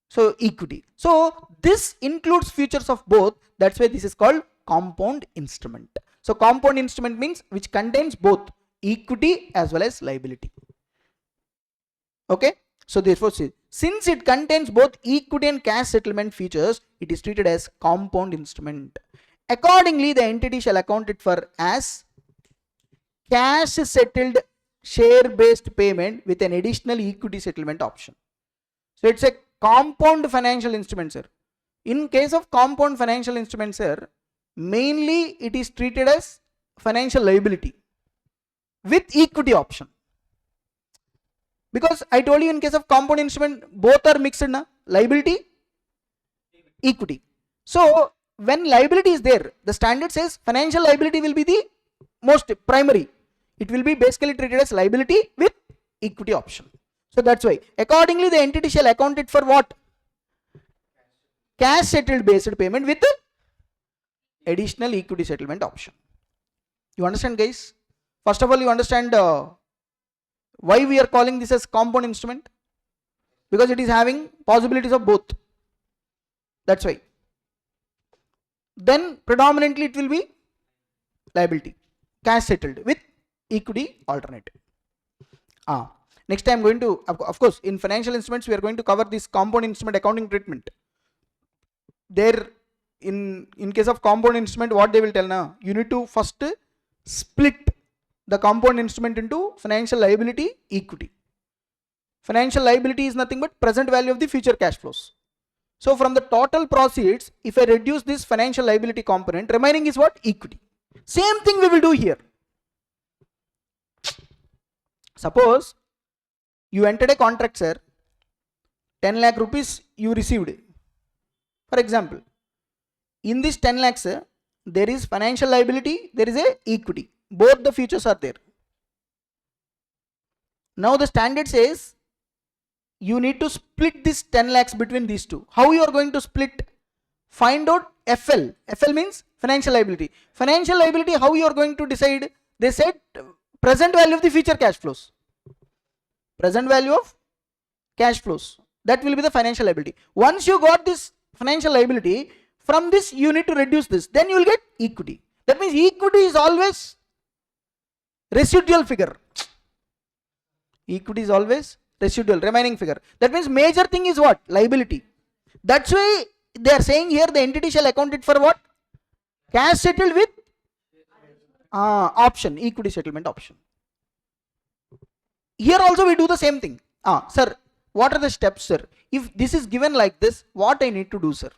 So equity. So this includes futures of both. That's why this is called compound instrument. So compound instrument means which contains both equity as well as liability. Okay. So therefore, since it contains both equity and cash settlement features, it is treated as compound instrument. Accordingly, the entity shall account it for as cash settled share based payment with an additional equity settlement option. So it's a compound financial instrument, sir. In case of compound financial instrument, sir, mainly it is treated as financial liability with equity option. Because I told you in case of compound instrument, both are mixed in liability, equity. So when liability is there, the standard says financial liability will be the most primary. It will be basically treated as liability with equity option. So that's why accordingly the entity shall account it for what? Cash settled based payment with additional equity settlement option. You understand, guys? First of all, you understand why we are calling this as compound instrument? Because it is having possibilities of both. That's why. Then predominantly it will be liability, cash settled with equity alternative. Next time I'm going to, of course, in financial instruments we are going to cover this compound instrument accounting treatment. There, in case of compound instrument, what they will tell now, you need to first split the compound instrument into financial liability, equity. Financial liability is nothing but present value of the future cash flows. So from the total proceeds, if I reduce this financial liability component, remaining is what? Equity. Same thing we will do here. Suppose you entered a contract, sir, 10 lakh rupees you received. For example, in this 10 lakhs, there is financial liability, there is a equity. Both the features are there. Now the standard says you need to split this 10 lakhs between these two. How you are going to split? Find out FL. FL means financial liability. Financial liability, how you are going to decide? They said present value of the future cash flows. Present value of cash flows. That will be the financial liability. Once you got this financial liability, from this you need to reduce this. Then you will get equity. That means equity is always residual figure. Equity is always residual, remaining figure. That means major thing is what? Liability. That's why they are saying here the entity shall account it for what? Cash settled with option, equity settlement option. Here also we do the same thing. Sir, what are the steps, sir? If this is given like this, what I need to do, sir?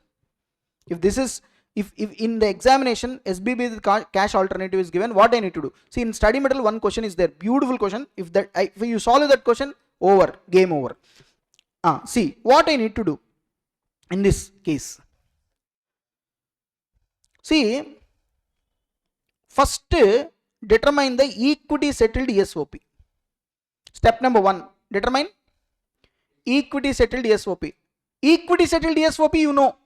If this is, if in the examination SBB the cash alternative is given, what I need to do? See, in study material one question is there, beautiful question. If you solve that question, over, game over. See what I need to do in this case. See, first determine the equity settled ESOP. Step number 1, determine equity settled ESOP. Equity settled ESOP, you know,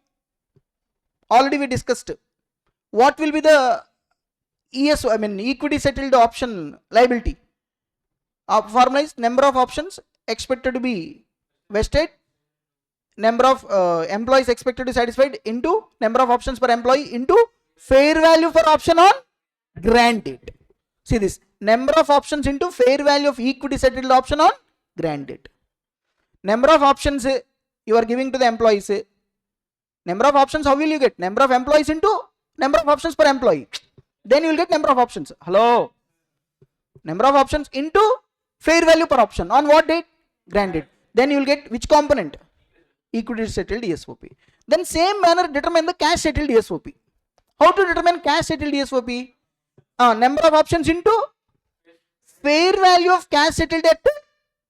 already we discussed. What will be the equity settled option liability? Formula is number of options expected to be vested, number of employees expected to be satisfied into number of options per employee into fair value for option on grant date. See this, number of options into fair value of equity settled option on grant date. Number of options you are giving to the employees. Number of options, how will you get? Number of employees into number of options per employee. Then you will get number of options. Hello. Number of options into fair value per option. On what date? Grant date. Then you will get which component? Equity settled ESOP. Then same manner determine the cash settled ESOP. How to determine cash settled ESOP? Number of options into fair value of cash settled at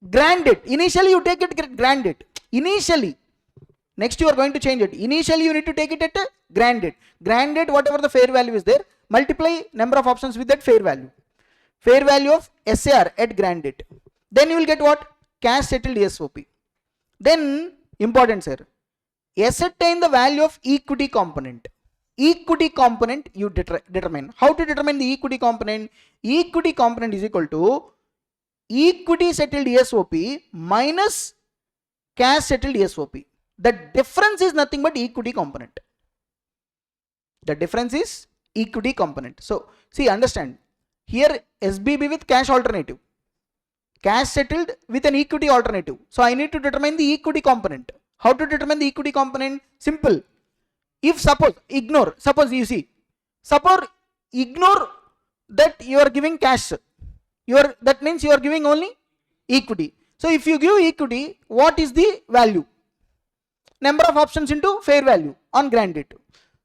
grant date. Initially you take it grant date. Initially. Next you are going to change it. Initially you need to take it at grant date. Grant date, whatever the fair value is there, multiply number of options with that fair value. Fair value of SAR at grant date. Then you will get what? Cash settled ESOP. Then important, sir, ascertain the value of equity component. Equity component you determine. How to determine the equity component? Equity component is equal to equity settled ESOP minus cash settled ESOP. The difference is nothing but equity component. The difference is equity component. So see, understand, here SBB with cash alternative, cash settled with an equity alternative. So I need to determine the equity component. How to determine the equity component? Simple. If suppose ignore that you are giving cash, that means you are giving only equity. So if you give equity, what is the value? Number of options into fair value on grant date.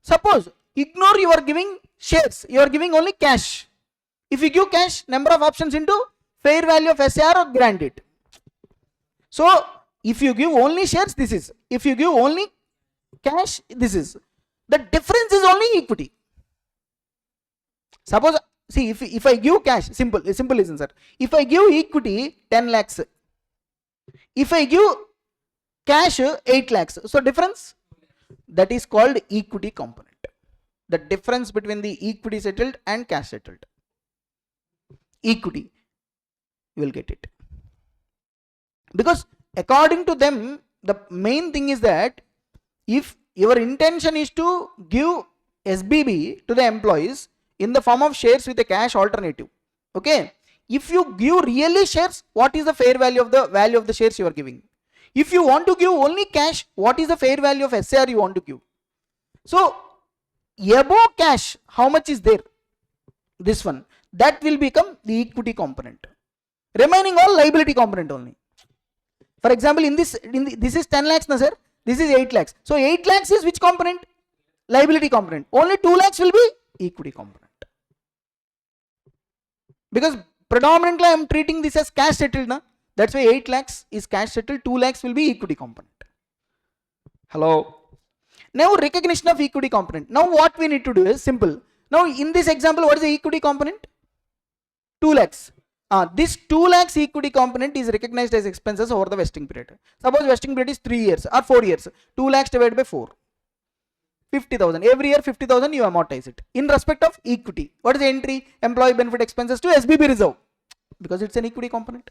Suppose ignore, you are giving shares, you are giving only cash. If you give cash, number of options into fair value of SAR or grant date. So if you give only shares, this is. If you give only cash, this is. The difference is only equity. Suppose, see, if I give cash, simple listen sir. If I give equity 10 lakhs, if I give cash 8 lakhs, so difference, that is called equity component. The difference between the equity settled and cash settled. Equity, you will get it. Because according to them, the main thing is that if your intention is to give SBB to the employees in the form of shares with a cash alternative, okay, if you give really shares, what is the fair value of the shares you are giving? If you want to give only cash, what is the fair value of SAR you want to give? So above cash, how much is there? This one, that will become the equity component. Remaining all liability component only. For example, this is 10 lakhs, na sir? This is 8 lakhs. So 8 lakhs is which component? Liability component. Only 2 lakhs will be equity component. Because predominantly I am treating this as cash settled, na? That's why 8 lakhs is cash settled, 2 lakhs will be equity component. Hello. Now recognition of equity component. Now what we need to do is simple. Now in this example, what is the equity component? 2 lakhs. This 2 lakhs equity component is recognized as expenses over the vesting period. Suppose vesting period is 3 years or 4 years. 2 lakhs divided by 4. 50,000. Every year 50,000 you amortize it. In respect of equity. What is the entry? Employee benefit expenses to SBB reserve. Because it's an equity component.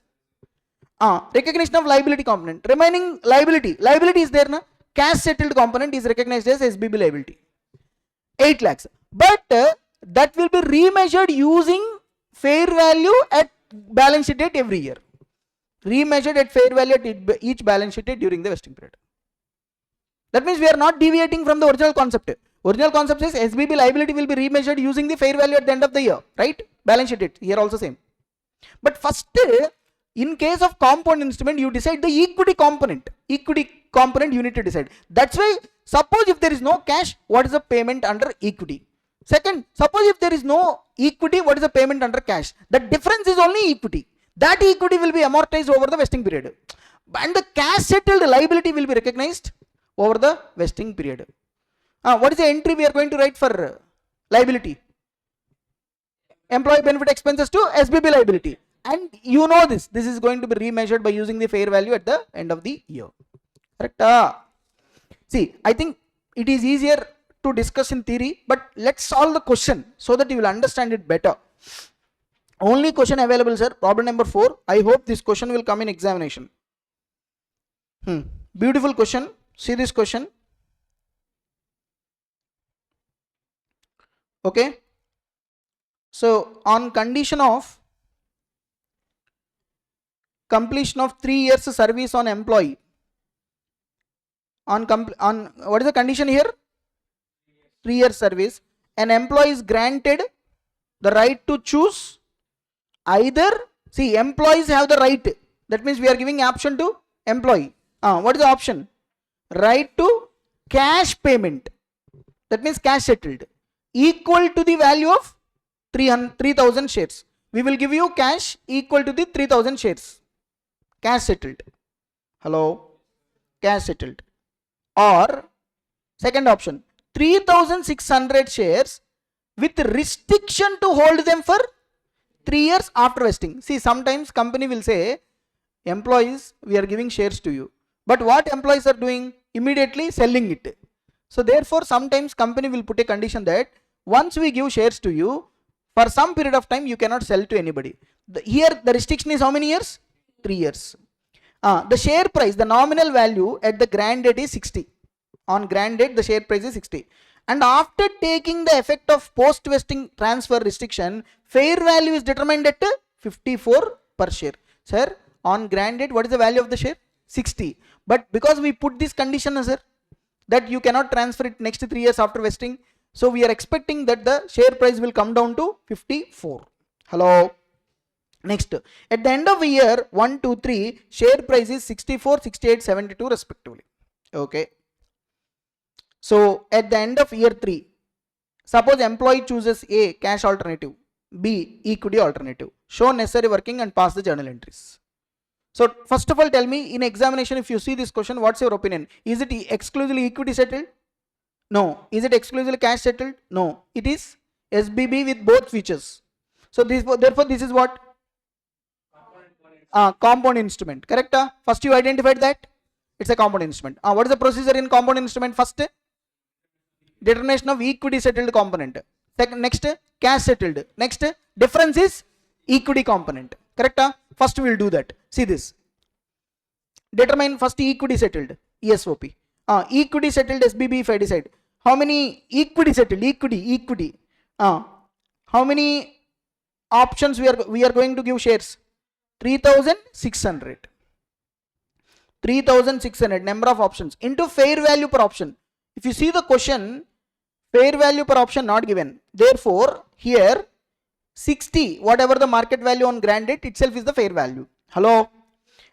Recognition of liability component. Remaining liability. Liability is there, na? Cash settled component is recognized as SBB liability. 8 lakhs. But that will be remeasured using fair value at balance sheet date every year. Remeasured at fair value at each balance sheet date during the vesting period. That means we are not deviating from the original concept. Original concept says SBB liability will be remeasured using the fair value at the end of the year, right? Balance sheet date. Here also same. But first, in case of compound instrument, you decide the equity component. Equity component you need to decide. That's why, suppose if there is no cash, what is the payment under equity? Second, suppose if there is no equity, what is the payment under cash? The difference is only equity. That equity will be amortized over the vesting period. And the cash settled liability will be recognized over the vesting period. What is the entry we are going to write for liability? Employee benefit expenses to SBB liability. And you know this is going to be remeasured by using the fair value at the end of the year. Correct? See, I think it is easier to discuss in theory, but let's solve the question so that you will understand it better. Only question available, sir. Problem number 4. I hope this question will come in examination. Beautiful question. See this question. Okay. So on condition of completion of 3 years service on employee, on what is the condition here? 3 years service, an employee is granted the right to choose either, see, employees have the right, that means we are giving option to employee. What is the option? Right to cash payment, that means cash settled, equal to the value of 3,000 shares. We will give you cash equal to the 3,000 shares. Cash settled. Hello? Cash settled. Or second option, 3,600 shares with restriction to hold them for 3 years after vesting. See, sometimes company will say, employees, we are giving shares to you. But what employees are doing? Immediately selling it. So therefore, sometimes company will put a condition that once we give shares to you, for some period of time, you cannot sell to anybody. Here, the restriction is how many years? 3 years. The share price, the nominal value at the grant date is 60. On grant date, the share price is 60. And after taking the effect of post-vesting transfer restriction, fair value is determined at 54 per share. Sir, on grant date, what is the value of the share? 60. But because we put this condition, sir, that you cannot transfer it next 3 years after vesting, so we are expecting that the share price will come down to 54. Hello. Next, at the end of the year 1, 2, 3, share price is 64, 68, 72 respectively. Okay. So at the end of year 3, suppose employee chooses A, cash alternative, B, equity alternative. Show necessary working and pass the journal entries. So first of all, tell me, in examination, if you see this question, what's your opinion? Is it exclusively equity settled? No. Is it exclusively cash settled? No. It is SBB with both features. So therefore this is what? Compound instrument. Correct? First you identified that it's a compound instrument. What is the procedure in compound instrument? First, determination of equity settled component. Second, next, cash settled. Next, difference is equity component. Correct? First we will do that. See this. Determine first equity settled, ESOP. Equity settled SBB if I decide. How many equity settled? Equity. How many options we are going to give shares? 3,600. 3,600 number of options into fair value per option. If you see the question, fair value per option not given. Therefore, here 60, whatever the market value on grant date itself is the fair value. Hello.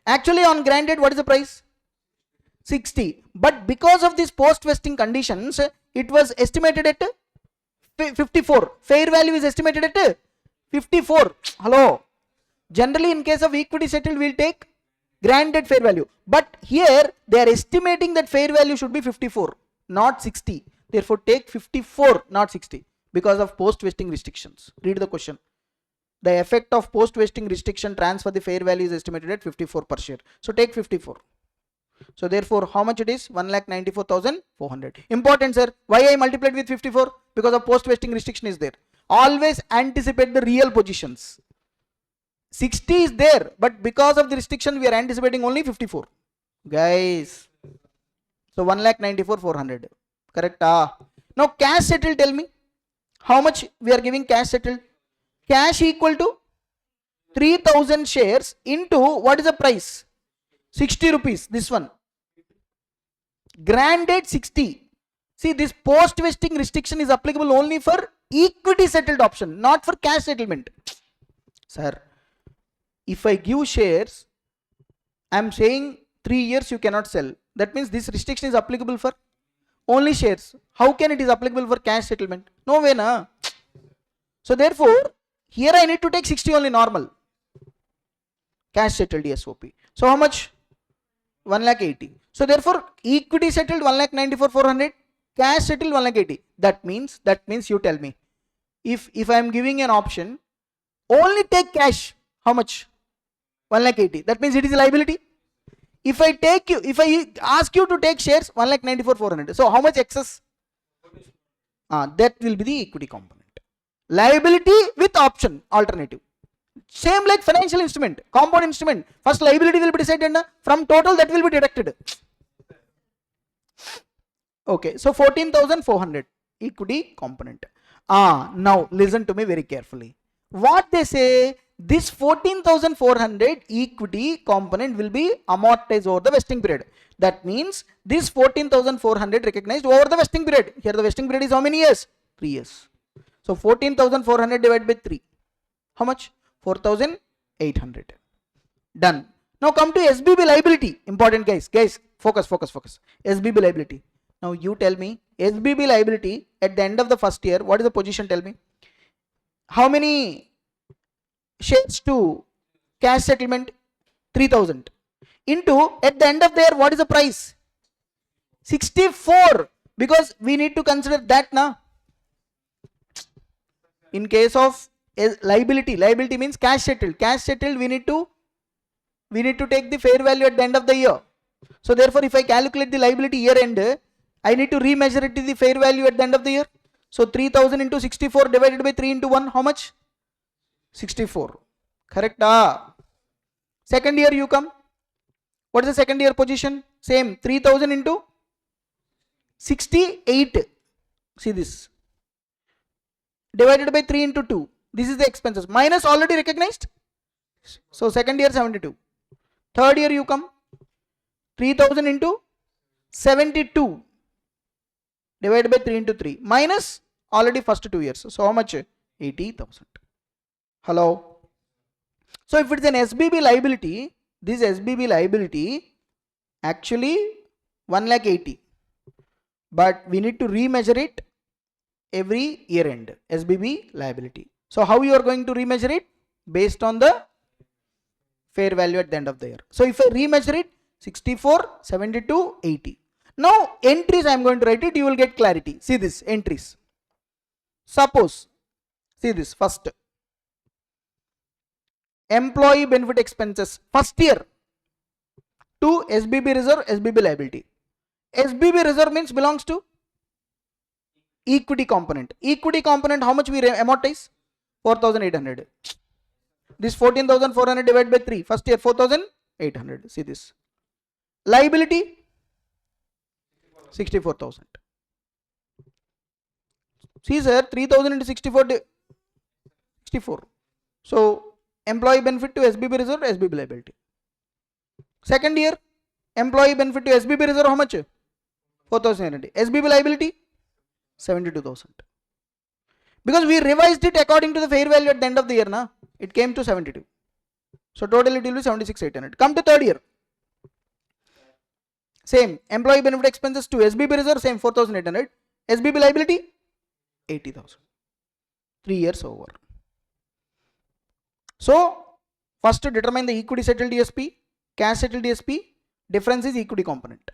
Actually on grant date, what is the price? 60. But because of these post-vesting conditions, it was estimated at 54. Fair value is estimated at 54. Hello. Generally, in case of equity settled, we'll take grant date fair value. But here, they are estimating that fair value should be 54, not 60. Therefore, take 54, not 60, because of post-vesting restrictions. Read the question. The effect of post-vesting restriction transfer the fair value is estimated at 54 per share. So, take 54. So, therefore, how much it is? 1,94,400. Important, sir. Why I multiplied with 54? Because of post-vesting restriction is there. Always anticipate the real positions. 60 is there, but because of the restriction, we are anticipating only 54. Guys. So, 1,94,400. Correct? Now, cash settled, tell me. How much we are giving cash settled? Cash equal to 3,000 shares into what is the price? 60 rupees. This one. Grant date 60. See, this post-vesting restriction is applicable only for equity settled option, not for cash settlement. Sir, if I give shares, I am saying 3 years you cannot sell. That means this restriction is applicable for only shares. How can it is applicable for cash settlement? No way, na. So therefore, here I need to take 60 only normal. Cash settled ESOP. So how much? 1,80,000. So therefore, equity settled 1,94,400. Cash settled 1,80,000. That means you tell me. If I am giving an option, only take cash. How much? 1,80,000. That means it is a liability. If I ask you to take shares, 1,94,400. So how much excess? That will be the equity component. Liability with option alternative. Same like financial instrument, compound instrument. First liability will be decided, from total that will be deducted. Okay, so 14,400 equity component. Now listen to me very carefully. What they say, this 14,400 equity component will be amortized over the vesting period. That means this 14,400 recognized over the vesting period. Here the vesting period is how many years? 3 years. So 14,400 divided by 3. How much? 4,800. Done. Now come to SBB liability. Important, guys. Focus. SBB liability. Now you tell me, SBB liability at the end of the first year, what is the position? Tell me. How many shares to cash settlement? 3,000. Into at the end of the year, what is the price? 64. Because we need to consider that now. In case of liability means cash settled. Cash settled, we need to take the fair value at the end of the year. So therefore, if I calculate the liability year end, I need to remeasure it to the fair value at the end of the year. So 3,000 into 64 divided by 3 into 1, how much? 64. Correct? Second year you come. What is the second year position? Same, 3000 into 68. See this. Divided by 3 into 2. This is the expenses. Minus already recognized. So second year 72. Third year you come. 3000 into 72. Divided by 3 into 3. Minus already first 2 years. So how much? 80,000. Hello. So if it's an SBB liability, this SBB liability actually 1,80,000. But we need to remeasure it every year end. SBB liability. So how you are going to remeasure it? Based on the fair value at the end of the year. So if I remeasure it, 64, 72, 80. Now entries I am going to write it, you will get clarity. See this, entries. Suppose, see this, first. Employee benefit expenses, first year. To SBB reserve, SBB liability. SBB reserve means belongs to equity component. Equity component, how much we amortize? 4,800. This 14,400 divided by 3. First year 4,800. See this. Liability 64,000. See sir, 3,000 into 64. 64. So employee benefit to SBB reserve, SBB liability. Second year, employee benefit to SBB reserve, how much? 4,800. SBB liability 72,000. Because we revised it according to the fair value at the end of the year, na? It came to 72. So total it will be 76,800. Come to third year. Same, employee benefit expenses to SBB reserve, same 4,800. SBB liability 80,000. 3 years over. So first to determine the equity settled DSP, cash settled DSP, difference is equity component.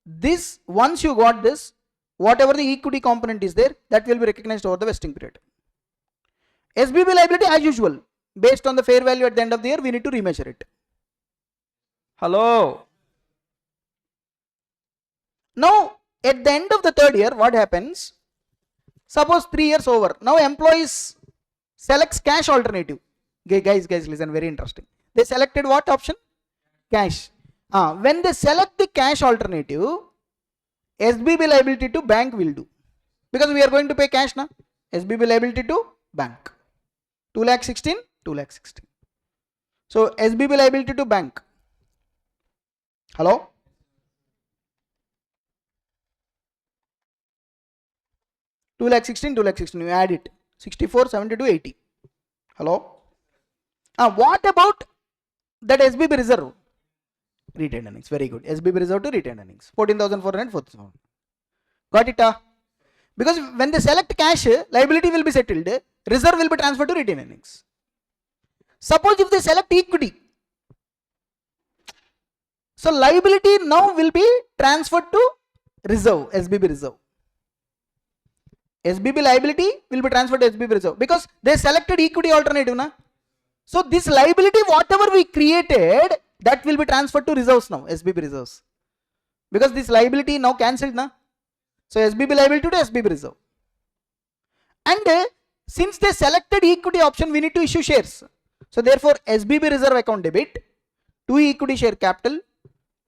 This, once you got this, whatever the equity component is there, that will be recognized over the vesting period. SBB liability as usual, based on the fair value at the end of the year, we need to remeasure it. Hello. Now at the end of the third year, what happens? Suppose 3 years over. Now employees selects cash alternative. Guys, listen, very interesting. They selected what option? Cash. When they select the cash alternative, SBB liability to bank will do. Because we are going to pay cash now. SBB liability to bank. 2,16,000, 2,16,000. So SBB liability to bank. Hello? Two lakh 16, you add it. 64, 72, 80. Hello? What about that SBB reserve? Retained earnings. Very good. SBB reserve to retained earnings. 14,400, 4,000. Got it? Because when they select cash, liability will be settled. Reserve will be transferred to retained earnings. Suppose if they select equity. So liability now will be transferred to reserve, SBB reserve. SBB liability will be transferred to SBB reserve because they selected equity alternative. Na? So this liability, whatever we created, that will be transferred to reserves now, SBB reserves. Because this liability now cancelled. Na? So SBB liability to SBB reserve. And since they selected equity option, we need to issue shares. So therefore SBB reserve account debit, 2 equity share capital,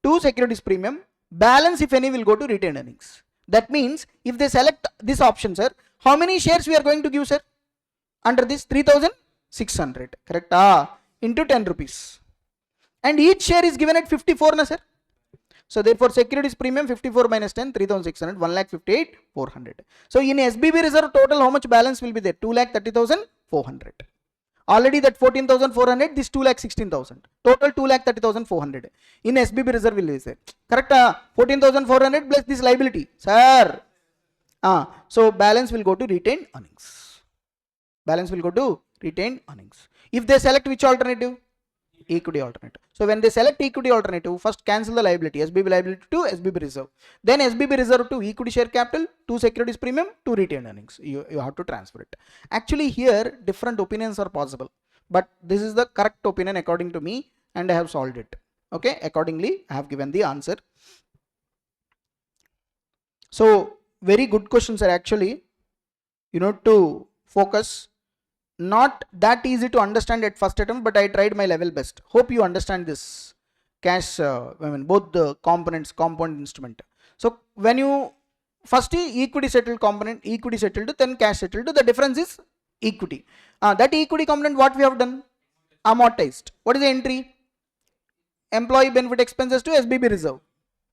2 securities premium, balance if any will go to retained earnings. That means if they select this option, sir, how many shares we are going to give, sir? Under this 3,600, correct? Into 10 rupees. And each share is given at 54, na, sir? So therefore securities premium 54 minus 10, 3,600, 1,58,400. So in SBB reserve total how much balance will be there? 2,30,400. Already that 14,400, this 2,16,000. Total 2,30,400. In SBB reserve will be there. Correct? 14,400 plus this liability. Sir. So balance will go to retained earnings. Balance will go to retained earnings. If they select which alternative? Equity alternative. So when they select equity alternative, first cancel the liability. SBB liability to SBB reserve. Then SBB reserve to equity share capital, to securities premium, to retained earnings. You have to transfer it. Actually here different opinions are possible. But this is the correct opinion according to me and I have solved it. Okay. Accordingly, I have given the answer. So very good questions are actually, you know, to focus. Not that easy to understand at first attempt, but I tried my level best. Hope you understand this. cash, both the component instrument. So when you first equity settled component, equity settled, then cash settled, the difference is equity. That equity component, what we have done? Amortized. What is the entry? Employee benefit expenses to SBB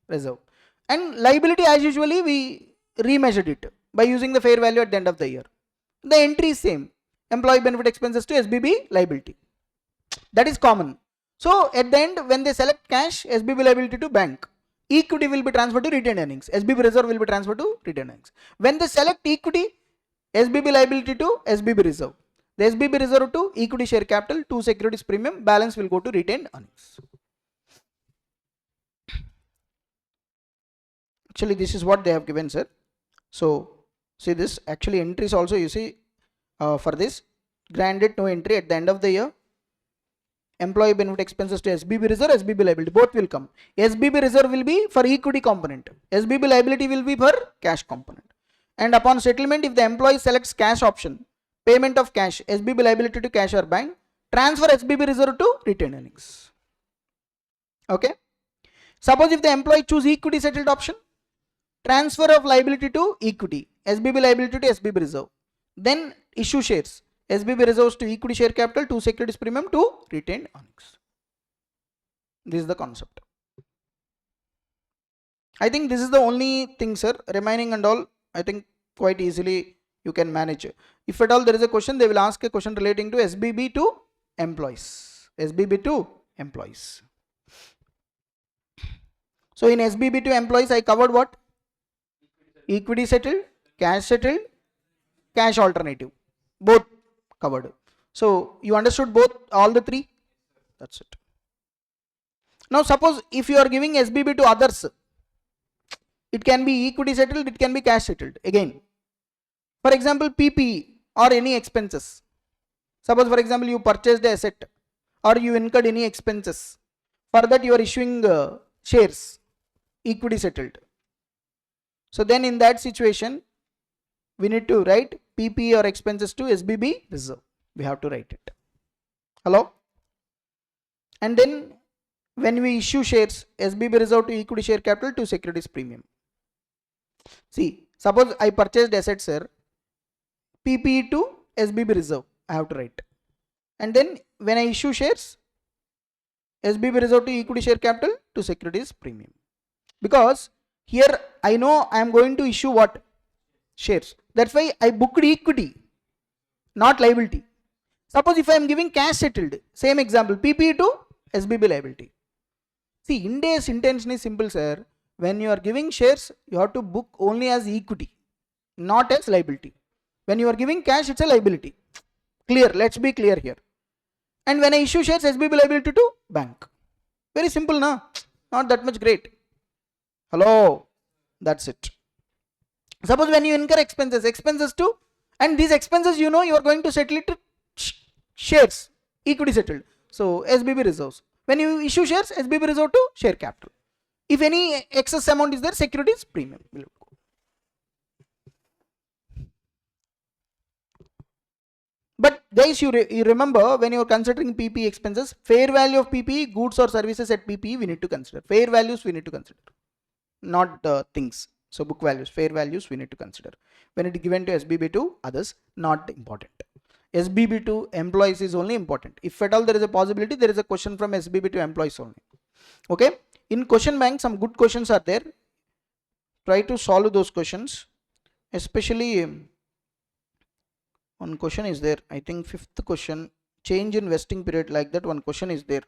reserve. And liability, as usually, we remeasured it by using the fair value at the end of the year. The entry is same. Employee benefit expenses to SBB liability. That is common. So at the end, when they select cash, SBB liability to bank, equity will be transferred to retained earnings. SBB reserve will be transferred to retained earnings. When they select equity, SBB liability to SBB reserve. The SBB reserve to equity share capital, to securities premium, balance will go to retained earnings. Actually, this is what they have given, sir. So see this, actually entries also, you see, for this, granted no entry at the end of the year. Employee benefit expenses to SBB reserve, SBB liability, both will come. SBB reserve will be for equity component. SBB liability will be for cash component. And upon settlement, if the employee selects cash option, payment of cash, SBB liability to cash or bank, transfer SBB reserve to retained earnings. Okay. Suppose if the employee choose equity settled option, transfer of liability to equity, SBB liability to SBB reserve, then issue shares, SBB reserves to equity share capital, to securities premium, to retained earnings. This is the concept. I think this is the only thing, sir. Remaining and all, I think quite easily you can manage. If at all there is a question, they will ask a question relating to SBB to employees. SBB to employees. So in SBB to employees, I covered what? Equity settled, cash alternative, both covered. So you understood both, all the three? That's it. Now suppose if you are giving SBB to others, it can be equity settled, it can be cash settled. Again, for example, PPE or any expenses. Suppose for example you purchased the asset or you incurred any expenses. For that you are issuing shares, equity settled. So then in that situation, we need to write PPE or expenses to SBB reserve. We have to write it. Hello? And then when we issue shares, SBB reserve to equity share capital, to securities premium. See, suppose I purchased assets, sir, PPE to SBB reserve, I have to write. And then when I issue shares, SBB reserve to equity share capital, to securities premium. Because here I know I am going to issue what? Shares. That's why I booked equity, not liability. Suppose if I am giving cash settled, same example, PPE to SBB liability. See, Ind AS intention is simple, sir. When you are giving shares, you have to book only as equity, not as liability. When you are giving cash, it's a liability. Clear? Let's be clear here. And when I issue shares, SBB liability to bank. Very simple, na? Not that much great. Hello? That's it. Suppose when you incur expenses to, and these expenses you know you are going to settle it to shares, equity settled. So SBB reserves. When you issue shares, SBB reserve to share capital. If any excess amount is there, securities premium will go. But guys, you remember when you are considering PPE expenses, fair value of PPE, goods or services at PPE we need to consider. Fair values we need to consider, not things. So book values, fair values we need to consider. When it is given to SBB to others, not important. SBB to employees is only important. If at all there is a possibility, there is a question from SBB to employees only. Okay. In question bank, some good questions are there. Try to solve those questions. Especially one question is there. I think fifth question, change in vesting period, like that one question is there.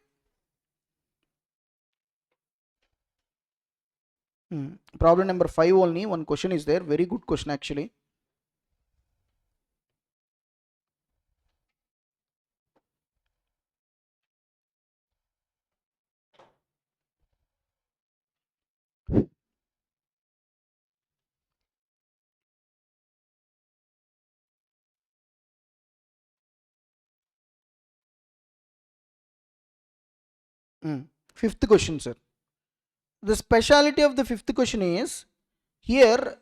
Problem number 5 only, one question is there. Very good question actually. Fifth question, sir. The speciality of the fifth question is, here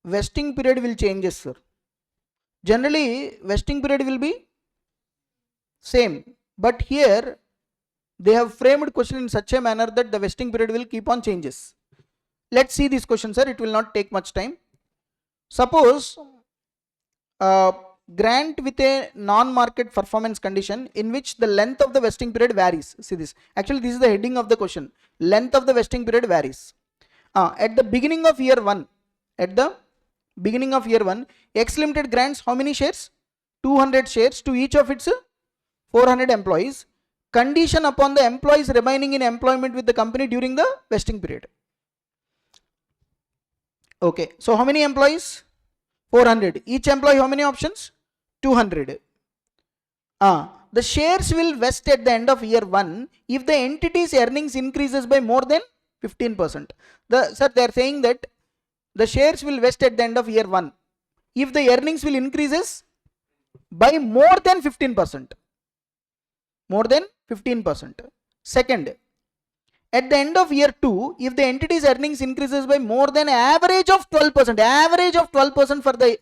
vesting period will changes, sir. Generally vesting period will be same, but here They have framed question in such a manner that the vesting period will keep on changes. Let's see this question, sir. It will not take much time. Suppose grant with a non-market performance condition in which the length of the vesting period varies. See this. Actually, this is the heading of the question. Length of the vesting period varies. At the beginning of year 1, X Limited grants how many shares? 200 shares to each of its 400 employees. Condition upon the employees remaining in employment with the company during the vesting period. Okay, so how many employees? 400. Each employee how many options? 200. The shares will vest at the end of year 1 if the entity's earnings increases by more than 15%. Sir, they are saying that the shares will vest at the end of year 1 if the earnings will increases by more than 15%. More than 15%. Second, at the end of year 2, if the entity's earnings increases by more than average of 12% for the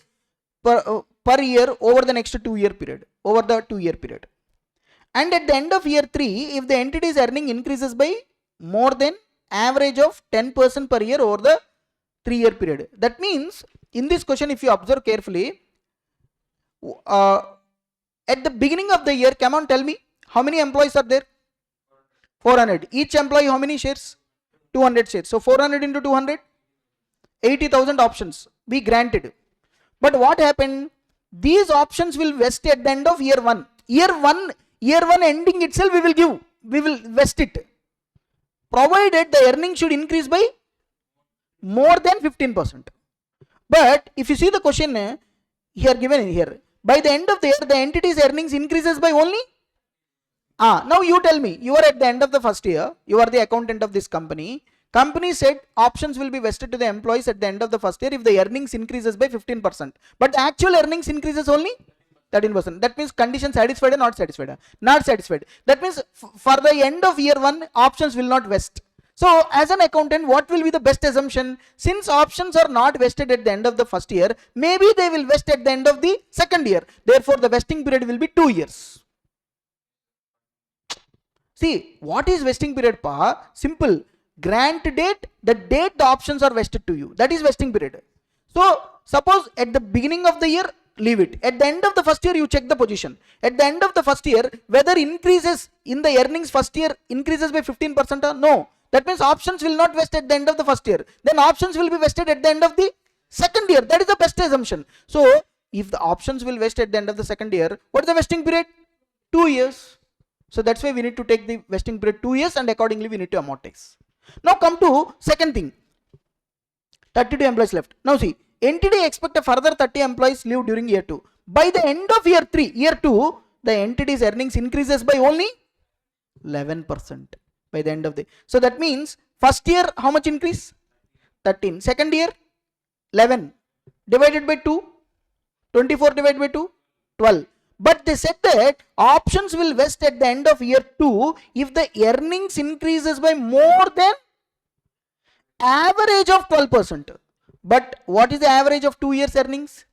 per year over the next 2-year period, And at the end of year 3, if the entity's earning increases by more than average of 10% per year over the 3-year period. That means, in this question, if you observe carefully, at the beginning of the year, come on, tell me, how many employees are there? 400. Each employee how many shares? 200 shares. So 400 into 200, 80,000 options we granted. But what happened? These options will vest at the end of year 1. Year 1 ending itself we will vest it. Provided the earnings should increase by more than 15%. But if you see the question here given here, by the end of the year, the entity's earnings increases by only. Now you tell me, you are at the end of the first year, you are the accountant of this company. Company said options will be vested to the employees at the end of the first year if the earnings increases by 15%. But the actual earnings increases only 13%. That means condition satisfied or not satisfied? Not satisfied. That means for the end of year 1, options will not vest. So as an accountant, what will be the best assumption? Since options are not vested at the end of the first year, maybe they will vest at the end of the second year. Therefore, the vesting period will be 2 years. See, what is vesting period, pa? Simple. Grant date, the date the options are vested to you. That is vesting period. So, suppose at the beginning of the year, leave it. At the end of the first year, you check the position. At the end of the first year, whether increases in the earnings first year increases by 15% or no. That means options will not vest at the end of the first year. Then options will be vested at the end of the second year. That is the best assumption. So, if the options will vest at the end of the second year, what is the vesting period? 2 years. So that's why we need to take the vesting period 2 years and accordingly we need to amortize. Now come to second thing. 32 employees left. Now see, entity expect a further 30 employees leave during year 2. By the end of year 2, the entity's earnings increases by only 11% by the end of the. So that means first year how much increase? 13. Second year 11 divided by 2, 24 divided by 2, 12. But they said that options will vest at the end of year 2 if the earnings increases by more than average of 12%. But what is the average of 2 years earnings?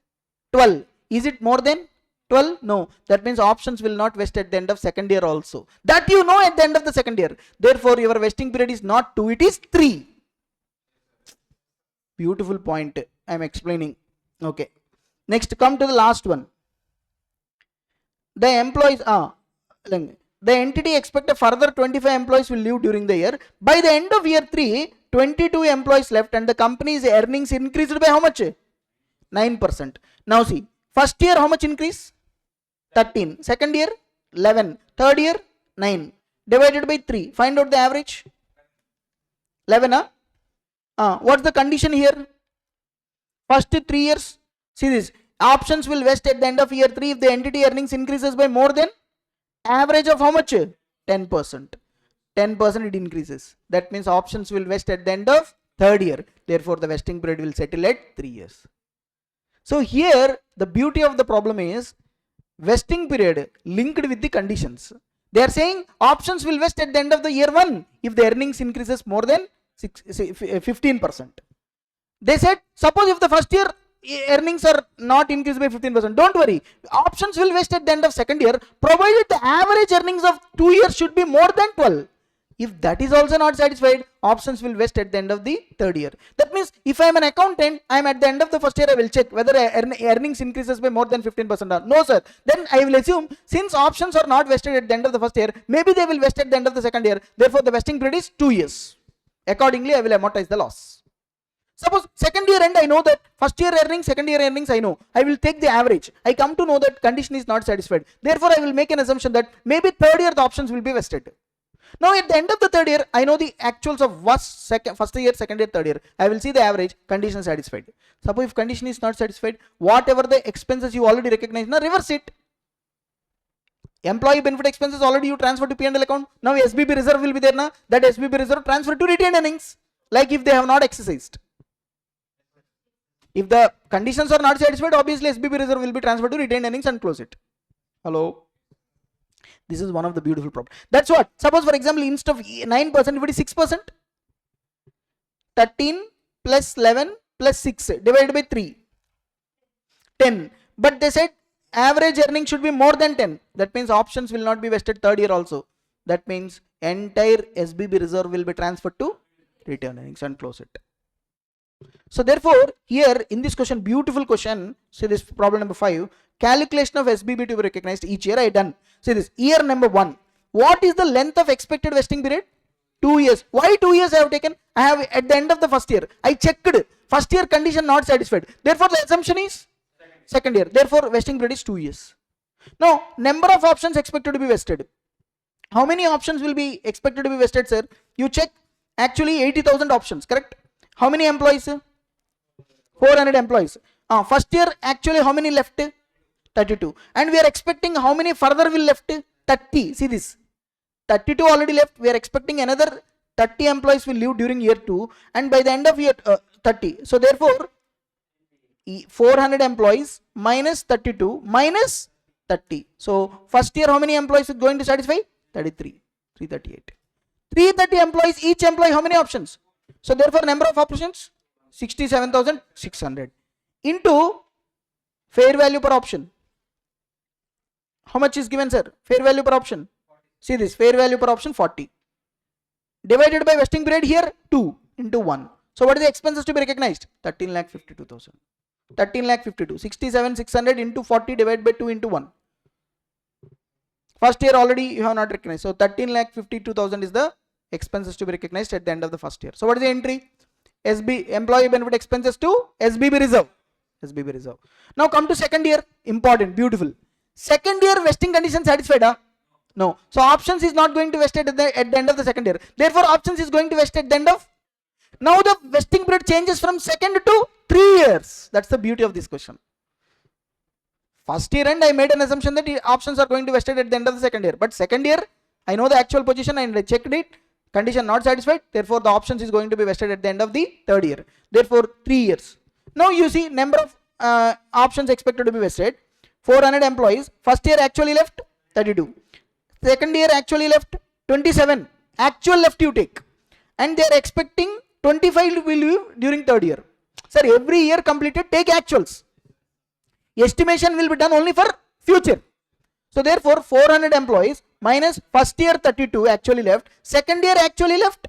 12. Is it more than 12? No. That means options will not vest at the end of second year also. That you know at the end of the second year. Therefore, your vesting period is not 2, it is 3. Beautiful point I am explaining. Okay. Next, come to the last one. The employees, the entity expect a further 25 employees will leave during the year. By the end of year 3, 22 employees left and the company's earnings increased by how much? 9%. Now see, first year how much increase? 13. Second year 11. Third year 9. Divided by 3. Find out the average. 11. What's the condition here? First 3 years. See this. Options will vest at the end of year 3 if the entity earnings increases by more than average of how much? 10%. 10% it increases. That means options will vest at the end of third year. Therefore, the vesting period will settle at 3 years. So here, the beauty of the problem is vesting period linked with the conditions. They are saying options will vest at the end of the year 1 if the earnings increases more than 15%. They said, suppose if the first year earnings are not increased by 15%. Don't worry. Options will vest at the end of second year, provided the average earnings of 2 years should be more than 12. If that is also not satisfied, options will vest at the end of the third year. That means if I am an accountant, I am at the end of the first year, I will check whether earnings increases by more than 15% or no, sir. Then I will assume since options are not vested at the end of the first year, maybe they will vest at the end of the second year. Therefore, the vesting period is 2 years. Accordingly, I will amortize the loss. Suppose second year end, I know that first year earnings, second year earnings, I know. I will take the average. I come to know that condition is not satisfied. Therefore, I will make an assumption that maybe third year the options will be vested. Now at the end of the third year, I know the actuals of first year, second year, third year. I will see the average, condition satisfied. Suppose if condition is not satisfied, whatever the expenses you already recognize, now reverse it. Employee benefit expenses already you transfer to P&L account. Now SBB reserve will be there now. That SBB reserve transfer to retained earnings, like if they have not exercised. If the conditions are not satisfied, obviously SBB reserve will be transferred to retained earnings and close it. Hello. This is one of the beautiful problems. That's what. Suppose for example, instead of 9%, if it is 6%, 13 plus 11 plus 6 divided by 3, 10. But they said average earning should be more than 10. That means options will not be vested third year also. That means entire SBB reserve will be transferred to retained earnings and close it. So therefore, here in this question, beautiful question, see this problem number 5, calculation of SBB to be recognized each year I done. See this, year number 1, what is the length of expected vesting period? 2 years. Why 2 years I have taken? I have at the end of the first year, I checked first year condition not satisfied. Therefore, the assumption is second year. Therefore, vesting period is 2 years. Now, number of options expected to be vested. How many options will be expected to be vested, sir? You check, actually 80,000 options, correct? How many employees? 400 employees. First year actually how many left? 32. And we are expecting how many further will left? 30. See this. 32 already left. We are expecting another 30 employees will leave during year 2. And by the end of year 30. So therefore 400 employees minus 32 minus 30. So first year how many employees is going to satisfy? 33. 338. 330 employees. Each employee how many options? So therefore number of options 67,600 into fair value per option. How much is given, sir? Fair value per option. See this, fair value per option 40. Divided by vesting period here 2 into 1. So what is the expenses to be recognized? 13,52,000. 13,52,000. 67,600 into 40 divided by 2 into 1. First year already you have not recognized. So 13,52,000 is the expenses to be recognized at the end of the first year. So what is the entry? Employee benefit expenses to SBB reserve. SBB reserve. Now come to second year. Important, beautiful. Second year vesting condition satisfied? No. So options is not going to vest at the end of the second year. Therefore options is going to vest at the end of. Now the vesting period changes from second to 3 years. That's the beauty of this question. First year end I made an assumption that options are going to vest at the end of the second year. But second year I know the actual position and I checked it. Condition not satisfied. Therefore the options is going to be vested at the end of the third year. Therefore 3 years. Now you see number of options expected to be vested. 400 employees. First year actually left 32. Second year actually left 27. Actual left you take. And they are expecting 25 will leave during third year. Sir, every year completed take actuals. Estimation will be done only for future. So therefore 400 employees minus first year 32 actually left. Second year actually left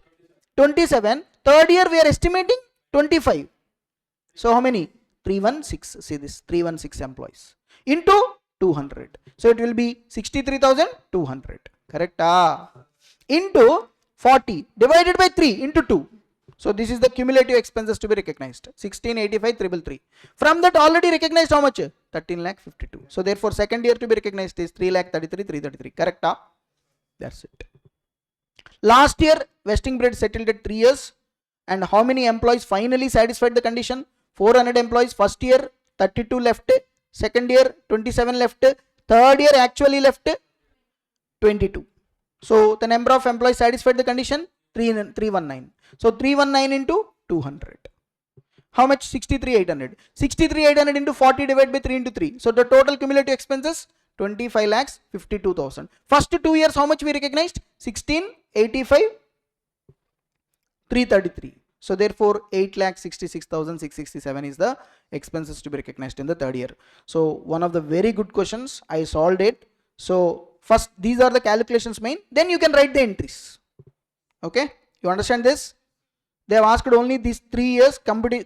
27. Third year we are estimating 25. So how many? 316. See this, 316 employees into 200. So it will be 63,200. Correct? Into 40 divided by 3 into 2. So this is the cumulative expenses to be recognized. 1685,333. From that already recognized how much? 13,52,000. So therefore second year to be recognized is 3,33,333. Correct? That's it. Last year vesting period settled at 3 years. And how many employees finally satisfied the condition? 400 employees. First year 32 left. Second year 27 left. Third year actually left 22. So the number of employees satisfied the condition 319. So 319 into 200. How much? 63,800. 63,800 into 40 divided by 3 into 3. So the total cumulative expenses 25,52,000. First 2 years how much we recognized? 1685,333. So therefore 8,66,667 is the expenses to be recognized in the third year. So one of the very good questions, I solved it. So first these are the calculations main, then you can write the entries. Okay, you understand this? They have asked only these 3 years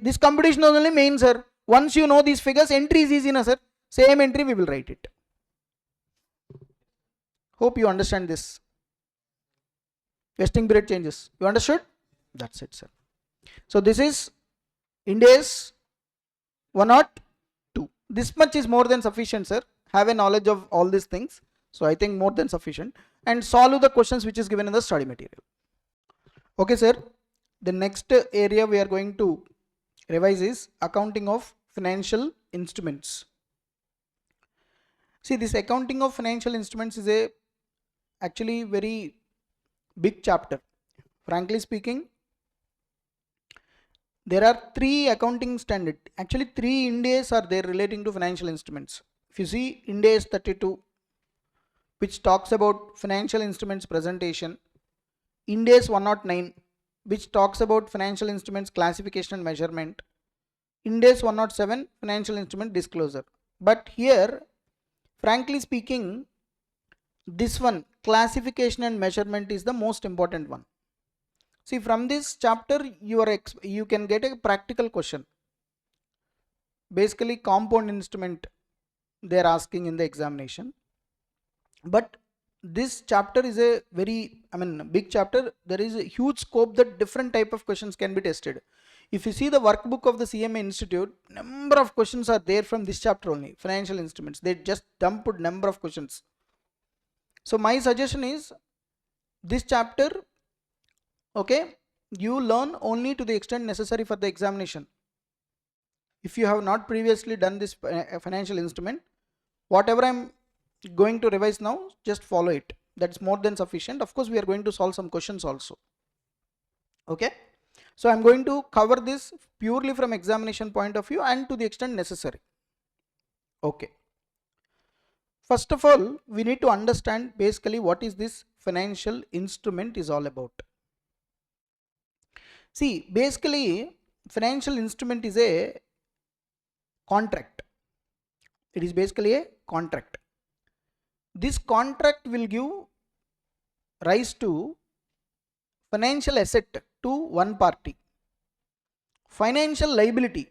this competition is only main, sir. Once you know these figures, entry is easy, na sir. Same entry we will write it. Hope you understand this. Vesting period changes. You understood? That's it, sir. So this is Ind AS 102. This much is more than sufficient, sir. Have a knowledge of all these things. So I think more than sufficient. And solve the questions which is given in the study material. Okay, sir. The next area we are going to revise is accounting of financial instruments. See, this accounting of financial instruments is a actually very big chapter. Frankly speaking, there are 3 accounting standards. Actually 3 Ind AS are there relating to financial instruments. If you see Ind AS 32, which talks about financial instruments presentation, Ind AS 109, which talks about financial instruments classification and measurement, Ind AS 107, financial instrument disclosure. But here, frankly speaking, this one, classification and measurement, is the most important one. See, from this chapter you can get a practical question. Basically compound instrument they are asking in the examination. But this chapter is a very big chapter. There is a huge scope that different type of questions can be tested. If you see the workbook of the CMA Institute, number of questions are there from this chapter only, financial instruments. They just dumped number of questions. So my suggestion is this chapter, okay, you learn only to the extent necessary for the examination. If you have not previously done this financial instrument, whatever I'm going to revise now, just follow it. That's more than sufficient. Of course, we are going to solve some questions also. Okay. So I'm going to cover this purely from examination point of view and to the extent necessary. Okay. First of all, we need to understand basically what is this financial instrument is all about. See, basically financial instrument is a contract. It is basically a contract. This contract will give rise to financial asset to one party, financial liability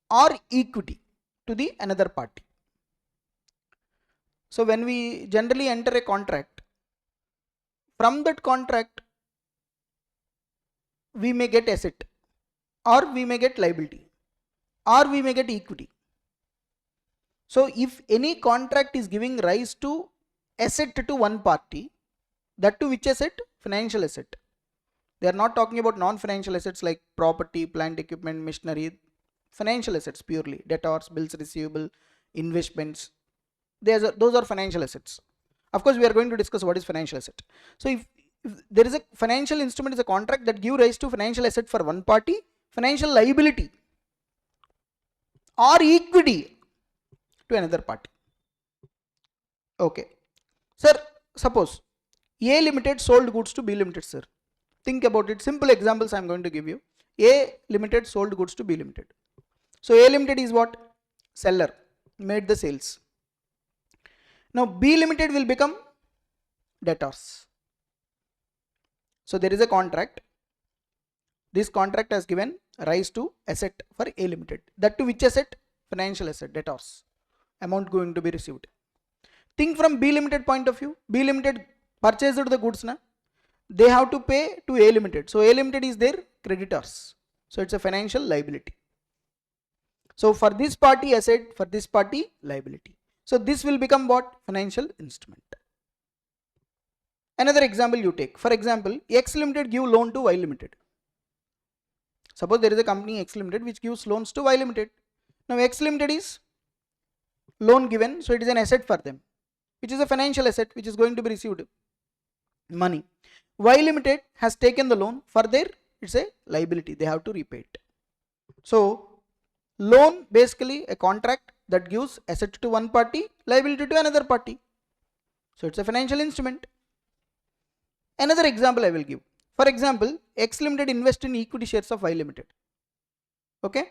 or equity to the another party. So when we generally enter a contract, from that contract we may get asset, or we may get liability, or we may get equity. So if any contract is giving rise to asset to one party, that to which asset? Financial asset. They are not talking about non-financial assets like property, plant, equipment, machinery. Financial assets purely, debtors, bills receivable, investments. Those are financial assets. Of course, we are going to discuss what is financial asset. So if there is a financial instrument is a contract that give rise to financial asset for one party, financial liability or equity to another party. Okay. Sir, suppose A Limited sold goods to B Limited, sir. Think about it. Simple examples I am going to give you. A Limited sold goods to B Limited. So A Limited is what? Seller, made the sales. Now B Limited will become debtors. So there is a contract. This contract has given rise to asset for A Limited. That to which asset? Financial asset, debtors. Amount going to be received. Think from B Limited point of view. B Limited purchased the goods, na? They have to pay to A Limited. So A Limited is their creditors. So it's a financial liability. So for this party asset, for this party liability. So this will become what? Financial instrument. Another example you take. For example, X Limited give loan to Y Limited. Suppose there is a company X Limited which gives loans to Y Limited. Now X Limited is loan given, so it is an asset for them, which is a financial asset which is going to be received money. Y Limited has taken the loan for their, it's a liability, they have to repay it. So loan basically a contract that gives asset to one party, liability to another party. So it's a financial instrument. Another example I will give. For example, X Limited invest in equity shares of Y Limited. Okay.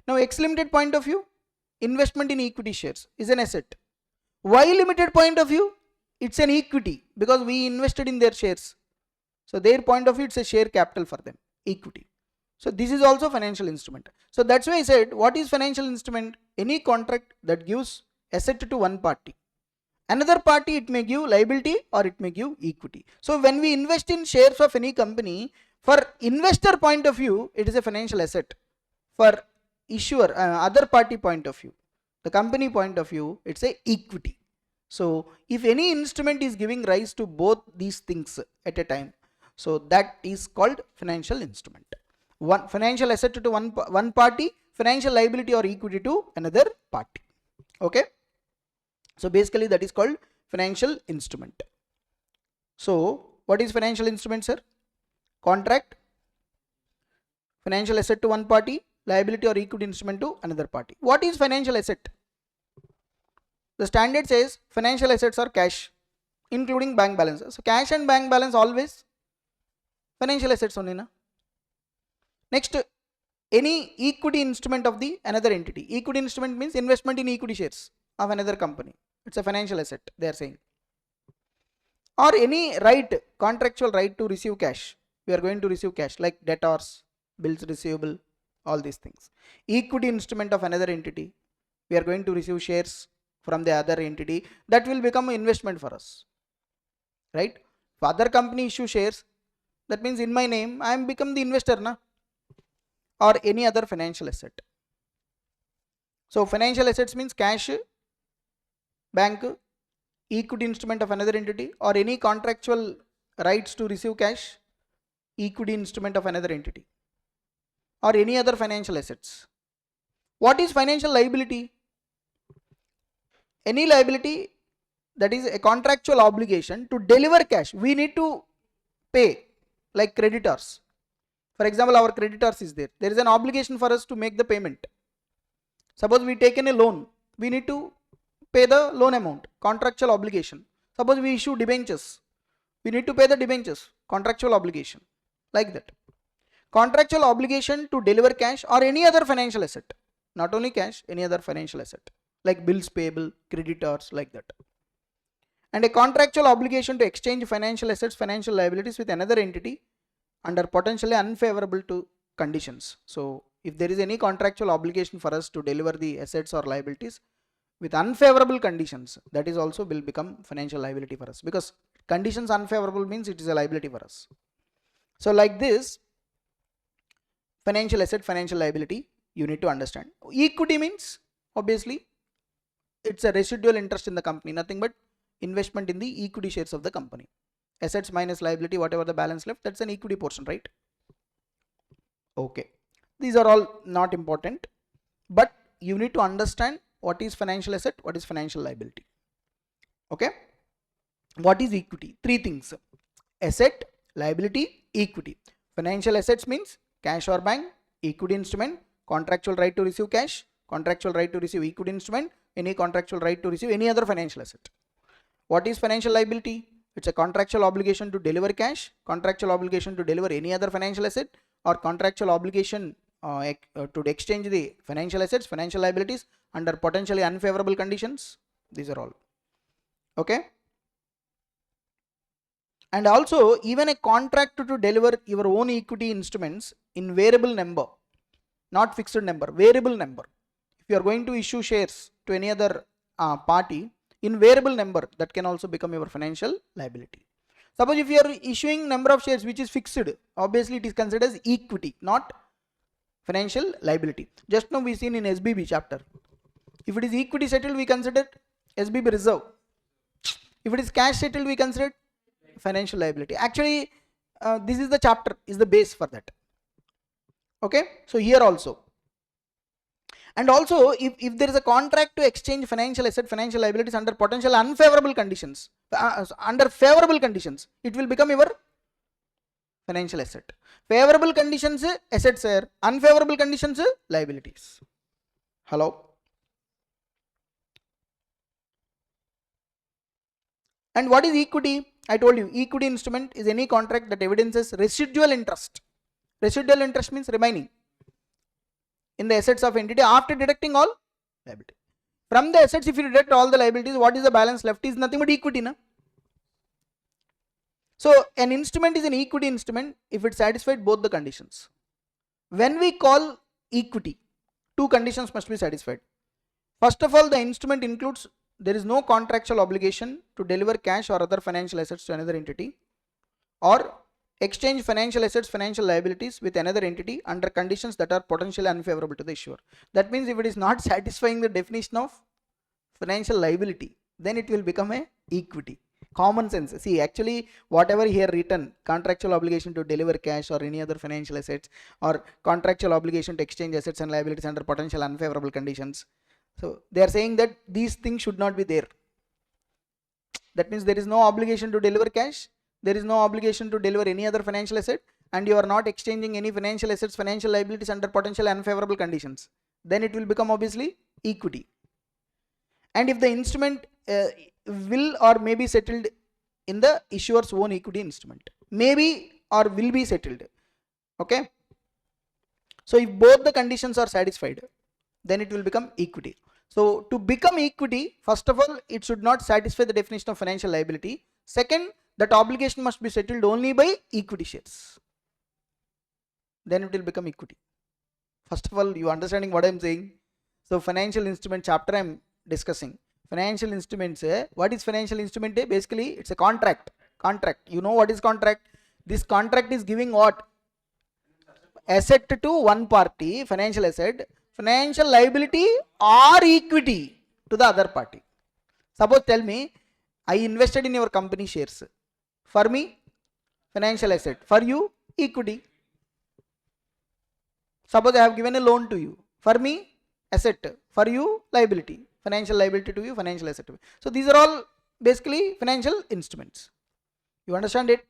Now X Limited point of view, investment in equity shares is an asset. Y Limited point of view, it's an equity because we invested in their shares. So their point of view, it's a share capital for them, equity. So this is also financial instrument. So that's why I said, what is financial instrument? Any contract that gives asset to one party. Another party, it may give liability or it may give equity. So when we invest in shares of any company, for investor point of view, it is a financial asset. For issuer, other party point of view, the company point of view, it's a equity. So if any instrument is giving rise to both these things at a time, so that is called financial instrument. One financial asset to one party, financial liability or equity to another party. Okay. So basically that is called financial instrument. So what is financial instrument, sir? Contract, financial asset to one party, liability or equity instrument to another party. What is financial asset? The standard says financial assets are cash, including bank balance. So cash and bank balance always financial assets only, na? Next, any equity instrument of the another entity. Equity instrument means investment in equity shares of another company. It's a financial asset, they are saying. Or any right, contractual right to receive cash. We are going to receive cash like debtors, bills receivable, all these things. Equity instrument of another entity. We are going to receive shares from the other entity. That will become an investment for us. Right? If other company issue shares, that means in my name, I am become the investor, na? Or any other financial asset. So financial assets means cash, bank, equity instrument of another entity, or any contractual rights to receive cash, equity instrument of another entity, or any other financial assets. What is financial liability? Any liability that is a contractual obligation to deliver cash. We need to pay, like creditors. For example, our creditors is there. There is an obligation for us to make the payment. Suppose we taken a loan, we need to pay the loan amount, contractual obligation. Suppose we issue debentures, we need to pay the debentures, contractual obligation, like that. Contractual obligation to deliver cash or any other financial asset, not only cash, any other financial asset, like bills payable, creditors, like that. And a contractual obligation to exchange financial assets, financial liabilities with another entity under potentially unfavorable to conditions. So if there is any contractual obligation for us to deliver the assets or liabilities with unfavorable conditions, that is also will become financial liability for us, because conditions unfavorable means it is a liability for us. So like this, financial asset, financial liability, you need to understand. Equity means obviously it's a residual interest in the company, nothing but investment in the equity shares of the company. Assets minus liability, whatever the balance left, that's an equity portion, right? Okay, these are all not important, but you need to understand what is financial asset, what is financial liability. Okay, what is equity? Three things: asset, liability, equity. Financial assets means cash or bank, equity instrument, contractual right to receive cash, contractual right to receive equity instrument, any contractual right to receive any other financial asset. What is financial liability? It's a contractual obligation to deliver cash, contractual obligation to deliver any other financial asset, or contractual obligation to exchange the financial assets, financial liabilities under potentially unfavorable conditions. These are all. Okay. And also even a contract to deliver your own equity instruments in variable number, not fixed number, variable number. If you are going to issue shares to any other party in variable number, that can also become your financial liability. Suppose if you are issuing number of shares which is fixed, obviously it is considered as equity, not financial liability. Just now we seen in SBB chapter. If it is equity settled, we consider SBB reserve. If it is cash settled, we consider financial liability. Actually, this is the chapter, is the base for that. Okay, so here also. And also, if there is a contract to exchange financial asset, financial liabilities under potential unfavorable conditions, under favorable conditions, it will become your financial asset. Favorable conditions, assets are, unfavorable conditions, liabilities. Hello. And what is equity? I told you equity instrument is any contract that evidences residual interest. Residual interest means remaining in the assets of entity after deducting all liability. From the assets, if you deduct all the liabilities, what is the balance left is nothing but equity. Na? So an instrument is an equity instrument if it satisfied both the conditions. When we call equity, two conditions must be satisfied. First of all, the instrument includes there is no contractual obligation to deliver cash or other financial assets to another entity, or exchange financial assets, financial liabilities with another entity under conditions that are potentially unfavorable to the issuer. That means if it is not satisfying the definition of financial liability, then it will become a equity. Common sense. See, actually whatever here written, contractual obligation to deliver cash or any other financial assets, or contractual obligation to exchange assets and liabilities under potential unfavorable conditions. So they are saying that these things should not be there. That means there is no obligation to deliver cash, there is no obligation to deliver any other financial asset, and you are not exchanging any financial assets, financial liabilities under potential unfavorable conditions. Then it will become obviously equity. And if the instrument will or may be settled in the issuer's own equity instrument, maybe or will be settled. Okay. So if both the conditions are satisfied, then it will become equity. So to become equity, first of all, it should not satisfy the definition of financial liability. Second, that obligation must be settled only by equity shares. Then it will become equity. First of all, you understanding what I am saying? So financial instrument chapter I am discussing. Financial instruments, what is financial instrument? Basically, it's a contract. Contract. You know what is contract? This contract is giving what? Asset to one party, financial asset, financial liability or equity to the other party. Suppose tell me, I invested in your company shares. For me, financial asset. For you, equity. Suppose I have given a loan to you. For me, asset. For you, liability. Financial liability to you, financial asset to you. So these are all basically financial instruments. You understand it?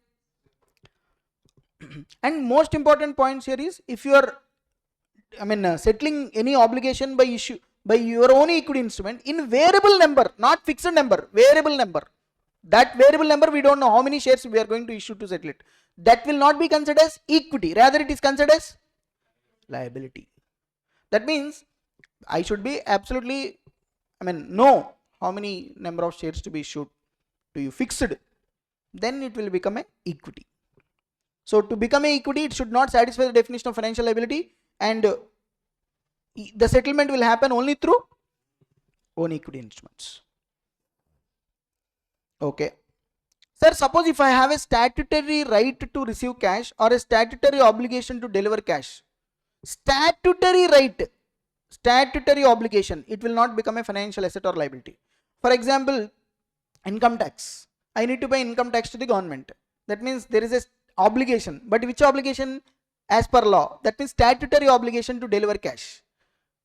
And most important points here is, if you are settling any obligation by issue by your own equity instrument in variable number, not fixed number, variable number. That variable number we don't know how many shares we are going to issue to settle it. That will not be considered as equity, rather it is considered as liability. That means I should be absolutely know how many number of shares to be issued to you fixed, then it will become a equity. So to become a equity, it should not satisfy the definition of financial liability, and the settlement will happen only through own equity instruments. Okay. Sir, suppose if I have a statutory right to receive cash or a statutory obligation to deliver cash. Statutory right, statutory obligation, it will not become a financial asset or liability. For example, income tax. I need to pay income tax to the government. That means there is a obligation, but which obligation? As per law. That means statutory obligation to deliver cash.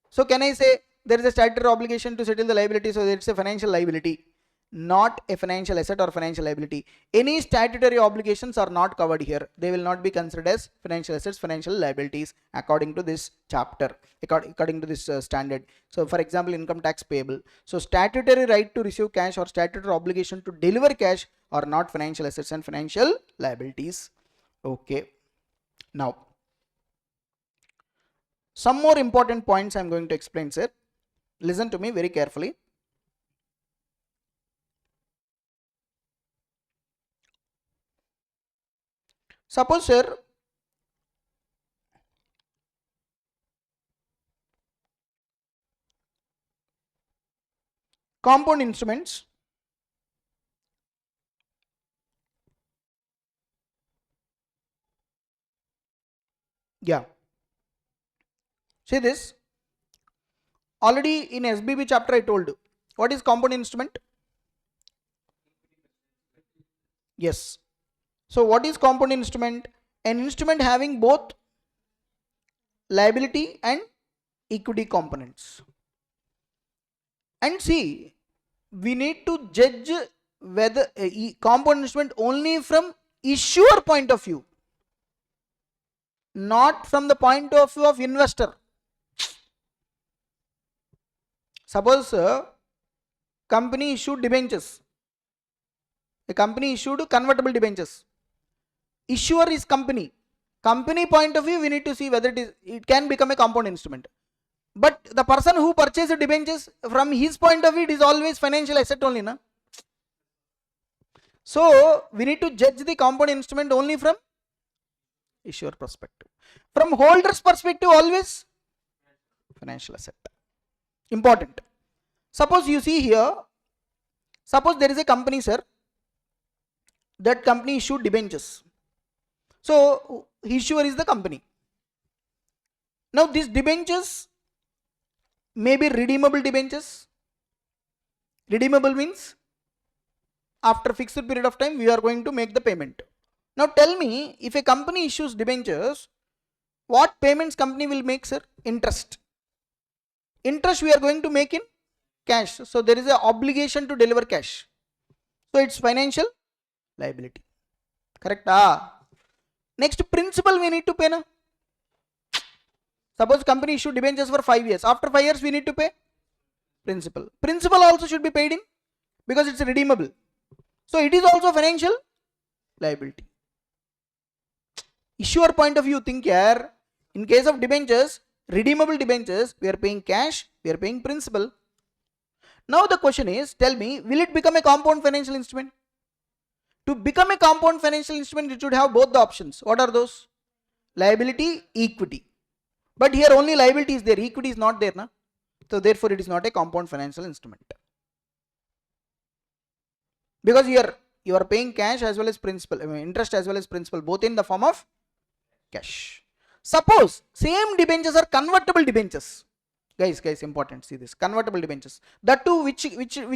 So can I say there is a statutory obligation to settle the liability, so it's a financial liability, not a financial asset or financial liability. Any statutory obligations are not covered here. They will not be considered as financial assets, financial liabilities according to this chapter, according to this standard. So for example, income tax payable. So statutory right to receive cash or statutory obligation to deliver cash are not financial assets and financial liabilities. Okay. Now, some more important points I am going to explain, sir. Listen to me very carefully. Suppose, sir, compound instruments, yeah, see this, already in SBB chapter I told you, what is compound instrument? Yes. So what is compound instrument? An instrument having both liability and equity components. And see, we need to judge whether compound instrument only from issuer point of view, not from the point of view of investor. Suppose company issued debentures, A company issued convertible debentures. Issuer is company. Company point of view, we need to see whether it can become a compound instrument. But the person who purchased debentures, from his point of view, it is always financial asset only, na? So we need to judge the compound instrument only from issuer perspective. From holder's perspective, always financial asset. Important. Suppose you see here, suppose there is a company, sir. That company issued debentures. So issuer is the company. Now these debentures may be redeemable debentures. Redeemable means after fixed period of time we are going to make the payment. Now tell me, if a company issues debentures, what payments company will make, sir? Interest. Interest we are going to make in cash. So there is an obligation to deliver cash. So it's financial liability. Correct? Next, principal we need to pay now. Suppose company issued debentures for 5 years. After 5 years we need to pay principal. Principal also should be paid in because it's redeemable. So it is also financial liability. Issuer point of view, think here, in case of debentures, redeemable debentures, we are paying cash, we are paying principal. Now the question is, tell me, will it become a compound financial instrument? To become a compound financial instrument, it should have both the options. What are those? Liability, equity. But here only liability is there, equity is not there, na? So therefore it is not a compound financial instrument. Because here you are paying cash as well as principal, interest as well as principal, both in the form of cash. Suppose same debentures are convertible debentures. Guys, important, see this, convertible debentures. That too, which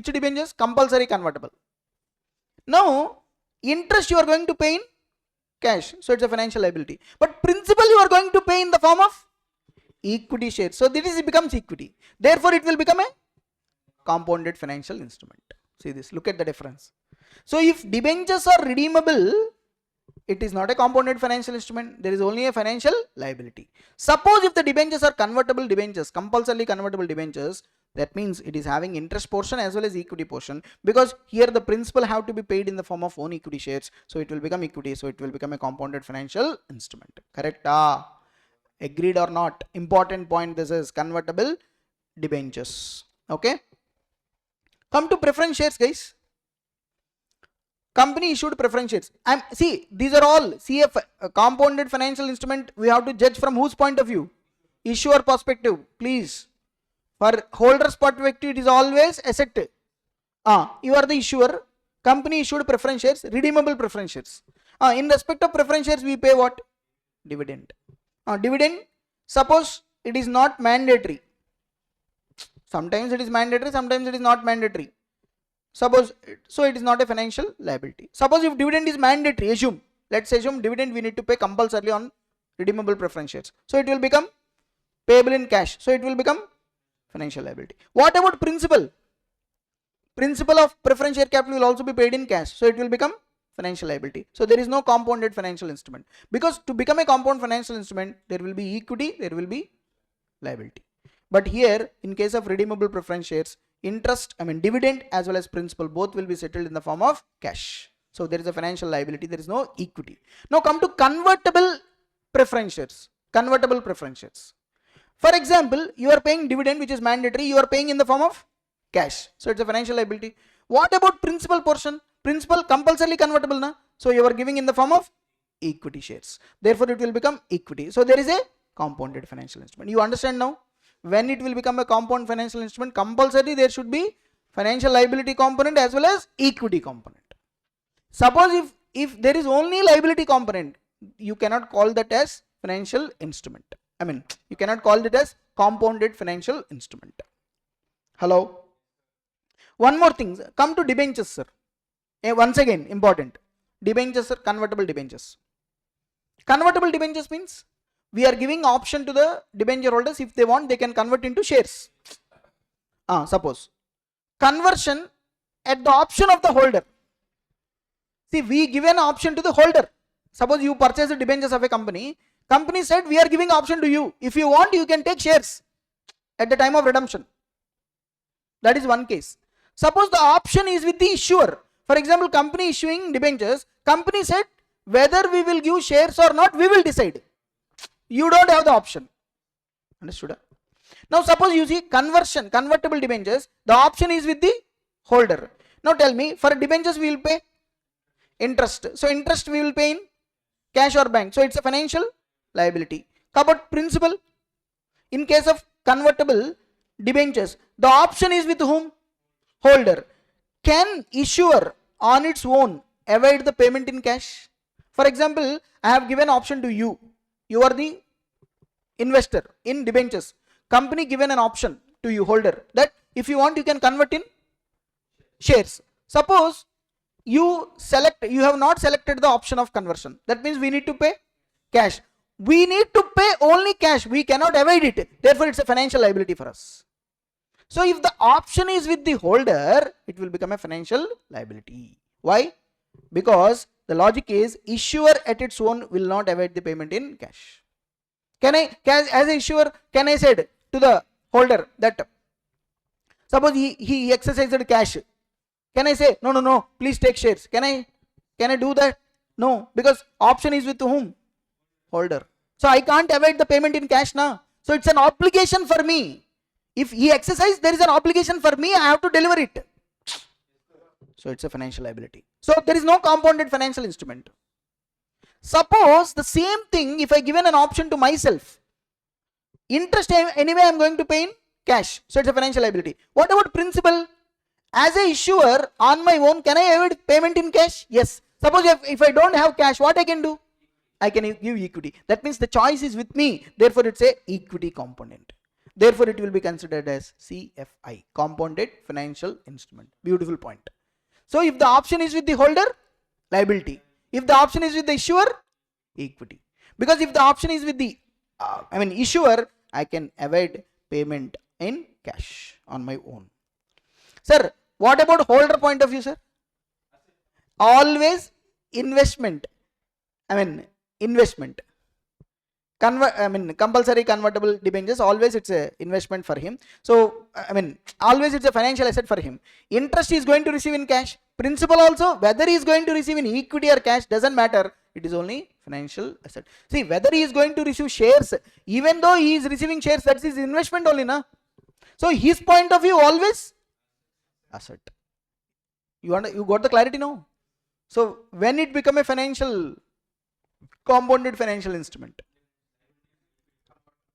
debentures? Compulsory convertible. Now, interest you are going to pay in cash, so it's a financial liability. But principal you are going to pay in the form of equity share. So this becomes equity. Therefore, it will become a compounded financial instrument. See this, look at the difference. So if debentures are redeemable, it is not a compounded financial instrument. There is only a financial liability. Suppose if the debentures are convertible debentures, compulsorily convertible debentures, that means it is having interest portion as well as equity portion, because here the principal have to be paid in the form of own equity shares. So it will become equity. So it will become a compounded financial instrument. Correct? Agreed or not? Important point. This is convertible debentures. Okay. Come to preference shares, guys. Company issued preference shares. See, these are all CFR, compounded financial instrument. We have to judge from whose point of view? Issuer perspective. Please. For holder's perspective, it is always asset. You are the issuer. Company issued preference shares, redeemable preference shares. In respect of preference shares, we pay what? Dividend. Dividend, suppose it is not mandatory. Sometimes it is mandatory, sometimes it is not mandatory. Suppose, so it is not a financial liability. Suppose if dividend is mandatory, let's assume dividend we need to pay compulsorily on redeemable preference shares. So it will become payable in cash. So it will become financial liability. What about principal? Principal of preference share capital will also be paid in cash. So it will become financial liability. So there is no compounded financial instrument. Because to become a compound financial instrument, there will be equity, there will be liability. But here, in case of redeemable preference shares, dividend as well as principal, both will be settled in the form of cash. So there is a financial liability, there is no equity. Now come to convertible preference shares. Convertible preference shares. For example, you are paying dividend which is mandatory, you are paying in the form of cash. So it's a financial liability. What about principal portion? Principal compulsorily convertible, na? So you are giving in the form of equity shares. Therefore it will become equity. So there is a compounded financial instrument. You understand now? When it will become a compound financial instrument, compulsory there should be financial liability component as well as equity component. Suppose if there is only liability component, you cannot call that as financial instrument. You cannot call it as compounded financial instrument. Hello? One more thing, come to debentures, sir. Once again, important. Debentures are convertible debentures. Convertible debentures means we are giving option to the debenture holders. If they want, they can convert into shares. Suppose conversion at the option of the holder. See, we give an option to the holder. Suppose you purchase the debentures of a company. Company said we are giving option to you. If you want, you can take shares at the time of redemption. That is one case. Suppose the option is with the issuer. For example, company issuing debentures, company said whether we will give shares or not, we will decide. You don't have the option. Understood? Now suppose you see convertible debentures, the option is with the holder. Now tell me, for debentures we will pay interest. So interest we will pay in cash or bank. So it's a financial liability. How about principal? In case of convertible debentures, the option is with whom? Holder. Can issuer on its own avoid the payment in cash? For example, I have given option to you. You are the investor in debentures. Company given an option to you, holder, that if you want you can convert in shares. Suppose you have not selected the option of conversion. That means we need to pay cash. We need to pay only cash. We cannot avoid it. Therefore, it's a financial liability for us. So if the option is with the holder, it will become a financial liability. Why? Because the logic is issuer at its own will not avoid the payment in cash. As an issuer, can I say to the holder that suppose he exercised cash? Can I say no, please take shares? Can I do that? No, because option is with whom? Holder. So I can't avoid the payment in cash now. So it's an obligation for me. If he exercises, there is an obligation for me. I have to deliver it. So it's a financial liability. So there is no compounded financial instrument. Suppose the same thing, if I given an option to myself, interest anyway I am going to pay in cash. So it's a financial liability. What about principal? As a issuer on my own, can I avoid payment in cash? Yes. Suppose if I don't have cash, what I can do? I can give equity. That means the choice is with me. Therefore, it's a equity component. Therefore, it will be considered as CFI, compounded financial instrument. Beautiful point. So if the option is with the holder, liability. If the option is with the issuer, equity. Because if the option is with the issuer, I can avoid payment in cash on my own. Sir, what about holder point of view, sir? Always investment. Investment. Compulsory convertible debentures, always it's a investment for him. So, always it's a financial asset for him. Interest is going to receive in cash. Principal also, whether he is going to receive in equity or cash, doesn't matter. It is only financial asset. See, whether he is going to receive shares, even though he is receiving shares, that's his investment only, na? So, his point of view always asset. You got the clarity now? So, when it become a financial, compounded financial instrument?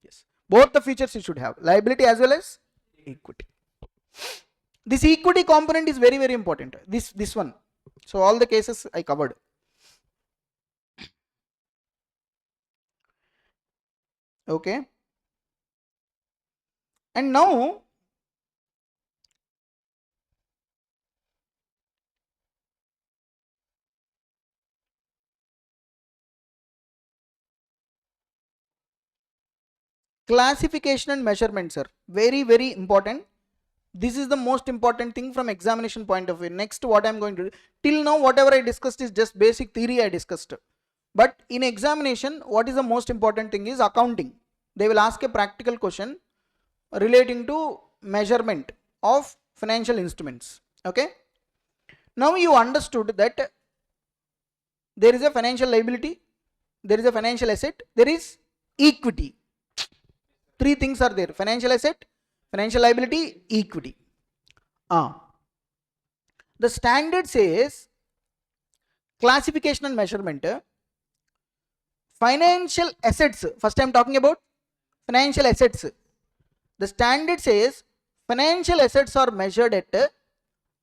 Yes. Both the features you should have, liability as well as equity. This equity component is very, very important. This one. So, all the cases I covered. Okay. And now, classification and measurement, sir. Very, very important. This is the most important thing from examination point of view. Next, what I am going to do. Till now, whatever I discussed is just basic theory I discussed. But in examination, what is the most important thing is accounting. They will ask a practical question relating to measurement of financial instruments. Okay. Now you understood that there is a financial liability, there is a financial asset, there is equity. Three things are there: financial asset, financial liability, equity. The standard says classification and measurement. Financial assets, first I am talking about financial assets. The standard says financial assets are measured at,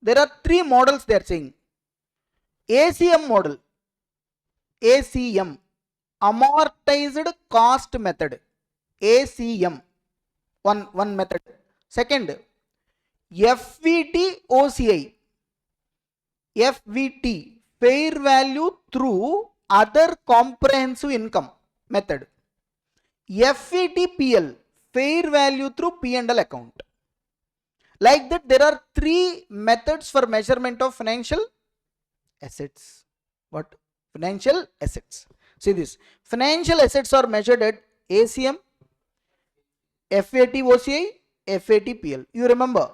there are three models they are saying. ACM model, ACM, amortized cost method, ACM, one method. Second, FVT OCI, FVT, fair value through other comprehensive income method. FVTPL, fair value through P&L account. Like that, there are three methods for measurement of financial assets. What? Financial assets. See this. Financial assets are measured at ACM, FAT OCI, FATPL. You remember,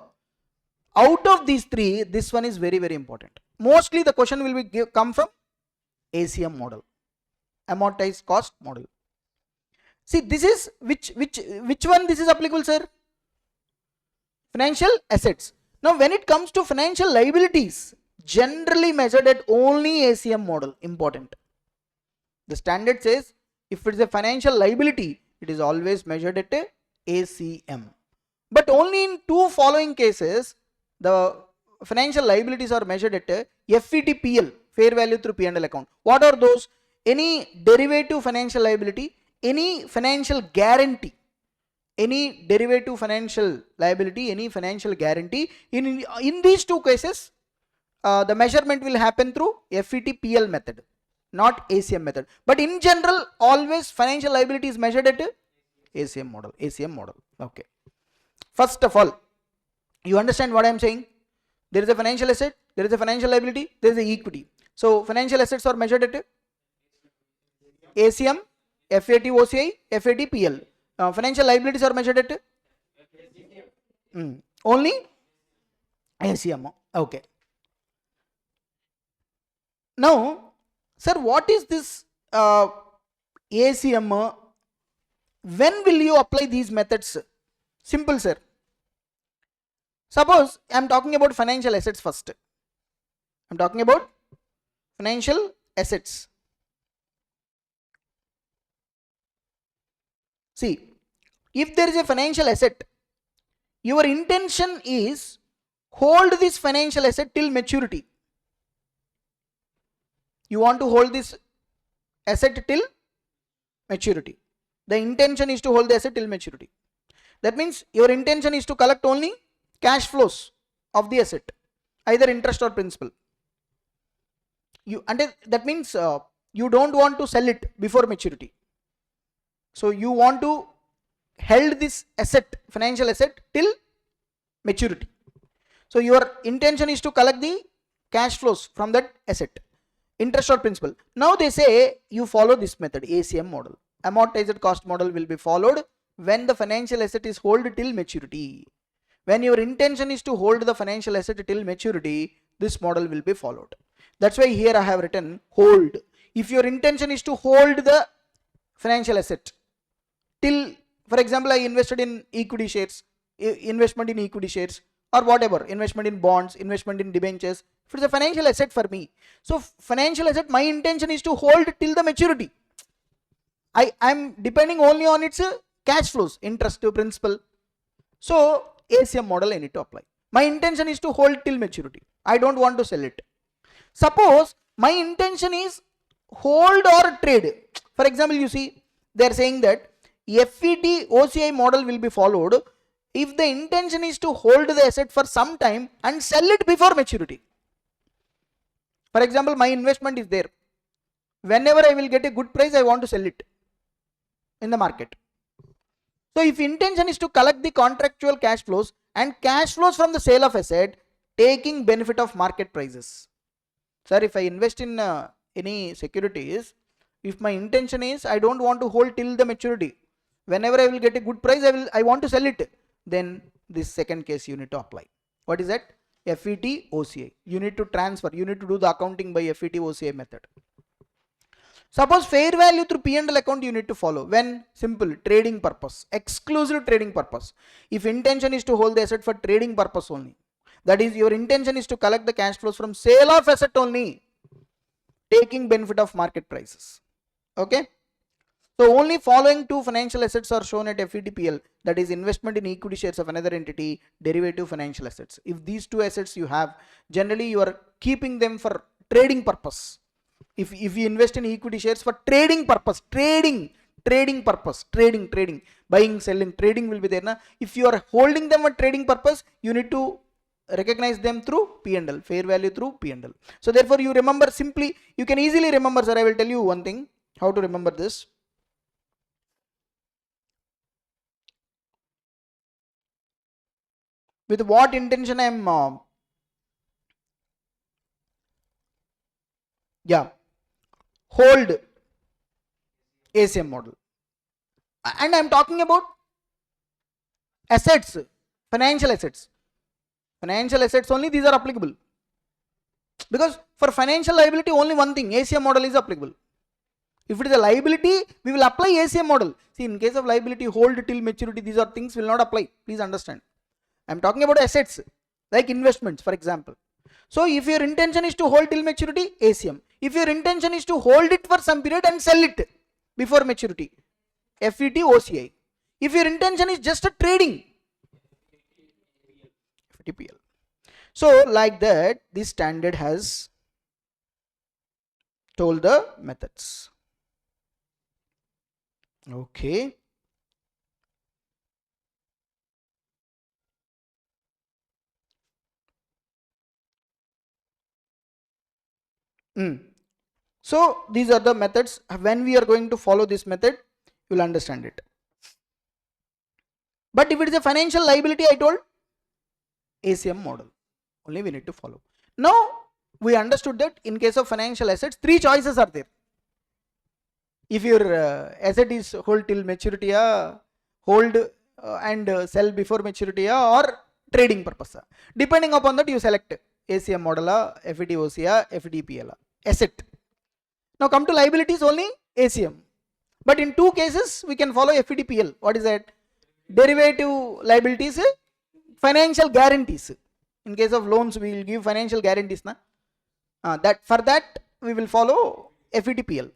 out of these three, this one is very, very important. mostly the question will be come from ACM model, amortized cost model. See, this is which one this is applicable, sir? Financial assets. Now when it comes to financial liabilities, generally measured at only ACM model. Important. The standard says if it is a financial liability, it is always measured at a ACM. But only in two following cases, the financial liabilities are measured at a FVTPL, fair value through P&L account. What are those? Any derivative financial liability, any financial guarantee, any derivative financial liability, any financial guarantee. In these two cases, the measurement will happen through FVTPL method, not ACM method. But in general, always financial liability is measured at ACM model. ACM model. Okay. First of all, you understand what I am saying? There is a financial asset, there is a financial liability, there is a equity. So financial assets are measured at ACM, FAT OCI, FAT PL. Financial liabilities are measured at only ACM. Okay. Now, sir, what is this ACM? When will you apply these methods? Simple, sir. Suppose I am talking about financial assets first. I am talking about financial assets. See, if there is a financial asset, your intention is hold this financial asset till maturity. You want to hold this asset till maturity. The intention is to hold the asset till maturity. That means your intention is to collect only cash flows of the asset, either interest or principal. That means you don't want to sell it before maturity. So you want to hold this asset, financial asset, till maturity. So your intention is to collect the cash flows from that asset, interest or principal. Now they say you follow this method, ACM model. Amortized cost model will be followed when the financial asset is held till maturity. When your intention is to hold the financial asset till maturity, this model will be followed. That's why here I have written hold. If your intention is to hold the financial asset till, for example, I invested in equity shares, investment in equity shares, or whatever, investment in bonds, investment in debentures. If it's a financial asset for me, so financial asset, my intention is to hold till the maturity. I am depending only on its cash flows, interest to principal. So ACM model I need to apply. My intention is to hold till maturity. I don't want to sell it. Suppose my intention is hold or trade. For example, you see, they are saying that FET OCI model will be followed if the intention is to hold the asset for some time and sell it before maturity. For example, my investment is there. Whenever I will get a good price, I want to sell it in the market. So if intention is to collect the contractual cash flows and cash flows from the sale of asset, taking benefit of market prices. Sir, if I invest in any securities, if my intention is I don't want to hold till the maturity, whenever I will get a good price, I want to sell it, then this second case you need to apply. What is that? FET OCI. You need to transfer, you need to do the accounting by FET OCI method. Suppose fair value through P&L account you need to follow. When? Simple, trading purpose, exclusive trading purpose. If intention is to hold the asset for trading purpose only, that is your intention is to collect the cash flows from sale of asset only, taking benefit of market prices. Okay. So only following two financial assets are shown at FETPL, that is investment in equity shares of another entity, derivative financial assets. If these two assets you have, generally you are keeping them for trading purpose. If you invest in equity shares for trading purpose, trading purpose, trading, buying, selling, trading will be there. Na? If you are holding them for trading purpose, you need to recognize them through P&L, fair value through P&L. So therefore you remember simply, you can easily remember, sir. I will tell you one thing, how to remember this. With what intention I am, hold ACM model. And I am talking about assets, financial assets. Financial assets only, these are applicable. Because for financial liability, only one thing, ACM model is applicable. If it is a liability, we will apply ACM model. See, in case of liability, hold till maturity, these are things will not apply. Please understand. I am talking about assets, like investments, for example. So if your intention is to hold till maturity, ACM. If your intention is to hold it for some period and sell it before maturity, FET, OCI. If your intention is just a trading, FETPL. So like that, this standard has told the methods. Okay. So these are the methods. When we are going to follow this method, you will understand it. But if it is a financial liability, I told ACM model only we need to follow. Now we understood that in case of financial assets, three choices are there. If your asset is hold till maturity, hold and sell before maturity, or trading purpose, depending upon that you select ACM model, FET, OCI, FETPL, asset. Now come to liabilities, only ACM. But in two cases we can follow FETPL. What is that? Derivative liabilities, financial guarantees. In case of loans, we will give financial guarantees. That for that we will follow FETPL.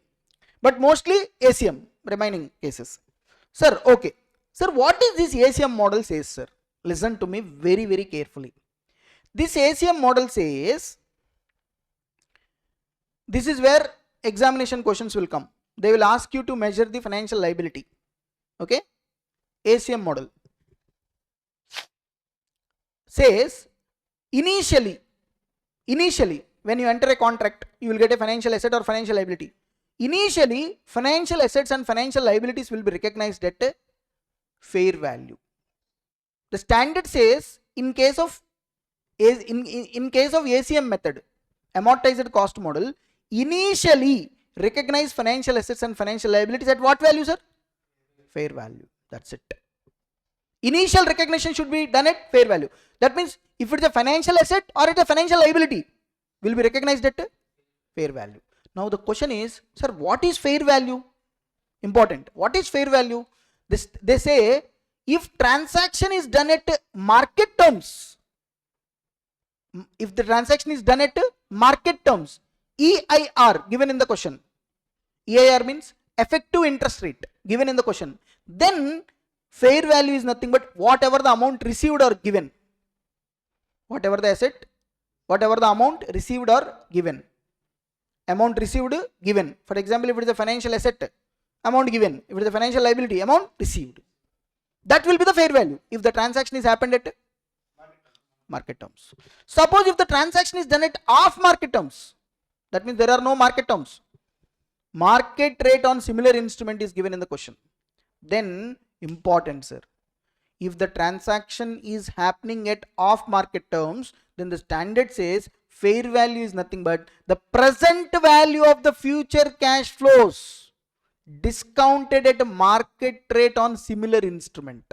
But mostly ACM, remaining cases. Sir, okay. Sir, what is this ACM model says, sir? Listen to me very, very carefully. This ACM model says, this is where examination questions will come. They will ask you to measure the financial liability. Okay. ACM model says, initially when you enter a contract, you will get a financial asset or financial liability. Initially, financial assets and financial liabilities will be recognized at a fair value. The standard says, in case of ACM method, amortized cost model, initially recognize financial assets and financial liabilities at what value, sir? Fair value. That's it. Initial recognition should be done at fair value. That means if it is a financial asset or it is a financial liability, will be recognized at fair value. Now the question is, sir, what is fair value? Important. What is fair value? They say, if transaction is done at market terms, if the transaction is done at market terms, EIR given in the question, EIR means effective interest rate given in the question, then fair value is nothing but whatever the amount received or given, whatever the asset, whatever the amount received or given. Amount received, given. For example, if it is a financial asset, amount given. If it is a financial liability, amount received. That will be the fair value if the transaction is happened at market terms. Suppose if the transaction is done at off market terms, that means there are no market terms. Market rate on similar instrument is given in the question. Then, important, sir, if the transaction is happening at off market terms, then the standard says fair value is nothing but the present value of the future cash flows discounted at a market rate on similar instrument.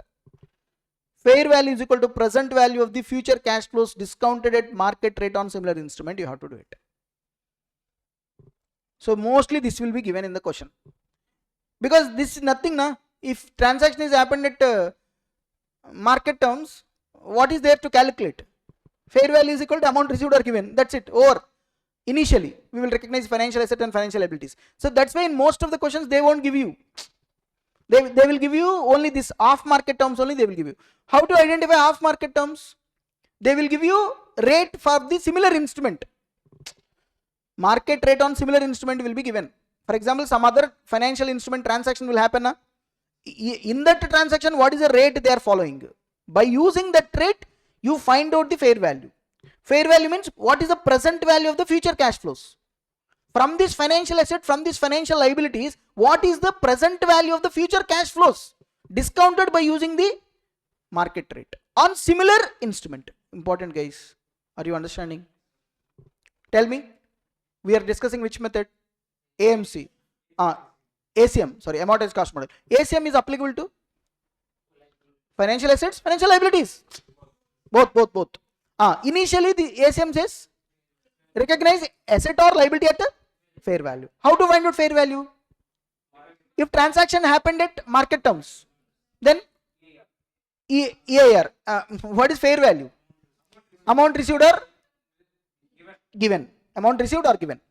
Fair value is equal to present value of the future cash flows discounted at market rate on similar instrument. You have to do it. So mostly this will be given in the question, because this is nothing, na. If transaction is happened at market terms, what is there to calculate? Fair value is equal to amount received or given. That's it. Or initially we will recognize financial asset and financial liabilities. So that's why in most of the questions they won't give you. They will give you only this off market terms only. They will give you. How to identify off market terms? They will give you rate for the similar instrument. Market rate on similar instrument will be given. For example, some other financial instrument transaction will happen. In that transaction, what is the rate they are following? By using that rate, you find out the fair value. Fair value means what is the present value of the future cash flows. From this financial asset, from this financial liabilities, what is the present value of the future cash flows discounted by using the market rate on similar instrument. Important, guys. Are you understanding? Tell me. We are discussing which method? AMC. ACM, sorry, amortized cost model. ACM is applicable to financial assets, financial liabilities. Both. Initially the ACM says recognize asset or liability at the fair value. How to find out fair value? If transaction happened at market terms, then EIR. What is fair value? Amount received or given. Amount received or given.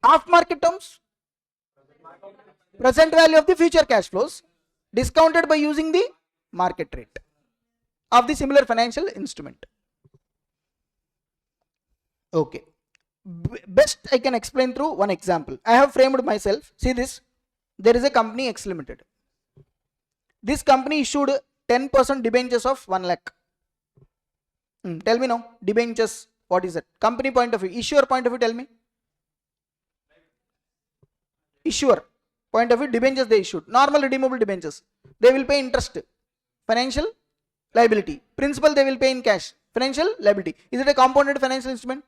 Off market terms, present value of the future cash flows discounted by using the market rate of the similar financial instrument. Okay. Best I can explain through one example. I have framed myself. See this. There is a company X Limited. This company issued 10% debentures of 1 lakh. Tell me now, debentures, what is it? Company point of view, issuer point of view, tell me. Issuer point of view, debentures they issued, normal redeemable debentures. They will pay interest, financial liability. Principal they will pay in cash, financial liability. Is it a compounded financial instrument?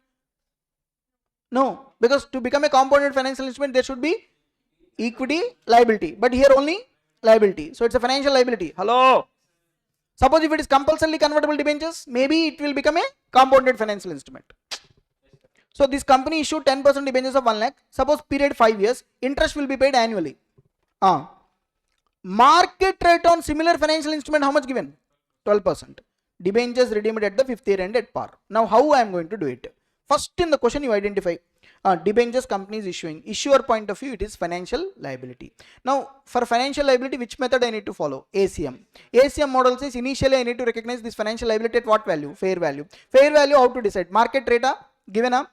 No, because to become a compounded financial instrument, there should be equity, liability. But here only liability. So it's a financial liability. Hello. Suppose if it is compulsorily convertible debentures, maybe it will become a compounded financial instrument. So this company issued 10% debentures of 1 lakh. Suppose period 5 years, interest will be paid annually. Market rate on similar financial instrument, how much given? 12%. Debentures redeemed at the 5th year end at par. Now how I am going to do it? First in the question you identify debentures company is issuing. Issuer point of view, it is financial liability. Now for financial liability, which method I need to follow? ACM. ACM model says initially I need to recognize this financial liability at what value? Fair value. Fair value, how to decide? Market rate given a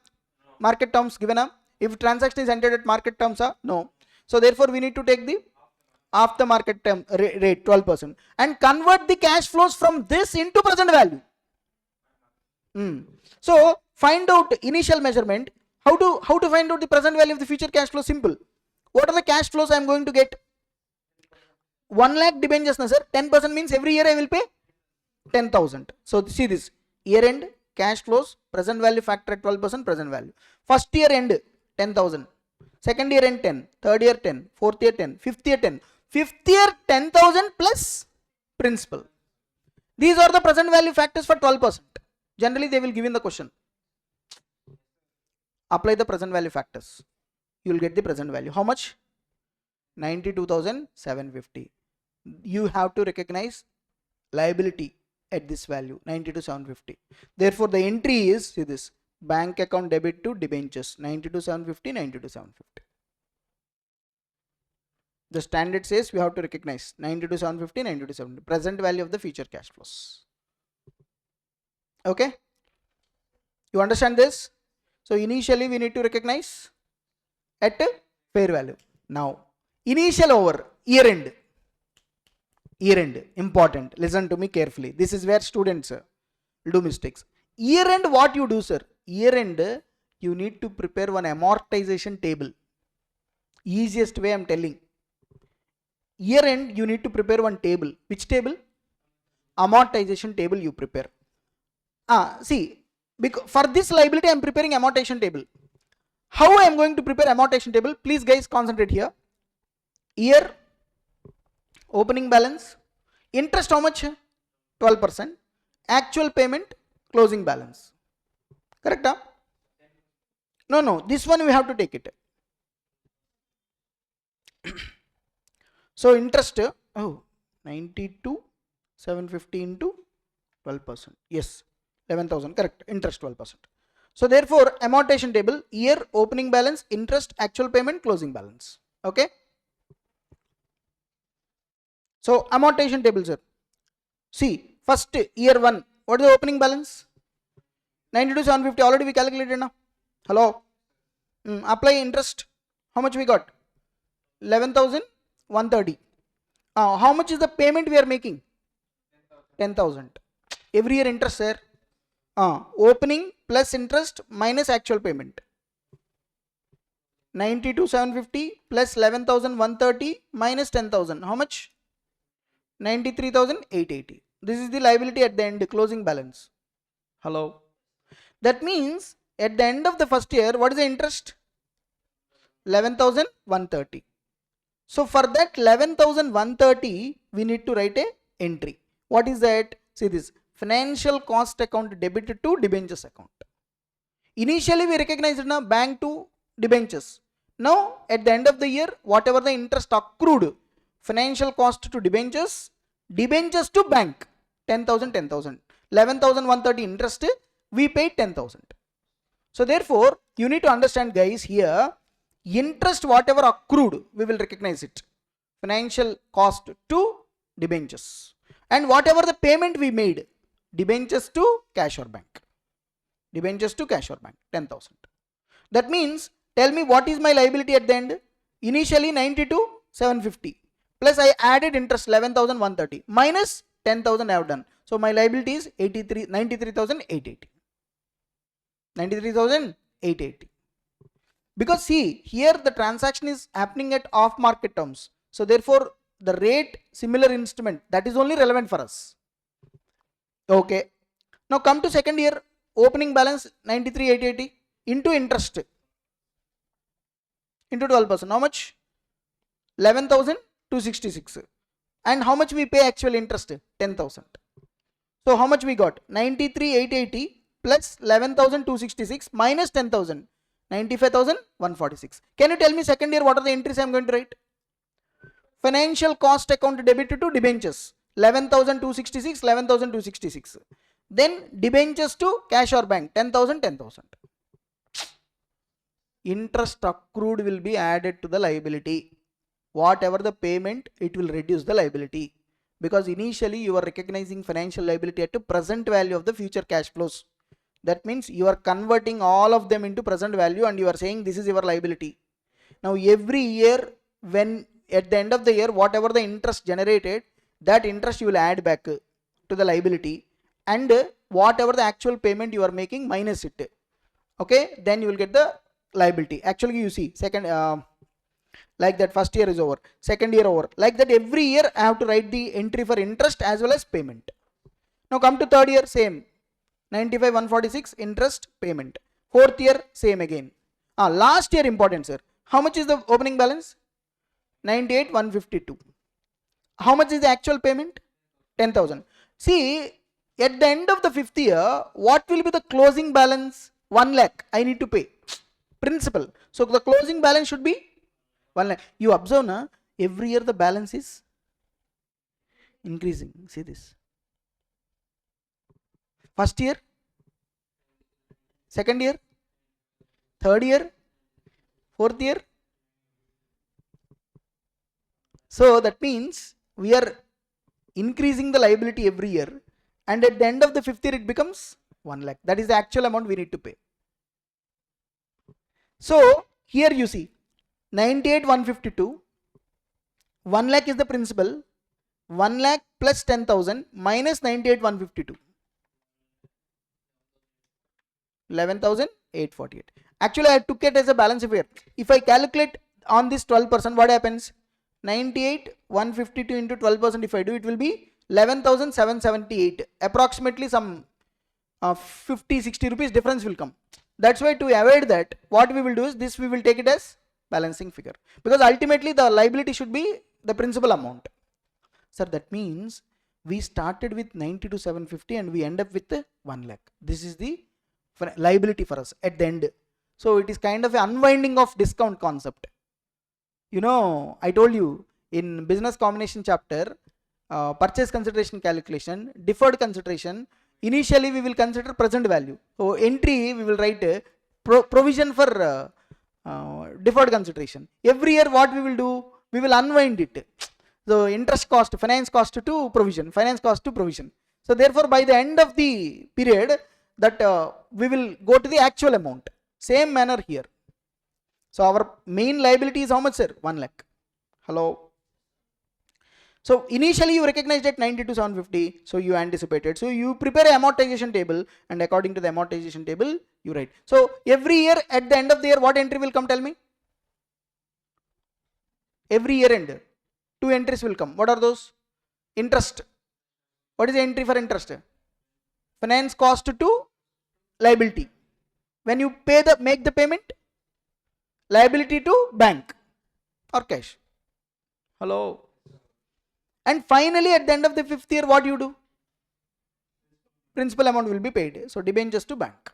market terms given a. If transaction is entered at market terms no. So therefore we need to take the off the market term rate 12% and convert the cash flows from this into present value. So find out initial measurement. How to find out the present value of the future cash flow? Simple. What are the cash flows I am going to get? 1 lakh debentures, sir. 10% means every year I will pay 10,000. So see this year end cash flows, present value factor at 12%, present value. First year end 10,000. Second year end 10. Third year 10. Fourth year 10. Fifth year 10. Fifth year 10,000 plus principal. These are the present value factors for 12%. Generally they will give in the question. Apply the present value factors. You will get the present value. How much? 92,750. You have to recognize liability at this value 92,750. Therefore the entry is, see this, bank account debit to debentures 92,750, 92,750. The standard says we have to recognize 92,750, 92,750, present value of the future cash flows. Okay, you understand this? So initially we need to recognize at fair value. Now initial over year end. Year end important. Listen to me carefully. This is where students do mistakes. Year end, what you do, sir? Year end you need to prepare one amortization table. Easiest way I am telling. Year end you need to prepare one table. Which table? Amortization table you prepare. See, because for this liability I am preparing amortization table. How I am going to prepare amortization table? Please guys concentrate here. Year opening balance, interest how much? 12%. Actual payment, closing balance. Correct? No, this one we have to take it. So interest, 92,750 into 12%. Yes, 11,000. Correct. Interest 12%. So therefore amortization table, year opening balance, interest, actual payment, closing balance. Okay. So amortization table, sir. See, first year 1, what is the opening balance? 92,750 already we calculated now. Hello. Apply interest. How much we got? 11,130. How much is the payment we are making? 10,000. Every year interest, sir. Opening plus interest minus actual payment. 92,750 plus 11,130 minus 10,000. How much? 93,880. This is the liability at the end, closing balance. Hello. That means at the end of the first year, what is the interest? 11,130. So for that 11,130, we need to write a entry. What is that? See this, financial cost account debited to debentures account. Initially we recognized na bank to debentures. Now at the end of the year, whatever the interest accrued, financial cost to debentures, debentures to bank, 10,000, 10,000, 11,130 interest, we paid 10,000. So therefore, you need to understand guys here, interest whatever accrued, we will recognize it. Financial cost to debentures. And whatever the payment we made, debentures to cash or bank. Debentures to cash or bank, 10,000. That means, tell me what is my liability at the end? Initially 92,750. Plus I added interest 11,130 minus 10,000 I have done. So my liability is 93,880. 93,880. Because see, here the transaction is happening at off market terms. So therefore, the rate similar instrument, that is only relevant for us. Okay. Now come to second year, opening balance 93,880 into interest into 12%. How much? 11,266. And how much we pay actual interest? 10,000. So how much we got? 93,880 plus 11,266 minus 10,000. 95,146. Can you tell me second year what are the entries I am going to write? Financial cost account debited to debentures 11,266, 11,266. Then debentures to cash or bank 10,000, 10,000. Interest accrued will be added to the liability. Whatever the payment, it will reduce the liability. Because initially you are recognizing financial liability at the present value of the future cash flows. That means you are converting all of them into present value and you are saying this is your liability. Now every year, when at the end of the year, whatever the interest generated, that interest you will add back to the liability, and whatever the actual payment you are making minus it. Okay, then you will get the liability. Actually you see, second like that, first year is over, second year over, like that every year I have to write the entry for interest as well as payment. Now come to third year, same 95,146 interest payment. Fourth year, same again. Last year important sir, how much is the opening balance? 98,152. How much is the actual payment? 10,000. See, at the end of the fifth year, what will be the closing balance? 1 lakh I need to pay. Principal. So the closing balance should be 1 lakh. You observe na, every year the balance is increasing. See this. First year, second year, third year, fourth year. So that means we are increasing the liability every year, and at the end of the fifth year it becomes 1 lakh. That is the actual amount we need to pay. So here you see 98,152, 1 lakh is the principal, 1 lakh plus 10,000 minus 98,152. 11,848. Actually I took it as a balance of year. If I calculate on this 12%, what happens? 98,152 into 12% if I do, it will be 11,778. Approximately some 50-60 rupees difference will come. That's why to avoid that, what we will do is this, we will take it as balancing figure, because ultimately the liability should be the principal amount. Sir, that means we started with 92,750 and we end up with 1 lakh. This is the liability for us at the end. So it is kind of an unwinding of discount concept. You know, I told you in business combination chapter, purchase consideration calculation, deferred consideration, initially we will consider present value. So entry we will write provision for deferred consideration. Every year what we will do, we will unwind it. So interest cost, finance cost to provision, finance cost to provision. So therefore by the end of the period, that we will go to the actual amount. Same manner here. So our main liability is how much sir? 1 lakh. Hello. So initially you recognized at 92,750, so you anticipated. So you prepare an amortization table, and according to the amortization table you write. So every year at the end of the year, what entry will come? Tell me. Every year end, 2 entries will come. What are those? Interest. What is the entry for interest? Finance cost to liability. When you make the payment, liability to bank or cash. Hello. And finally at the end of the fifth year, what you do? Principal amount will be paid. So debentures to bank.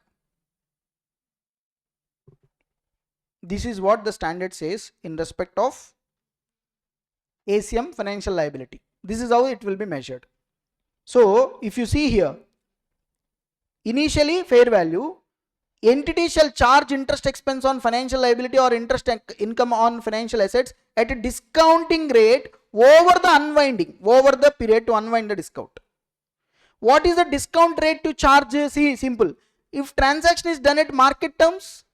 This is what the standard says in respect of ACM financial liability. This is how it will be measured. So if you see here, initially fair value, entity shall charge interest expense on financial liability or interest income on financial assets at a discounting rate over the period to unwind the discount. What is the discount rate to charge? See, simple. If transaction is done at market terms,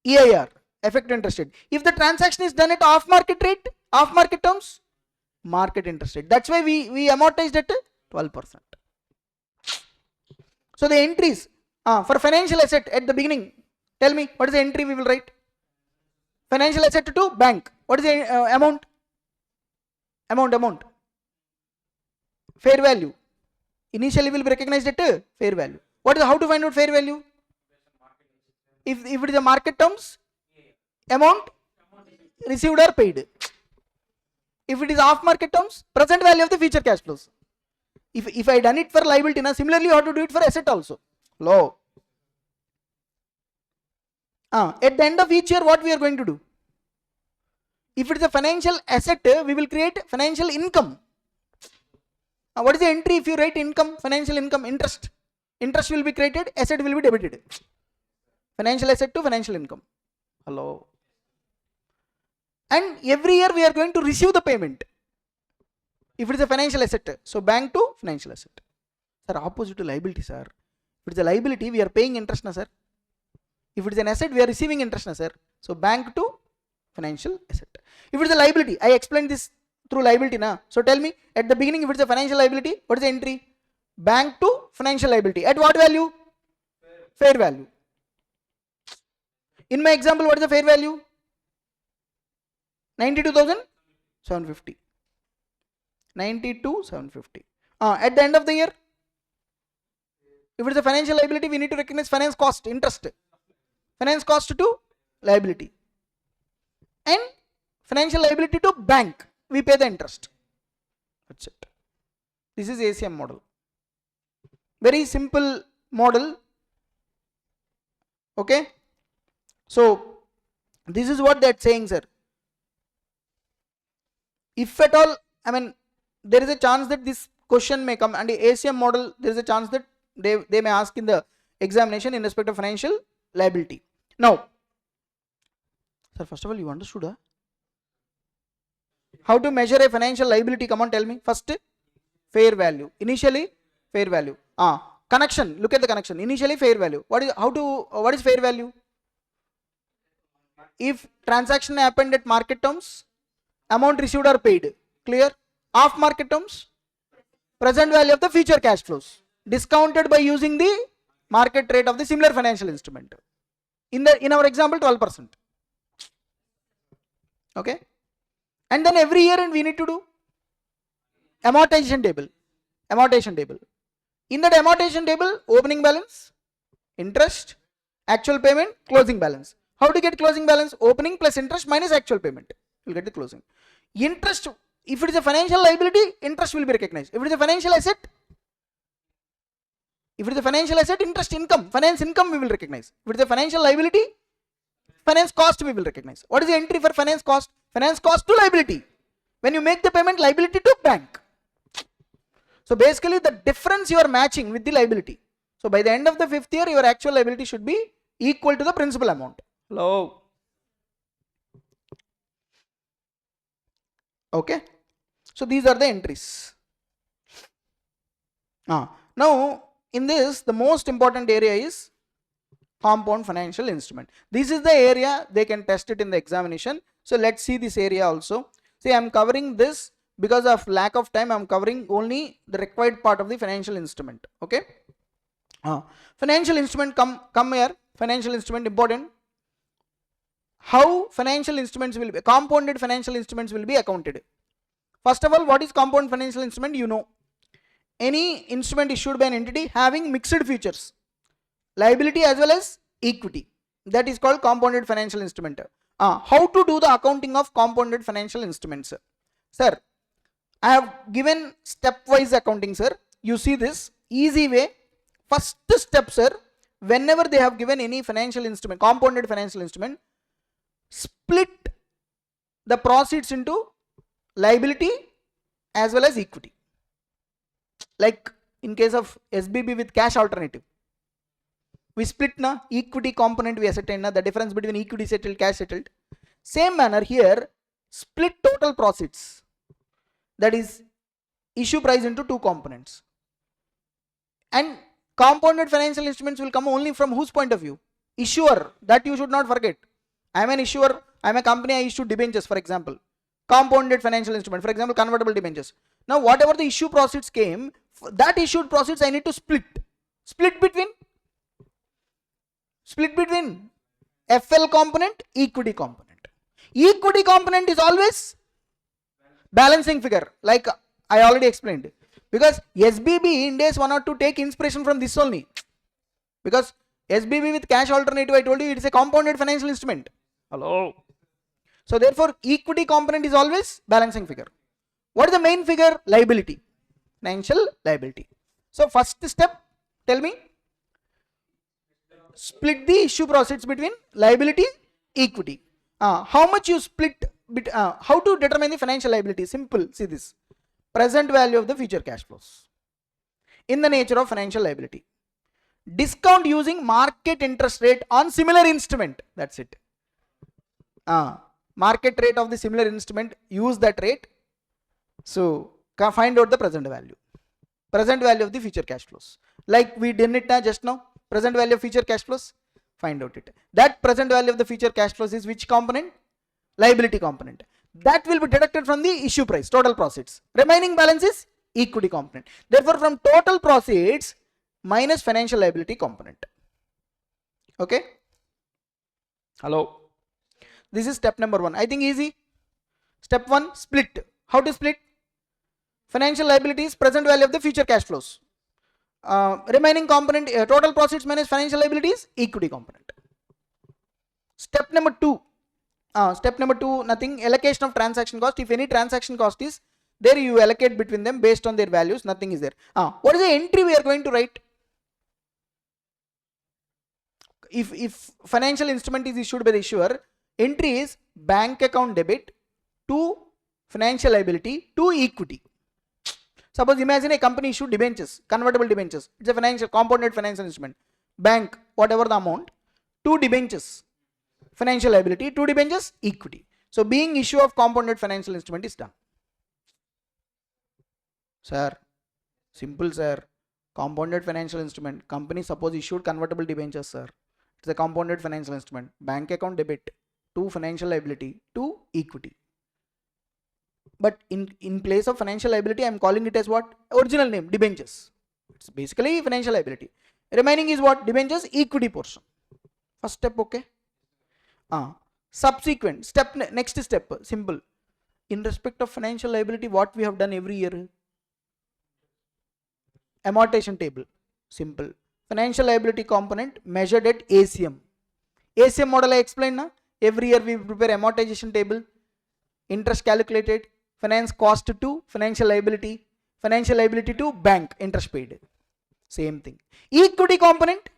EIR, effective interest rate. If the transaction is done at off market terms, market interest rate. That's why we amortized at 12%. So the entries for financial asset at the beginning, tell me what is the entry we will write? Financial asset to bank. What is the amount? Amount. Fair value. Initially will be recognized at fair value. How to find out fair value? If it is a market terms, amount received or paid. If it is off market terms, present value of the future cash flows. If I done it for liability, similarly you have to do it for asset also. Low. At the end of each year, what we are going to do? If it is a financial asset, we will create financial income. What is the entry if you write income, financial income, interest? Interest will be created, asset will be debited. Financial asset to financial income. Hello. And every year we are going to receive the payment. If it is a financial asset, so bank to financial asset. Sir, opposite to liability, sir. If it is a liability, we are paying interest, sir. If it is an asset, we are receiving interest, sir. So bank to financial asset. If it is a liability, I explained this through liability, So tell me, at the beginning, if it is a financial liability, what is the entry? Bank to financial liability. At what value? Fair value. In my example, what is the fair value? 92,750. 92,750. At the end of the year, if it is a financial liability, we need to recognize finance cost, interest. Finance cost to liability. And financial liability to bank, we pay the interest. That's it. This is ACM model. Very simple model. Okay. So this is what that's saying, sir. If at all, there is a chance that this question may come, and the ACM model, there is a chance that they may ask in the examination in respect of financial liability. Now, sir, first of all, you understood how to measure a financial liability? Come on, tell me. First, fair value. Initially, fair value. Connection. Look at the connection. Initially, fair value. What is fair value? If transaction happened at market terms, amount received or paid. Clear? Off market terms, present value of the future cash flows, discounted by using the market rate of the similar financial instrument. In our example, 12%. Okay. And then every year we need to do amortization table. In that amortization table, opening balance, interest, actual payment, closing balance. How to get closing balance? Opening plus interest minus actual payment. You'll get the closing. Interest, if it is a financial liability, interest will be recognized. If it is a financial asset, interest income, finance income we will recognize. If it is a financial liability, finance cost we will recognize. What is the entry for finance cost? Finance cost to liability. When you make the payment, liability to bank. So basically the difference you are matching with the liability. So by the end of the 5th year, your actual liability should be equal to the principal amount. Hello. Okay. So these are the entries. Now in this, the most important area is compound financial instrument. This is the area they can test it in the examination. So let's see this area also. See, I am covering this because of lack of time. I am covering only the required part of the financial instrument. Okay. Financial instrument come here. Financial instrument important. How financial instruments will be, compounded financial instruments will be accounted. First of all, what is compound financial instrument? You know, any instrument issued by an entity having mixed features, liability as well as equity. That is called compounded financial instrument. How to do the accounting of compounded financial instruments? Sir, I have given stepwise accounting, sir. You see this easy way. First step, sir, whenever they have given any financial instrument, compounded financial instrument, split the proceeds into liability as well as equity. Like in case of SBB with cash alternative, we split na equity component we ascertain na the difference between equity settled, cash settled. Same manner here, split total proceeds, that is issue price, into two components. And compounded financial instruments will come only from whose point of view? Issuer. That you should not forget. I am an issuer, I am a company, I issue debentures, for example. Compounded financial instrument, for example, convertible debentures. Now whatever the issue proceeds came, that issued proceeds I need to split. Split between FL component, equity component. Equity component is always balancing figure, like I already explained. Because SBB, Ind AS 1 or 2 take inspiration from this only. Because SBB with cash alternative, I told you, it is a compounded financial instrument. Hello. So therefore, equity component is always balancing figure. What is the main figure? Liability. Financial liability. So first step, tell me. Split the issue proceeds between liability, equity. How much you split? How to determine the financial liability? Simple. See this. Present value of the future cash flows in the nature of financial liability. Discount using market interest rate on similar instrument. That's it. Market rate of the similar instrument. Use that rate. So find out the present value. Present value of the future cash flows. Like we did it just now. Present value of future cash flows. Find out it. That present value of the future cash flows is which component? Liability component. That will be deducted from the issue price, total proceeds. Remaining balance is equity component. Therefore, from total proceeds minus financial liability component. Okay? Hello? This is step number 1. I think easy. Step 1, split. How to split? Financial liabilities, present value of the future cash flows. Remaining component, total proceeds minus financial liabilities, equity component. Step number 2. Nothing. Allocation of transaction cost. If any transaction cost is there, you allocate between them based on their values. Nothing is there. What is the entry we are going to write? If financial instrument is issued by the issuer, entry is bank account debit to financial liability to equity. Suppose imagine a company issued debentures, convertible debentures. It's a financial compounded financial instrument. Bank, whatever the amount, two debentures, financial liability, two debentures, equity. So being issue of compounded financial instrument is done. Sir, simple sir. Compounded financial instrument. Company suppose issued convertible debentures, sir. It's a compounded financial instrument. Bank account debit to financial liability to equity. But in place of financial liability, I am calling it as what? Original name, debentures. It's basically financial liability. Remaining is what? Debentures, equity portion. First step, okay? Subsequent step, next step, simple. In respect of financial liability, what we have done every year? Amortization table. Simple. Financial liability component measured at ACM. ACM model I explained na? Every year we prepare amortization table, interest calculated, finance cost to financial liability to bank, interest paid. Same thing. Equity component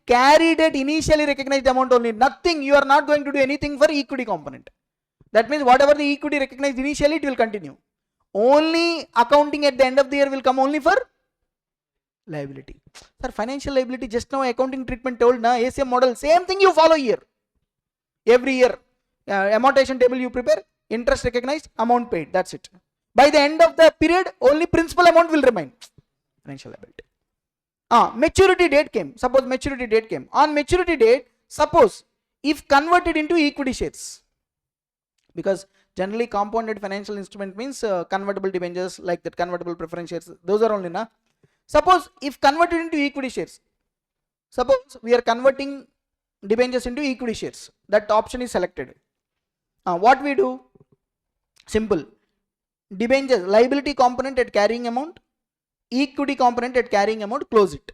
carried at initially recognized amount only. Nothing, you are not going to do anything for equity component. That means whatever the equity recognized initially, it will continue. Only accounting at the end of the year will come only for liability. Sir, financial liability, just now accounting treatment told na, ACM model, same thing you follow here. Every year. Amortization table you prepare, interest recognized, amount paid, that's it. By the end of the period, only principal amount will remain. Financial liability. Maturity date came. Suppose maturity date came. On maturity date, suppose if converted into equity shares, because generally compounded financial instrument means convertible debentures, like that, convertible preference shares, those are only na. Suppose if converted into equity shares, suppose we are converting debentures into equity shares, that option is selected. What we do? Simple. Debentures, liability component at carrying amount, equity component at carrying amount, close it.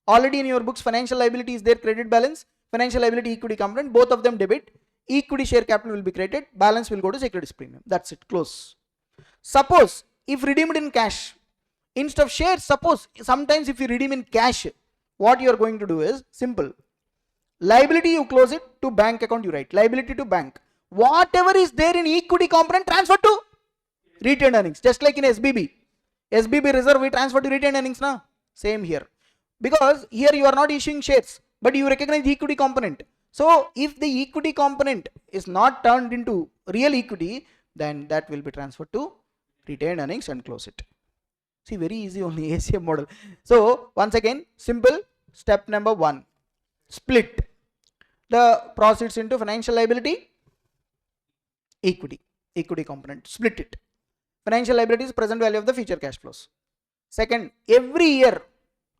Already in your books, financial liability is there, credit balance, financial liability equity component, both of them debit, equity share capital will be created, balance will go to securities premium. That's it, close. Suppose if redeemed in cash, Instead of shares, suppose sometimes if you redeem in cash, what you are going to do is simple. Liability you close it, to bank account you write liability to bank. Whatever is there in equity component transfer to retained earnings. Just like in SBB reserve we transfer to retained earnings now. Same here. Because here you are not issuing shares, but you recognize the equity component. So if the equity component is not turned into real equity, then that will be transferred to retained earnings and close it. See, very easy only ACM model. So once again, simple. Step number 1, split the proceeds into financial liability, equity component, split it. Financial liability is present value of the future cash flows. Second, every year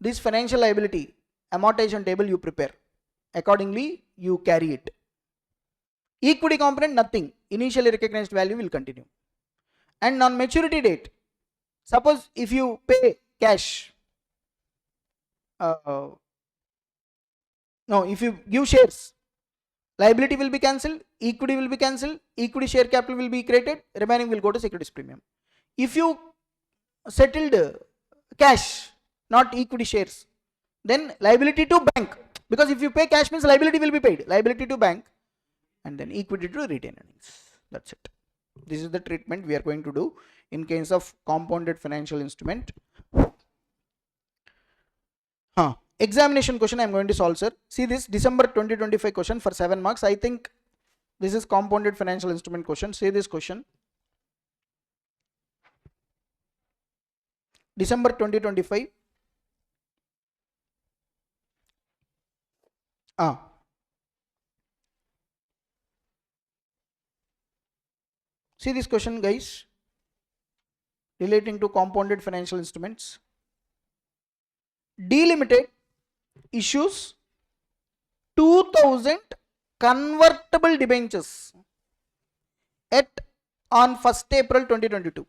this financial liability amortization table you prepare. Accordingly, you carry it. Equity component, nothing. Initially recognized value will continue. And on maturity date, suppose if you pay cash, if you give shares, liability will be cancelled, equity will be cancelled, equity share capital will be created, remaining will go to securities premium. If you settled cash, not equity shares, then liability to bank, because if you pay cash means liability will be paid, liability to bank, and then equity to retained earnings. That's it. This is the treatment we are going to do in case of compounded financial instrument. Examination question I am going to solve, sir. See this December 2025 question for 7 marks. I think this is compounded financial instrument question. See this question. December 2025. See this question, guys, relating to compounded financial instruments. D Limited issues 2000 convertible debentures on 1st April 2022.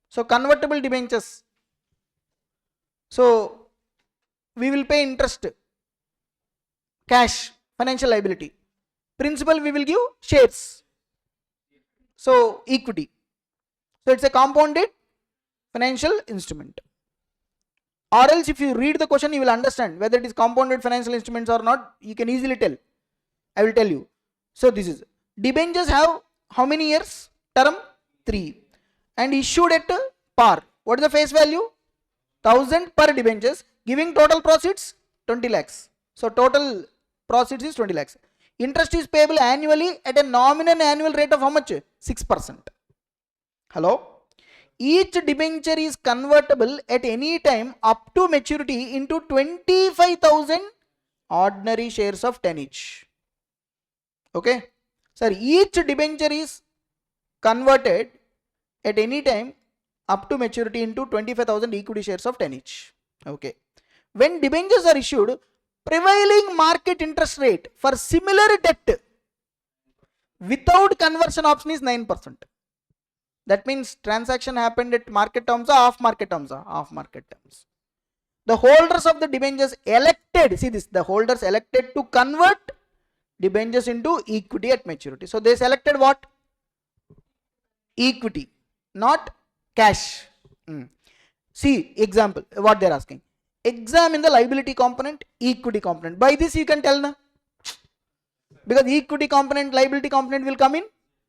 So convertible debentures. So we will pay interest, cash, financial liability. Principal we will give shares. So equity. So it's a compounded financial instrument. Or else if you read the question, you will understand whether it is compounded financial instruments or not. You can easily tell. I will tell you. So this is, debentures have how many years? Term 3. And issued at par. What is the face value? 1000 per debentures, giving total proceeds 20 lakhs. So total proceeds is 20 lakhs. Interest is payable annually at a nominal annual rate of how much? 6%. Hello? Each debenture is convertible at any time up to maturity into 25,000 ordinary shares of 10 each. Okay? Sir, each debenture is converted at any time up to maturity into 25,000 equity shares of 10 each. Okay. When debentures are issued, prevailing market interest rate for similar debt without conversion option is 9%. That means transaction happened at market terms or off market terms? Off market terms. The holders of the debentures elected, see this, the holders elected to convert debentures into equity at maturity. So they selected what? Equity, not cash. See example, what they are asking. Examine the liability component, equity component. By this you can tell na, because equity component, liability component will come in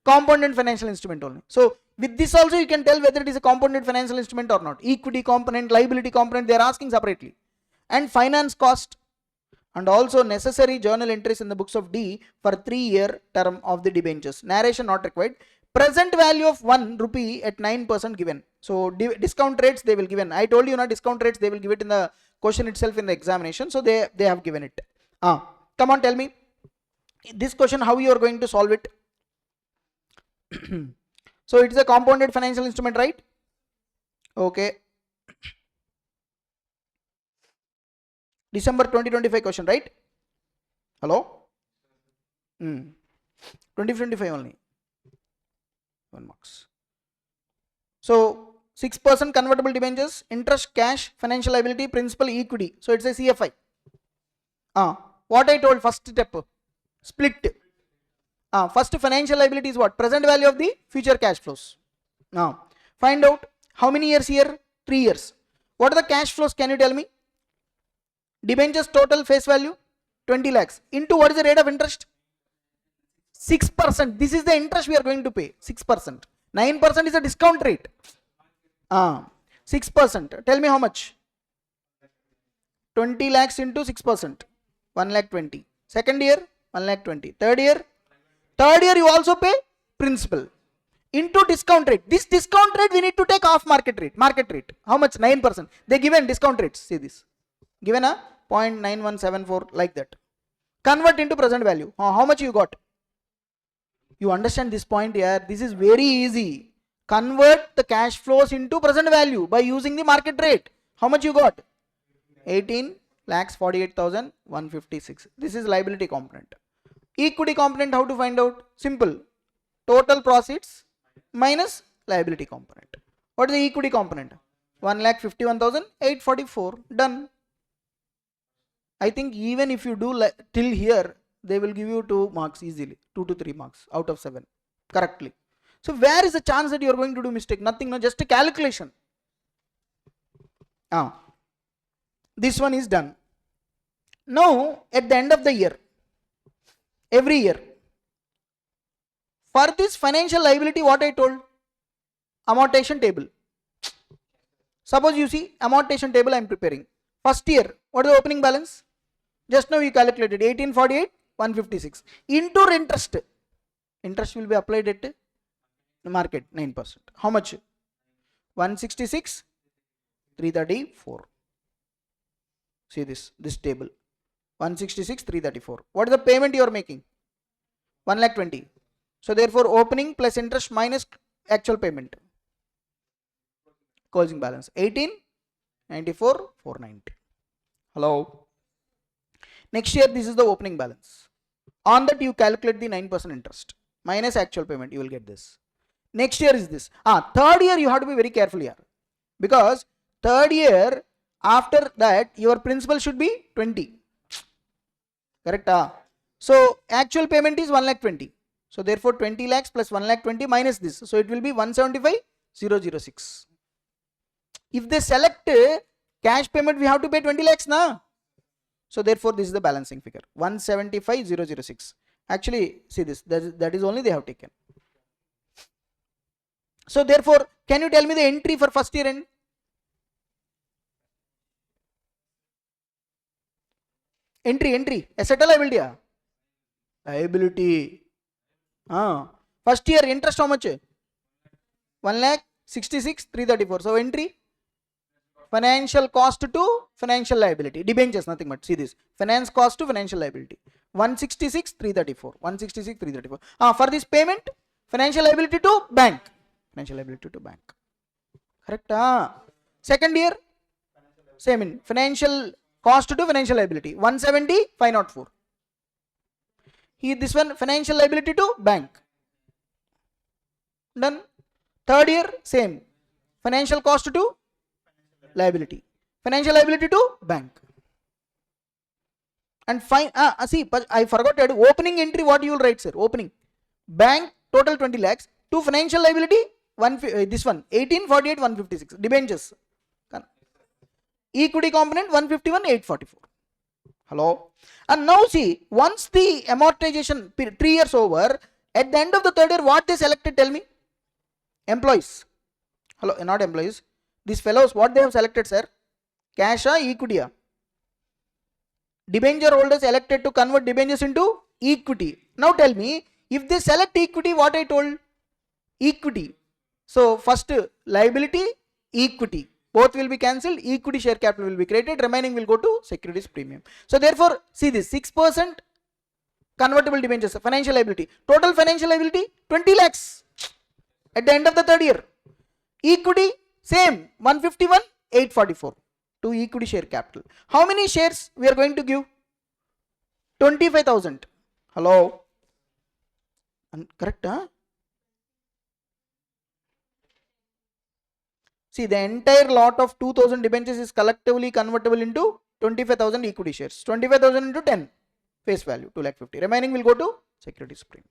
compounded financial instrument only. So with this also you can tell whether it is a compounded financial instrument or not. Equity component, liability component, they are asking separately. And finance cost and also necessary journal entries in the books of D for 3-year term of the debentures. Narration not required. Present value of 1 rupee at 9% given. So discount rates they will given. I told you na, discount rates they will give it in the question itself in the examination. So they have given it. Come on, tell me this question how you are going to solve it. So it is a compounded financial instrument, right? Okay. December 2025 question, right? Hello? 2025 only. 1 marks. So 6% convertible debentures, interest, cash, financial liability, principal, equity. So it's a CFI. What I told first step, split. First financial liability is what? Present value of the future cash flows. Now find out how many years here? 3 years. What are the cash flows? Can you tell me? Debentures total face value 20 lakhs into what is the rate of interest? 6%. This is the interest we are going to pay. 6%. 9% is a discount rate. 6%. Tell me how much? 20 lakhs into 6%. 1 lakh 20. Second year 1 lakh 20. Third year you also pay principal into discount rate. This discount rate we need to take off market rate. Market rate. How much? 9%. They given discount rates. See this. Given a 0.9174 like that. Convert into present value. How much you got? You understand this point here? This is very easy. Convert the cash flows into present value by using the market rate. How much you got? 18,48,156. This is liability component. Equity component, how to find out? Simple. Total profits minus liability component. What is the equity component? 1,51,844. Done. I think even if you do till here, they will give you 2 marks easily. 2 to 3 marks out of 7 correctly. So where is the chance that you are going to do mistake? Nothing, no, just a calculation. This one is done. Now at the end of the year, every year, for this financial liability, what I told? Amortization table. Suppose you see amortization table I am preparing. First year, what is the opening balance? Just now you calculated 1848,156 into interest. Interest will be applied at the market 9%. How much? 166,334. See this table. 166,334. What is the payment you are making? 1 lakh 20. So therefore opening plus interest minus actual payment. Closing balance 18,94,490. Hello. Next year this is the opening balance. On that you calculate the 9% interest minus actual payment. You will get this. Next year is this. Third year you have to be very careful here, because third year after that your principal should be 20. Correct? So actual payment is 1 lakh 20. So therefore 20 lakhs plus 1 lakh 20 minus this. So it will be 175,006. If they select cash payment, we have to pay 20 lakhs na. So therefore this is the balancing figure 175,006. Actually see this, that is only they have taken. So therefore can you tell me the entry for first year end? Entry asset or liability? Liability. First year interest how much? 1,66,334. So entry financial cost to financial liability. Debentures, nothing but. See this. Finance cost to financial liability. 166,334. 166,334. For this payment, financial liability to bank. Financial liability to bank. Correct? Second year, same in financial cost to financial liability. 170,504. Here this one financial liability to bank. Done. Third year, same. Financial cost to liability. Financial liability to bank. And fine. See, but I forgot to add opening entry. What you will write, sir? Opening. Bank total 20 lakhs. To financial liability, this one 18,48,156. Debentures. Equity component 151,844. Hello. And now see, once the amortization 3 years over, at the end of the third year, what they selected? Tell me. Employees. Hello, not employees. These fellows, what they have selected, sir? Cash or equity? Debenture holders elected to convert debentures into equity. Now tell me, if they select equity, what I told? Equity. So first liability, equity. Both will be cancelled. Equity share capital will be created. Remaining will go to securities premium. So therefore, see this 6% convertible debentures, financial liability. Total financial liability 20 lakhs at the end of the third year. Equity same 151,844 to equity share capital. How many shares we are going to give? 25,000. Hello. Correct? See, the entire lot of 2,000 debentures is collectively convertible into 25,000 equity shares. 25,000 into 10 face value 2,50,000. Remaining will go to securities premium.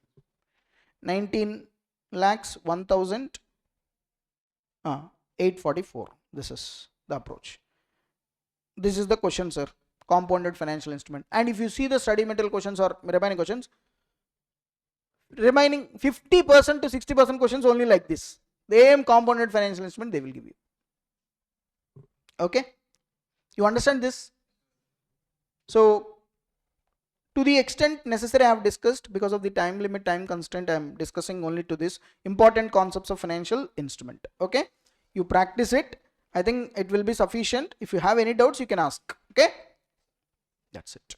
19 lakhs 1,844. This is the approach. This is the question, sir. Compounded financial instrument. And if you see the study material questions or remaining questions, remaining 50% to 60% questions only like this. The same compounded financial instrument they will give you. Okay? You understand this? So, to the extent necessary I have discussed, because of the time limit, time constraint, I am discussing only to this important concepts of financial instrument. Okay? You practice it. I think it will be sufficient. If you have any doubts, you can ask. Okay? That's it.